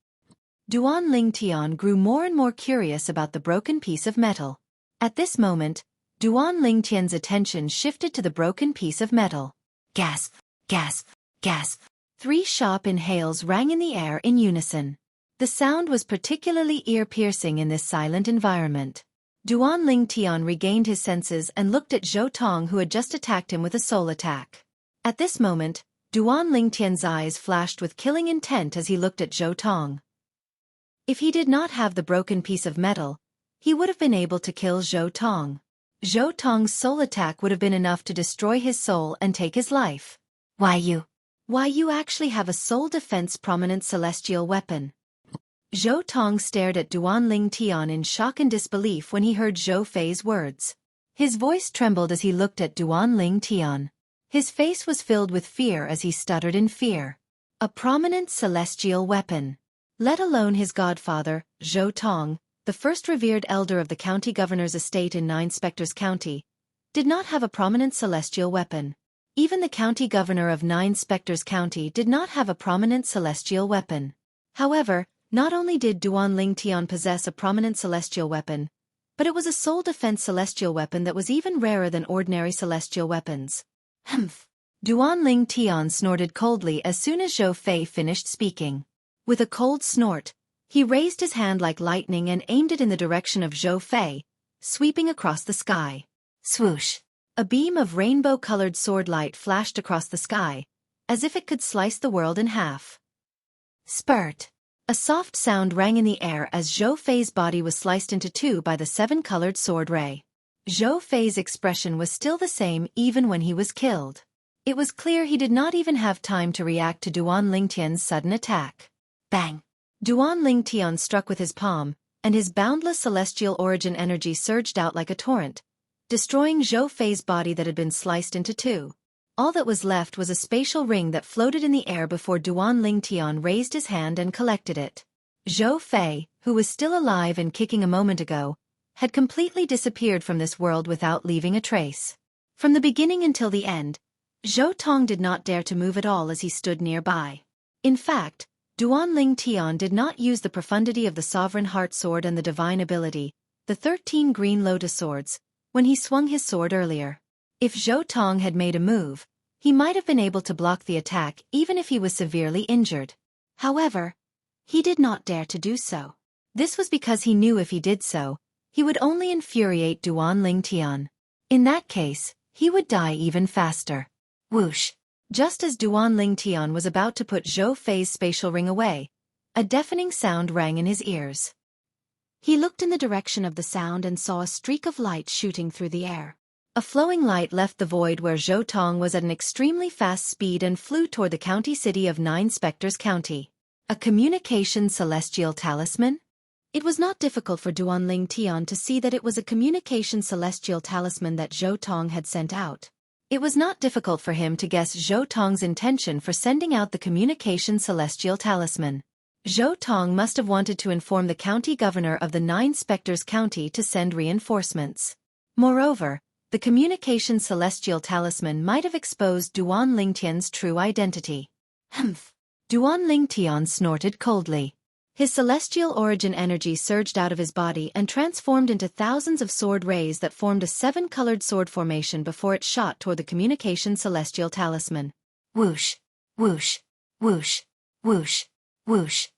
Duan Lingtian grew more and more curious about the broken piece of metal. At this moment, Duan Lingtian's attention shifted to the broken piece of metal. Gasp, gasp, gasp. 3 sharp inhales rang in the air in unison. The sound was particularly ear-piercing in this silent environment. Duan Lingtian regained his senses and looked at Zhou Tong, who had just attacked him with a soul attack. At this moment, Duan Lingtian's eyes flashed with killing intent as he looked at Zhou Tong. If he did not have the broken piece of metal, he would have been able to kill Zhou Tong. Zhou Tong's soul attack would have been enough to destroy his soul and take his life. Why you actually have a soul defense prominent celestial weapon. Zhou Tong stared at Duan Lingtian in shock and disbelief when he heard Zhou Fei's words. His voice trembled as he looked at Duan Lingtian. His face was filled with fear as he stuttered in fear. A prominent celestial weapon. Let alone his godfather, Zhou Tong, the first revered elder of the county governor's estate in Nine Spectres County, did not have a prominent celestial weapon. Even the county governor of Nine Spectres County did not have a prominent celestial weapon. However, not only did Duan Lingtian possess a prominent celestial weapon, but it was a soul defense celestial weapon that was even rarer than ordinary celestial weapons. Humph! Duan Lingtian snorted coldly as soon as Zhou Fei finished speaking. With a cold snort, he raised his hand like lightning and aimed it in the direction of Zhou Fei, sweeping across the sky. Swoosh! A beam of rainbow-colored sword light flashed across the sky, as if it could slice the world in half. Spurt! A soft sound rang in the air as Zhou Fei's body was sliced into 2 by the 7-colored sword ray. Zhou Fei's expression was still the same even when he was killed. It was clear he did not even have time to react to Duan Lingtian's sudden attack. Bang! Duan Tian struck with his palm, and his boundless celestial origin energy surged out like a torrent, destroying Zhou Fei's body that had been sliced into two. All that was left was a spatial ring that floated in the air before Duan Tian raised his hand and collected it. Zhou Fei, who was still alive and kicking a moment ago, had completely disappeared from this world without leaving a trace. From the beginning until the end, Zhou Tong did not dare to move at all as he stood nearby. In fact, Duan Tian did not use the profundity of the Sovereign Heart Sword and the divine ability, the 13 green lotus swords, when he swung his sword earlier. If Zhou Tong had made a move, he might have been able to block the attack even if he was severely injured. However, he did not dare to do so. This was because he knew if he did so, he would only infuriate Duan Tian. In that case, he would die even faster. Whoosh! Just as Duan Tian was about to put Zhou Fei's spatial ring away, a deafening sound rang in his ears. He looked in the direction of the sound and saw a streak of light shooting through the air. A flowing light left the void where Zhou Tong was at an extremely fast speed and flew toward the county city of Nine Spectres County. A communication celestial talisman? It was not difficult for Duan Tian to see that it was a communication celestial talisman that Zhou Tong had sent out. It was not difficult for him to guess Zhou Tong's intention for sending out the communication celestial talisman. Zhou Tong must have wanted to inform the county governor of the Nine Spectres County to send reinforcements. Moreover, the communication celestial talisman might have exposed Duan Tian's true identity. Humph! Duan Tian snorted coldly. His celestial origin energy surged out of his body and transformed into thousands of sword rays that formed a 7-colored sword formation before it shot toward the communication celestial talisman. Whoosh! Whoosh! Whoosh! Whoosh! Whoosh!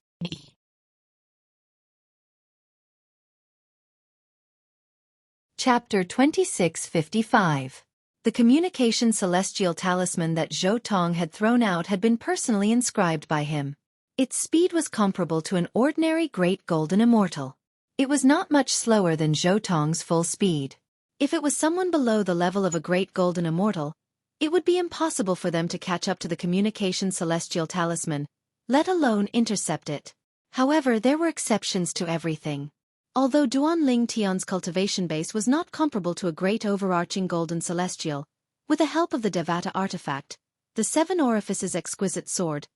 Chapter 2655. The communication celestial talisman that Zhou Tong had thrown out had been personally inscribed by him. Its speed was comparable to an ordinary great golden immortal. It was not much slower than Zhou Tong's full speed. If it was someone below the level of a great golden immortal, it would be impossible for them to catch up to the communication celestial talisman, let alone intercept it. However, there were exceptions to everything. Although Duan Tian's cultivation base was not comparable to a great overarching golden celestial, with the help of the Devata artifact, the 7 orifices exquisite sword,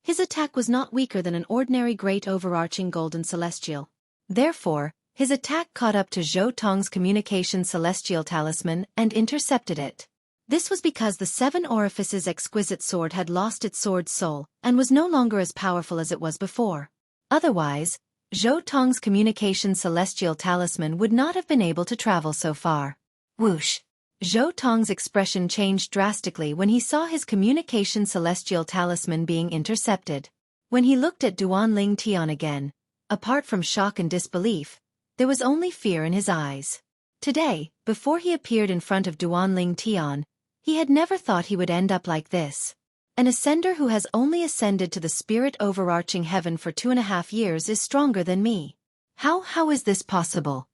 his attack was not weaker than an ordinary great overarching golden celestial. Therefore, his attack caught up to Zhou Tong's communication celestial talisman and intercepted it. This was because the 7 orifices exquisite sword had lost its sword soul and was no longer as powerful as it was before. Otherwise, Zhou Tong's communication celestial talisman would not have been able to travel so far. Whoosh! Zhou Tong's expression changed drastically when he saw his communication celestial talisman being intercepted. When he looked at Duan Tian again, apart from shock and disbelief, there was only fear in his eyes. Today, before he appeared in front of Duan Tian, he had never thought he would end up like this. An ascender who has only ascended to the spirit overarching heaven for 2.5 years is stronger than me. How is this possible?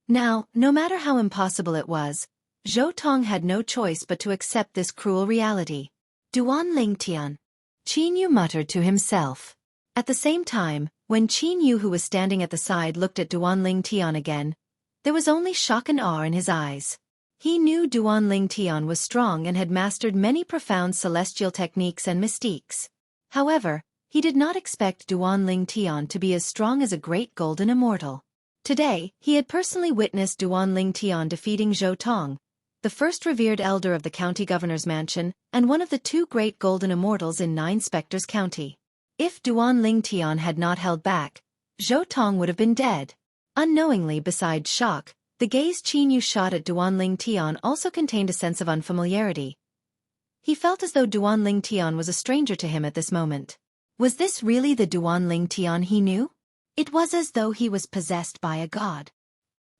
Now, no matter how impossible it was, Zhou Tong had no choice but to accept this cruel reality. Duan Tian. Qin Yu muttered to himself. At the same time, when Qin Yu, who was standing at the side, looked at Duan Tian again, there was only shock and awe in his eyes. He knew Duan Tian was strong and had mastered many profound celestial techniques and mystiques. However, he did not expect Duan Tian to be as strong as a great golden immortal. Today, he had personally witnessed Duan Tian defeating Zhou Tong, the first revered elder of the county governor's mansion, and one of the 2 great golden immortals in Nine Spectres County. If Duan Tian had not held back, Zhou Tong would have been dead. Unknowingly, besides shock, the gaze Qin Yu shot at Duan Tian also contained a sense of unfamiliarity. He felt as though Duan Tian was a stranger to him at this moment. Was this really the Duan Tian he knew? It was as though he was possessed by a god.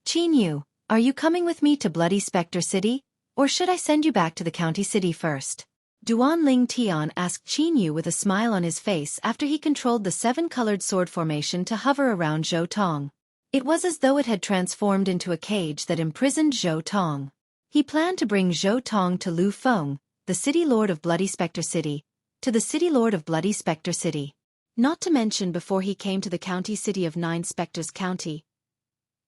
Qin Yu, are you coming with me to Bloody Spectre City, or should I send you back to the county city first? Duan Tian asked Qin Yu with a smile on his face after he controlled the 7-colored sword formation to hover around Zhou Tong. It was as though it had transformed into a cage that imprisoned Zhou Tong. He planned to bring Zhou Tong to Lu Feng, the city lord of Bloody Spectre City, to the city lord of Bloody Spectre City. Not to mention before he came to the county city of 9 Spectres County.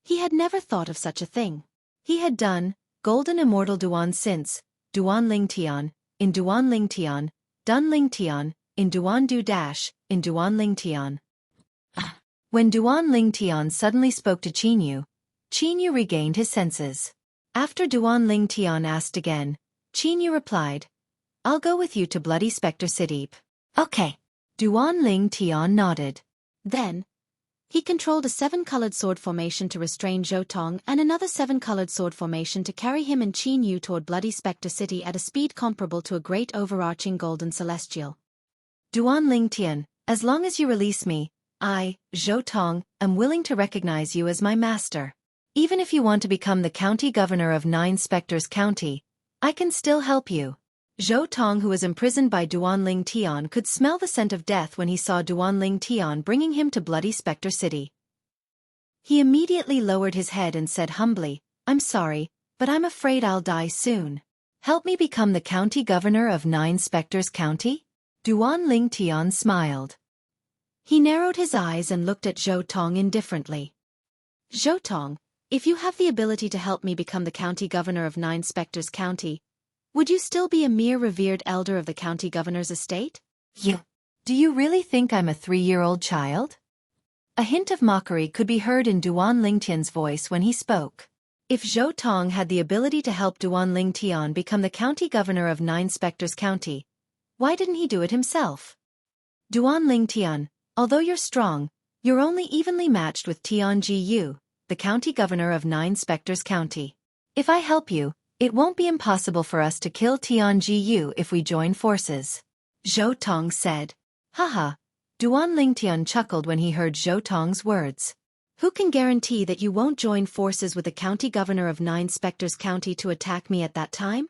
He had never thought of such a thing. He had done Golden Immortal Duan since Duan Ling Tian, in Duan Ling Tian, Dun Ling Tian, in Duan Du Dash, in Duan Ling Tian. When Duan Ling Tian suddenly spoke to Qin Yu regained his senses. After Duan Ling Tian asked again, Qin Yu replied, "I'll go with you to Bloody Spectre City." "Okay." Duan Ling Tian nodded. Then, he controlled a 7-colored sword formation to restrain Zhou Tong and another 7-colored sword formation to carry him and Qin Yu toward Bloody Spectre City at a speed comparable to a great overarching golden celestial. "Duan Ling Tian, as long as you release me, I, Zhou Tong, am willing to recognize you as my master. Even if you want to become the county governor of 9 Spectres County, I can still help you." Zhou Tong, who was imprisoned by Duan Ling Tian, could smell the scent of death when he saw Duan Ling Tian bringing him to Bloody Spectre City. He immediately lowered his head and said humbly, "I'm sorry, but I'm afraid I'll die soon. Help me become the county governor of 9 Spectres County?" Duan Ling Tian smiled. He narrowed his eyes and looked at Zhou Tong indifferently. "Zhou Tong, if you have the ability to help me become the county governor of 9 Spectres County, would you still be a mere revered elder of the county governor's estate?" Do you really think I'm a 3-year-old child?" A hint of mockery could be heard in Duan Ling Tian's voice when he spoke. If Zhou Tong had the ability to help Duan Ling Tian become the county governor of 9 Spectres County, why didn't he do it himself? "Duan Ling Tian, although you're strong, you're only evenly matched with Tian Ji Yu, the county governor of 9 Spectres County. If I help you, it won't be impossible for us to kill Tian Ji Yu if we join forces," Zhou Tong said. "Haha." Duan Ling Tian chuckled when he heard Zhou Tong's words. "Who can guarantee that you won't join forces with the county governor of 9 Spectres County to attack me at that time?"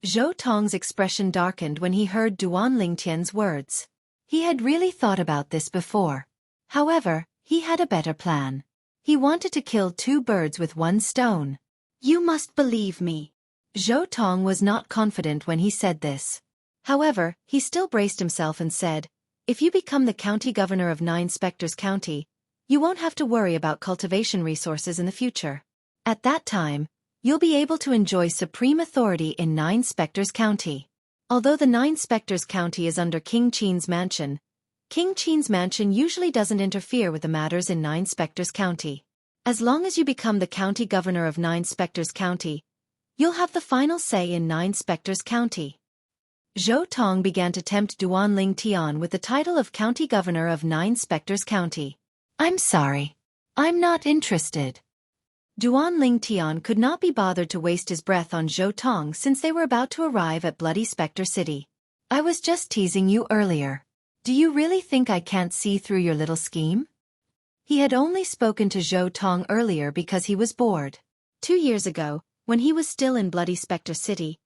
Zhou Tong's expression darkened when he heard Duan Ling Tian's words. He had really thought about this before. However, he had a better plan. He wanted to kill 2 birds with 1 stone. "You must believe me." Zhou Tong was not confident when he said this. However, he still braced himself and said, "If you become the county governor of 9 Spectres County, you won't have to worry about cultivation resources in the future. At that time, you'll be able to enjoy supreme authority in 9 Spectres County." Although the 9 Spectres County is under King Qin's mansion, King Qin's mansion usually doesn't interfere with the matters in 9 Spectres County. As long as you become the county governor of 9 Spectres County, you'll have the final say in 9 Spectres County. Zhou Tong began to tempt Duan Ling Tian with the title of county governor of 9 Spectres County. "I'm sorry. I'm not interested." Duan Ling Tian could not be bothered to waste his breath on Zhou Tong since they were about to arrive at Bloody Spectre City. "I was just teasing you earlier. Do you really think I can't see through your little scheme?" He had only spoken to Zhou Tong earlier because he was bored. 2 years ago, when he was still in Bloody Spectre City,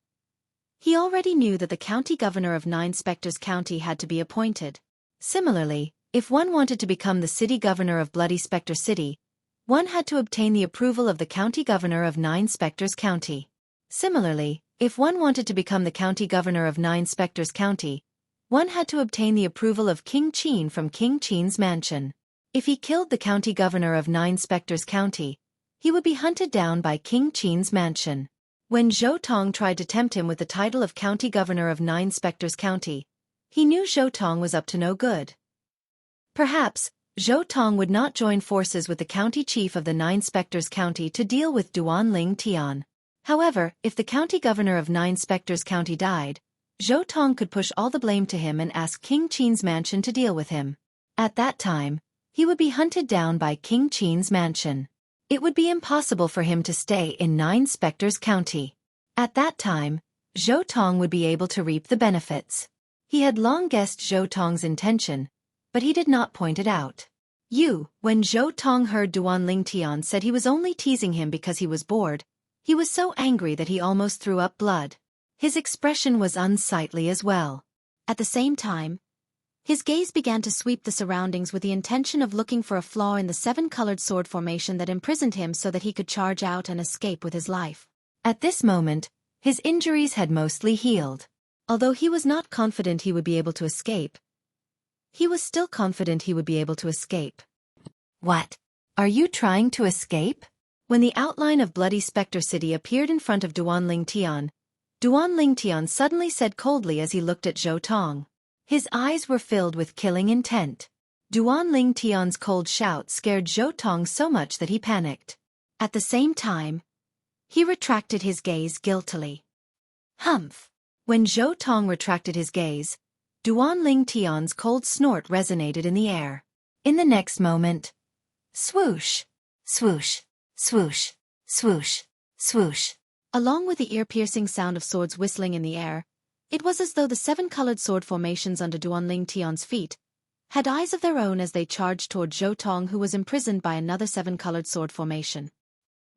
he already knew that the county governor of 9 Spectres County had to be appointed. Similarly, if one wanted to become the city governor of Bloody Spectre City, one had to obtain the approval of the county governor of 9 Spectres County. Similarly, if one wanted to become the county governor of 9 Spectres County, one had to obtain the approval of King Qin from King Qin's mansion. If he killed the county governor of 9 Spectres County, he would be hunted down by King Qin's mansion. When Zhou Tong tried to tempt him with the title of county governor of 9 Spectres County, he knew Zhou Tong was up to no good. Perhaps, Zhou Tong would not join forces with the county chief of the 9 Spectres County to deal with Duan Ling Tian. However, if the county governor of 9 Spectres County died, Zhou Tong could push all the blame to him and ask King Qin's mansion to deal with him. At that time, he would be hunted down by King Qin's mansion. It would be impossible for him to stay in 9 Spectres County. At that time, Zhou Tong would be able to reap the benefits. He had long guessed Zhou Tong's intention, but he did not point it out. When Zhou Tong heard Duan Ling Tian said he was only teasing him because he was bored, he was so angry that he almost threw up blood. His expression was unsightly as well. At the same time, his gaze began to sweep the surroundings with the intention of looking for a flaw in the 7-colored sword formation that imprisoned him so that he could charge out and escape with his life. At this moment, his injuries had mostly healed. Although he was not confident he would be able to escape, He was still confident he would be able to escape. What? Are you trying to escape? When the outline of Bloody Spectre City appeared in front of Duanling Tian suddenly said coldly as he looked at Zhou Tong. His eyes were filled with killing intent. Duanling Tian's cold shout scared Zhou Tong so much that he panicked. At the same time, he retracted his gaze guiltily. Humph! When Zhou Tong retracted his gaze, Duanling Tian's cold snort resonated in the air. In the next moment, swoosh, swoosh, swoosh, swoosh, swoosh. Along with the ear-piercing sound of swords whistling in the air, it was as though the 7-colored sword formations under Duanling Tian's feet had eyes of their own as they charged toward Zhou Tong, who was imprisoned by another 7-colored sword formation.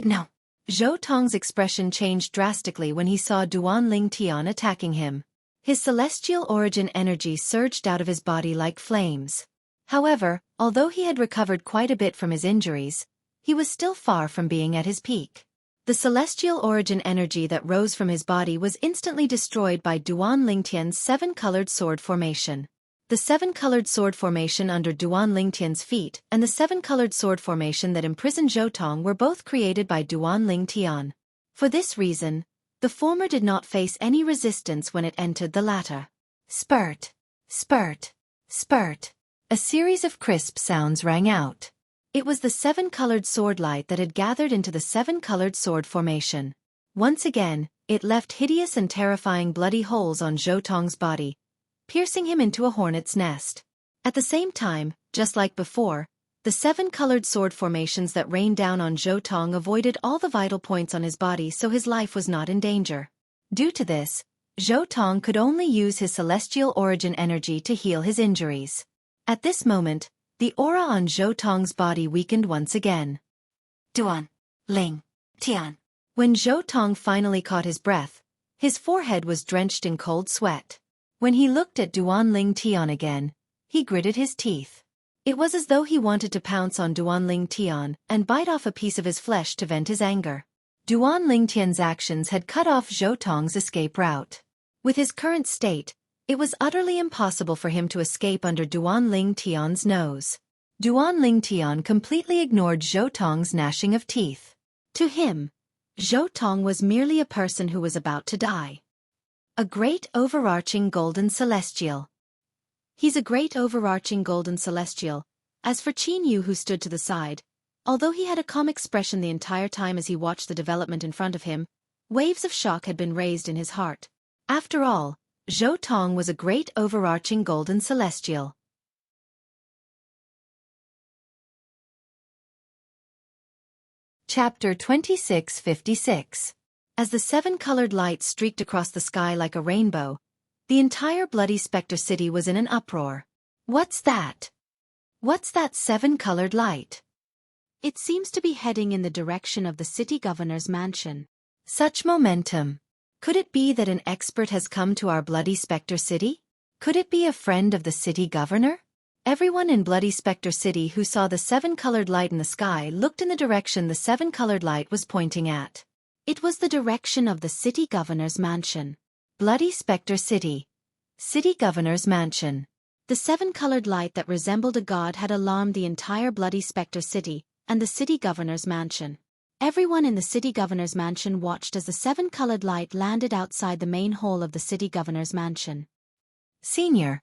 No. Zhou Tong's expression changed drastically when he saw Duanling Tian attacking him. His celestial origin energy surged out of his body like flames. However, although he had recovered quite a bit from his injuries, he was still far from being at his peak. The celestial origin energy that rose from his body was instantly destroyed by Duanling Tian's 7-colored sword formation. The 7-colored sword formation under Duanling Tian's feet and the 7-colored sword formation that imprisoned Zhou Tong were both created by Duanling Tian. For this reason, the former did not face any resistance when it entered the latter. Spurt, spurt, spurt. A series of crisp sounds rang out. It was the 7-colored sword light that had gathered into the 7-colored sword formation. Once again, it left hideous and terrifying bloody holes on Zhou Tong's body, piercing him into a hornet's nest. At the same time, just like before, the 7-colored sword formations that rained down on Zhou Tong avoided all the vital points on his body, so his life was not in danger. Due to this, Zhou Tong could only use his celestial origin energy to heal his injuries. At this moment, the aura on Zhou Tong's body weakened once again. Duanling Tian. When Zhou Tong finally caught his breath, his forehead was drenched in cold sweat. When he looked at Duanling Tian again, he gritted his teeth. It was as though he wanted to pounce on Duanling Tian and bite off a piece of his flesh to vent his anger. Duanling Tian's actions had cut off Zhou Tong's escape route. With his current state, it was utterly impossible for him to escape under Duanling Tian's nose. Duanling Tian completely ignored Zhou Tong's gnashing of teeth. To him, Zhou Tong was merely a person who was about to die. A great overarching golden celestial. He's a great overarching golden celestial. As for Qin Yu, who stood to the side, although he had a calm expression the entire time as he watched the development in front of him, waves of shock had been raised in his heart. After all, Zhou Tong was a great overarching golden celestial. Chapter 2656. As the 7-colored light streaked across the sky like a rainbow, the entire Bloody Spectre City was in an uproar. What's that? What's that 7-colored light? It seems to be heading in the direction of the city governor's mansion. Such momentum. Could it be that an expert has come to our Bloody Spectre City? Could it be a friend of the city governor? Everyone in Bloody Spectre City who saw the 7-colored light in the sky looked in the direction the 7-colored light was pointing at. It was the direction of the city governor's mansion. Bloody Spectre City. City governor's mansion. The 7-colored light that resembled a god had alarmed the entire Bloody Spectre City and the city governor's mansion. Everyone in the city governor's mansion watched as the 7-colored light landed outside the main hall of the city governor's mansion. Senior,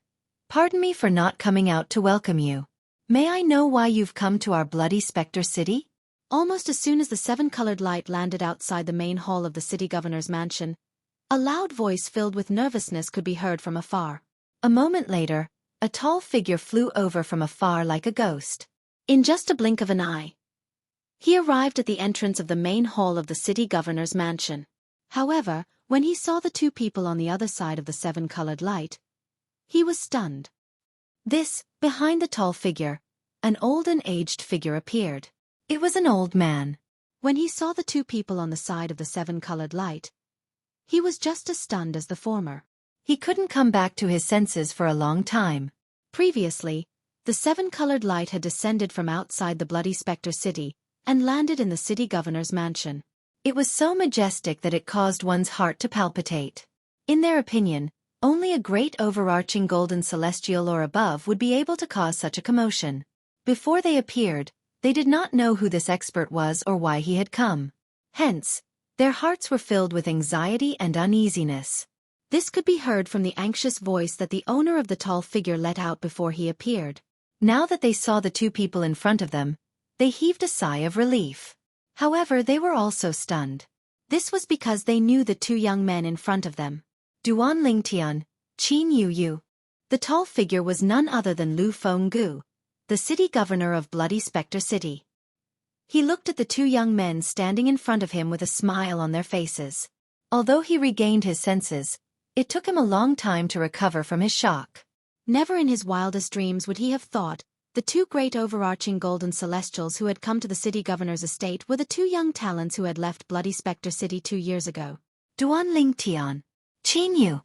pardon me for not coming out to welcome you. May I know why you've come to our Bloody Spectre City? Almost as soon as the 7-colored light landed outside the main hall of the city governor's mansion, a loud voice filled with nervousness could be heard from afar. A moment later, a tall figure flew over from afar like a ghost. In just a blink of an eye, he arrived at the entrance of the main hall of the city governor's mansion. However, when he saw the two people on the other side of the 7-colored light, he was stunned. Behind the tall figure, an old and aged figure appeared. It was an old man. When he saw the two people on the side of the 7-colored light, he was just as stunned as the former. He couldn't come back to his senses for a long time. Previously, the 7-colored light had descended from outside the Bloody Spectre City and landed in the city governor's mansion. It was so majestic that it caused one's heart to palpitate. In their opinion, Only a great overarching golden celestial or above would be able to cause such a commotion. Before they appeared, they did not know who this expert was or why he had come. Hence, their hearts were filled with anxiety and uneasiness. This could be heard from the anxious voice that the owner of the tall figure let out before he appeared. Now that they saw the two people in front of them, they heaved a sigh of relief. However, they were also stunned. This was because they knew the two young men in front of them. Duan Lingtian, Qin Yu. The tall figure was none other than Lu Fenggu, the city governor of Bloody Spectre City. He looked at the two young men standing in front of him with a smile on their faces. Although he regained his senses, it took him a long time to recover from his shock. Never in his wildest dreams would he have thought the two great overarching golden celestials who had come to the city governor's estate were the two young talents who had left Bloody Spectre City 2 years ago. Duan Lingtian, Qin Yu.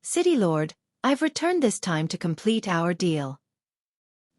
City Lord, I've returned this time to complete our deal.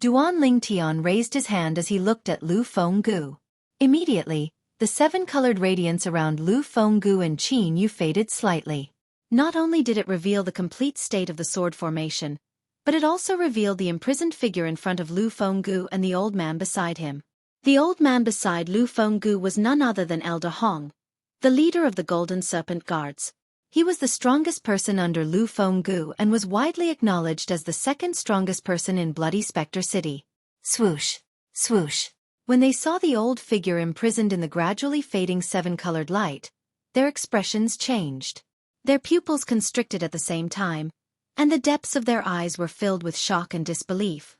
Duan Lingtian raised his hand as he looked at Lu Fenggu. Immediately, the seven-colored radiance around Lu Fenggu and Qin Yu faded slightly. Not only did it reveal the complete state of the sword formation, but it also revealed the imprisoned figure in front of Lu Fenggu and the old man beside him. The old man beside Lu Fenggu was none other than Elder Hong, the leader of the Golden Serpent Guards. He was the strongest person under Lu Fenggu and was widely acknowledged as the second strongest person in Bloody Spectre City. Swoosh, swoosh. When they saw the old figure imprisoned in the gradually fading seven-colored light, their expressions changed. Their pupils constricted at the same time, and the depths of their eyes were filled with shock and disbelief.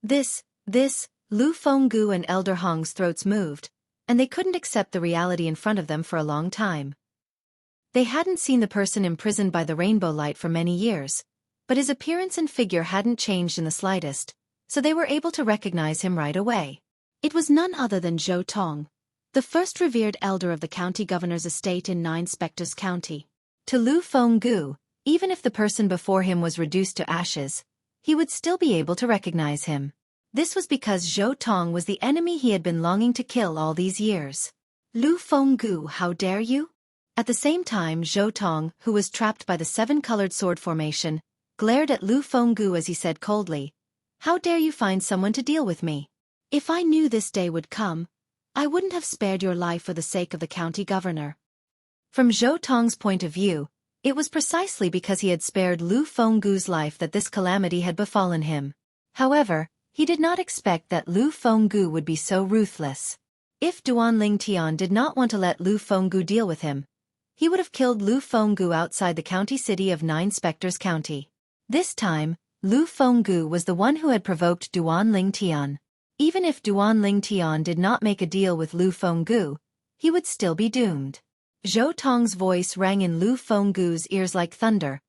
This, Lu Fenggu and Elder Hong's throats moved, and they couldn't accept the reality in front of them for a long time. They hadn't seen the person imprisoned by the rainbow light for many years, but his appearance and figure hadn't changed in the slightest, so they were able to recognize him right away. It was none other than Zhou Tong, the first revered elder of the county governor's estate in Nine Spectres County. To Lu Fenggu, even if the person before him was reduced to ashes, he would still be able to recognize him. This was because Zhou Tong was the enemy he had been longing to kill all these years. Lu Fenggu, how dare you? At the same time, Zhou Tong, who was trapped by the seven-colored sword formation, glared at Lu Fenggu as he said coldly, "How dare you find someone to deal with me? If I knew this day would come, I wouldn't have spared your life for the sake of the county governor." From Zhou Tong's point of view, it was precisely because he had spared Lu Fenggu's life that this calamity had befallen him. However, he did not expect that Lu Fenggu would be so ruthless. If Duan Lingtian did not want to let Lu Fenggu deal with him, he would have killed Lu Fenggu outside the county city of Nine Spectres County. This time, Lu Fenggu was the one who had provoked Duan Lingtian. Even if Duan Lingtian did not make a deal with Lu Fenggu, he would still be doomed. Zhou Tong's voice rang in Lu Fenggu's ears like thunder,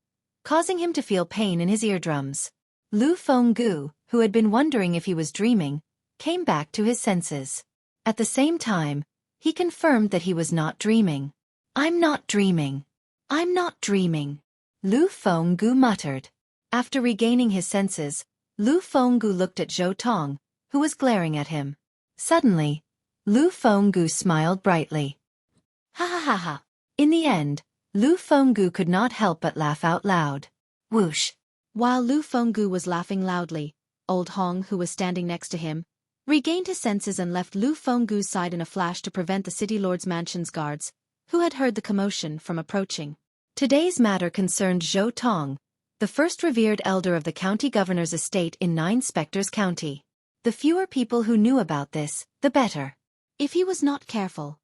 causing him to feel pain in his eardrums. Lu Fenggu, who had been wondering if he was dreaming, came back to his senses. At the same time, he confirmed that he was not dreaming. "I'm not dreaming. I'm not dreaming," Lu Fenggu muttered. After regaining his senses, Lu Fenggu looked at Zhou Tong, who was glaring at him. Suddenly, Lu Fenggu smiled brightly. Ha ha ha ha. In the end, Lu Fenggu could not help but laugh out loud. Whoosh. While Lu Fenggu was laughing loudly, Old Hong, who was standing next to him, regained his senses and left Lu Fenggu's side in a flash to prevent the city lord's mansion's guards, who had heard the commotion, from approaching. Today's matter concerned Zhou Tong, the first revered elder of the county governor's estate in Nine Spectres County. The fewer people who knew about this, the better. If he was not careful,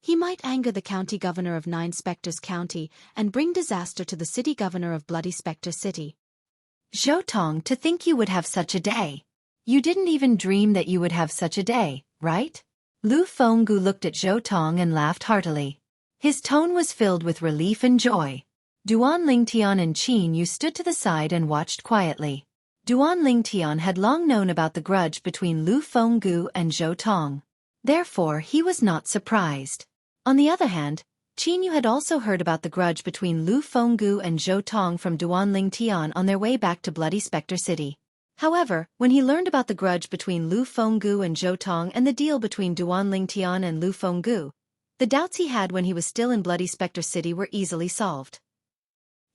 he might anger the county governor of Nine Spectres County and bring disaster to the city governor of Bloody Spectre City. Zhou Tong, to think you would have such a day. You didn't even dream that you would have such a day, right? Lu Fenggu looked at Zhou Tong and laughed heartily. His tone was filled with relief and joy. Duan Lingtian and Qin Yu stood to the side and watched quietly. Duan Lingtian had long known about the grudge between Lu Fenggu and Zhou Tong. Therefore, he was not surprised. On the other hand, Qin Yu had also heard about the grudge between Lu Fenggu and Zhou Tong from Duan Lingtian on their way back to Bloody Spectre City. However, when he learned about the grudge between Lu Fenggu and Zhou Tong and the deal between Duan Lingtian and Lu Fenggu, the doubts he had when he was still in Bloody Spectre City were easily solved.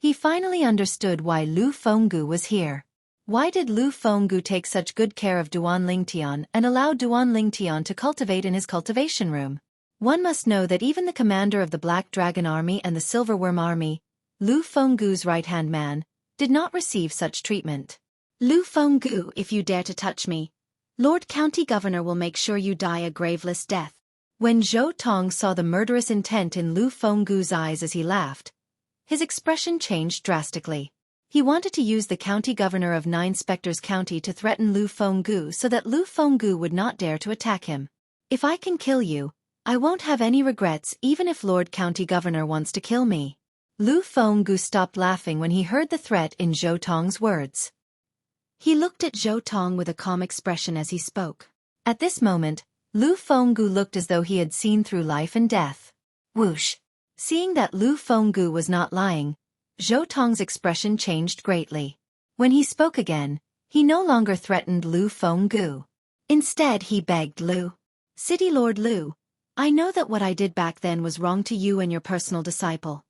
He finally understood why Lu Fenggu was here. Why did Lu Fenggu take such good care of Duan Lingtian and allow Duan Lingtian to cultivate in his cultivation room? One must know that even the commander of the Black Dragon Army and the Silverworm Army, Lu Fenggu's right-hand man, did not receive such treatment. Lu Fenggu, if you dare to touch me, Lord County Governor will make sure you die a graveless death. When Zhou Tong saw the murderous intent in Lu Fenggu's eyes as he laughed, his expression changed drastically. He wanted to use the county governor of Nine Spectres County to threaten Lu Fenggu so that Lu Fenggu would not dare to attack him. If I can kill you, I won't have any regrets even if Lord County Governor wants to kill me. Lu Fenggu stopped laughing when he heard the threat in Zhou Tong's words. He looked at Zhou Tong with a calm expression as he spoke. At this moment, Lu Fenggu looked as though he had seen through life and death. Whoosh! Seeing that Lu Fenggu was not lying, Zhou Tong's expression changed greatly. When he spoke again, he no longer threatened Lu Fenggu. Instead he begged Lu. City Lord Lu, I know that what I did back then was wrong to you and your personal disciple.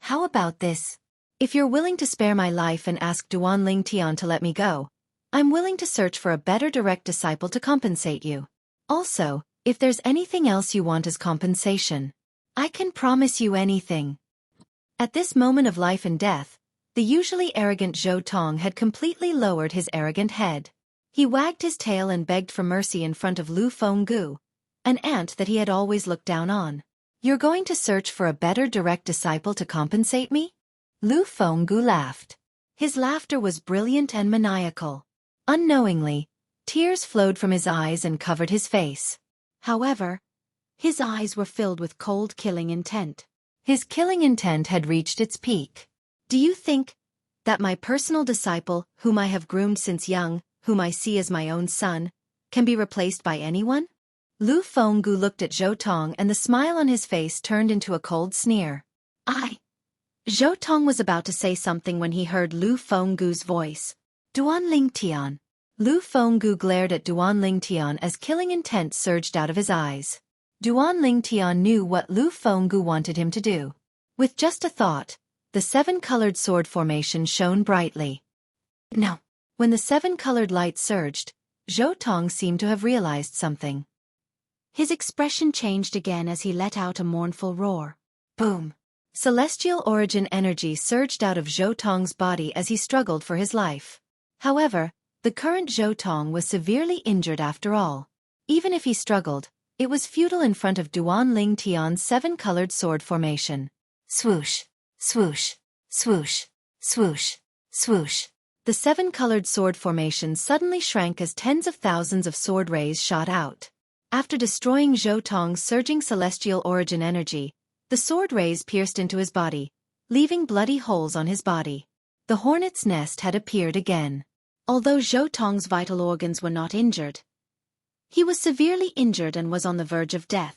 How about this? If you're willing to spare my life and ask Duan Lingtian to let me go, I'm willing to search for a better direct disciple to compensate you. Also, if there's anything else you want as compensation, I can promise you anything. At this moment of life and death, the usually arrogant Zhou Tong had completely lowered his arrogant head. He wagged his tail and begged for mercy in front of Lu Fenggu, an ant that he had always looked down on. You're going to search for a better direct disciple to compensate me? Lu Fenggu laughed. His laughter was brilliant and maniacal. Unknowingly, tears flowed from his eyes and covered his face. However, his eyes were filled with cold killing intent. His killing intent had reached its peak. Do you think that my personal disciple, whom I have groomed since young, whom I see as my own son, can be replaced by anyone? Lu Fenggu looked at Zhou Tong and the smile on his face turned into a cold sneer. Zhou Tong was about to say something when he heard Lu Fenggu's voice. Duan Lingtian. Lu Fenggu glared at Duan Lingtian as killing intent surged out of his eyes. Duan Lingtian knew what Lu Fenggu wanted him to do. With just a thought, the seven-colored sword formation shone brightly. No. When the seven-colored light surged, Zhou Tong seemed to have realized something. His expression changed again as he let out a mournful roar. Boom! Celestial origin energy surged out of Zhou Tong's body as he struggled for his life. However, the current Zhou Tong was severely injured after all. Even if he struggled, it was futile in front of Duan Lingtian's seven-colored sword formation. Swoosh! Swoosh! Swoosh! Swoosh! Swoosh! The seven-colored sword formation suddenly shrank as tens of thousands of sword rays shot out. After destroying Zhou Tong's surging celestial origin energy, the sword rays pierced into his body, leaving bloody holes on his body. The hornet's nest had appeared again. Although Zhou Tong's vital organs were not injured, he was severely injured and was on the verge of death.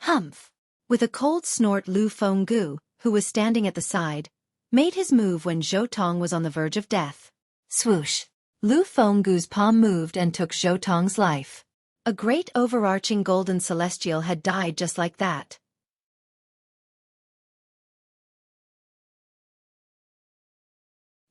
Humph! With a cold snort, Lu Fenggu, who was standing at the side, made his move when Zhou Tong was on the verge of death. Swoosh! Lu Fenggu's palm moved and took Zhou Tong's life. A great overarching golden celestial had died just like that.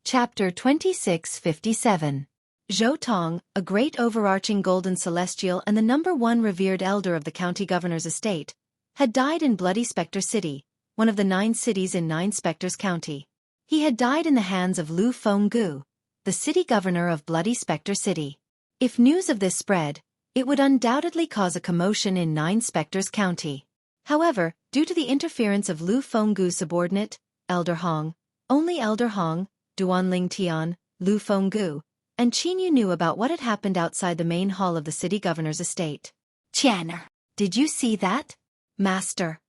Chapter 2657. Zhou Tong, a great overarching golden celestial and the #1 revered elder of the county governor's estate, had died in Bloody Spectre City, one of the 9 cities in Nine Spectres County. He had died in the hands of Lu Fenggu, the city governor of Bloody Spectre City. If news of this spread, it would undoubtedly cause a commotion in Nine Spectres County. However, due to the interference of Lu Fenggu's subordinate, Elder Hong, only Elder Hong, Duan Lingtian, Lu Fenggu, and Qinyu knew about what had happened outside the main hall of the city governor's estate. Qianer, did you see that? Master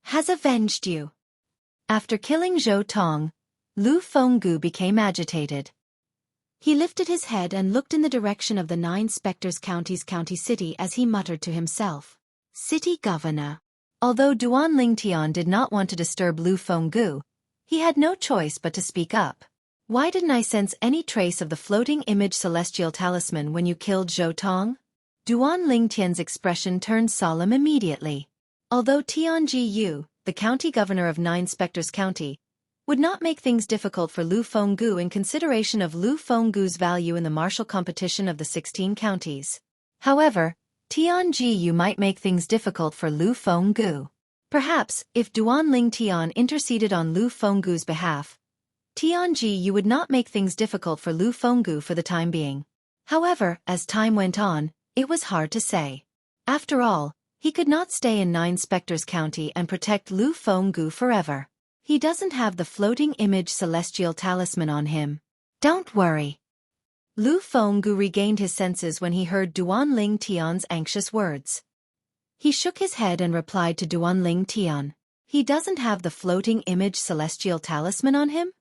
has avenged you. After killing Zhou Tong, Lu Fenggu became agitated. He lifted his head and looked in the direction of the Nine Spectres County's county city as he muttered to himself. City governor. Although Duan Lingtian did not want to disturb Lu Fenggu, he had no choice but to speak up. Why didn't I sense any trace of the floating image celestial talisman when you killed Zhou Tong? Duan Lingtian's expression turned solemn immediately. Although Tianji Yu, the county governor of Nine Spectres County, would not make things difficult for Lu Fenggu in consideration of Lu Fenggu's value in the martial competition of the 16 counties. However, Tianji might make things difficult for Lu Fenggu. Perhaps, if Duanling Tian interceded on Lu Fenggu's behalf, Tianji would not make things difficult for Lu Fenggu for the time being. However, as time went on, it was hard to say. After all, he could not stay in Nine Spectres County and protect Lu Fenggu forever. He doesn't have the floating image celestial talisman on him. Don't worry. Lu Fenggu regained his senses when he heard Duanling Tian's anxious words. He shook his head and replied to Duanling Tian. He doesn't have the floating image celestial talisman on him?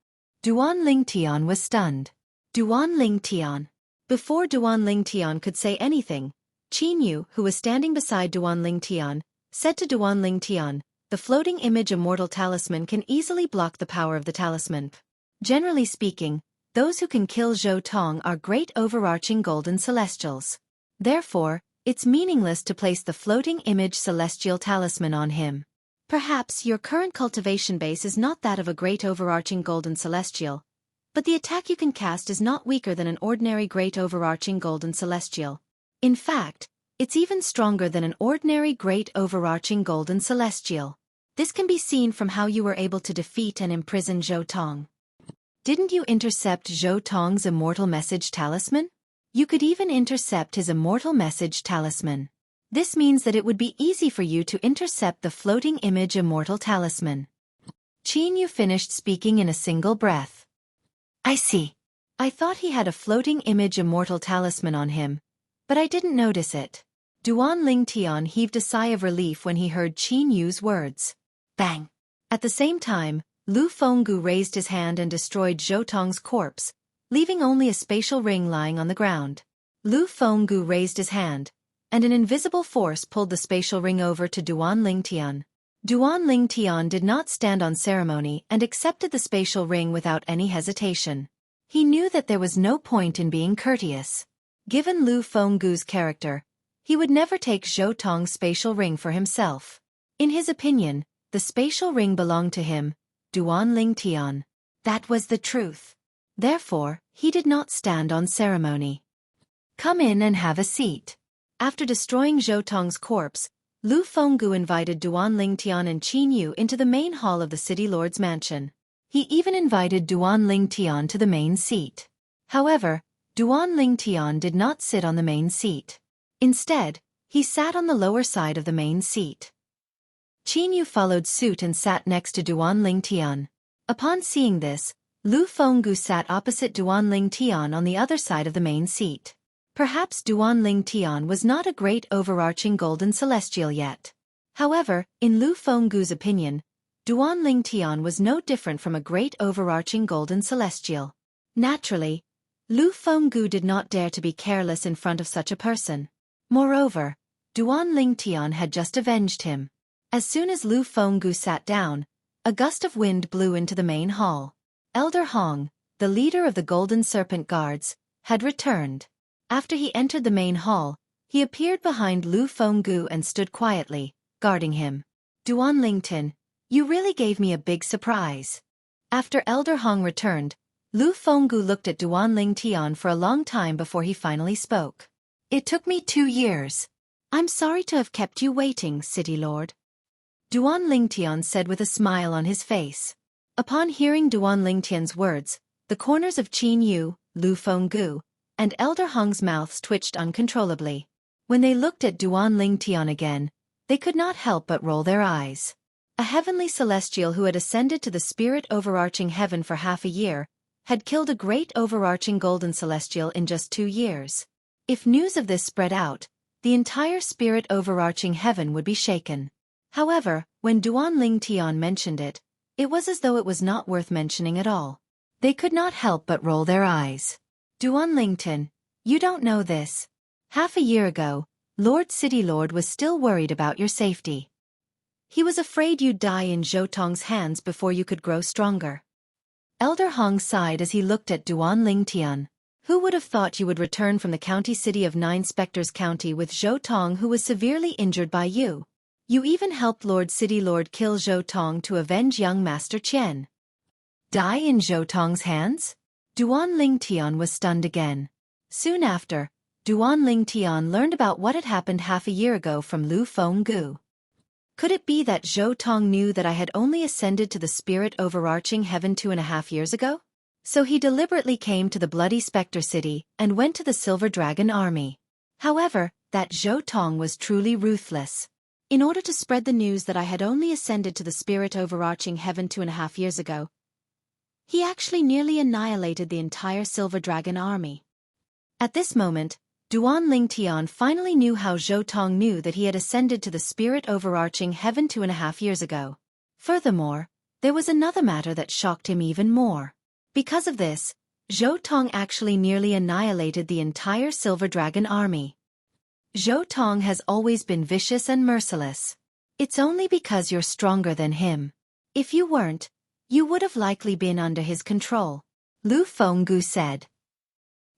Duanling Tian was stunned. Duanling Tian. Before Duanling Tian could say anything, Qin Yu, who was standing beside Duanling Tian, said to Duanling Tian, "The floating image immortal talisman can easily block the power of the talisman. Generally speaking, those who can kill Zhou Tong are great overarching golden celestials. Therefore, it's meaningless to place the floating image celestial talisman on him. Perhaps your current cultivation base is not that of a great overarching golden celestial, but the attack you can cast is not weaker than an ordinary great overarching golden celestial. In fact, it's even stronger than an ordinary great overarching golden celestial. This can be seen from how you were able to defeat and imprison Zhou Tong. Didn't you intercept Zhou Tong's immortal message talisman? You could even intercept his immortal message talisman. This means that it would be easy for you to intercept the floating image immortal talisman." Qin Yu finished speaking in a single breath. "I see. I thought he had a floating image immortal talisman on him, but I didn't notice it." Duanling Tian heaved a sigh of relief when he heard Qin Yu's words. Bang! At the same time, Lu Fenggu raised his hand and destroyed Zhou Tong's corpse, leaving only a spatial ring lying on the ground. Lu Fenggu raised his hand, and an invisible force pulled the spatial ring over to Duanling Tian. Duanling Tian did not stand on ceremony and accepted the spatial ring without any hesitation. He knew that there was no point in being courteous. Given Lu Fenggu's character, he would never take Zhou Tong's spatial ring for himself. In his opinion, the spatial ring belonged to him, Duanling Tian. That was the truth. Therefore, he did not stand on ceremony. "Come in and have a seat." After destroying Zhou Tong's corpse, Lu Fenggu invited Duanling Tian and Qin Yu into the main hall of the city lord's mansion. He even invited Duanling Tian to the main seat. However, Duanling Tian did not sit on the main seat. Instead, he sat on the lower side of the main seat. Qin Yu followed suit and sat next to Duanling Tian. Upon seeing this, Lu Fenggu sat opposite Duanling Tian on the other side of the main seat. Perhaps Duanling Tian was not a great overarching golden celestial yet. However, in Lu Fenggu's opinion, Duanling Tian was no different from a great overarching golden celestial. Naturally, Lu Fenggu did not dare to be careless in front of such a person. Moreover, Duanling Tian had just avenged him. As soon as Lu Fenggu sat down, a gust of wind blew into the main hall. Elder Hong, the leader of the Golden Serpent Guards, had returned. After he entered the main hall, he appeared behind Lu Fenggu and stood quietly, guarding him. "Duanling Tian, you really gave me a big surprise." After Elder Hong returned, Lu Fenggu looked at Duanling Tian for a long time before he finally spoke. "It took me 2 years. I'm sorry to have kept you waiting, City Lord." Duanling Tian said with a smile on his face. Upon hearing Duanling Tian's words, the corners of Qin Yu, Lu Fenggu, and Elder Hong's mouths twitched uncontrollably. When they looked at Duanling Tian again, they could not help but roll their eyes. A heavenly celestial who had ascended to the spirit overarching heaven for half a year, had killed a great overarching golden celestial in just 2 years. If news of this spread out, the entire spirit overarching heaven would be shaken. However, when Duanling Tian mentioned it, it was as though it was not worth mentioning at all. They could not help but roll their eyes. "Duanling Tian, you don't know this. Half a year ago, Lord City Lord was still worried about your safety. He was afraid you'd die in Zhou Tong's hands before you could grow stronger." Elder Hong sighed as he looked at Duanling Tian. "Who would have thought you would return from the county city of Nine Spectres County with Zhou Tong, who was severely injured by you? You even helped Lord City Lord kill Zhou Tong to avenge young Master Qian." Die in Zhou Tong's hands? Duan Ling Tian was stunned again. Soon after, Duan Ling Tian learned about what had happened half a year ago from Lu Fenggu. Could it be that Zhou Tong knew that I had only ascended to the spirit overarching heaven 2.5 years ago? So he deliberately came to the bloody specter city and went to the Silver Dragon army. However, that Zhou Tong was truly ruthless. In order to spread the news that I had only ascended to the spirit overarching heaven 2.5 years ago, he actually nearly annihilated the entire Silver Dragon army. At this moment, Duan Ling Tian finally knew how Zhou Tong knew that he had ascended to the spirit overarching heaven 2.5 years ago. Furthermore, there was another matter that shocked him even more. Because of this, Zhou Tong actually nearly annihilated the entire Silver Dragon army. Zhou Tong has always been vicious and merciless. It's only because you're stronger than him. If you weren't, you would have likely been under his control, Lu Fenggu said.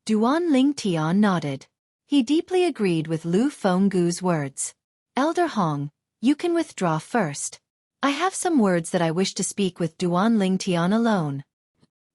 Duan Ling Tian nodded. He deeply agreed with Lu Fenggu's words. Elder Hong, you can withdraw first. I have some words that I wish to speak with Duan Ling Tian alone.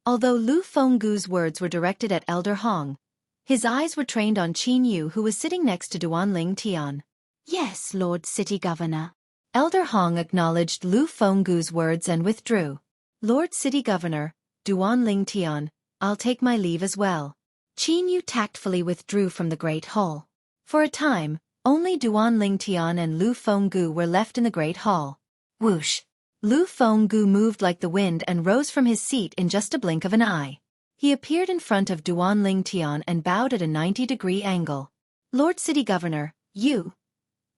Although Lu Fenggu's words were directed at Elder Hong, his eyes were trained on Qin Yu, who was sitting next to Duan Ling Tian. Yes, Lord City Governor. Elder Hong acknowledged Lu Fenggu's words and withdrew. Lord City Governor, Duan Ling Tian, I'll take my leave as well. Qin Yu tactfully withdrew from the Great Hall. For a time, only Duan Ling Tian and Lu Fenggu were left in the Great Hall. Whoosh! Lu Fenggu moved like the wind and rose from his seat in just a blink of an eye. He appeared in front of Duan Ling Tian and bowed at a 90-degree angle. Lord City Governor, you.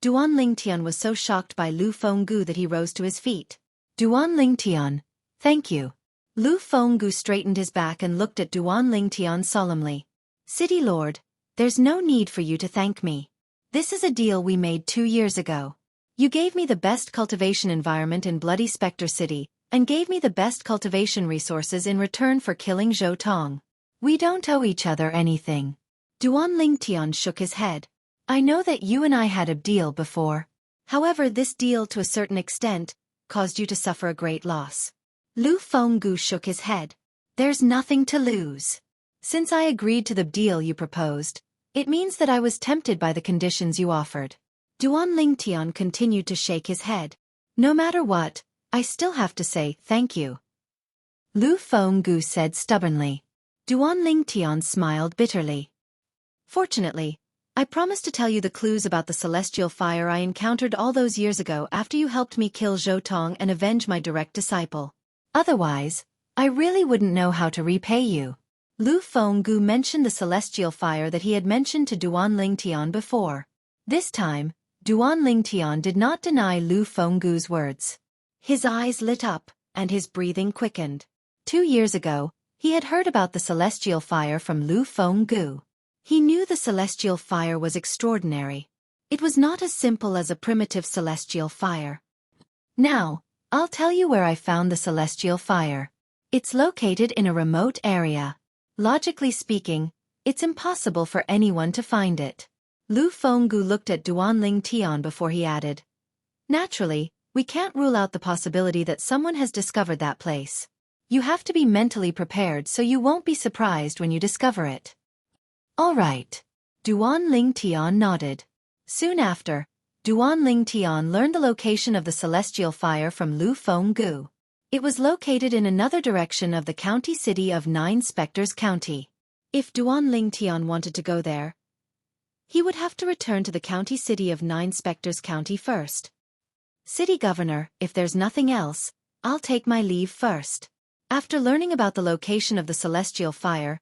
Duan Ling Tian was so shocked by Lu Fenggu that he rose to his feet. Duan Ling Tian, thank you. Lu Fenggu straightened his back and looked at Duan Ling Tian solemnly. City Lord, there's no need for you to thank me. This is a deal we made 2 years ago. You gave me the best cultivation environment in Bloody Spectre City, and gave me the best cultivation resources in return for killing Zhou Tong. We don't owe each other anything. Duan Ling Tian shook his head. I know that you and I had a deal before. However, this deal to a certain extent caused you to suffer a great loss. Lu Fenggu shook his head. There's nothing to lose. Since I agreed to the deal you proposed, it means that I was tempted by the conditions you offered. Duan Ling Tian continued to shake his head. No matter what, I still have to say thank you. Lu Fenggu said stubbornly. Duan Ling Tian smiled bitterly. Fortunately, I promised to tell you the clues about the celestial fire I encountered all those years ago after you helped me kill Zhou Tong and avenge my direct disciple. Otherwise, I really wouldn't know how to repay you. Lu Fenggu mentioned the celestial fire that he had mentioned to Duan Ling Tian before. This time, Duan Ling Tian did not deny Lu Fenggu's words. His eyes lit up, and his breathing quickened. 2 years ago, he had heard about the celestial fire from Lu Fenggu. He knew the celestial fire was extraordinary. It was not as simple as a primitive celestial fire. Now, I'll tell you where I found the celestial fire. It's located in a remote area. Logically speaking, it's impossible for anyone to find it. Lu Fenggu looked at Duan Ling Tian before he added. Naturally, we can't rule out the possibility that someone has discovered that place. You have to be mentally prepared so you won't be surprised when you discover it. All right. Duan Ling Tian nodded. Soon after, Duan Ling Tian learned the location of the celestial fire from Lu Fenggu. It was located in another direction of the county city of Nine Spectres County. If Duan Ling Tian wanted to go there, he would have to return to the county city of Nine Spectres County first. City Governor, if there's nothing else, I'll take my leave first. After learning about the location of the celestial fire,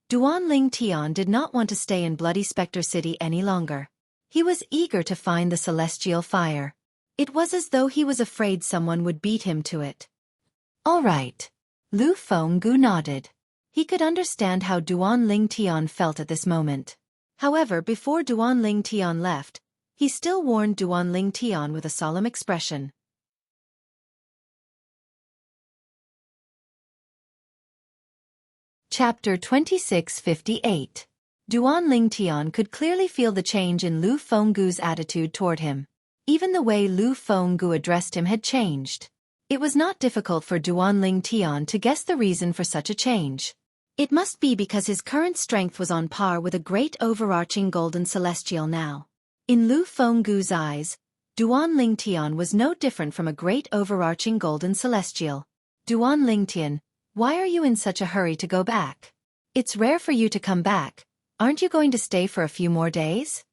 Duan Ling Tian did not want to stay in Bloody Spectre City any longer. He was eager to find the celestial fire. It was as though he was afraid someone would beat him to it. All right. Lu Fenggu nodded. He could understand how Duan Ling Tian felt at this moment. However, before Duan Ling Tian left, he still warned Duan Ling Tian with a solemn expression. Chapter 2658. Duan Ling Tian could clearly feel the change in Lu Fenggu's attitude toward him. Even the way Lu Fenggu addressed him had changed. It was not difficult for Duanling Tian to guess the reason for such a change. It must be because his current strength was on par with a great overarching golden celestial now. In Lu Fenggu's eyes, Duanling Tian was no different from a great overarching golden celestial. Duanling Tian, why are you in such a hurry to go back? It's rare for you to come back. Aren't you going to stay for a few more days?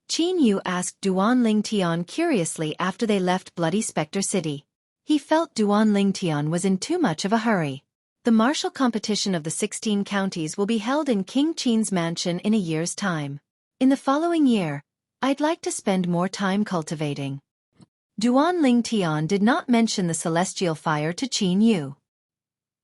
Qin Yu asked Duanling Tian curiously after they left Bloody Spectre City. He felt Duanling Tian was in too much of a hurry. The martial competition of the 16 counties will be held in King Qin's mansion in a year's time. In the following year, I'd like to spend more time cultivating. Duanling Tian did not mention the celestial fire to Qin Yu.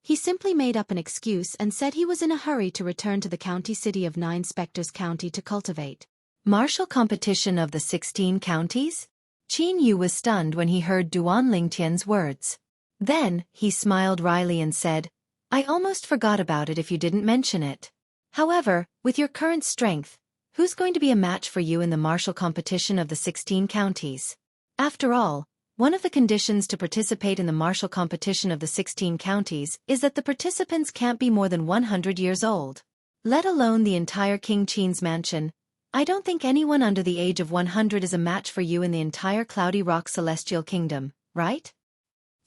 He simply made up an excuse and said he was in a hurry to return to the county city of 9 Spectres County to cultivate. Martial competition of the 16 counties? Qin Yu was stunned when he heard Duanling Tian's words. Then, he smiled wryly and said, I almost forgot about it if you didn't mention it. However, with your current strength, who's going to be a match for you in the martial competition of the 16 counties? After all, one of the conditions to participate in the martial competition of the 16 counties is that the participants can't be more than 100 years old. Let alone the entire King Qin's mansion. I don't think anyone under the age of 100 is a match for you in the entire Cloudy Rock Celestial Kingdom, right?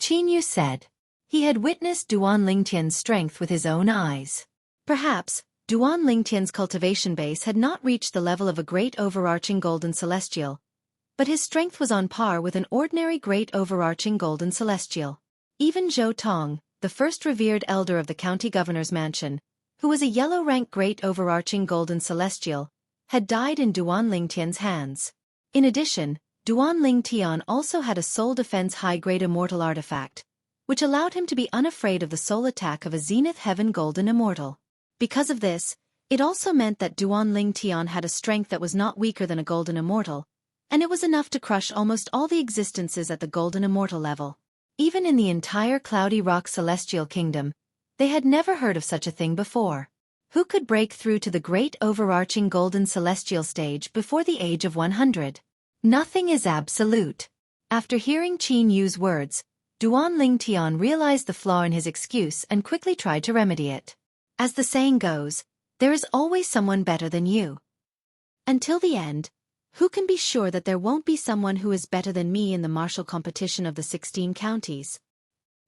Qin Yu said. He had witnessed Duanling Tian's strength with his own eyes. Perhaps, Duanling Tian's cultivation base had not reached the level of a great overarching golden celestial, but his strength was on par with an ordinary great overarching golden celestial. Even Zhou Tong, the first revered elder of the county governor's mansion, who was a yellow-rank great overarching golden celestial, had died in Duanling Tian's hands. In addition, Duanling Tian also had a soul defense high-grade immortal artifact, which allowed him to be unafraid of the soul attack of a Zenith Heaven Golden Immortal. Because of this, it also meant that Duanling Tian had a strength that was not weaker than a Golden Immortal, and it was enough to crush almost all the existences at the Golden Immortal level. Even in the entire Cloudy Rock Celestial Kingdom, they had never heard of such a thing before. Who could break through to the great overarching Golden Celestial stage before the age of 100? Nothing is absolute. After hearing Qin Yu's words, Duanling Tian realized the flaw in his excuse and quickly tried to remedy it. As the saying goes, there is always someone better than you. Until the end, who can be sure that there won't be someone who is better than me in the martial competition of the 16 counties?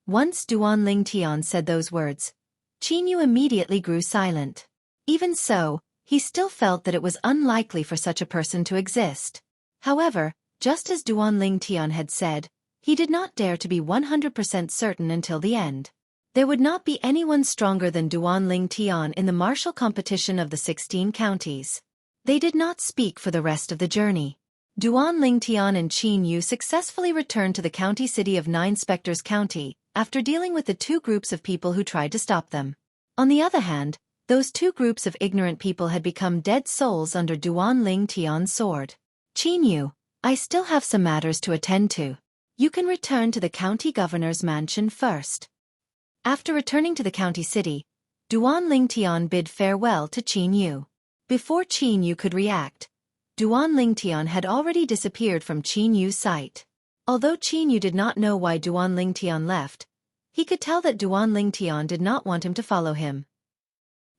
Once Duanling Tian said those words, Qin Yu immediately grew silent. Even so, he still felt that it was unlikely for such a person to exist. However, just as Duanling Tian had said, he did not dare to be 100% certain until the end. There would not be anyone stronger than Duanling Tian in the martial competition of the 16 counties. They did not speak for the rest of the journey. Duanling Tian and Qin Yu successfully returned to the county city of 9 Spectres County, after dealing with the two groups of people who tried to stop them. On the other hand, those two groups of ignorant people had become dead souls under Duanling Tian's sword. Qin Yu, I still have some matters to attend to. You can return to the county governor's mansion first. After returning to the county city, Duanling Tian bid farewell to Qin Yu. Before Qin Yu could react, Duanling Tian had already disappeared from Qin Yu's sight. Although Qin Yu did not know why Duanling Tian left, he could tell that Duanling Tian did not want him to follow him.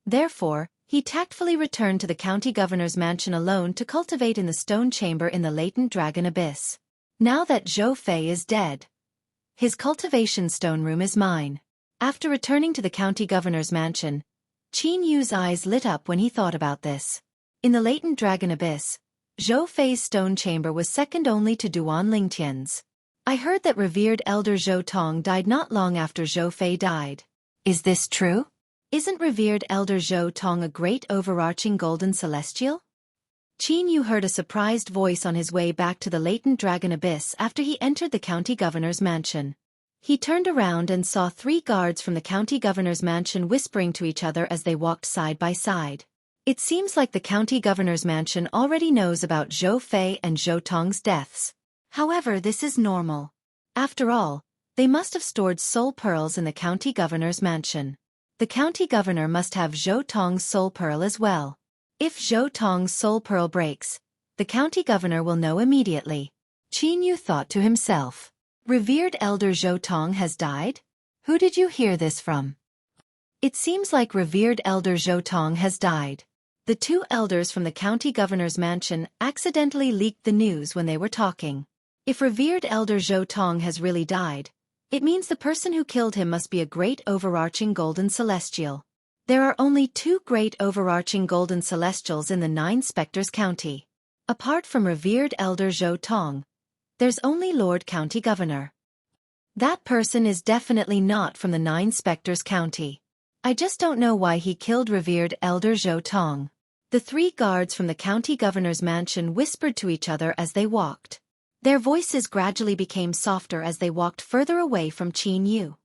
Therefore, he tactfully returned to the county governor's mansion alone to cultivate in the stone chamber in the latent dragon abyss. Now that Zhou Fei is dead, his cultivation stone room is mine. After returning to the county governor's mansion, Qin Yu's eyes lit up when he thought about this. In the latent dragon abyss, Zhou Fei's stone chamber was second only to Duanling Tian's. I heard that revered elder Zhou Tong died not long after Zhou Fei died. Is this true? Isn't revered elder Zhou Tong a great overarching golden celestial? Qin Yu heard a surprised voice on his way back to the latent dragon abyss after he entered the county governor's mansion. He turned around and saw 3 guards from the county governor's mansion whispering to each other as they walked side by side. It seems like the county governor's mansion already knows about Zhou Fei and Zhou Tong's deaths. However, this is normal. After all, they must have stored soul pearls in the county governor's mansion. The county governor must have Zhou Tong's soul pearl as well. If Zhou Tong's soul pearl breaks, the county governor will know immediately. Qin Yu thought to himself. Revered Elder Zhou Tong has died? Who did you hear this from? It seems like Revered Elder Zhou Tong has died. The two elders from the county governor's mansion accidentally leaked the news when they were talking. If Revered Elder Zhou Tong has really died, it means the person who killed him must be a great overarching golden celestial. There are only two great overarching golden celestials in the 9 Spectres County. Apart from Revered Elder Zhou Tong, there's only Lord County Governor. That person is definitely not from the 9 Spectres County. I just don't know why he killed Revered Elder Zhou Tong. The 3 guards from the county governor's mansion whispered to each other as they walked. Their voices gradually became softer as they walked further away from Qin Yu.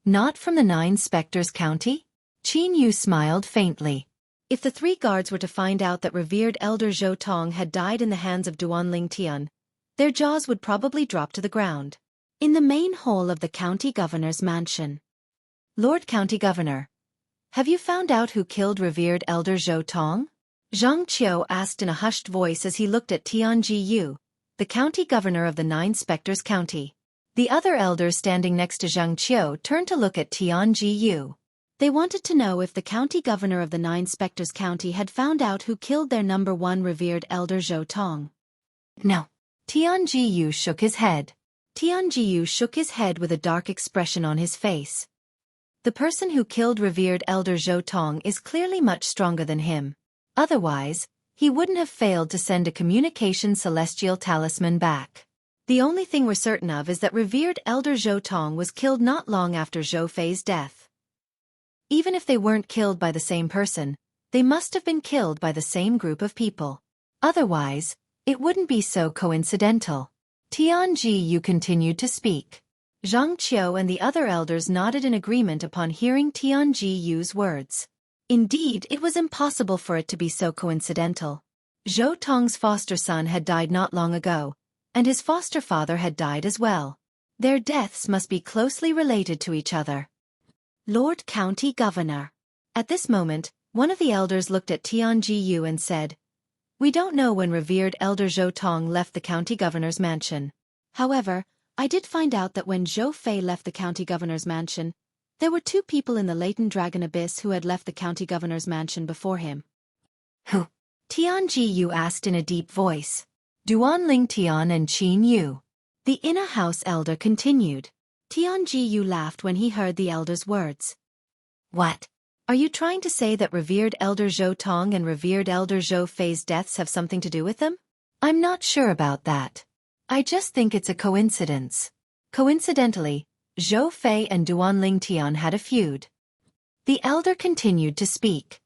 Not from the 9 Spectres County? Qin Yu smiled faintly. If the 3 guards were to find out that Revered Elder Zhou Tong had died in the hands of Duanling Tian, their jaws would probably drop to the ground. In the main hall of the county governor's mansion. Lord County Governor, have you found out who killed Revered Elder Zhou Tong? Zhang Qiu asked in a hushed voice as he looked at Tianji Yu, the county governor of the 9 Spectres County. The other elders standing next to Zhang Qiu turned to look at Tianji Yu. They wanted to know if the county governor of the 9 Spectres County had found out who killed their number 1 Revered Elder Zhou Tong. No. Tianji Yu shook his head. Tianji Yu shook his head with a dark expression on his face. The person who killed Revered Elder Zhou Tong is clearly much stronger than him. Otherwise, he wouldn't have failed to send a communication celestial talisman back. The only thing we're certain of is that Revered Elder Zhou Tong was killed not long after Zhou Fei's death. Even if they weren't killed by the same person, they must have been killed by the same group of people. Otherwise, it wouldn't be so coincidental. Tianji Yu continued to speak. Zhang Qiu and the other elders nodded in agreement upon hearing Tianji Yu's words. Indeed, it was impossible for it to be so coincidental. Zhou Tong's foster son had died not long ago, and his foster father had died as well. Their deaths must be closely related to each other. Lord County Governor. At this moment, one of the elders looked at Tianji Yu and said, "We don't know when Revered Elder Zhou Tong left the county governor's mansion. However, I did find out that when Zhou Fei left the county governor's mansion, there were 2 people in the Latent Dragon Abyss who had left the county governor's mansion before him." Who? Tianji Yu asked in a deep voice. Duanling Tian and Qin Yu. The inner house elder continued. Tianji Yu laughed when he heard the elder's words. What? Are you trying to say that Revered Elder Zhou Tong and Revered Elder Zhou Fei's deaths have something to do with them? I'm not sure about that. I just think it's a coincidence. Coincidentally, Zhou Fei and Duanling Tian had a feud. The elder continued to speak.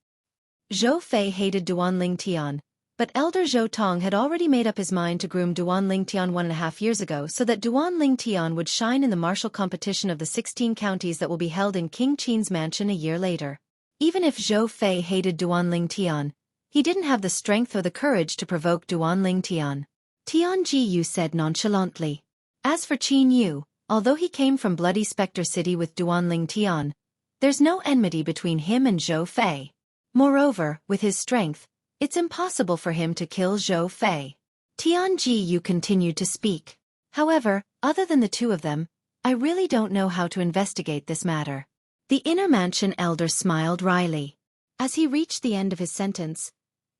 Zhou Fei hated Duanling Tian, but Elder Zhou Tong had already made up his mind to groom Duanling Tian 1.5 years ago so that Duanling Tian would shine in the martial competition of the 16 counties that will be held in King Qin's mansion a year later. Even if Zhou Fei hated Duanling Tian, he didn't have the strength or the courage to provoke Duanling Tian. Tianji Yu said nonchalantly. As for Qin Yu, although he came from Bloody Spectre City with Duanling Tian, there's no enmity between him and Zhou Fei. Moreover, with his strength, it's impossible for him to kill Zhou Fei. Tianji Yu continued to speak. However, other than the 2 of them, I really don't know how to investigate this matter. The inner mansion elder smiled wryly. As he reached the end of his sentence,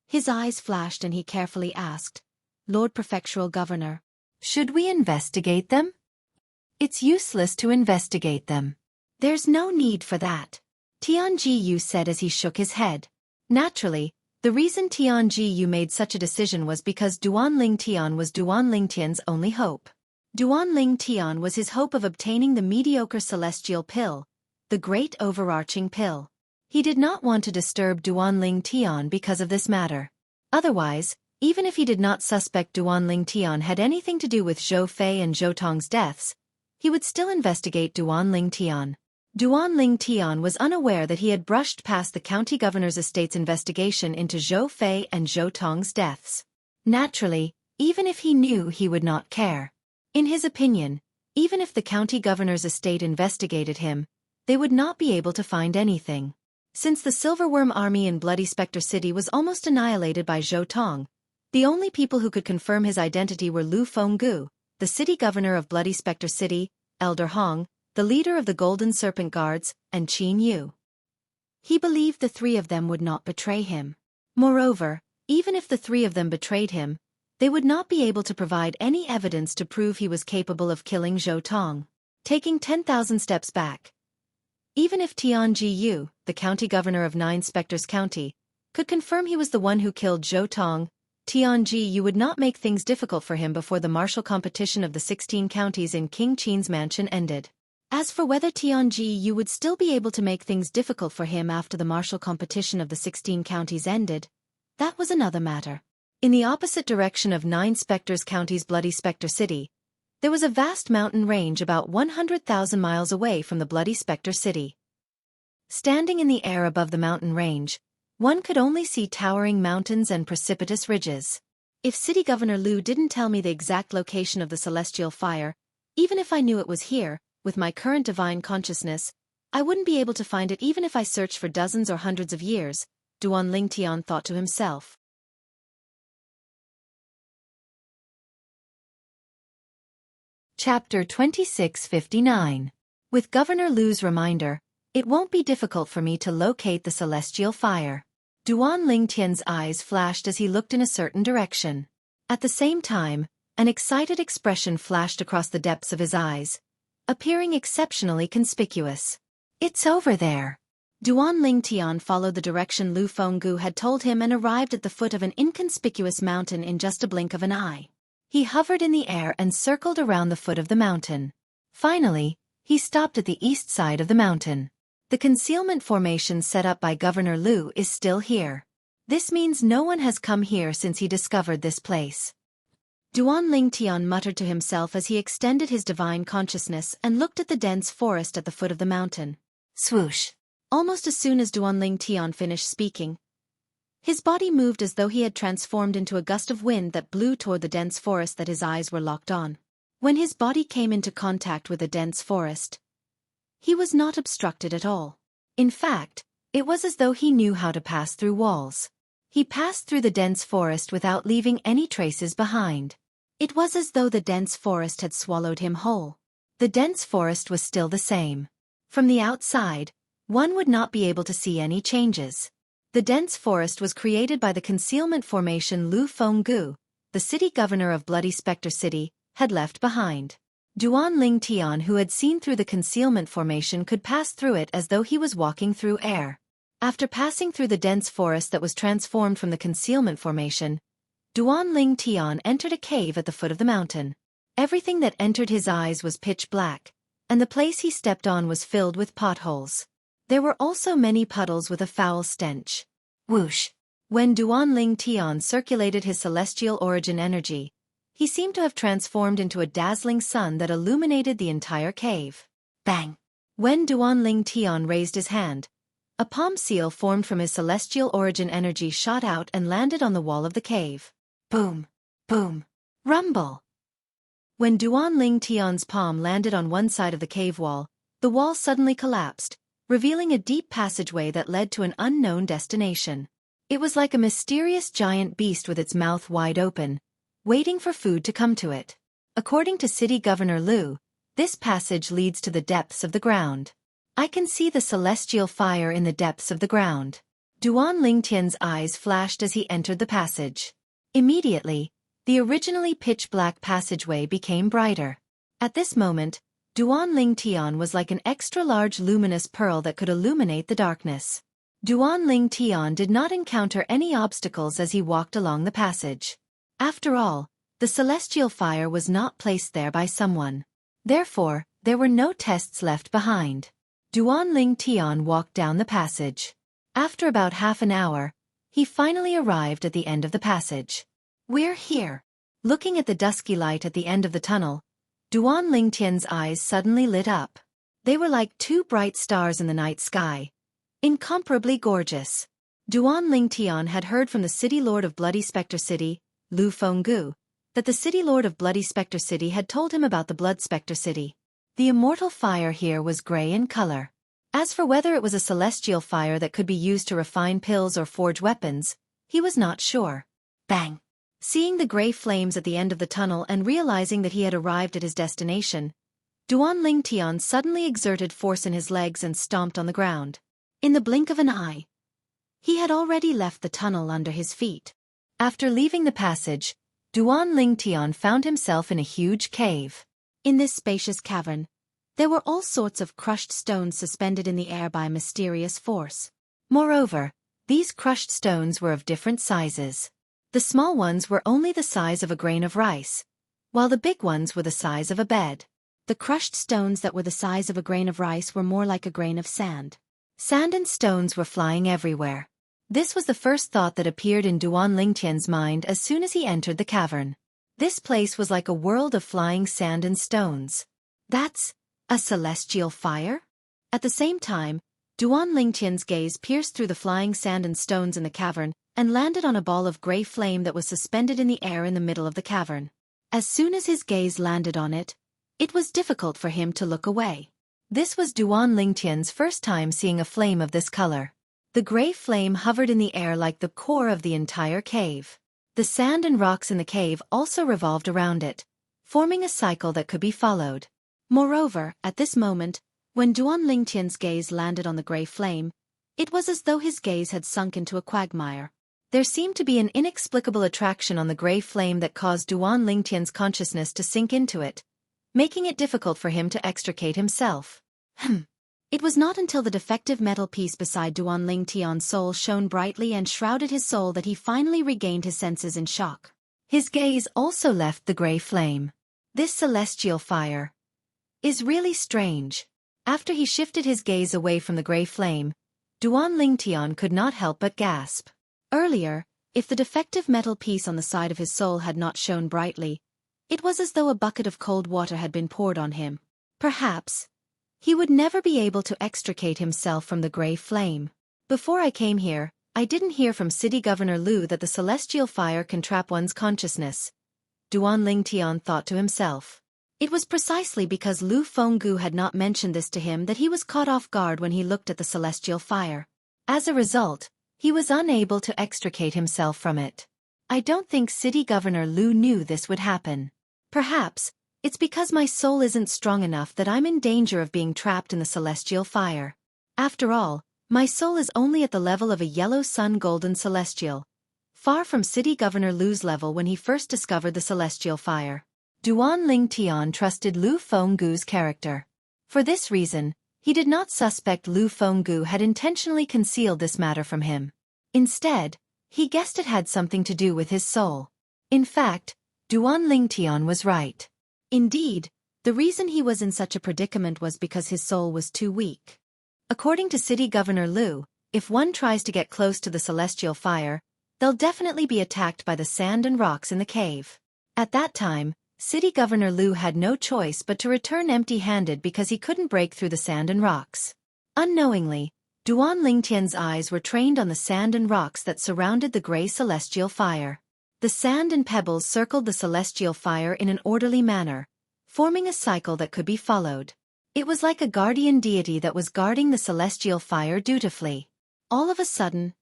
his eyes flashed and he carefully asked, "Lord Prefectural Governor, should we investigate them?" It's useless to investigate them. There's no need for that. Tianji Yu said as he shook his head. Naturally, the reason Tianji Yu made such a decision was because Duanling Tian was Duanling Tian's only hope. Duanling Tian was his hope of obtaining the mediocre celestial pill, the great overarching pill. He did not want to disturb Duanling Tian because of this matter. Otherwise, even if he did not suspect Duanling Tian had anything to do with Zhou Fei and Zhou Tong's deaths, he would still investigate Duanling Tian. Duanling Tian was unaware that he had brushed past the county governor's estate's investigation into Zhou Fei and Zhou Tong's deaths. Naturally, even if he knew, he would not care. In his opinion, even if the county governor's estate investigated him, they would not be able to find anything. Since the Silverworm army in Bloody Spectre City was almost annihilated by Zhou Tong, the only people who could confirm his identity were Lu Fenggu, the city governor of Bloody Spectre City, Elder Hong, the leader of the Golden Serpent Guards, and Qin Yu. He believed the three of them would not betray him. Moreover, even if the three of them betrayed him, they would not be able to provide any evidence to prove he was capable of killing Zhou Tong. Taking 10,000 steps back. Even if Tianji Yu, the county governor of Nine Spectres County, could confirm he was the one who killed Zhou Tong, Tianji Yu would not make things difficult for him before the martial competition of the 16 counties in King Qin's mansion ended. As for whether Tianji Yu would still be able to make things difficult for him after the martial competition of the 16 counties ended, that was another matter. In the opposite direction of Nine Spectres County's Bloody Spectre City, there was a vast mountain range about 100,000 miles away from the Bloody Spectre City. Standing in the air above the mountain range, one could only see towering mountains and precipitous ridges. If City Governor Lu didn't tell me the exact location of the celestial fire, even if I knew it was here, with my current divine consciousness, I wouldn't be able to find it even if I searched for dozens or hundreds of years, Duan Lingtian thought to himself. Chapter 2659. With Governor Lu's reminder, it won't be difficult for me to locate the celestial fire. Duan Lingtian's eyes flashed as he looked in a certain direction. At the same time, an excited expression flashed across the depths of his eyes, appearing exceptionally conspicuous. It's over there. Duan Lingtian followed the direction Lu Fenggu had told him and arrived at the foot of an inconspicuous mountain in just a blink of an eye. He hovered in the air and circled around the foot of the mountain. Finally, he stopped at the east side of the mountain. The concealment formation set up by Governor Lu is still here. This means no one has come here since he discovered this place. Duan Lingtian muttered to himself as he extended his divine consciousness and looked at the dense forest at the foot of the mountain. Swoosh! Almost as soon as Duan Lingtian finished speaking, his body moved as though he had transformed into a gust of wind that blew toward the dense forest that his eyes were locked on. When his body came into contact with the dense forest, he was not obstructed at all. In fact, it was as though he knew how to pass through walls. He passed through the dense forest without leaving any traces behind. It was as though the dense forest had swallowed him whole. The dense forest was still the same. From the outside, one would not be able to see any changes. The dense forest was created by the concealment formation Lu Fenggu, the city governor of Bloody Spectre City, had left behind. Duan Lingtian, who had seen through the concealment formation, could pass through it as though he was walking through air. After passing through the dense forest that was transformed from the concealment formation, Duan Lingtian entered a cave at the foot of the mountain. Everything that entered his eyes was pitch black, and the place he stepped on was filled with potholes. There were also many puddles with a foul stench. Whoosh! When Duan Lingtian circulated his celestial origin energy, he seemed to have transformed into a dazzling sun that illuminated the entire cave. Bang! When Duan Lingtian raised his hand, a palm seal formed from his celestial origin energy shot out and landed on the wall of the cave. Boom! Boom! Rumble! When Duan Lingtian's palm landed on one side of the cave wall, the wall suddenly collapsed, revealing a deep passageway that led to an unknown destination. It was like a mysterious giant beast with its mouth wide open, waiting for food to come to it. According to City Governor Lu, this passage leads to the depths of the ground. I can see the celestial fire in the depths of the ground. Duan Lingtian's eyes flashed as he entered the passage. Immediately, the originally pitch-black passageway became brighter. At this moment, Duan Lingtian was like an extra-large luminous pearl that could illuminate the darkness. Duan Lingtian did not encounter any obstacles as he walked along the passage. After all, the celestial fire was not placed there by someone. Therefore, there were no tests left behind. Duan Lingtian walked down the passage. After about half an hour, he finally arrived at the end of the passage. We're here. Looking at the dusky light at the end of the tunnel, Duan Lingtian's eyes suddenly lit up. They were like two bright stars in the night sky. Incomparably gorgeous. Duan Lingtian had heard from the City Lord of Bloody Spectre City, Lu Fenggu, that the City Lord of Bloody Spectre City had told him about the Blood Spectre City. The immortal fire here was gray in color. As for whether it was a celestial fire that could be used to refine pills or forge weapons, he was not sure. Bang! Seeing the gray flames at the end of the tunnel and realizing that he had arrived at his destination, Duanling Tian suddenly exerted force in his legs and stomped on the ground. In the blink of an eye, he had already left the tunnel under his feet. After leaving the passage, Duanling Tian found himself in a huge cave. In this spacious cavern, there were all sorts of crushed stones suspended in the air by a mysterious force. Moreover, these crushed stones were of different sizes. The small ones were only the size of a grain of rice, while the big ones were the size of a bed. The crushed stones that were the size of a grain of rice were more like a grain of sand. Sand and stones were flying everywhere. This was the first thought that appeared in Duanling Tian's mind as soon as he entered the cavern. This place was like a world of flying sand and stones. That's a celestial fire? At the same time, Duanling Tian's gaze pierced through the flying sand and stones in the cavern and landed on a ball of gray flame that was suspended in the air in the middle of the cavern. As soon as his gaze landed on it, it was difficult for him to look away. This was Duanling Tian's first time seeing a flame of this color. The gray flame hovered in the air like the core of the entire cave. The sand and rocks in the cave also revolved around it, forming a cycle that could be followed. Moreover, at this moment, when Duanling Tian's gaze landed on the gray flame, it was as though his gaze had sunk into a quagmire. There seemed to be an inexplicable attraction on the gray flame that caused Duanling Tian's consciousness to sink into it, making it difficult for him to extricate himself. It was not until the defective metal piece beside Duanling Tian's soul shone brightly and shrouded his soul that he finally regained his senses in shock. His gaze also left the gray flame. This celestial fire is really strange. After he shifted his gaze away from the gray flame, Duanling Tian could not help but gasp. Earlier, if the defective metal piece on the side of his soul had not shone brightly, it was as though a bucket of cold water had been poured on him. Perhaps he would never be able to extricate himself from the gray flame. Before I came here, I didn't hear from City Governor Lu that the celestial fire can trap one's consciousness. Duanling Tian thought to himself. It was precisely because Lu Fenggu had not mentioned this to him that he was caught off guard when he looked at the celestial fire. As a result, he was unable to extricate himself from it. I don't think City Governor Lu knew this would happen. Perhaps it's because my soul isn't strong enough that I'm in danger of being trapped in the celestial fire. After all, my soul is only at the level of a yellow sun golden celestial, far from City Governor Lu's level when he first discovered the celestial fire. Duanling Tian trusted Lu Fenggu's character. For this reason, he did not suspect Lu Fenggu had intentionally concealed this matter from him. Instead, he guessed it had something to do with his soul. In fact, Duanling Tian was right. Indeed, the reason he was in such a predicament was because his soul was too weak. According to City Governor Lu, if one tries to get close to the celestial fire, they'll definitely be attacked by the sand and rocks in the cave. At that time, City Governor Lu had no choice but to return empty-handed because he couldn't break through the sand and rocks. Unknowingly, Duanling Tian's eyes were trained on the sand and rocks that surrounded the gray celestial fire. The sand and pebbles circled the celestial fire in an orderly manner, forming a cycle that could be followed. It was like a guardian deity that was guarding the celestial fire dutifully. All of a sudden,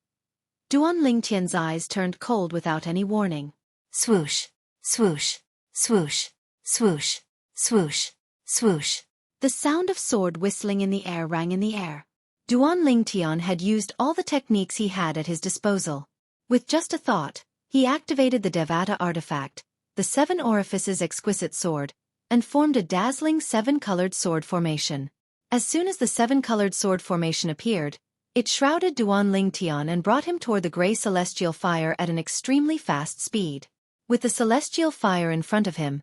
Duanling Tian's eyes turned cold without any warning. Swoosh, swoosh, swoosh, swoosh, swoosh, swoosh. The sound of sword whistling in the air rang in the air. Duanling Tian had used all the techniques he had at his disposal. With just a thought, he activated the Devata artifact, the Seven Orifices exquisite sword, and formed a dazzling seven-colored sword formation. As soon as the seven-colored sword formation appeared, it shrouded Duanling Tian and brought him toward the gray celestial fire at an extremely fast speed. With the celestial fire in front of him,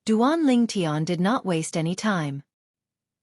Duanling Tian did not waste any time.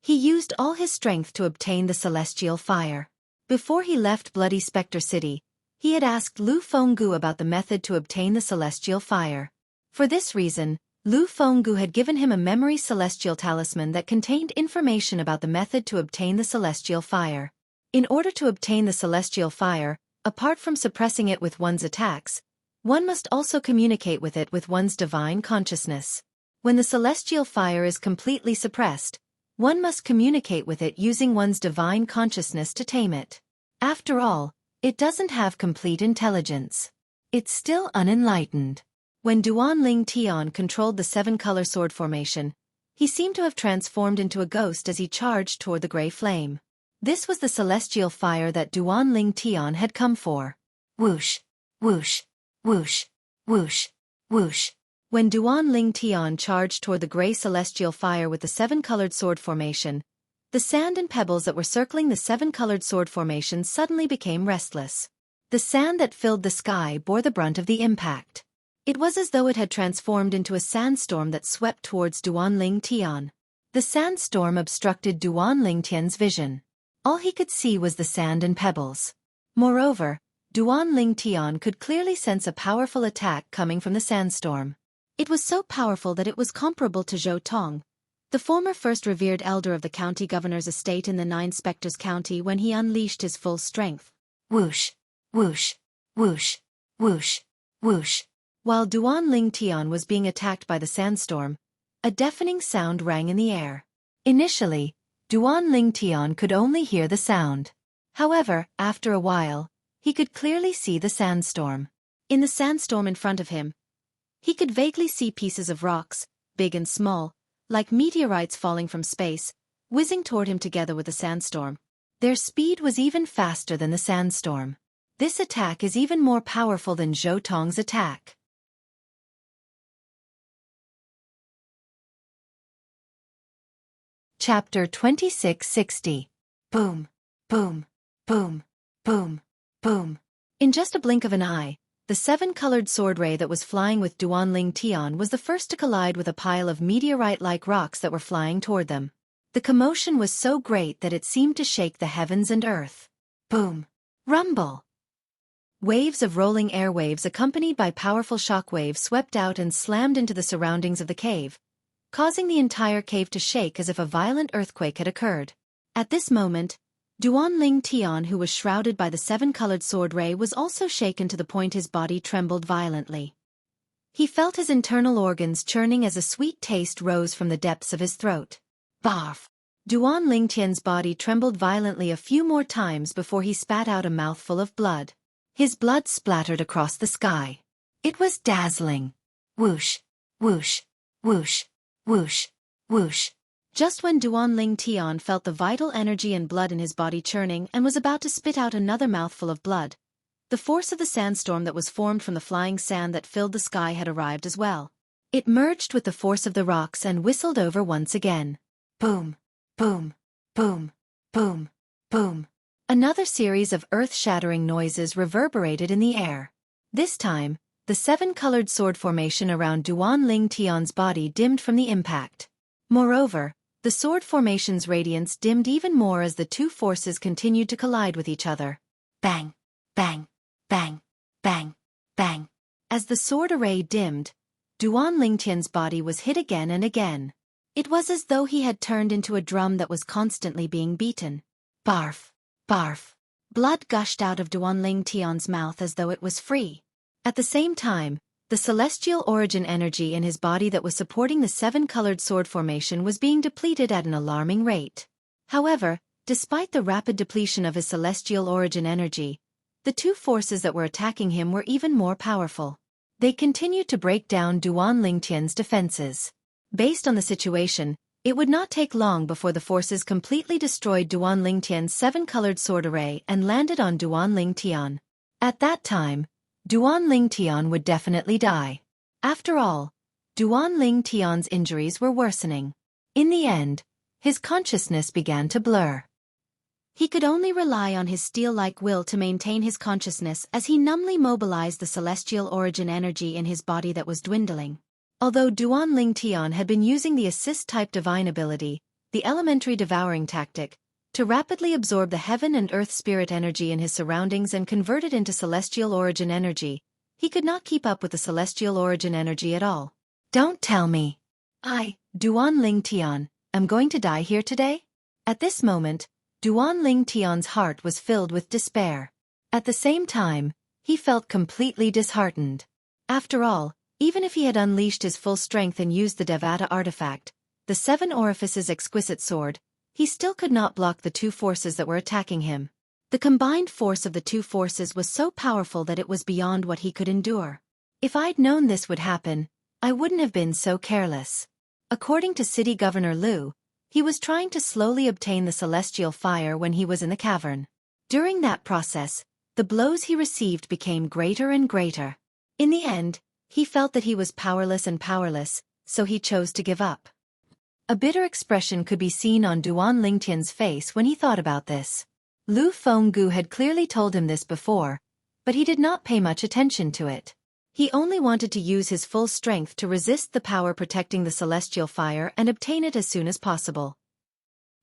He used all his strength to obtain the celestial fire. Before he left Bloody Spectre City, he had asked Lu Fenggu about the method to obtain the celestial fire. For this reason, Lu Fenggu had given him a memory celestial talisman that contained information about the method to obtain the celestial fire. In order to obtain the celestial fire, apart from suppressing it with one's attacks, one must also communicate with it with one's divine consciousness. When the celestial fire is completely suppressed, one must communicate with it using one's divine consciousness to tame it. After all, it doesn't have complete intelligence. It's still unenlightened. When Duanling Tian controlled the seven-color sword formation, he seemed to have transformed into a ghost as he charged toward the gray flame. This was the celestial fire that Duanling Tian had come for. Whoosh, whoosh, whoosh, whoosh, whoosh. When Duanling Tian charged toward the gray celestial fire with the seven-colored sword formation, the sand and pebbles that were circling the seven-colored sword formation suddenly became restless. The sand that filled the sky bore the brunt of the impact. It was as though it had transformed into a sandstorm that swept towards Duanling Tian. The sandstorm obstructed Duanling Tian's vision. All he could see was the sand and pebbles. Moreover, Duanling Tian could clearly sense a powerful attack coming from the sandstorm. It was so powerful that it was comparable to Zhou Tong, the former first revered elder of the county governor's estate in the Nine Spectres County, when he unleashed his full strength. Whoosh, whoosh, whoosh, whoosh, whoosh. While Duanling Tian was being attacked by the sandstorm, a deafening sound rang in the air. Initially, Duanling Tian could only hear the sound. However, after a while, he could clearly see the sandstorm. In the sandstorm in front of him, he could vaguely see pieces of rocks, big and small, like meteorites falling from space, whizzing toward him together with the sandstorm. Their speed was even faster than the sandstorm. This attack is even more powerful than Zhou Tong's attack. Chapter 2660. Boom, boom, boom, boom, boom. In just a blink of an eye, the seven-colored sword ray that was flying with Duanling Tian was the first to collide with a pile of meteorite-like rocks that were flying toward them. The commotion was so great that it seemed to shake the heavens and earth. Boom. Rumble. Waves of rolling airwaves accompanied by powerful shockwaves swept out and slammed into the surroundings of the cave, causing the entire cave to shake as if a violent earthquake had occurred. At this moment, Duanling Tian, who was shrouded by the seven-colored sword ray, was also shaken to the point his body trembled violently. He felt his internal organs churning as a sweet taste rose from the depths of his throat. Barf! Duanling Tian's body trembled violently a few more times before he spat out a mouthful of blood. His blood splattered across the sky. It was dazzling. Whoosh, whoosh, whoosh, whoosh, whoosh. Just when Duanling Tian felt the vital energy and blood in his body churning and was about to spit out another mouthful of blood, the force of the sandstorm that was formed from the flying sand that filled the sky had arrived as well. It merged with the force of the rocks and whistled over once again. Boom, boom, boom, boom, boom. Another series of earth-shattering noises reverberated in the air. This time, the seven-colored sword formation around Duanling Tian's body dimmed from the impact. Moreover, the sword formation's radiance dimmed even more as the two forces continued to collide with each other. Bang, bang, bang, bang, bang. As the sword array dimmed, Duanling Tian's body was hit again and again. It was as though he had turned into a drum that was constantly being beaten. Barf, barf. Blood gushed out of Duanling Tian's mouth as though it was free. At the same time, the celestial origin energy in his body that was supporting the seven-colored sword formation was being depleted at an alarming rate. However, despite the rapid depletion of his celestial origin energy, the two forces that were attacking him were even more powerful. They continued to break down Duanling Tian's defenses. Based on the situation, it would not take long before the forces completely destroyed Duanling Tian's seven-colored sword array and landed on Duanling Tian. At that time, Duanling Tian would definitely die. After all, Duanling Tian's injuries were worsening. In the end, his consciousness began to blur. He could only rely on his steel-like will to maintain his consciousness as he numbly mobilized the celestial origin energy in his body that was dwindling. Although Duanling Tian had been using the assist-type divine ability, the elementary devouring tactic, to rapidly absorb the heaven and earth spirit energy in his surroundings and convert it into celestial origin energy, he could not keep up with the celestial origin energy at all. Don't tell me. Duanling Tian, am going to die here today? At this moment, Duanling Tian's heart was filled with despair. At the same time, he felt completely disheartened. After all, even if he had unleashed his full strength and used the Devata artifact, the Seven Orifices exquisite sword, he still could not block the two forces that were attacking him. The combined force of the two forces was so powerful that it was beyond what he could endure. If I'd known this would happen, I wouldn't have been so careless. According to City Governor Liu, he was trying to slowly obtain the celestial fire when he was in the cavern. During that process, the blows he received became greater and greater. In the end, he felt that he was powerless and powerless, so he chose to give up. A bitter expression could be seen on Duan Lingtian's face when he thought about this. Lu Fenggu had clearly told him this before, but he did not pay much attention to it. He only wanted to use his full strength to resist the power protecting the celestial fire and obtain it as soon as possible.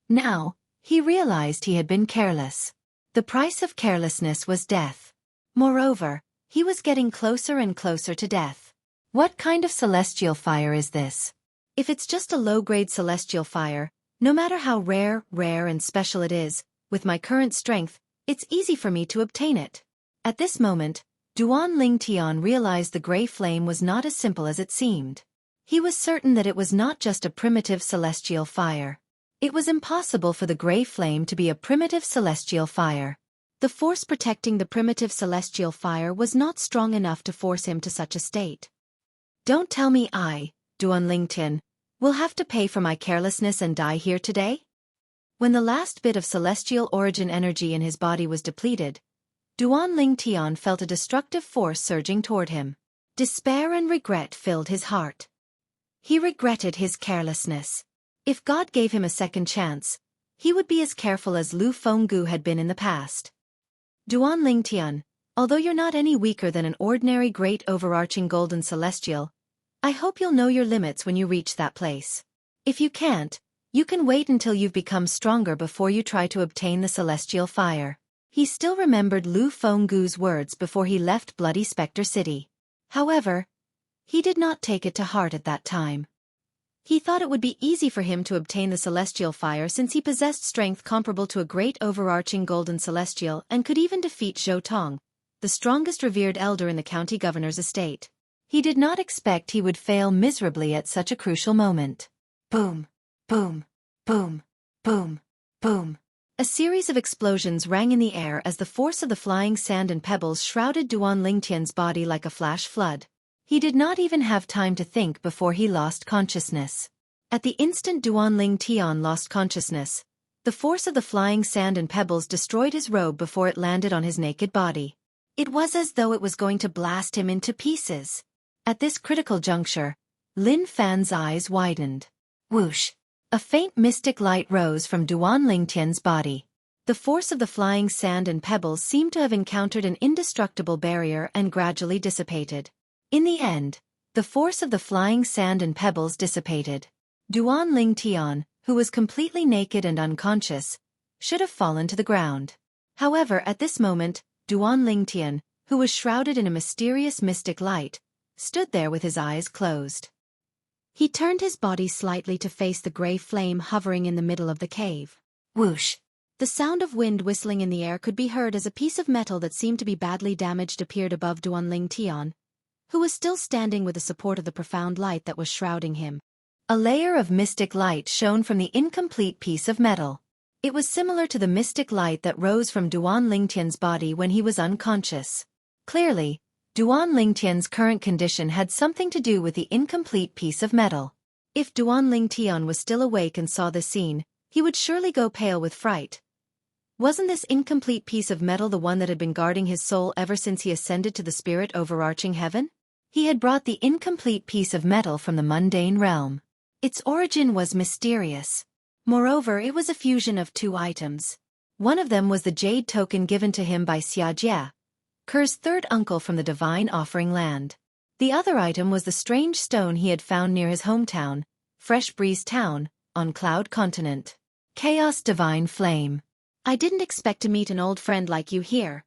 Now, he realized he had been careless. The price of carelessness was death. Moreover, he was getting closer and closer to death. What kind of celestial fire is this? If it's just a low-grade celestial fire, no matter how rare and special it is, with my current strength, it's easy for me to obtain it. At this moment, Duan Lingtian realized the gray flame was not as simple as it seemed. He was certain that it was not just a primitive celestial fire. It was impossible for the gray flame to be a primitive celestial fire. The force protecting the primitive celestial fire was not strong enough to force him to such a state. Don't tell me I, Duan Lingtian, will have to pay for my carelessness and die here today? When the last bit of celestial origin energy in his body was depleted, Duan Lingtian felt a destructive force surging toward him. Despair and regret filled his heart. He regretted his carelessness. If God gave him a second chance, he would be as careful as Lu Fenggu had been in the past. Duan Lingtian, although you're not any weaker than an ordinary great overarching golden celestial, I hope you'll know your limits when you reach that place. If you can't, you can wait until you've become stronger before you try to obtain the celestial fire. He still remembered Lu Fenggu's words before he left Bloody Spectre City. However, he did not take it to heart at that time. He thought it would be easy for him to obtain the celestial fire since he possessed strength comparable to a great overarching golden celestial and could even defeat Zhou Tong, the strongest revered elder in the county governor's estate. He did not expect he would fail miserably at such a crucial moment. Boom, boom, boom, boom, boom. A series of explosions rang in the air as the force of the flying sand and pebbles shrouded Duan Lingtian's body like a flash flood. He did not even have time to think before he lost consciousness. At the instant Duan Lingtian lost consciousness, the force of the flying sand and pebbles destroyed his robe before it landed on his naked body. It was as though it was going to blast him into pieces. At this critical juncture, Lin Fan's eyes widened. Whoosh! A faint mystic light rose from Duan Lingtian's body. The force of the flying sand and pebbles seemed to have encountered an indestructible barrier and gradually dissipated. In the end, the force of the flying sand and pebbles dissipated. Duan Lingtian, who was completely naked and unconscious, should have fallen to the ground. However, at this moment, Duan Lingtian, who was shrouded in a mysterious mystic light, stood there with his eyes closed. He turned his body slightly to face the gray flame hovering in the middle of the cave. Whoosh! The sound of wind whistling in the air could be heard as a piece of metal that seemed to be badly damaged appeared above Duan Lingtian, who was still standing with the support of the profound light that was shrouding him. A layer of mystic light shone from the incomplete piece of metal. It was similar to the mystic light that rose from Duan Lingtian's body when he was unconscious. Clearly, Duan Lingtian's current condition had something to do with the incomplete piece of metal. If Duan Lingtian was still awake and saw this scene, he would surely go pale with fright. Wasn't this incomplete piece of metal the one that had been guarding his soul ever since he ascended to the spirit overarching heaven? He had brought the incomplete piece of metal from the mundane realm. Its origin was mysterious. Moreover, it was a fusion of two items. One of them was the jade token given to him by Xueqi, Ker's third uncle from the Divine Offering Land. The other item was the strange stone he had found near his hometown, Fresh Breeze Town, on Cloud Continent. Chaos Divine Flame. I didn't expect to meet an old friend like you here.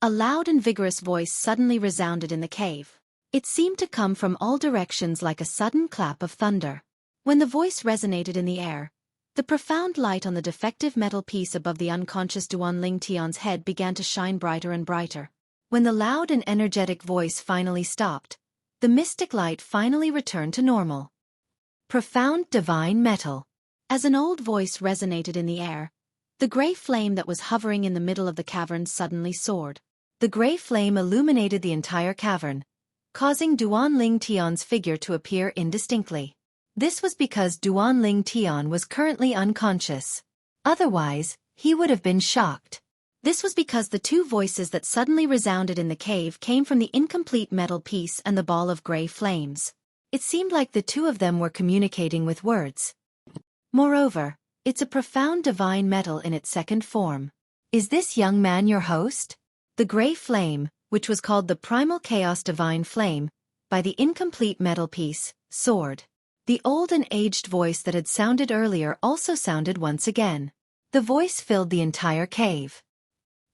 A loud and vigorous voice suddenly resounded in the cave. It seemed to come from all directions like a sudden clap of thunder. When the voice resonated in the air, the profound light on the defective metal piece above the unconscious Duan Lingtian's head began to shine brighter and brighter. When the loud and energetic voice finally stopped, the mystic light finally returned to normal. Profound divine metal. As an old voice resonated in the air, the gray flame that was hovering in the middle of the cavern suddenly soared. The gray flame illuminated the entire cavern, causing Duanling Tian's figure to appear indistinctly. This was because Duanling Tian was currently unconscious. Otherwise, he would have been shocked. This was because the two voices that suddenly resounded in the cave came from the incomplete metal piece and the ball of gray flames. It seemed like the two of them were communicating with words. Moreover, it's a profound divine metal in its second form. Is this young man your host? The gray flame, which was called the primal chaos divine flame, by the incomplete metal piece, soared. The old and aged voice that had sounded earlier also sounded once again. The voice filled the entire cave.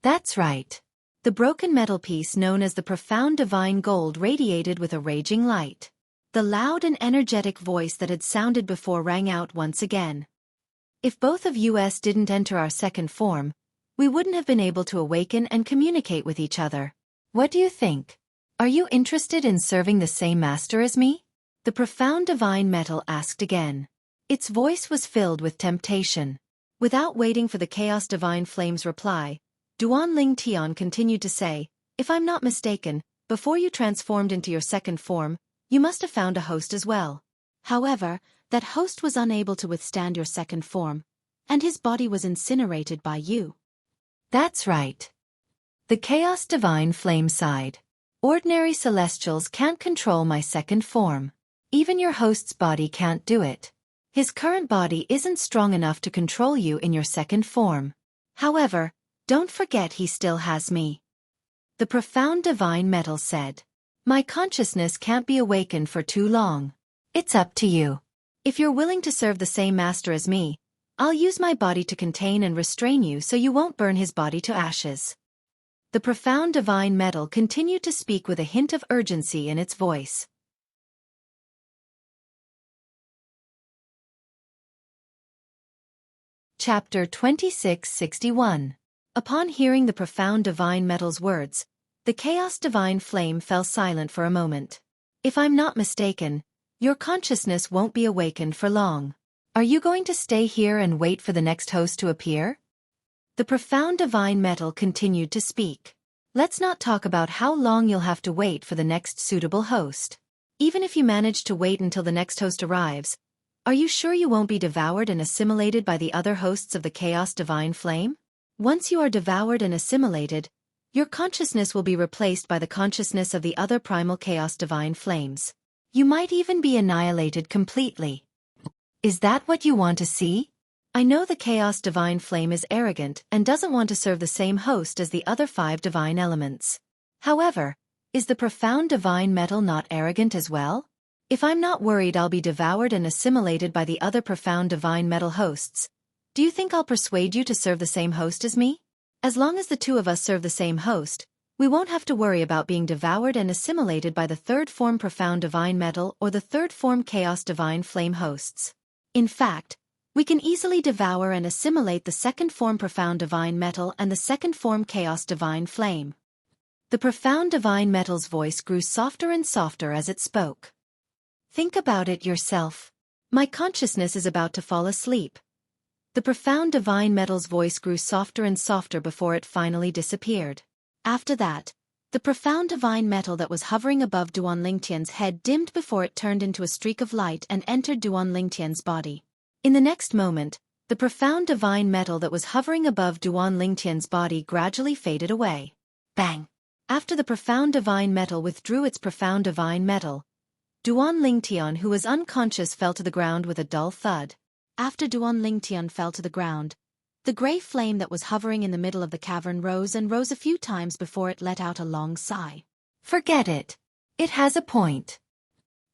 That's right. The broken metal piece known as the profound divine gold radiated with a raging light. The loud and energetic voice that had sounded before rang out once again. If both of us didn't enter our second form, we wouldn't have been able to awaken and communicate with each other. What do you think? Are you interested in serving the same master as me? The profound divine metal asked again. Its voice was filled with temptation. Without waiting for the chaos divine flame's reply, Duanling Tian continued to say, if I'm not mistaken, before you transformed into your second form, you must have found a host as well. However, that host was unable to withstand your second form, and his body was incinerated by you. That's right. The chaos divine flame sighed. Ordinary celestials can't control my second form. Even your host's body can't do it. His current body isn't strong enough to control you in your second form. However, don't forget he still has me. The profound divine metal said. My consciousness can't be awakened for too long. It's up to you. If you're willing to serve the same master as me, I'll use my body to contain and restrain you so you won't burn his body to ashes. The profound divine metal continued to speak with a hint of urgency in its voice. Chapter 2661. Upon hearing the profound divine metal's words, the chaos divine flame fell silent for a moment. If I'm not mistaken, your consciousness won't be awakened for long. Are you going to stay here and wait for the next host to appear? The profound divine metal continued to speak. Let's not talk about how long you'll have to wait for the next suitable host. Even if you manage to wait until the next host arrives, are you sure you won't be devoured and assimilated by the other hosts of the chaos divine flame? Once you are devoured and assimilated, your consciousness will be replaced by the consciousness of the other primal chaos divine flames. You might even be annihilated completely. Is that what you want to see? I know the chaos divine flame is arrogant and doesn't want to serve the same host as the other 5 divine elements. However, is the profound divine metal not arrogant as well? If I'm not worried I'll be devoured and assimilated by the other profound divine metal hosts, do you think I'll persuade you to serve the same host as me? As long as the two of us serve the same host, we won't have to worry about being devoured and assimilated by the third form profound divine metal or the third form chaos divine flame hosts. In fact, we can easily devour and assimilate the second form profound divine metal and the second form chaos divine flame. The profound divine metal's voice grew softer and softer as it spoke. Think about it yourself. My consciousness is about to fall asleep. The profound divine metal's voice grew softer and softer before it finally disappeared. After that, the profound divine metal that was hovering above Duanling Tian's head dimmed before it turned into a streak of light and entered Duanling Tian's body. In the next moment, the profound divine metal that was hovering above Duanling Tian's body gradually faded away. Bang! After the profound divine metal withdrew its profound divine metal, Duanling Tian, who was unconscious, fell to the ground with a dull thud. After Duanling Tian fell to the ground, the gray flame that was hovering in the middle of the cavern rose and rose a few times before it let out a long sigh. Forget it. It has a point.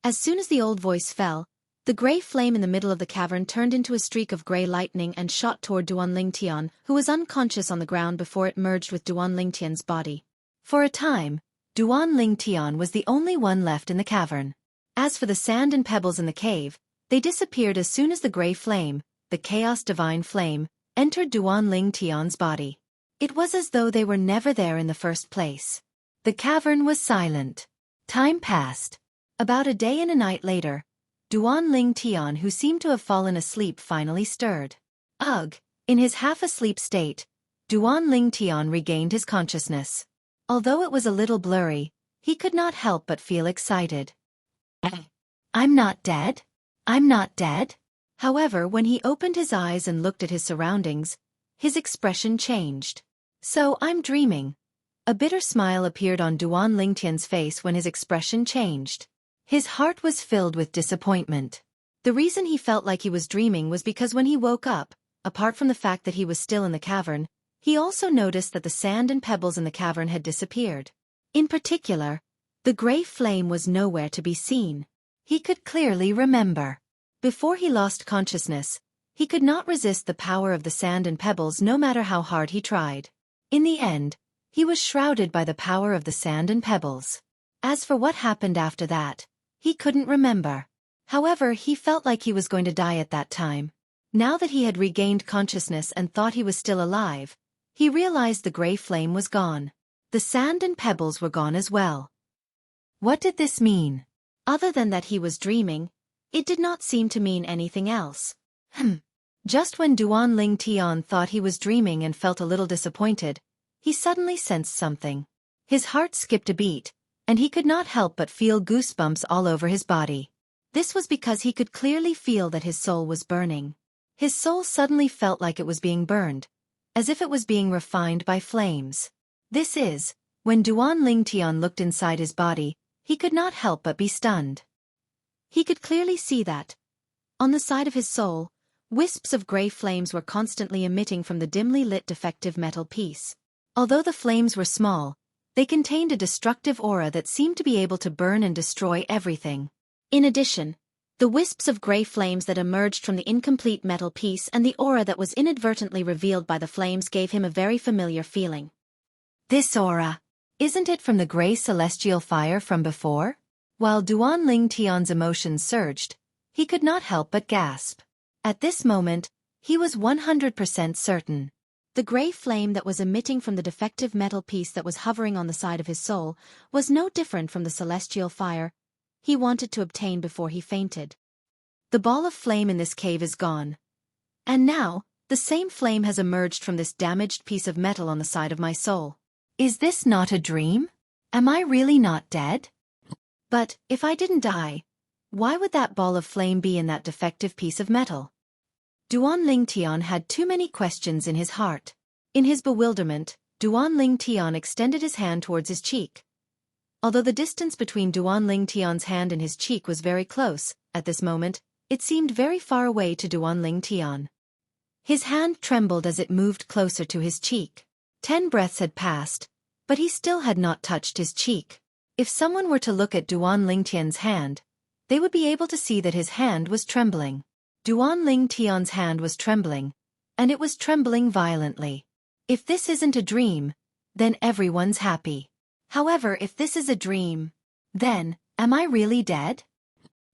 As soon as the old voice fell, the gray flame in the middle of the cavern turned into a streak of gray lightning and shot toward Duanling Tian, who was unconscious on the ground before it merged with Duanling Tian's body. For a time, Duanling Tian was the only one left in the cavern. As for the sand and pebbles in the cave, they disappeared as soon as the gray flame, the chaos divine flame, entered Duanling Tian's body. It was as though they were never there in the first place. The cavern was silent. Time passed. About a day and a night later, Duanling Tian, who seemed to have fallen asleep, finally stirred. Ugh! In his half-asleep state, Duanling Tian regained his consciousness. Although it was a little blurry, he could not help but feel excited. I'm not dead? I'm not dead? However, when he opened his eyes and looked at his surroundings, his expression changed. So I'm dreaming. A bitter smile appeared on Duan Lingtian's face when his expression changed. His heart was filled with disappointment. The reason he felt like he was dreaming was because when he woke up, apart from the fact that he was still in the cavern, he also noticed that the sand and pebbles in the cavern had disappeared. In particular, the gray flame was nowhere to be seen. He could clearly remember. Before he lost consciousness, he could not resist the power of the sand and pebbles no matter how hard he tried. In the end, he was shrouded by the power of the sand and pebbles. As for what happened after that, he couldn't remember. However, he felt like he was going to die at that time. Now that he had regained consciousness and thought he was still alive, he realized the gray flame was gone. The sand and pebbles were gone as well. What did this mean? Other than that he was dreaming, it did not seem to mean anything else. Just when Duan Lingtian thought he was dreaming and felt a little disappointed, he suddenly sensed something. His heart skipped a beat, and he could not help but feel goosebumps all over his body. This was because he could clearly feel that his soul was burning. His soul suddenly felt like it was being burned, as if it was being refined by flames. This is, when Duan Lingtian looked inside his body, he could not help but be stunned. He could clearly see that, on the side of his soul, wisps of gray flames were constantly emitting from the dimly lit defective metal piece. Although the flames were small, they contained a destructive aura that seemed to be able to burn and destroy everything. In addition, the wisps of gray flames that emerged from the incomplete metal piece and the aura that was inadvertently revealed by the flames gave him a very familiar feeling. This aura, isn't it from the gray celestial fire from before? While Duan Lingtian's emotions surged, he could not help but gasp. At this moment, he was 100% certain. The gray flame that was emitting from the defective metal piece that was hovering on the side of his soul was no different from the celestial fire he wanted to obtain before he fainted. The ball of flame in this cave is gone. And now, the same flame has emerged from this damaged piece of metal on the side of my soul. Is this not a dream? Am I really not dead? But, if I didn't die, why would that ball of flame be in that defective piece of metal? Duan Lingtian had too many questions in his heart. In his bewilderment, Duan Lingtian extended his hand towards his cheek. Although the distance between Duan Lingtian's hand and his cheek was very close, at this moment, it seemed very far away to Duan Lingtian. His hand trembled as it moved closer to his cheek. 10 breaths had passed, but he still had not touched his cheek. If someone were to look at Duan Lingtian's hand, they would be able to see that his hand was trembling. Duan Lingtian's hand was trembling, and it was trembling violently. If this isn't a dream, then everyone's happy. However, if this is a dream, then, am I really dead?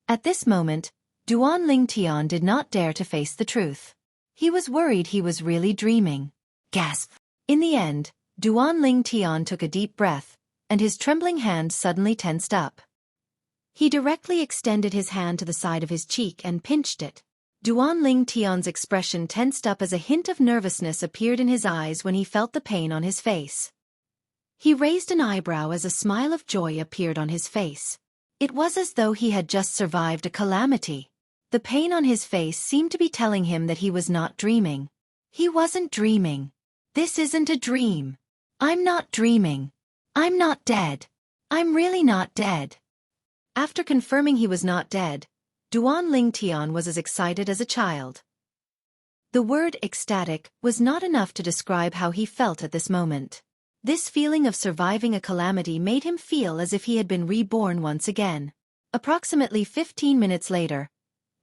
At this moment, Duan Lingtian did not dare to face the truth. He was worried he was really dreaming. Gasp! In the end, Duan Lingtian took a deep breath, and his trembling hand suddenly tensed up. He directly extended his hand to the side of his cheek and pinched it. Duan Lingtian's expression tensed up as a hint of nervousness appeared in his eyes when he felt the pain on his face. He raised an eyebrow as a smile of joy appeared on his face. It was as though he had just survived a calamity. The pain on his face seemed to be telling him that he was not dreaming. He wasn't dreaming. This isn't a dream. I'm not dreaming. I'm not dead. I'm really not dead. After confirming he was not dead, Duan Lingtian was as excited as a child. The word ecstatic was not enough to describe how he felt at this moment. This feeling of surviving a calamity made him feel as if he had been reborn once again. Approximately 15 minutes later,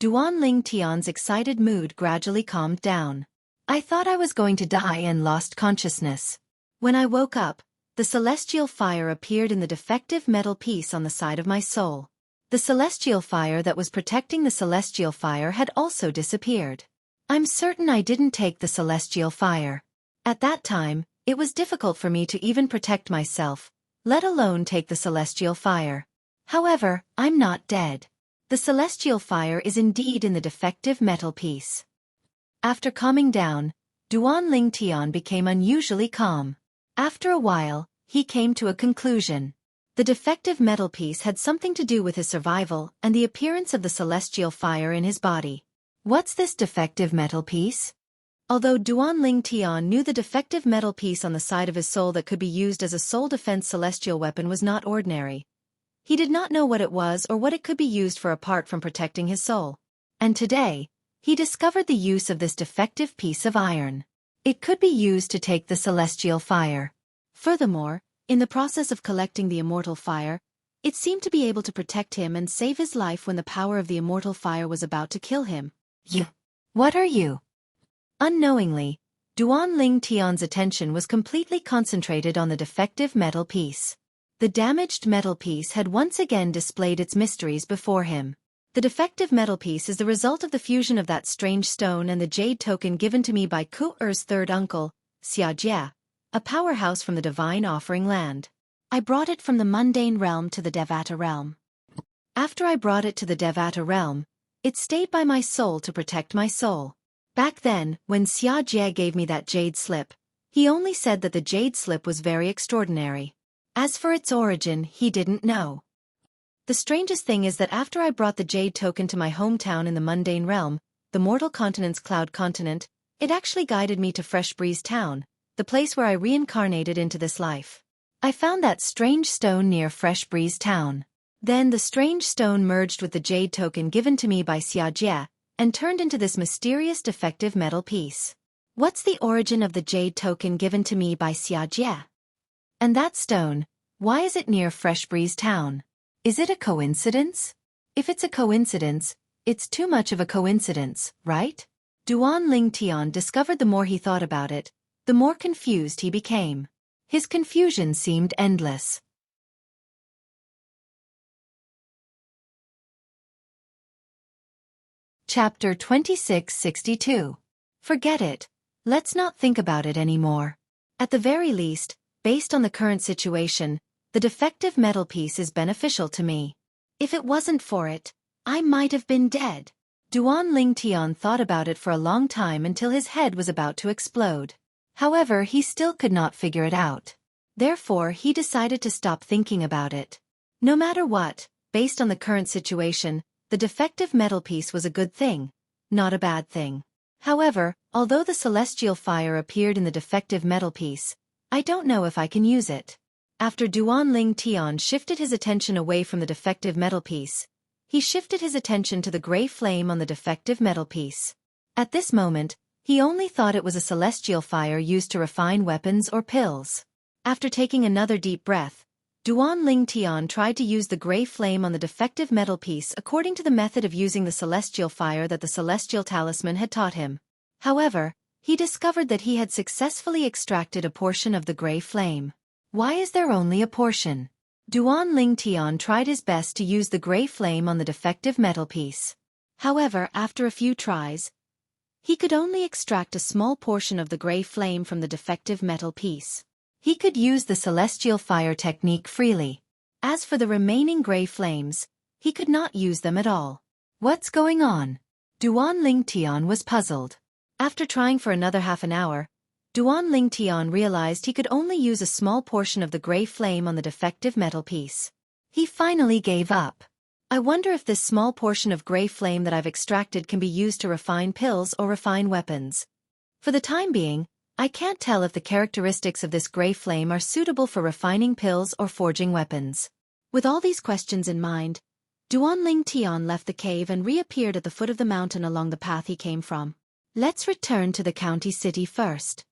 Duan Lingtian's excited mood gradually calmed down. I thought I was going to die and lost consciousness. When I woke up, the celestial fire appeared in the defective metal piece on the side of my soul. The celestial fire that was protecting the celestial fire had also disappeared. I'm certain I didn't take the celestial fire. At that time, it was difficult for me to even protect myself, let alone take the celestial fire. However, I'm not dead. The celestial fire is indeed in the defective metal piece. After calming down, Duan Lingtian became unusually calm. After a while, he came to a conclusion. The defective metal piece had something to do with his survival and the appearance of the celestial fire in his body. What's this defective metal piece? Although Duanling Tian knew the defective metal piece on the side of his soul that could be used as a soul defense celestial weapon was not ordinary, he did not know what it was or what it could be used for apart from protecting his soul. And today, he discovered the use of this defective piece of iron. It could be used to take the celestial fire. Furthermore, in the process of collecting the immortal fire, it seemed to be able to protect him and save his life when the power of the immortal fire was about to kill him. You. What are you? Unknowingly, Duanling Tian's attention was completely concentrated on the defective metal piece. The damaged metal piece had once again displayed its mysteries before him. The defective metal piece is the result of the fusion of that strange stone and the jade token given to me by Ku Er's third uncle, Xueqi, a powerhouse from the divine offering land. I brought it from the mundane realm to the Devata realm. After I brought it to the Devata realm, it stayed by my soul to protect my soul. Back then, when Xueqi gave me that jade slip, he only said that the jade slip was very extraordinary. As for its origin, he didn't know. The strangest thing is that after I brought the jade token to my hometown in the mundane realm, the mortal continent's cloud continent, it actually guided me to Fresh Breeze Town, the place where I reincarnated into this life. I found that strange stone near Fresh Breeze Town. Then the strange stone merged with the jade token given to me by Xueqi, and turned into this mysterious defective metal piece. What's the origin of the jade token given to me by Xueqi? And that stone, why is it near Fresh Breeze Town? Is it a coincidence? If it's a coincidence, it's too much of a coincidence, right? Duanling Tian discovered the more he thought about it, the more confused he became. His confusion seemed endless. Chapter 2662. Forget it. Let's not think about it anymore. At the very least, based on the current situation, the defective metal piece is beneficial to me. If it wasn't for it, I might have been dead. Duanling Tian thought about it for a long time until his head was about to explode. However, he still could not figure it out. Therefore, he decided to stop thinking about it. No matter what, based on the current situation, the defective metal piece was a good thing, not a bad thing. However, although the celestial fire appeared in the defective metal piece, I don't know if I can use it. After Duanling Tian shifted his attention away from the defective metal piece, he shifted his attention to the gray flame on the defective metal piece. At this moment, he only thought it was a celestial fire used to refine weapons or pills. After taking another deep breath, Duanling Tian tried to use the gray flame on the defective metal piece according to the method of using the celestial fire that the celestial talisman had taught him. However, he discovered that he had successfully extracted a portion of the gray flame. Why is there only a portion? Duanling Tian tried his best to use the gray flame on the defective metal piece. However, after a few tries, he could only extract a small portion of the gray flame from the defective metal piece. He could use the celestial fire technique freely. As for the remaining gray flames, he could not use them at all. What's going on? Duanling Tian was puzzled. After trying for another half an hour, Duanling Tian realized he could only use a small portion of the gray flame on the defective metal piece. He finally gave up. I wonder if this small portion of gray flame that I've extracted can be used to refine pills or refine weapons. For the time being, I can't tell if the characteristics of this gray flame are suitable for refining pills or forging weapons. With all these questions in mind, Duanling Tian left the cave and reappeared at the foot of the mountain along the path he came from. Let's return to the county city first.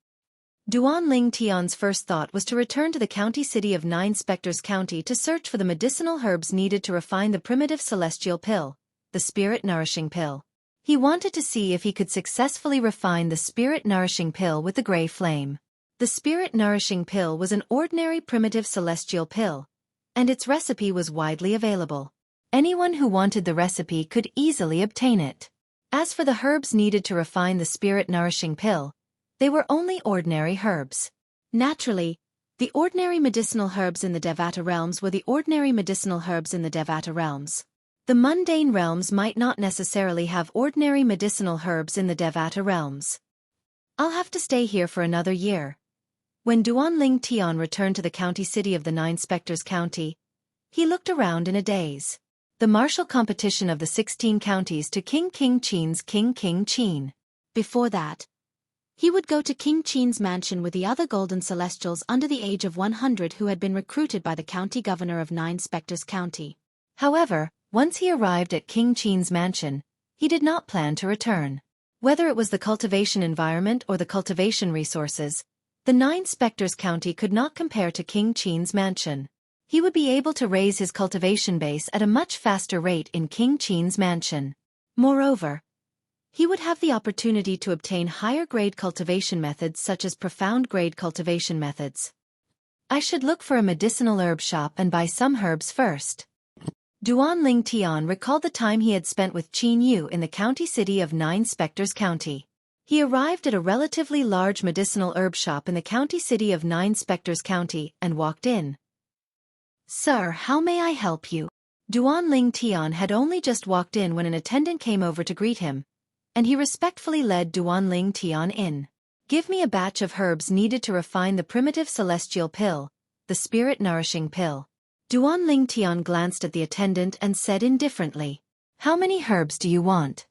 Duanling Tian's first thought was to return to the county city of Nine Spectres County to search for the medicinal herbs needed to refine the primitive celestial pill, the spirit-nourishing pill. He wanted to see if he could successfully refine the spirit-nourishing pill with the gray flame. The spirit-nourishing pill was an ordinary primitive celestial pill, and its recipe was widely available. Anyone who wanted the recipe could easily obtain it. As for the herbs needed to refine the spirit-nourishing pill, they were only ordinary herbs. Naturally, the ordinary medicinal herbs in the Devata realms were the ordinary medicinal herbs in the Devata realms. The mundane realms might not necessarily have ordinary medicinal herbs in the Devata realms. I'll have to stay here for another year. When Duanling Tian returned to the county city of the Nine Spectres County, He looked around in a daze. The martial competition of the 16 counties to King Qin's King Qin. Before that, he would go to King Qin's mansion with the other golden celestials under the age of 100 who had been recruited by the county governor of 9 Spectres County. However, once he arrived at King Qin's mansion, he did not plan to return. Whether it was the cultivation environment or the cultivation resources, the 9 Spectres County could not compare to King Qin's mansion. He would be able to raise his cultivation base at a much faster rate in King Qin's mansion. Moreover, he would have the opportunity to obtain higher-grade cultivation methods such as profound-grade cultivation methods. I should look for a medicinal herb shop and buy some herbs first. Duanling Tian recalled the time he had spent with Qin Yu in the county city of 9 Spectres County. He arrived at a relatively large medicinal herb shop in the county city of 9 Spectres County and walked in. "Sir, how may I help you?" Duanling Tian had only just walked in when an attendant came over to greet him, and he respectfully led Duanling Tian in. "Give me a batch of herbs needed to refine the primitive celestial pill, the spirit-nourishing pill." Duanling Tian glanced at the attendant and said indifferently, "How many herbs do you want?"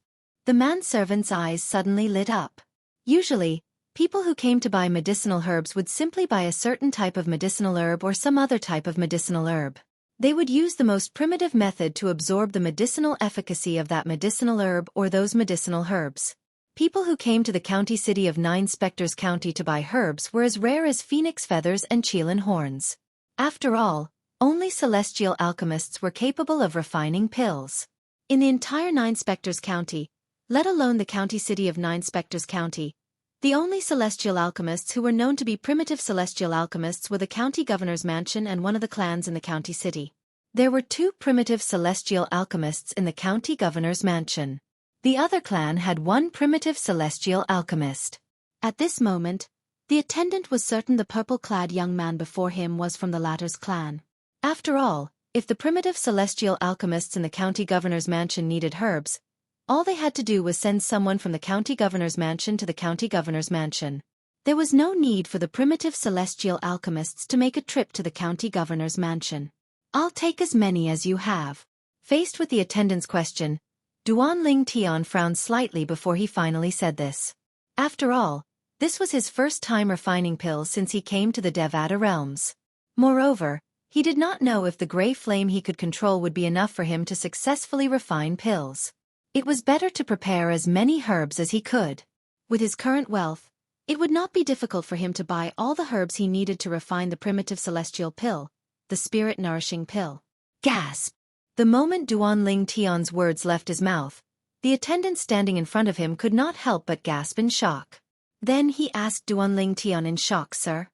The manservant's eyes suddenly lit up. Usually, people who came to buy medicinal herbs would simply buy a certain type of medicinal herb or some other type of medicinal herb. They would use the most primitive method to absorb the medicinal efficacy of that medicinal herb or those medicinal herbs. People who came to the county city of 9 Spectres County to buy herbs were as rare as phoenix feathers and chelan horns. After all, only celestial alchemists were capable of refining pills. In the entire 9 Spectres County, let alone the county city of 9 Spectres County, the only celestial alchemists who were known to be primitive celestial alchemists were the county governor's mansion and one of the clans in the county city. There were 2 primitive celestial alchemists in the county governor's mansion. The other clan had 1 primitive celestial alchemist. At this moment, the attendant was certain the purple-clad young man before him was from the latter's clan. After all, if the primitive celestial alchemists in the county governor's mansion needed herbs, all they had to do was send someone from the county governor's mansion to the county governor's mansion. There was no need for the primitive celestial alchemists to make a trip to the county governor's mansion. "I'll take as many as you have." Faced with the attendant's question, Duanling Tian frowned slightly before he finally said this. After all, this was his first time refining pills since he came to the Devata realms. Moreover, he did not know if the gray flame he could control would be enough for him to successfully refine pills. It was better to prepare as many herbs as he could. With his current wealth, it would not be difficult for him to buy all the herbs he needed to refine the primitive celestial pill, the spirit-nourishing pill. Gasp! The moment Duanling Tian's words left his mouth, the attendant standing in front of him could not help but gasp in shock. Then he asked Duanling Tian in shock, "Sir,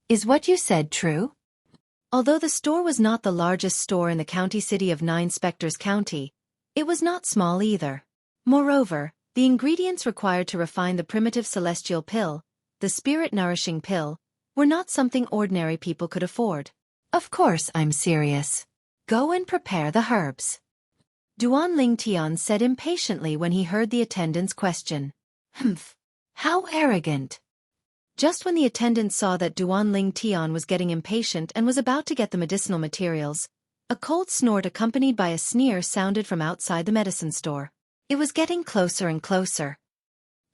is what you said true?" Although the store was not the largest store in the county city of 9 Spectres County, it was not small either. Moreover, the ingredients required to refine the primitive celestial pill, the spirit-nourishing pill, were not something ordinary people could afford. "Of course I'm serious. Go and prepare the herbs," Duanling Tian said impatiently when he heard the attendant's question. "Humph! How arrogant!" Just when the attendant saw that Duanling Tian was getting impatient and was about to get the medicinal materials, a cold snort accompanied by a sneer sounded from outside the medicine store. It was getting closer and closer.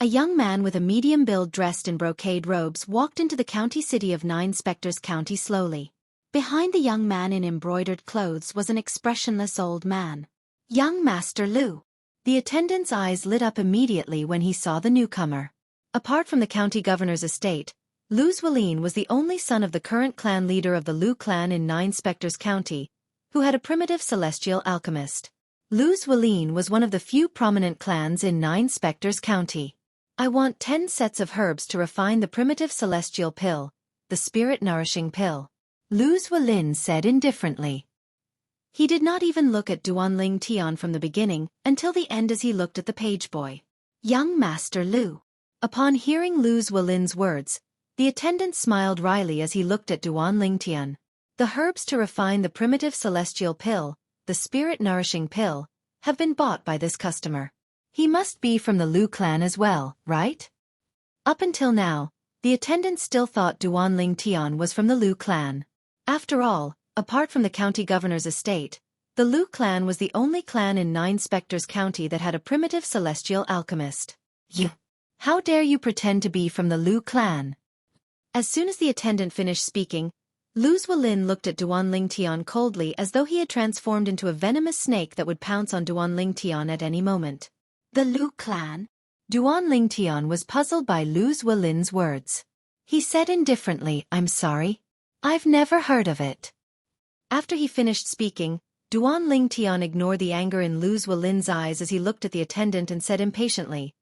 A young man with a medium build dressed in brocade robes walked into the county city of 9 Spectres County slowly. Behind the young man in embroidered clothes was an expressionless old man. "Young Master Lu." The attendant's eyes lit up immediately when he saw the newcomer. Apart from the county governor's estate, Lu Xueqi was the only son of the current clan leader of the Lu clan in 9 Spectres County, who had a primitive celestial alchemist. Lu Xueqi was one of the few prominent clans in 9 Spectres County. "I want 10 sets of herbs to refine the primitive celestial pill, the spirit-nourishing pill," Lu Xueqi said indifferently. He did not even look at Duanling Tian from the beginning until the end as he looked at the page boy. "Young Master Lu." Upon hearing Lu Xueqin's words, the attendant smiled wryly as he looked at Duanling Tian. "The herbs to refine the primitive celestial pill, the spirit-nourishing pill, have been bought by this customer. He must be from the Lu clan as well, right?" Up until now, the attendant still thought Duanling Tian was from the Lu clan. After all, Apart from the county governor's estate, the Lu clan was the only clan in Nine Spectres County that had a primitive celestial alchemist. You! How dare you pretend to be from the Lu clan? As soon as the attendant finished speaking, Lu Zuelin looked at Duan Lingtian coldly as though he had transformed into a venomous snake that would pounce on Duan Lingtian at any moment. The Lu clan? Duan Lingtian was puzzled by Lu Zuelin's words. He said indifferently, "I'm sorry. I've never heard of it." After he finished speaking, Duan Lingtian ignored the anger in Lu Zuelin's eyes as he looked at the attendant and said impatiently,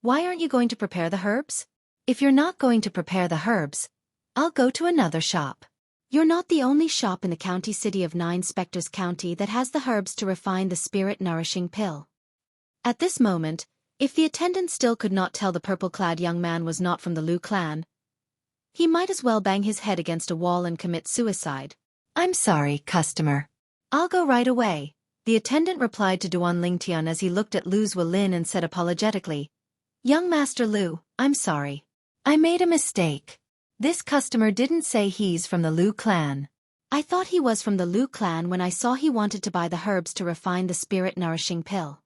"Why aren't you going to prepare the herbs? If you're not going to prepare the herbs, I'll go to another shop." You're not the only shop in the county city of Nine Spectres County that has the herbs to refine the spirit-nourishing pill. At this moment, if the attendant still could not tell the purple-clad young man was not from the Lu clan, he might as well bang his head against a wall and commit suicide. "I'm sorry, customer. I'll go right away," the attendant replied to Duan Lingtian as he looked at Lu Zuelin and said apologetically, "Young Master Lu, I'm sorry. I made a mistake. This customer didn't say he's from the Lu clan." I thought he was from the Lu clan when I saw he wanted to buy the herbs to refine the spirit-nourishing pill.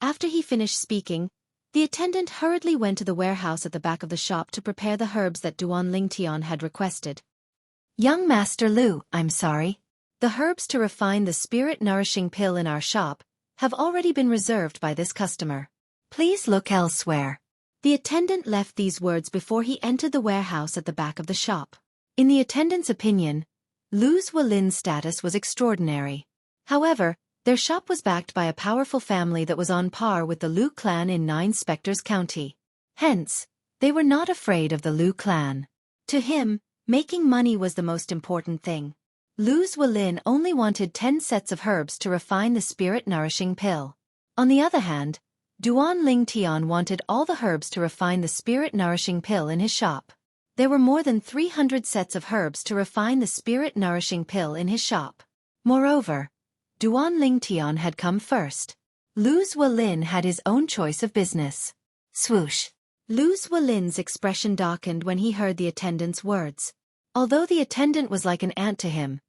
After he finished speaking, the attendant hurriedly went to the warehouse at the back of the shop to prepare the herbs that Duan Lingtian had requested. "Young Master Lu, I'm sorry. The herbs to refine the spirit-nourishing pill in our shop have already been reserved by this customer. Please look elsewhere." The attendant left these words before he entered the warehouse at the back of the shop. In the attendant's opinion, Lu Zuelin's status was extraordinary. However, their shop was backed by a powerful family that was on par with the Lu clan in Nine Spectres County. Hence, they were not afraid of the Lu clan. To him, making money was the most important thing. Lu Zuelin only wanted 10 sets of herbs to refine the spirit-nourishing pill. On the other hand, Duan Lingtian wanted all the herbs to refine the spirit-nourishing pill in his shop. There were more than 300 sets of herbs to refine the spirit-nourishing pill in his shop. Moreover, Duan Lingtian had come first. Lu Zuelin had his own choice of business. Swoosh! Lu Zuelin's expression darkened when he heard the attendant's words. Although the attendant was like an ant to him,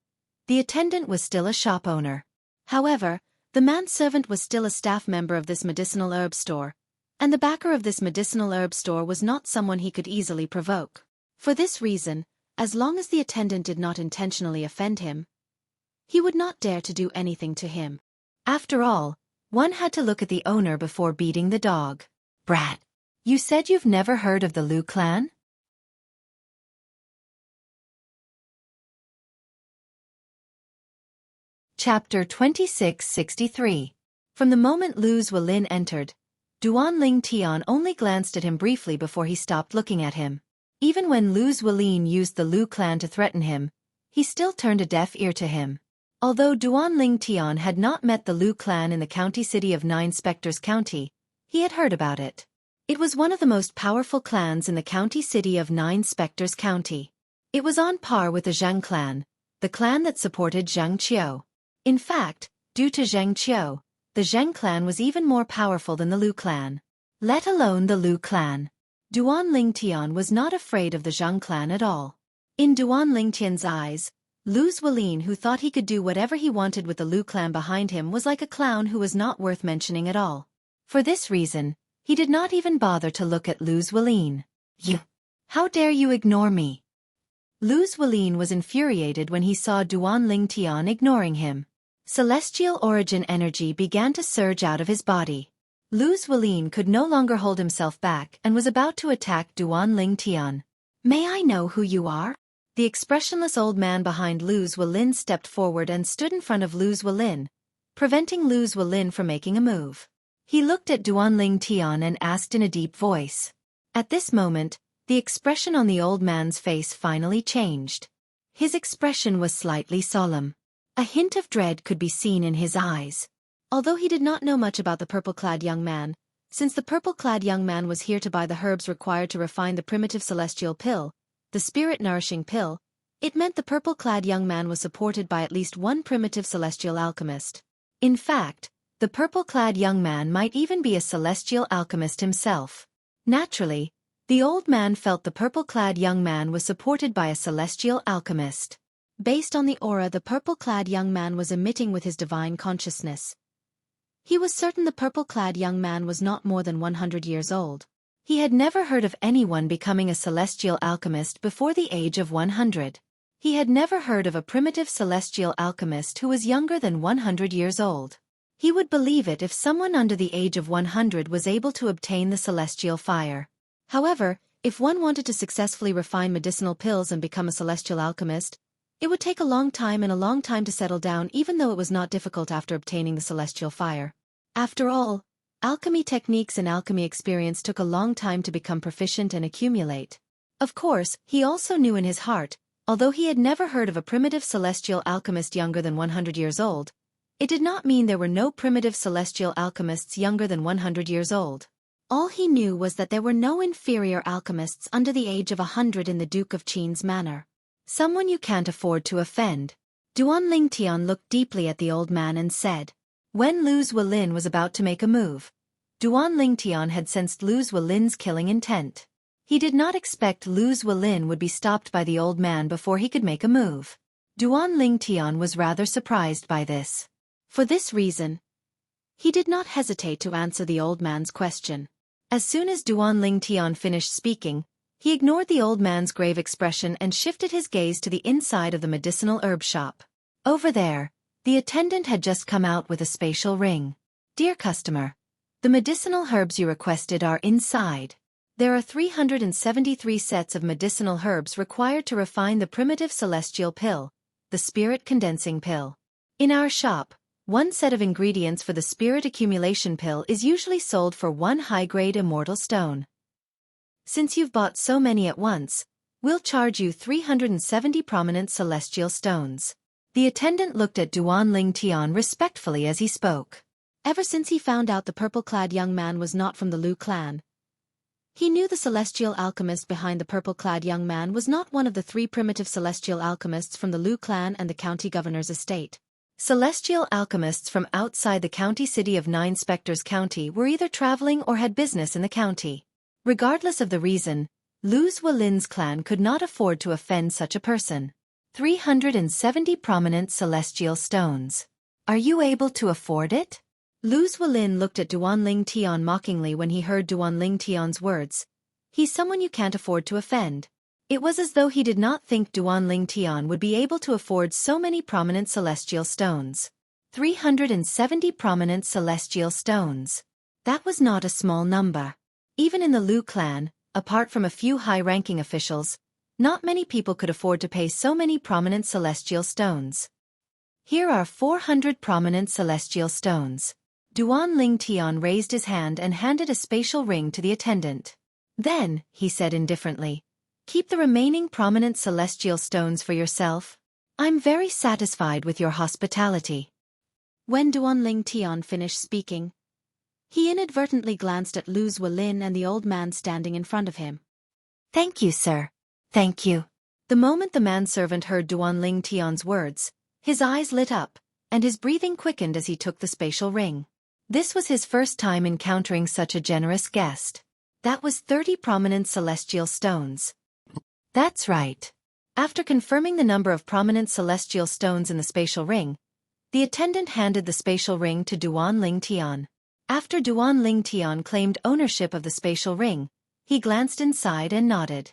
the attendant was still a shop owner. However, the manservant was still a staff member of this medicinal herb store, and the backer of this medicinal herb store was not someone he could easily provoke. For this reason, as long as the attendant did not intentionally offend him, he would not dare to do anything to him. After all, one had to look at the owner before beating the dog. "Brat, you said you've never heard of the Lu clan?" Chapter 2663. From the moment Lu Zuelin entered, Duan Lingtian only glanced at him briefly before he stopped looking at him. Even when Lu Zuelin used the Lu clan to threaten him, he still turned a deaf ear to him. Although Duan Lingtian had not met the Lu clan in the county city of Nine Spectres County, he had heard about it. It was one of the most powerful clans in the county city of Nine Spectres County. It was on par with the Zhang clan, the clan that supported Zhang Qiu. In fact, due to Zhang Qiu, the Zhang clan was even more powerful than the Lu clan. Let alone the Lu clan. Duan Lingtian was not afraid of the Zhang clan at all. In Duan Lingtian's eyes, Lu Zuelin, who thought he could do whatever he wanted with the Lu clan behind him, was like a clown who was not worth mentioning at all. For this reason, he did not even bother to look at Lu Zuelin. "You! How dare you ignore me?" Lu Zuelin was infuriated when he saw Duan Lingtian ignoring him. Celestial origin energy began to surge out of his body. Lu Zuelin could no longer hold himself back and was about to attack Duan Lingtian. "May I know who you are?" The expressionless old man behind Lu Zuelin stepped forward and stood in front of Lu Zuelin, preventing Lu Zuelin from making a move. He looked at Duan Lingtian and asked in a deep voice. At this moment, the expression on the old man's face finally changed. His expression was slightly solemn. A hint of dread could be seen in his eyes. Although he did not know much about the purple-clad young man, since the purple-clad young man was here to buy the herbs required to refine the primitive celestial pill, the spirit-nourishing pill, it meant the purple-clad young man was supported by at least one primitive celestial alchemist. In fact, the purple-clad young man might even be a celestial alchemist himself. Naturally, the old man felt the purple-clad young man was supported by a celestial alchemist. Based on the aura the purple-clad young man was emitting with his divine consciousness, he was certain the purple-clad young man was not more than 100 years old. He had never heard of anyone becoming a celestial alchemist before the age of 100. He had never heard of a primitive celestial alchemist who was younger than 100 years old. He would believe it if someone under the age of 100 was able to obtain the celestial fire. However, if one wanted to successfully refine medicinal pills and become a celestial alchemist, it would take a long time to settle down, even though it was not difficult after obtaining the celestial fire. After all, alchemy techniques and alchemy experience took a long time to become proficient and accumulate. Of course, he also knew in his heart, although he had never heard of a primitive celestial alchemist younger than 100 years old, it did not mean there were no primitive celestial alchemists younger than 100 years old. All he knew was that there were no inferior alchemists under the age of 100 in the Duke of Qin's manor. Someone you can't afford to offend. Duan Lingtian looked deeply at the old man and said. When Lu Zuolin was about to make a move, Duan Lingtian had sensed Lu Zuolin's killing intent. He did not expect Lu Zuolin would be stopped by the old man before he could make a move. Duan Lingtian was rather surprised by this. For this reason, he did not hesitate to answer the old man's question. As soon as Duan Lingtian finished speaking, he ignored the old man's grave expression and shifted his gaze to the inside of the medicinal herb shop. Over there, the attendant had just come out with a spatial ring. Dear customer, the medicinal herbs you requested are inside. There are 373 sets of medicinal herbs required to refine the primitive celestial pill, the spirit condensing pill. In our shop, one set of ingredients for the spirit accumulation pill is usually sold for one high-grade immortal stone. Since you've bought so many at once, we'll charge you 370 prominent celestial stones. The attendant looked at Duan Lingtian respectfully as he spoke. Ever since he found out the purple-clad young man was not from the Lu clan, he knew the celestial alchemist behind the purple-clad young man was not one of the 3 primitive celestial alchemists from the Lu clan and the county governor's estate. Celestial alchemists from outside the county city of Nine Spectres County were either traveling or had business in the county. Regardless of the reason, Lu Zuolin's clan could not afford to offend such a person. 370 prominent celestial stones. Are you able to afford it? Lu Zuolin looked at Duan Lingtian mockingly when he heard Duan Lingtian's words. He's someone you can't afford to offend. It was as though he did not think Duan Lingtian would be able to afford so many prominent celestial stones. 370 prominent celestial stones. That was not a small number. Even in the Lu clan, apart from a few high-ranking officials, not many people could afford to pay so many prominent celestial stones. Here are 400 prominent celestial stones. Duan Lingtian raised his hand and handed a spatial ring to the attendant. Then, he said indifferently, keep the remaining prominent celestial stones for yourself. I'm very satisfied with your hospitality. When Duan Lingtian finished speaking, he inadvertently glanced at Lu Zuolin and the old man standing in front of him. Thank you, sir. Thank you. The moment the manservant heard Duan Lingtian's words, his eyes lit up, and his breathing quickened as he took the spatial ring. This was his first time encountering such a generous guest. That was 30 prominent celestial stones. That's right. After confirming the number of prominent celestial stones in the spatial ring, the attendant handed the spatial ring to Duan Lingtian. After Duan Lingtian claimed ownership of the spatial ring, he glanced inside and nodded.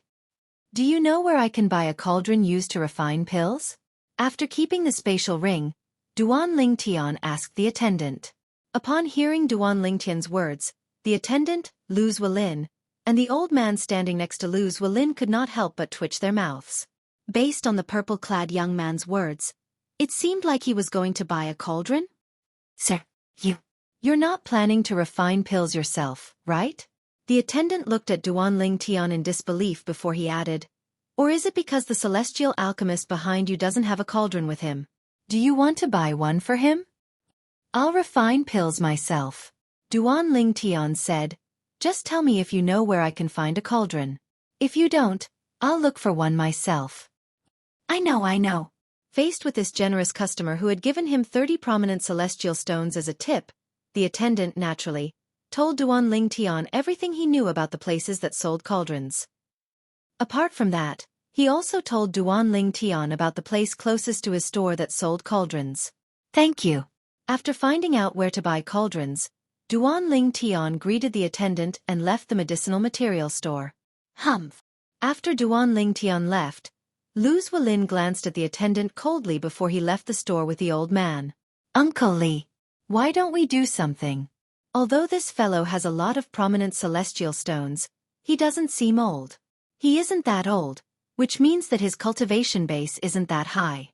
Do you know where I can buy a cauldron used to refine pills? After keeping the spatial ring, Duan Lingtian asked the attendant. Upon hearing Duan Lingtian's words, the attendant, Lu Zuolin, and the old man standing next to Lu Zuolin could not help but twitch their mouths. Based on the purple-clad young man's words, it seemed like he was going to buy a cauldron? Sir, you're not planning to refine pills yourself, right? The attendant looked at Duan Lingtian in disbelief before he added, or is it because the celestial alchemist behind you doesn't have a cauldron with him? Do you want to buy one for him? I'll refine pills myself. Duan Lingtian said, just tell me if you know where I can find a cauldron. If you don't, I'll look for one myself. I know. Faced with this generous customer who had given him 30 prominent celestial stones as a tip, the attendant naturally told Duan Lingtian everything he knew about the places that sold cauldrons. Apart from that, He also told Duanling Tian about the place closest to his store that sold cauldrons. Thank you. After finding out where to buy cauldrons, Duanling Tian greeted the attendant and left the medicinal material store. Humph. After Duanling Tian left, Lu Zuelin glanced at the attendant coldly before he left the store with the old man. Uncle Li, why don't we do something? Although this fellow has a lot of prominent celestial stones, he doesn't seem old. He isn't that old, which means that his cultivation base isn't that high.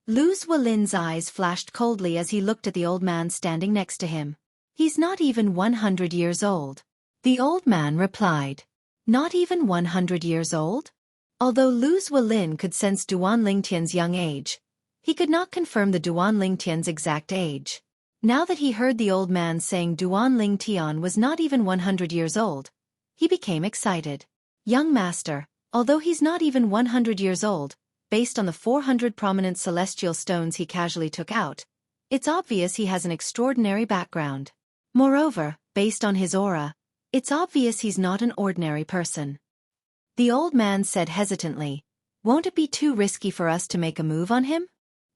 Lu Zuelin's eyes flashed coldly as he looked at the old man standing next to him. He's not even 100 years old. The old man replied. Not even 100 years old? Although Lu Zuelin could sense Duanling Tian's young age, he could not confirm the Duanling Tian's exact age. Now that he heard the old man saying Duanling Tian was not even 100 years old, he became excited. Young master, although he's not even 100 years old, based on the 400 prominent celestial stones he casually took out, it's obvious he has an extraordinary background. Moreover, based on his aura, it's obvious he's not an ordinary person. The old man said hesitantly, won't it be too risky for us to make a move on him?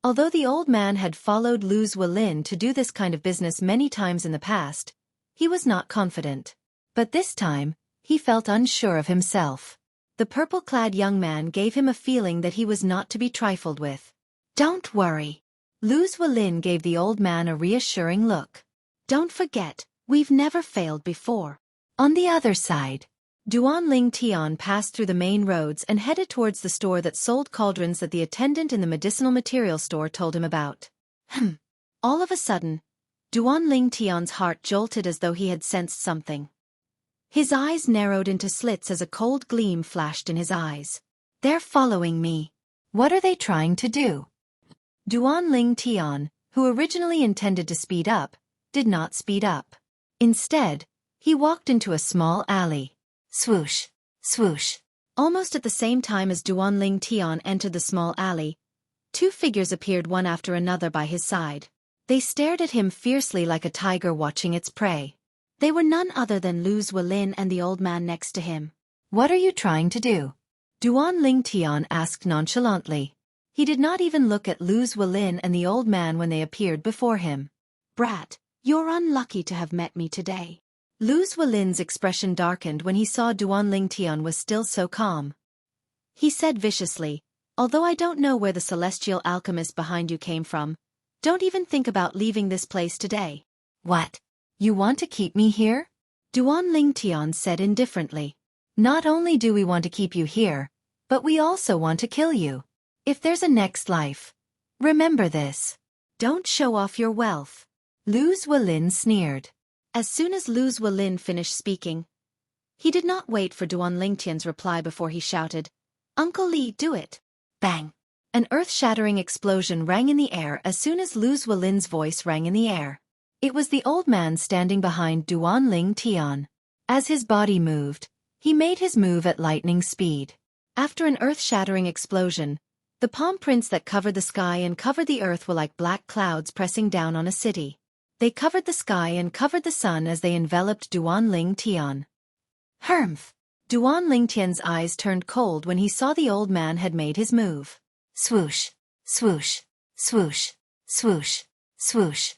Although the old man had followed Lu Zuelin to do this kind of business many times in the past, he was not confident. But this time, he felt unsure of himself. The purple-clad young man gave him a feeling that he was not to be trifled with. Don't worry. Lu Zuelin gave the old man a reassuring look. Don't forget, we've never failed before. On the other side, Duanling Tian passed through the main roads and headed towards the store that sold cauldrons that the attendant in the medicinal material store told him about. All of a sudden, Duanling Tian's heart jolted as though he had sensed something. His eyes narrowed into slits as a cold gleam flashed in his eyes. They're following me. What are they trying to do? Duanling Tian, who originally intended to speed up, did not speed up. Instead, he walked into a small alley. Swoosh, swoosh. Almost at the same time as Duanling Tian entered the small alley, two figures appeared one after another by his side. They stared at him fiercely like a tiger watching its prey. They were none other than Lu Zuelin and the old man next to him. What are you trying to do? Duanling Tian asked nonchalantly. He did not even look at Lu Zuelin and the old man when they appeared before him. Brat, you're unlucky to have met me today. Lu Zuelin's expression darkened when he saw Duanling Tian was still so calm. He said viciously, although I don't know where the celestial alchemist behind you came from, don't even think about leaving this place today. What? You want to keep me here? Duanling Tian said indifferently. Not only do we want to keep you here, but we also want to kill you. If there's a next life, remember this. Don't show off your wealth. Lu Zuelin sneered. As soon as Lu Zuelin finished speaking, he did not wait for Duanling Tian's reply before he shouted, Uncle Li, do it. Bang! An earth-shattering explosion rang in the air as soon as Lu Zuelin's voice rang in the air. It was the old man standing behind Duanling Tian. As his body moved, he made his move at lightning speed. After an earth-shattering explosion, the palm prints that covered the sky and covered the earth were like black clouds pressing down on a city. They covered the sky and covered the sun as they enveloped Duanling Tian. Humph! Duanling Tian's eyes turned cold when he saw the old man had made his move. Swoosh, swoosh, swoosh, swoosh, swoosh.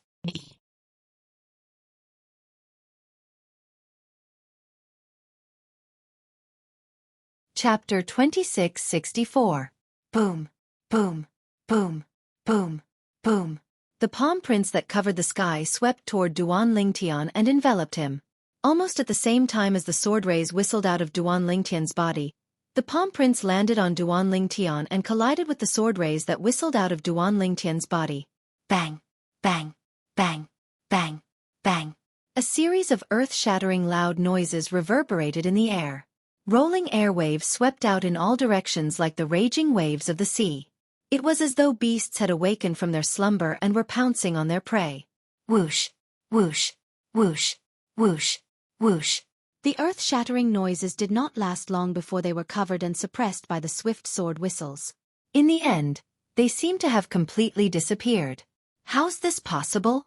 Chapter 2664. Boom, boom, boom, boom, boom. The palm prints that covered the sky swept toward Duanling Tian and enveloped him. Almost at the same time as the sword rays whistled out of Duanling Tian's body, the palm prints landed on Duanling Tian and collided with the sword rays that whistled out of Duanling Tian's body. Bang, bang, bang, bang, bang. A series of earth-shattering loud noises reverberated in the air. Rolling airwaves swept out in all directions like the raging waves of the sea. It was as though beasts had awakened from their slumber and were pouncing on their prey. Whoosh, whoosh, whoosh, whoosh, whoosh. The earth-shattering noises did not last long before they were covered and suppressed by the swift sword whistles. In the end, they seemed to have completely disappeared. How's this possible?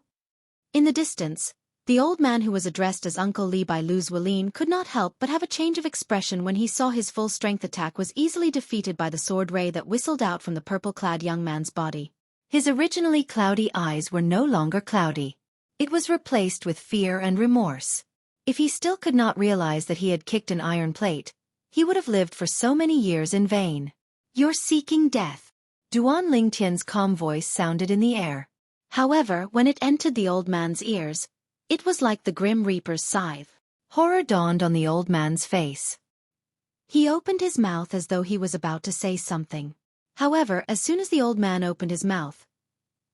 In the distance, The old man who was addressed as Uncle Li by Lu Zuelin could not help but have a change of expression when he saw his full-strength attack was easily defeated by the sword ray that whistled out from the purple-clad young man's body. His originally cloudy eyes were no longer cloudy. It was replaced with fear and remorse. If he still could not realize that he had kicked an iron plate, he would have lived for so many years in vain. "You're seeking death." Duan Lingtian's calm voice sounded in the air. However, when it entered the old man's ears, it was like the Grim Reaper's scythe. Horror dawned on the old man's face. He opened his mouth as though he was about to say something. However, as soon as the old man opened his mouth,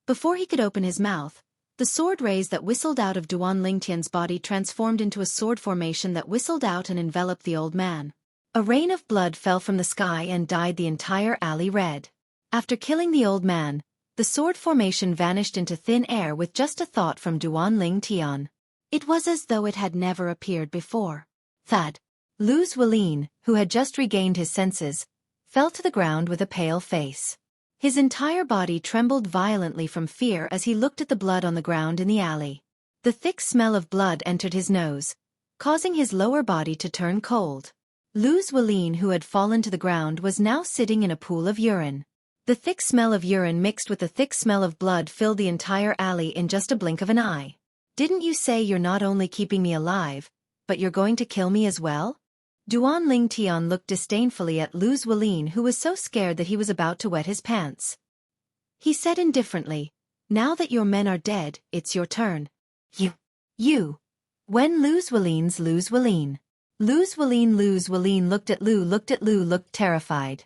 before he could open his mouth, the sword rays that whistled out of Duan Lingtian's body transformed into a sword formation that whistled out and enveloped the old man. A rain of blood fell from the sky and dyed the entire alley red. After killing the old man, the sword formation vanished into thin air with just a thought from Duan Lingtian. It was as though it had never appeared before. Thud. Lu Zuelin, who had just regained his senses, fell to the ground with a pale face. His entire body trembled violently from fear as he looked at the blood on the ground in the alley. The thick smell of blood entered his nose, causing his lower body to turn cold. Lu Zuelin, who had fallen to the ground, was now sitting in a pool of urine. The thick smell of urine mixed with the thick smell of blood filled the entire alley in just a blink of an eye. "Didn't you say you're not only keeping me alive, but you're going to kill me as well?" Duan Lingtian looked disdainfully at Lu Zuelin, who was so scared that he was about to wet his pants. He said indifferently, "Now that your men are dead, it's your turn." You. When Lu Zuelin's Lu Zuelin. Lu Zuelin looked at Lu, looked terrified.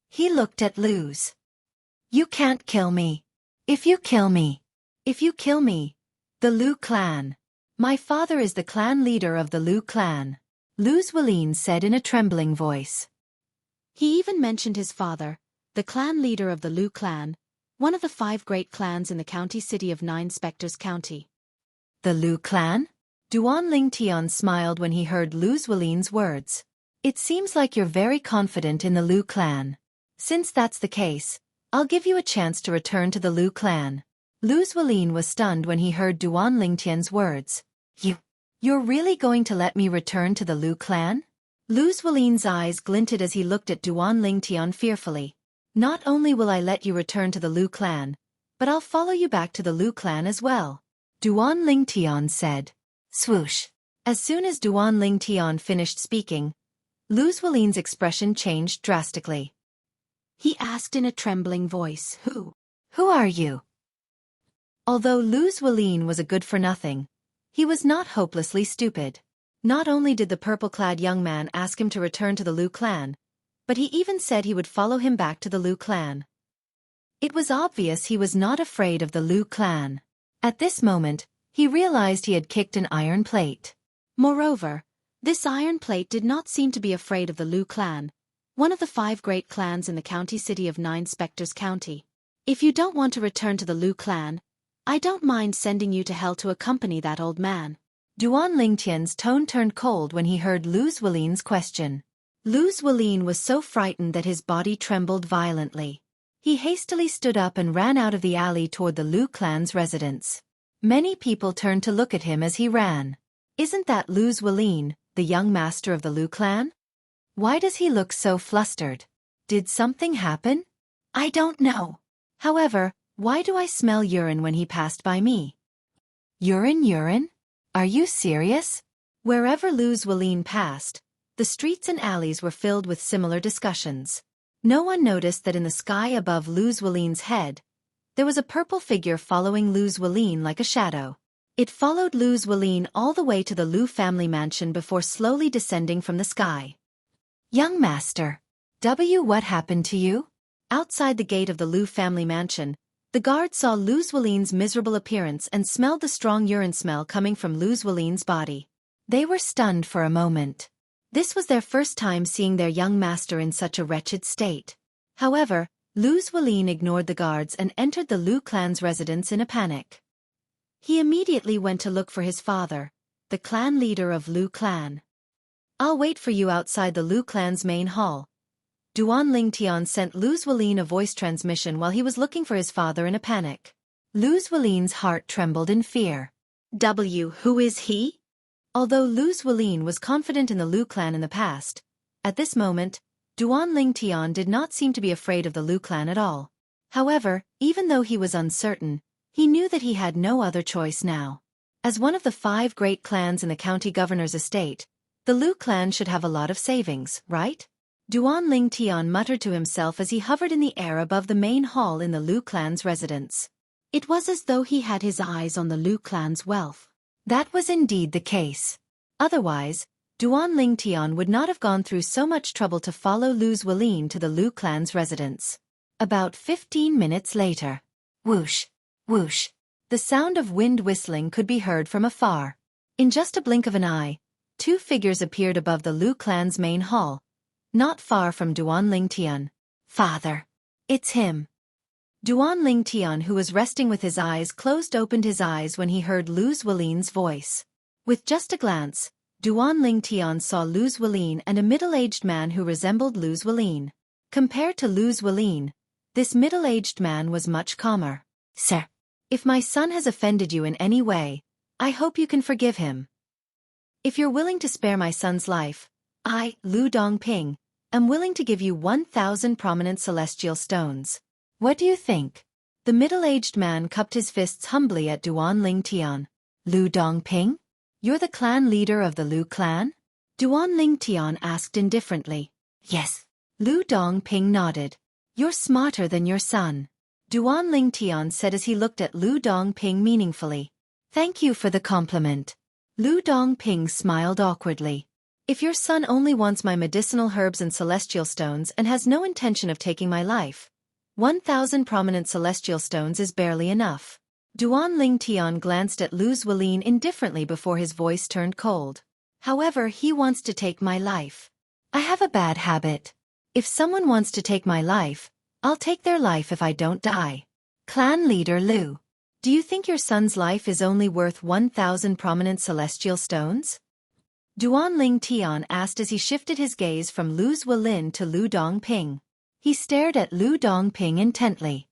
He looked at Lu's. "You can't kill me. If you kill me, the Lu clan. My father is the clan leader of the Lu clan," Lu Zuelin said in a trembling voice. He even mentioned his father, the clan leader of the Lu clan, one of the 5 great clans in the county city of 9 Spectres County. "The Lu clan?" Duan Lingtian smiled when he heard Lu Zuelin's words. "It seems like you're very confident in the Lu clan. Since that's the case, I'll give you a chance to return to the Lu clan." Lu Zuelin was stunned when he heard Duan Lingtian's words. You're really going to let me return to the Lu clan?" Lu Zuelin's eyes glinted as he looked at Duan Lingtian fearfully. "Not only will I let you return to the Lu clan, but I'll follow you back to the Lu clan as well," Duan Lingtian said. Swoosh. As soon as Duan Lingtian finished speaking, Lu Zuelin's expression changed drastically. He asked in a trembling voice, Who are you?" Although Lu Zuelin was a good-for-nothing, he was not hopelessly stupid. Not only did the purple-clad young man ask him to return to the Lu clan, but he even said he would follow him back to the Lu clan. It was obvious he was not afraid of the Lu clan. At this moment, he realized he had kicked an iron plate. Moreover, this iron plate did not seem to be afraid of the Lu clan, one of the 5 great clans in the county city of 9 Spectres County. "If you don't want to return to the Lu clan, I don't mind sending you to hell to accompany that old man." Duan Lingtian's tone turned cold when he heard Lu Zuelin's question. Lu Zuelin was so frightened that his body trembled violently. He hastily stood up and ran out of the alley toward the Lu clan's residence. Many people turned to look at him as he ran. "Isn't that Lu Zuelin, the young master of the Lu clan? Why does he look so flustered? Did something happen? I don't know. However, why do I smell urine when he passed by me?" Urine? Are you serious?" Wherever Lu Zuelin passed, the streets and alleys were filled with similar discussions. No one noticed that in the sky above Lu Zuelin's head, there was a purple figure following Lu Zuelin like a shadow. It followed Lu Zuelin all the way to the Lu family mansion before slowly descending from the sky. "Young master. What happened to you?" Outside the gate of the Lu family mansion, the guard saw Lu Zuelin's miserable appearance and smelled the strong urine smell coming from Lu Zuelin's body. They were stunned for a moment. This was their first time seeing their young master in such a wretched state. However, Lu Zuelin ignored the guards and entered the Lu clan's residence in a panic. He immediately went to look for his father, the clan leader of Lu clan. "I'll wait for you outside the Lu clan's main hall." Duan Lingtian sent Lu Zuelin a voice transmission while he was looking for his father in a panic. Lu Zuelin's heart trembled in fear. Who is he? Although Lu Xuelin was confident in the Lu clan in the past, at this moment, Duan Tian did not seem to be afraid of the Lu clan at all. However, even though he was uncertain, he knew that he had no other choice now. As one of the 5 great clans in the county governor's estate, the Lu clan should have a lot of savings, right? Duan Tian muttered to himself as he hovered in the air above the main hall in the Lu clan's residence. It was as though he had his eyes on the Lu clan's wealth. That was indeed the case. Otherwise, Duan Tian would not have gone through so much trouble to follow Lu Xuelin to the Lu clan's residence. About 15 minutes later. Whoosh, whoosh. The sound of wind whistling could be heard from afar. In just a blink of an eye, 2 figures appeared above the Lu clan's main hall, not far from Duan Tian. Father. It's him. Duan Tian, who was resting with his eyes closed, opened his eyes when he heard Lu Xuelin's voice. With just a glance, Duan Tian saw Lu Xuelin and a middle-aged man who resembled Lu Xuelin. Compared to Lu Xuelin, this middle-aged man was much calmer. Sir, if my son has offended you in any way, I hope you can forgive him. If you're willing to spare my son's life, I, Lu Dongping, am willing to give you 1,000 prominent celestial stones. What do you think? The middle-aged man cupped his fists humbly at Duan Tian. Lu Dongping? You're the clan leader of the Lu clan? Duan Tian asked indifferently. Yes. Lu Dongping nodded. You're smarter than your son. Duan Tian said as he looked at Lu Dongping meaningfully. Thank you for the compliment. Lu Dongping smiled awkwardly. If your son only wants my medicinal herbs and celestial stones and has no intention of taking my life, 1,000 prominent celestial stones is barely enough. Duan Tian glanced at Lu Xuelin indifferently before his voice turned cold. However, he wants to take my life. I have a bad habit. If someone wants to take my life, I'll take their life if I don't die. Clan leader Lu. Do you think your son's life is only worth 1,000 prominent celestial stones? Duan Tian asked as he shifted his gaze from Lu Xuelin to Lu Dongping. He stared at Lu Dongping intently.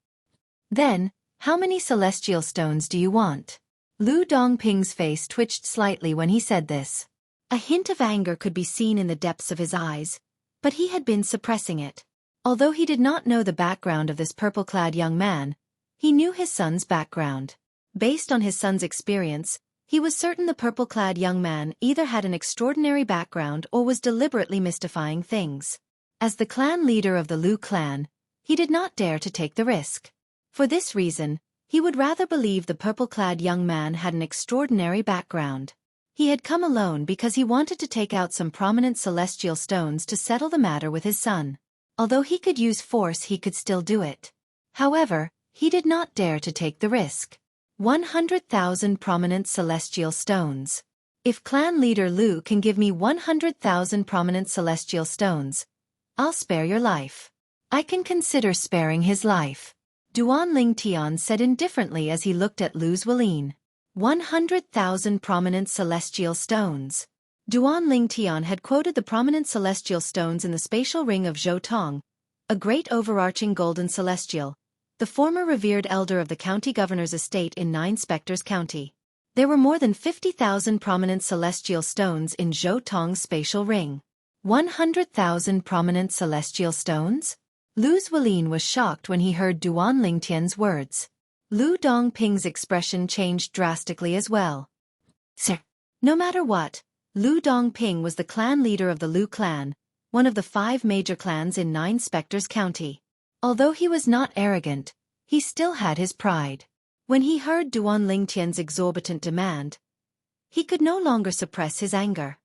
Then, how many celestial stones do you want? Lu Dongping's face twitched slightly when he said this. A hint of anger could be seen in the depths of his eyes, but he had been suppressing it. Although he did not know the background of this purple-clad young man, he knew his son's background. Based on his son's experience, he was certain the purple-clad young man either had an extraordinary background or was deliberately mystifying things. As the clan leader of the Lu clan, he did not dare to take the risk. For this reason, he would rather believe the purple-clad young man had an extraordinary background. He had come alone because he wanted to take out some prominent celestial stones to settle the matter with his son. Although he could use force, he could still do it. However, he did not dare to take the risk. 100,000 prominent celestial stones. If clan leader Lu can give me 100,000 prominent celestial stones, I'll spare your life. I can consider sparing his life. Duan Tian said indifferently as he looked at Lu Xuelin. 100,000 prominent celestial stones. Duan Tian had quoted the prominent celestial stones in the spatial ring of Zhou Tong, a great overarching golden celestial, the former revered elder of the county governor's estate in 9 Spectres County. There were more than 50,000 prominent celestial stones in Zhou Tong's spatial ring. 100,000 prominent celestial stones? Lu Xuelin was shocked when he heard Duan Tian's words. Lu Dongping's expression changed drastically as well. Sir. No matter what, Lu Dongping was the clan leader of the Lu clan, one of the 5 major clans in 9 Spectres County. Although he was not arrogant, he still had his pride. When he heard Duan Tian's exorbitant demand, he could no longer suppress his anger.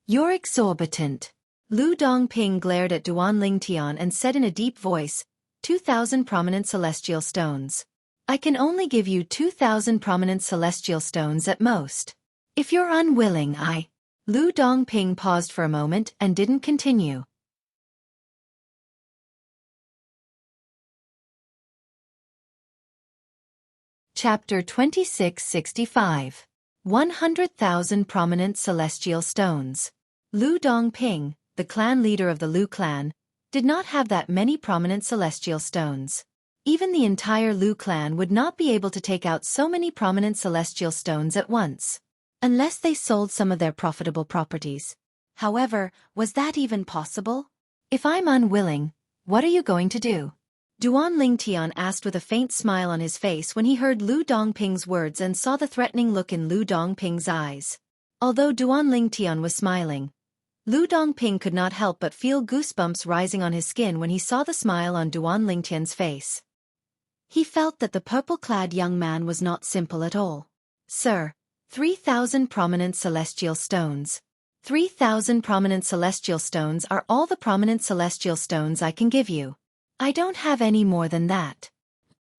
You're exorbitant. Lu Dongping glared at Duan Tian and said in a deep voice, 2,000 prominent celestial stones. I can only give you 2,000 prominent celestial stones at most. If you're unwilling, Lu Dongping paused for a moment and didn't continue. Chapter 2665. 100,000 prominent celestial stones. Lu Dongping, the clan leader of the Lu clan, did not have that many prominent celestial stones. Even the entire Lu clan would not be able to take out so many prominent celestial stones at once, unless they sold some of their profitable properties. However, was that even possible? If I'm unwilling, what are you going to do? Duan Lingtian asked with a faint smile on his face when he heard Lu Dongping's words and saw the threatening look in Lu Dongping's eyes. Although Duan Lingtian was smiling, Lu Dongping could not help but feel goosebumps rising on his skin when he saw the smile on Duan Lingtian's face. He felt that the purple-clad young man was not simple at all. Sir, 3,000 prominent celestial stones. 3,000 prominent celestial stones are all the prominent celestial stones I can give you. I don't have any more than that.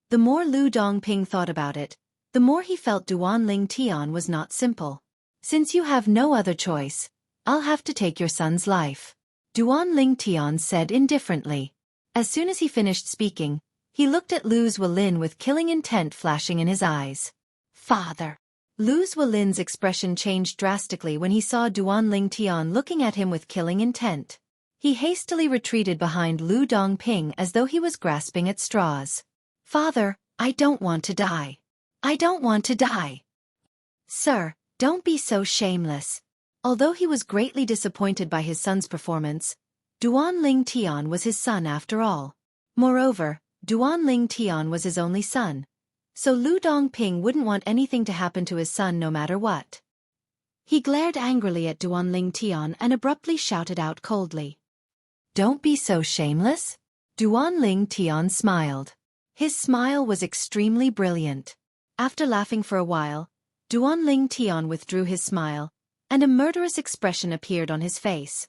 The more Lu Dongping thought about it, the more he felt Duan Lingtian was not simple. Since you have no other choice, I'll have to take your son's life, Duan Lingtian said indifferently. As soon as he finished speaking, he looked at Lu Zuolin with killing intent flashing in his eyes. Father. Lu Zuolin's expression changed drastically when he saw Duan Lingtian looking at him with killing intent. He hastily retreated behind Lu Dongping as though he was grasping at straws. Father, I don't want to die. I don't want to die. Sir, don't be so shameless. Although he was greatly disappointed by his son's performance, Duan Lingtian was his son after all. Moreover, Duan Lingtian was his only son, so Lu Dongping wouldn't want anything to happen to his son no matter what. He glared angrily at Duan Lingtian and abruptly shouted out coldly. Don't be so shameless? Duan Lingtian smiled. His smile was extremely brilliant. After laughing for a while, Duan Lingtian withdrew his smile, and a murderous expression appeared on his face.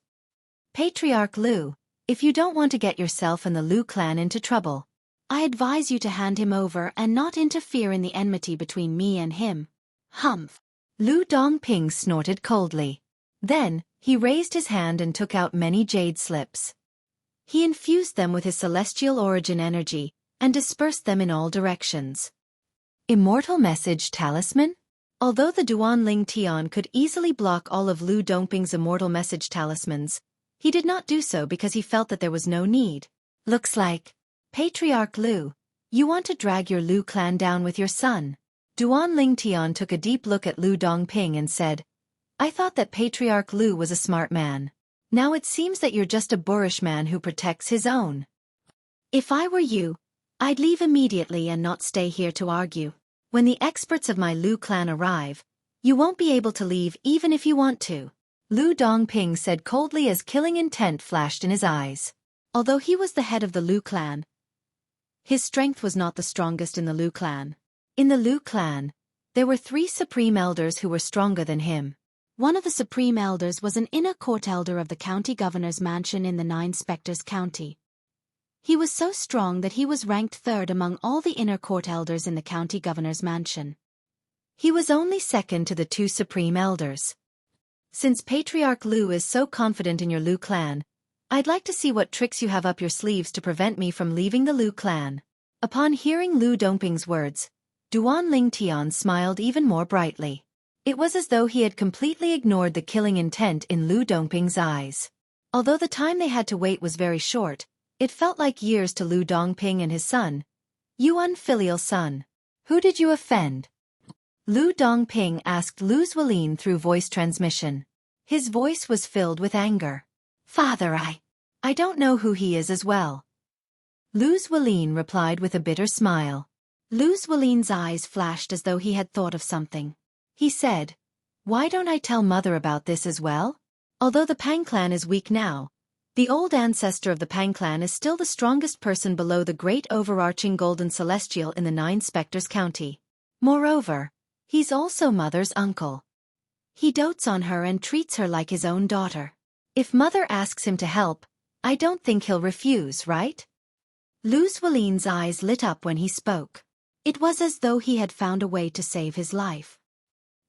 Patriarch Lu, if you don't want to get yourself and the Lu clan into trouble, I advise you to hand him over and not interfere in the enmity between me and him. Humph. Lu Dongping snorted coldly. Then, he raised his hand and took out many jade slips. He infused them with his celestial origin energy, and dispersed them in all directions. Immortal Message Talisman? Although the Duan Lingtian could easily block all of Lu Dongping's immortal message talismans, he did not do so because he felt that there was no need. Looks like, Patriarch Lu, you want to drag your Lu clan down with your son. Duan Lingtian took a deep look at Lu Dongping and said, I thought that Patriarch Lu was a smart man. Now it seems that you're just a boorish man who protects his own. If I were you, I'd leave immediately and not stay here to argue. When the experts of my Lu clan arrive, you won't be able to leave even if you want to. Lu Dongping said coldly as killing intent flashed in his eyes. Although he was the head of the Lu clan, his strength was not the strongest in the Lu clan. In the Lu clan, there were 3 supreme elders who were stronger than him. One of the supreme elders was an inner court elder of the county governor's mansion in the 9 Spectres County. He was so strong that he was ranked 3rd among all the inner court elders in the county governor's mansion. He was only second to the 2 supreme elders. Since Patriarch Lu is so confident in your Lu clan, I'd like to see what tricks you have up your sleeves to prevent me from leaving the Lu clan. Upon hearing Lu Dongping's words, Duan Lingtian smiled even more brightly. It was as though he had completely ignored the killing intent in Lu Dongping's eyes. Although the time they had to wait was very short, it felt like years to Lu Dongping and his son. You unfilial son. Who did you offend? Lu Dongping asked Lu Zuolin through voice transmission. His voice was filled with anger. Father, I don't know who he is as well. Lu Zuolin replied with a bitter smile. Lu Zuolin's eyes flashed as though he had thought of something. He said, Why don't I tell mother about this as well? Although the Pang clan is weak now, the old ancestor of the Pang clan is still the strongest person below the great overarching golden celestial in the 9 Spectres County. Moreover, he's also mother's uncle. He dotes on her and treats her like his own daughter. If mother asks him to help, I don't think he'll refuse, right? Lu Zuolin's eyes lit up when he spoke. It was as though he had found a way to save his life.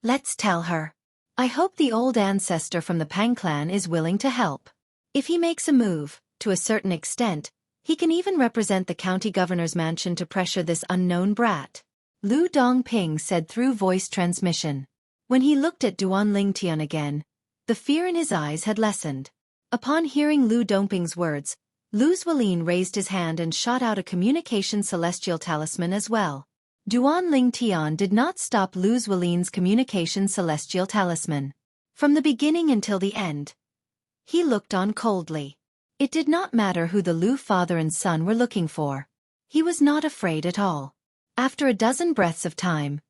Let's tell her. I hope the old ancestor from the Pang clan is willing to help. If he makes a move, to a certain extent, he can even represent the county governor's mansion to pressure this unknown brat. Lu Dongping said through voice transmission. When he looked at Duan Lingtian again, the fear in his eyes had lessened. Upon hearing Lu Dongping's words, Lu Zuelin raised his hand and shot out a communication celestial talisman as well. Duanling Tian did not stop Lu Zuelin's communication celestial talisman. From the beginning until the end, he looked on coldly. It did not matter who the Lu father and son were looking for. He was not afraid at all. After a dozen breaths of time,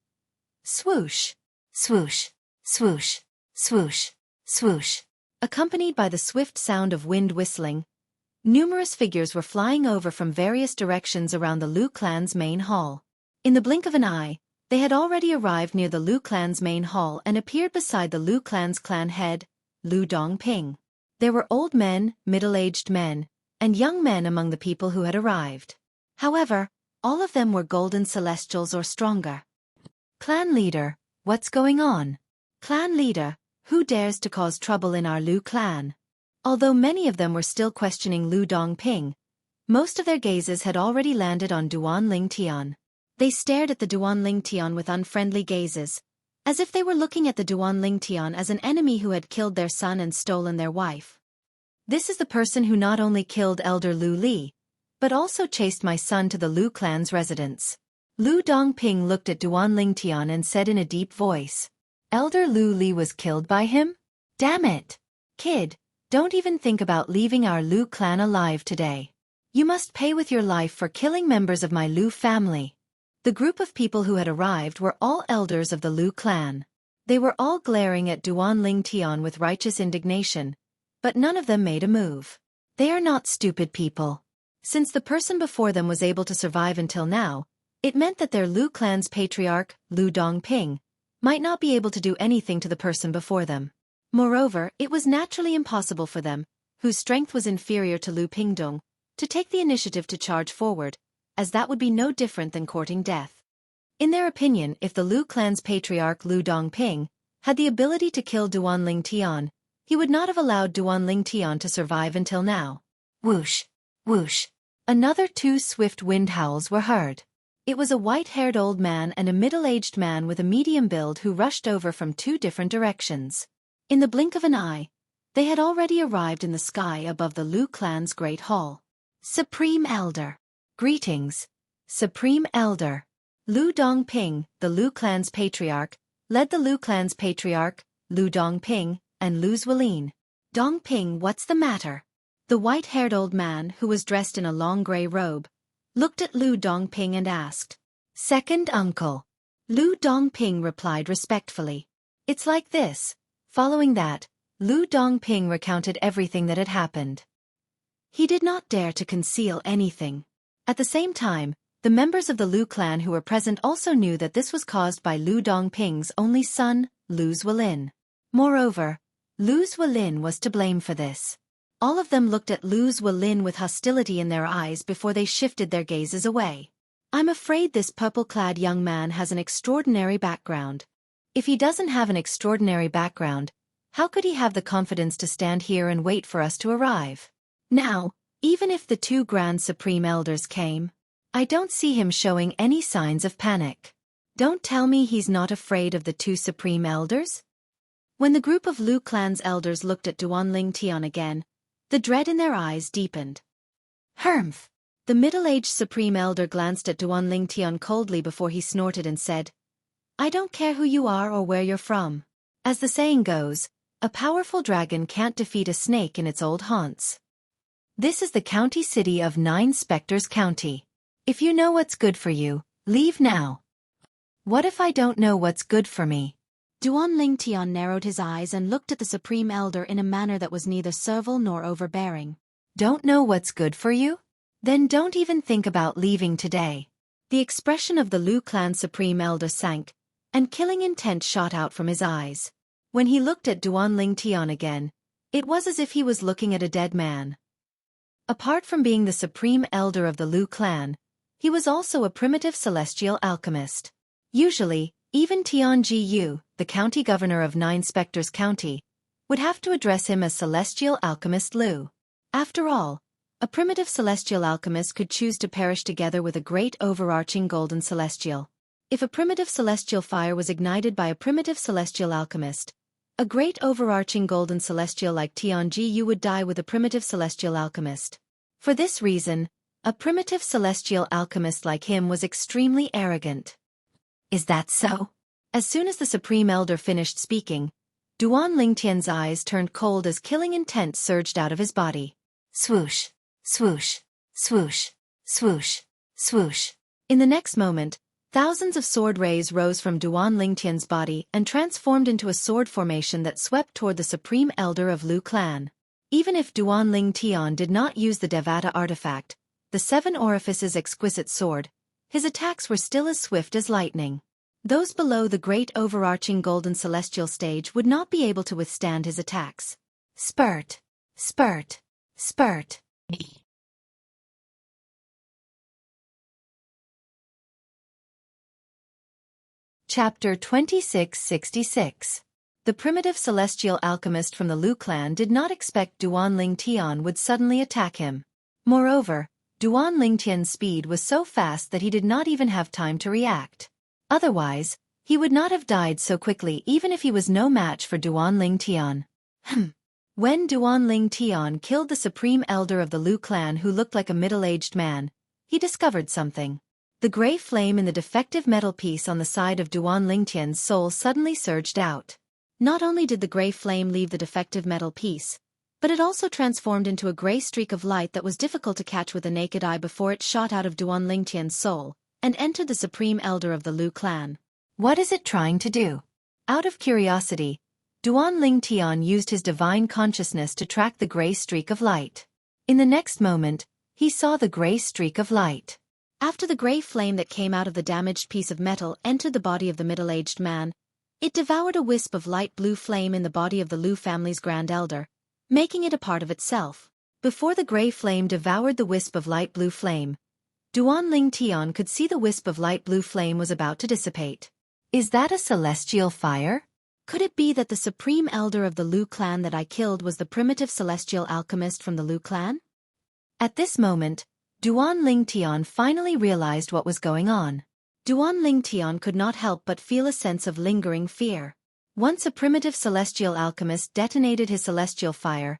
swoosh, swoosh, swoosh, swoosh, swoosh, accompanied by the swift sound of wind whistling, numerous figures were flying over from various directions around the Lu clan's main hall. In the blink of an eye, they had already arrived near the Lu clan's main hall and appeared beside the Lu clan's clan head, Lu Dongping. There were old men, middle-aged men, and young men among the people who had arrived. However, all of them were golden celestials or stronger. Clan leader, what's going on? Clan leader, who dares to cause trouble in our Lu clan? Although many of them were still questioning Lu Dongping, most of their gazes had already landed on Duanling Tian. They stared at the Duanling Tian with unfriendly gazes, as if they were looking at the Duanling Tian as an enemy who had killed their son and stolen their wife. This is the person who not only killed Elder Lu Li, but also chased my son to the Lu clan's residence. Lu Dongping looked at Duanling Tian and said in a deep voice, Elder Lu Li was killed by him? Damn it! Kid, don't even think about leaving our Lu clan alive today. You must pay with your life for killing members of my Lu family. The group of people who had arrived were all elders of the Lu clan. They were all glaring at Duanling Tian with righteous indignation, but none of them made a move. They are not stupid people. Since the person before them was able to survive until now, it meant that their Lu clan's patriarch, Lu Dongping, might not be able to do anything to the person before them. Moreover, it was naturally impossible for them, whose strength was inferior to Lu Pingdong, to take the initiative to charge forward, as that would be no different than courting death. In their opinion, if the Lu clan's patriarch Lu Dongping had the ability to kill Duanling Tian, he would not have allowed Duanling Tian to survive until now. Whoosh, whoosh. Another two swift wind howls were heard. It was a white-haired old man and a middle-aged man with a medium build who rushed over from two different directions. In the blink of an eye, they had already arrived in the sky above the Lu clan's great hall. Supreme Elder. Greetings, Supreme Elder. Lu Dongping, the Lu clan's patriarch, led the Lu clan's patriarch, Lu Dongping, and Lu Zuelin. Dongping, what's the matter? The white-haired old man, who was dressed in a long gray robe, looked at Lu Dongping and asked, Second uncle. Lu Dongping replied respectfully. It's like this. Following that, Lu Dongping recounted everything that had happened. He did not dare to conceal anything. At the same time, the members of the Lu clan who were present also knew that this was caused by Lu Dongping's only son, Lu Zuelin. Moreover, Lu Zuelin was to blame for this. All of them looked at Lu Zuelin with hostility in their eyes before they shifted their gazes away. I'm afraid this purple-clad young man has an extraordinary background. If he doesn't have an extraordinary background, how could he have the confidence to stand here and wait for us to arrive? Now, even if the two Grand Supreme Elders came, I don't see him showing any signs of panic. Don't tell me he's not afraid of the two Supreme Elders? When the group of Lu clan's elders looked at Duanling Tian again, the dread in their eyes deepened. Humph! The middle-aged Supreme Elder glanced at Duanling Tian coldly before he snorted and said, I don't care who you are or where you're from. As the saying goes, a powerful dragon can't defeat a snake in its old haunts. This is the county city of Nine Spectres County. If you know what's good for you, leave now. What if I don't know what's good for me? Duanling Tian narrowed his eyes and looked at the Supreme Elder in a manner that was neither servile nor overbearing. Don't know what's good for you? Then don't even think about leaving today. The expression of the Lu clan Supreme Elder sank, and killing intent shot out from his eyes. When he looked at Duanling Tian again, it was as if he was looking at a dead man. Apart from being the Supreme Elder of the Lu clan, he was also a primitive celestial alchemist. Usually, even Tian Jiyu, the county governor of Nine Spectres County, would have to address him as Celestial Alchemist Lu. After all, a primitive celestial alchemist could choose to perish together with a great overarching golden celestial. If a primitive celestial fire was ignited by a primitive celestial alchemist, a great overarching golden celestial like Tian Jiyu would die with a primitive celestial alchemist. For this reason, a primitive celestial alchemist like him was extremely arrogant. Is that so? As soon as the Supreme Elder finished speaking, Duan Lingtian's eyes turned cold as killing intent surged out of his body. Swoosh, swoosh, swoosh, swoosh, swoosh. In the next moment, thousands of sword rays rose from Duan Lingtian's body and transformed into a sword formation that swept toward the Supreme Elder of Lu Clan. Even if Duan Lingtian did not use the Devata artifact, the Seven Orifices exquisite sword, his attacks were still as swift as lightning. Those below the great overarching golden celestial stage would not be able to withstand his attacks. Spurt, spurt, spurt. Chapter 2666. The primitive celestial alchemist from the Lu clan did not expect Duan Lingtian would suddenly attack him. Moreover, Duan Lingtian's speed was so fast that he did not even have time to react. Otherwise, he would not have died so quickly even if he was no match for Duan Lingtian. When Duan Lingtian killed the Supreme Elder of the Lu clan who looked like a middle-aged man, he discovered something. The gray flame in the defective metal piece on the side of Duan Lingtian's soul suddenly surged out. Not only did the gray flame leave the defective metal piece, but it also transformed into a gray streak of light that was difficult to catch with the naked eye before it shot out of Duan Lingtian's soul and entered the Supreme Elder of the Lu clan. What is it trying to do? Out of curiosity, Duan Lingtian used his divine consciousness to track the gray streak of light. In the next moment, he saw the gray streak of light. After the gray flame that came out of the damaged piece of metal entered the body of the middle-aged man, it devoured a wisp of light blue flame in the body of the Lu family's Grand Elder, making it a part of itself. Before the gray flame devoured the wisp of light blue flame, Duan Lingtian could see the wisp of light blue flame was about to dissipate. Is that a celestial fire? Could it be that the Supreme Elder of the Lu clan that I killed was the primitive celestial alchemist from the Lu clan? At this moment, Duan Lingtian finally realized what was going on. Duan Lingtian could not help but feel a sense of lingering fear. Once a primitive celestial alchemist detonated his celestial fire,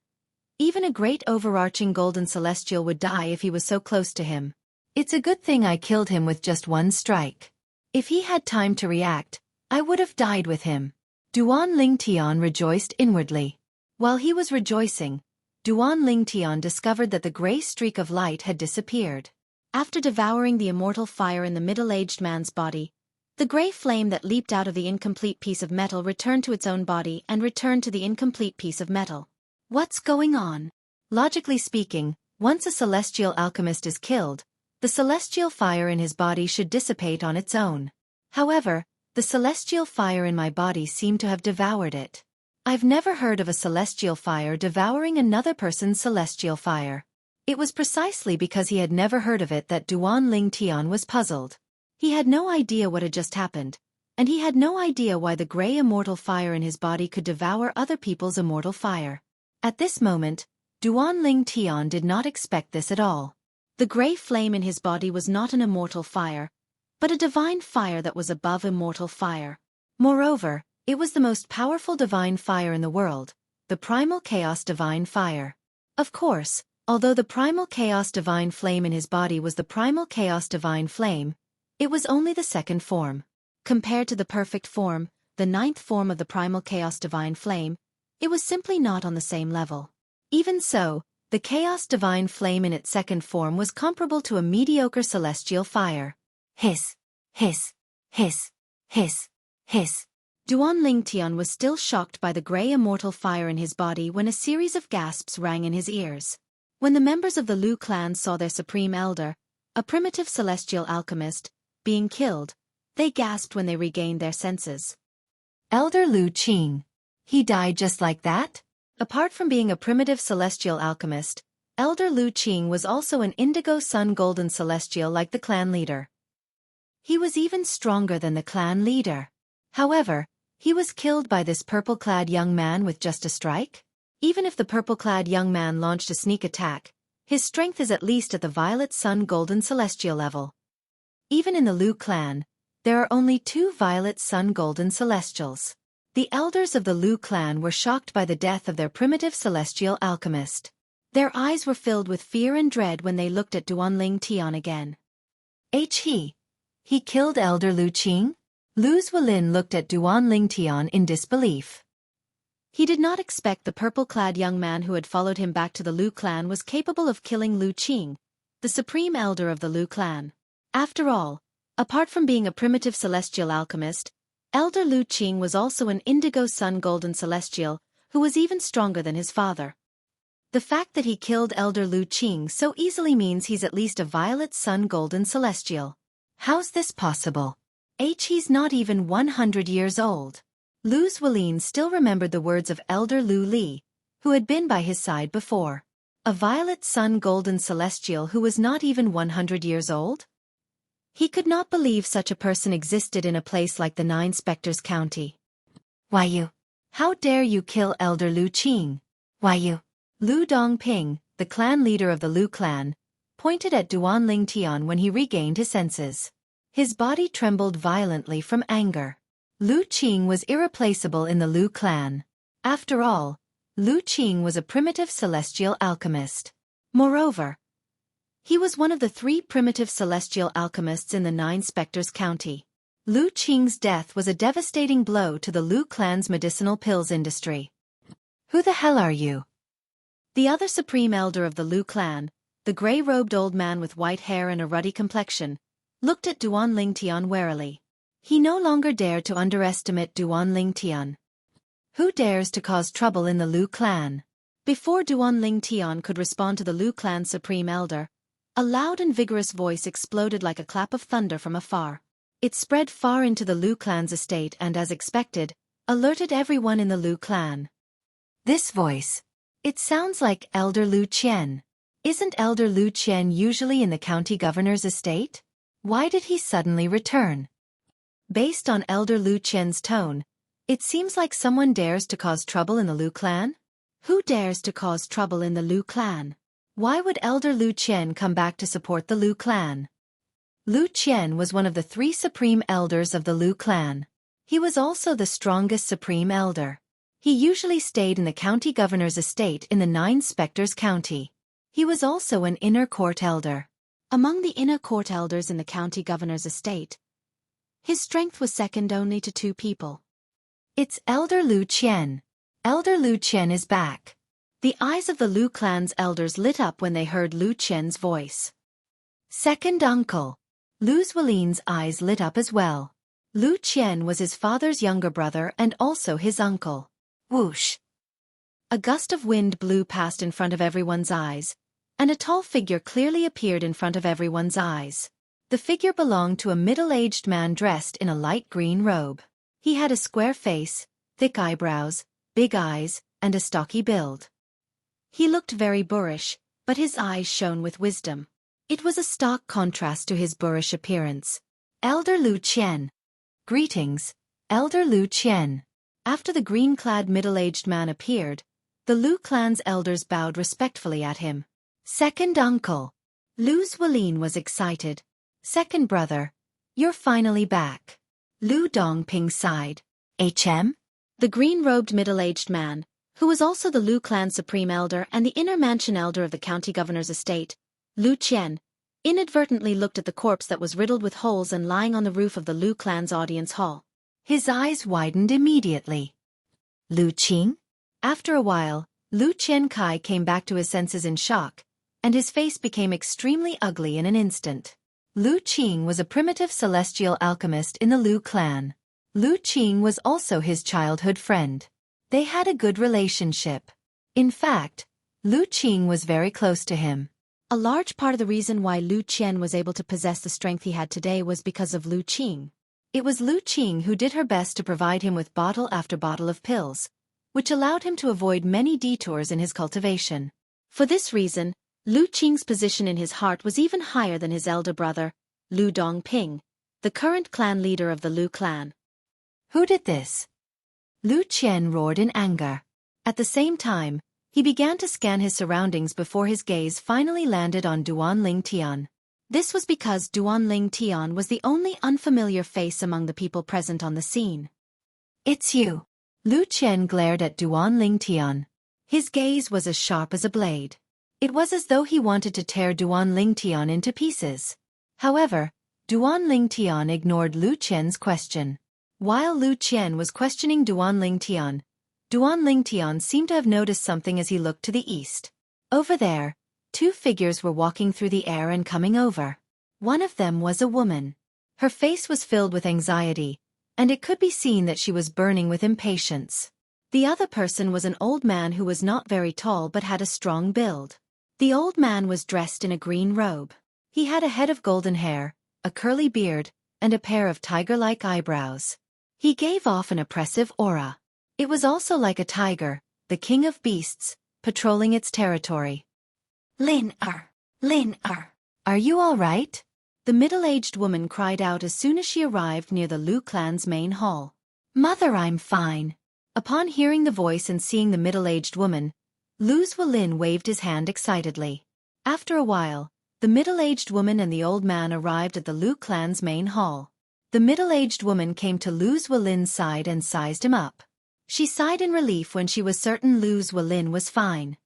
even a great overarching golden celestial would die if he was so close to him. It's a good thing I killed him with just one strike. If he had time to react, I would have died with him. Duan Lingtian rejoiced inwardly. While he was rejoicing, Duan Lingtian discovered that the gray streak of light had disappeared. After devouring the immortal fire in the middle-aged man's body, the gray flame that leaped out of the incomplete piece of metal returned to its own body and returned to the incomplete piece of metal. What's going on? Logically speaking, once a celestial alchemist is killed, the celestial fire in his body should dissipate on its own. However, the celestial fire in my body seemed to have devoured it. I've never heard of a celestial fire devouring another person's celestial fire. It was precisely because he had never heard of it that Duan Lingtian was puzzled. He had no idea what had just happened, and he had no idea why the gray immortal fire in his body could devour other people's immortal fire. At this moment, Duan Lingtian did not expect this at all. The gray flame in his body was not an immortal fire, but a divine fire that was above immortal fire. Moreover, it was the most powerful divine fire in the world, the primal chaos divine fire. Of course, although the primal chaos divine flame in his body was the primal chaos divine flame, it was only the second form. Compared to the perfect form, the ninth form of the primal chaos divine flame, it was simply not on the same level. Even so, the chaos divine flame in its second form was comparable to a mediocre celestial fire. Hiss, hiss, hiss, hiss, hiss. Duan Lingtian was still shocked by the gray immortal fire in his body when a series of gasps rang in his ears. When the members of the Lu clan saw their supreme elder, a primitive celestial alchemist, being killed, they gasped when they regained their senses. Elder Lu Qing. He died just like that? Apart from being a primitive celestial alchemist, Elder Lu Qing was also an indigo sun golden celestial like the clan leader. He was even stronger than the clan leader. However, he was killed by this purple-clad young man with just a strike? Even if the purple-clad young man launched a sneak attack, his strength is at least at the violet sun golden celestial level. Even in the Lu clan, there are only 2 violet sun golden celestials. The elders of the Lu clan were shocked by the death of their primitive celestial alchemist. Their eyes were filled with fear and dread when they looked at Duanling Tian again. He killed Elder Lu Qing? Lu Zuelin looked at Duanling Tian in disbelief. He did not expect the purple-clad young man who had followed him back to the Lu clan was capable of killing Lu Qing, the supreme elder of the Lu clan. After all, apart from being a primitive celestial alchemist, Elder Lu Qing was also an indigo sun golden celestial, who was even stronger than his father. The fact that he killed Elder Lu Qing so easily means he's at least a violet sun golden celestial. How's this possible? He's not even 100 years old. Lu Zuelin still remembered the words of Elder Lu Li, who had been by his side before. A violet sun golden celestial who was not even 100 years old? He could not believe such a person existed in a place like the Nine Spectres County. Why you? How dare you kill Elder Lu Qing? Why you? Lu Dongping, the clan leader of the Lu clan, pointed at Duanling Tian when he regained his senses. His body trembled violently from anger. Lu Qing was irreplaceable in the Lu clan. After all, Lu Qing was a primitive celestial alchemist. Moreover, he was one of the 3 primitive celestial alchemists in the Nine Spectres County. Lu Qing's death was a devastating blow to the Lu clan's medicinal pills industry. Who the hell are you? The other supreme elder of the Lu clan, the gray-robed old man with white hair and a ruddy complexion, looked at Duanling Tian warily. He no longer dared to underestimate Duanling Tian. Who dares to cause trouble in the Lu clan? Before Duanling Tian could respond to the Lu clan's supreme elder, a loud and vigorous voice exploded like a clap of thunder from afar. It spread far into the Lu clan's estate and, as expected, alerted everyone in the Lu clan. This voice. It sounds like Elder Lu Qian. Isn't Elder Lu Qian usually in the county governor's estate? Why did he suddenly return? Based on Elder Lu Qian's tone, it seems like someone dares to cause trouble in the Lu clan? Who dares to cause trouble in the Lu clan? Why would Elder Lu Qian come back to support the Lu clan? Lu Qian was one of the 3 supreme elders of the Lu clan. He was also the strongest supreme elder. He usually stayed in the county governor's estate in the Nine Spectres County. He was also an inner court elder. Among the inner court elders in the county governor's estate, his strength was second only to 2 people. It's Elder Lu Qian. Elder Lu Qian is back. The eyes of the Lu clan's elders lit up when they heard Lu Qian's voice. Second uncle. Lu Zuelin's eyes lit up as well. Lu Qian was his father's younger brother and also his uncle. Whoosh. A gust of wind blew past in front of everyone's eyes, and a tall figure clearly appeared in front of everyone's eyes. The figure belonged to a middle-aged man dressed in a light green robe. He had a square face, thick eyebrows, big eyes, and a stocky build. He looked very boorish, but his eyes shone with wisdom. It was a stark contrast to his boorish appearance. Elder Lu Qian. Greetings, Elder Lu Qian. After the green-clad middle-aged man appeared, the Lu clan's elders bowed respectfully at him. Second uncle. Lu Zuelin was excited. Second brother, you're finally back. Lu Dongping sighed. The green-robed middle-aged man, who was also the Lu clan supreme elder and the inner mansion elder of the county governor's estate, Lu Qian, inadvertently looked at the corpse that was riddled with holes and lying on the roof of the Lu clan's audience hall. His eyes widened immediately. Lu Qing? After a while, Lu Qiankai came back to his senses in shock, and his face became extremely ugly in an instant. Lu Qing was a primitive celestial alchemist in the Lu clan. Lu Qing was also his childhood friend. They had a good relationship. In fact, Lu Qing was very close to him. A large part of the reason why Lu Qian was able to possess the strength he had today was because of Lu Qing. It was Lu Qing who did her best to provide him with bottle after bottle of pills, which allowed him to avoid many detours in his cultivation. For this reason, Lu Qing's position in his heart was even higher than his elder brother, Lu Dongping, the current clan leader of the Lu clan. Who did this? Lu Qian roared in anger. At the same time, he began to scan his surroundings before his gaze finally landed on Duanling Tian. This was because Duanling Tian was the only unfamiliar face among the people present on the scene. It's you. Lu Qian glared at Duanling Tian. His gaze was as sharp as a blade. It was as though he wanted to tear Duan Lingtian into pieces. However, Duan Lingtian ignored Lu Qian's question. While Lu Qian was questioning Duan Lingtian seemed to have noticed something as he looked to the east. Over there, two figures were walking through the air and coming over. One of them was a woman. Her face was filled with anxiety, and it could be seen that she was burning with impatience. The other person was an old man who was not very tall but had a strong build. The old man was dressed in a green robe. He had a head of golden hair, a curly beard, and a pair of tiger-like eyebrows. He gave off an oppressive aura. It was also like a tiger, the king of beasts, patrolling its territory. Lin Er, Are you all right? The middle-aged woman cried out as soon as she arrived near the Lu clan's main hall. Mother, I'm fine. Upon hearing the voice and seeing the middle-aged woman, Lu Zuelin waved his hand excitedly. After a while, the middle-aged woman and the old man arrived at the Lu clan's main hall. The middle-aged woman came to Lu Zuelin's side and sized him up. She sighed in relief when she was certain Lu Zuelin was fine.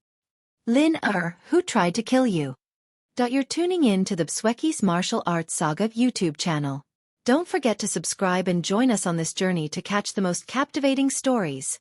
Lin Er, who tried to kill you? You're tuning in to the Xueqi's Martial Arts Saga YouTube channel. Don't forget to subscribe and join us on this journey to catch the most captivating stories.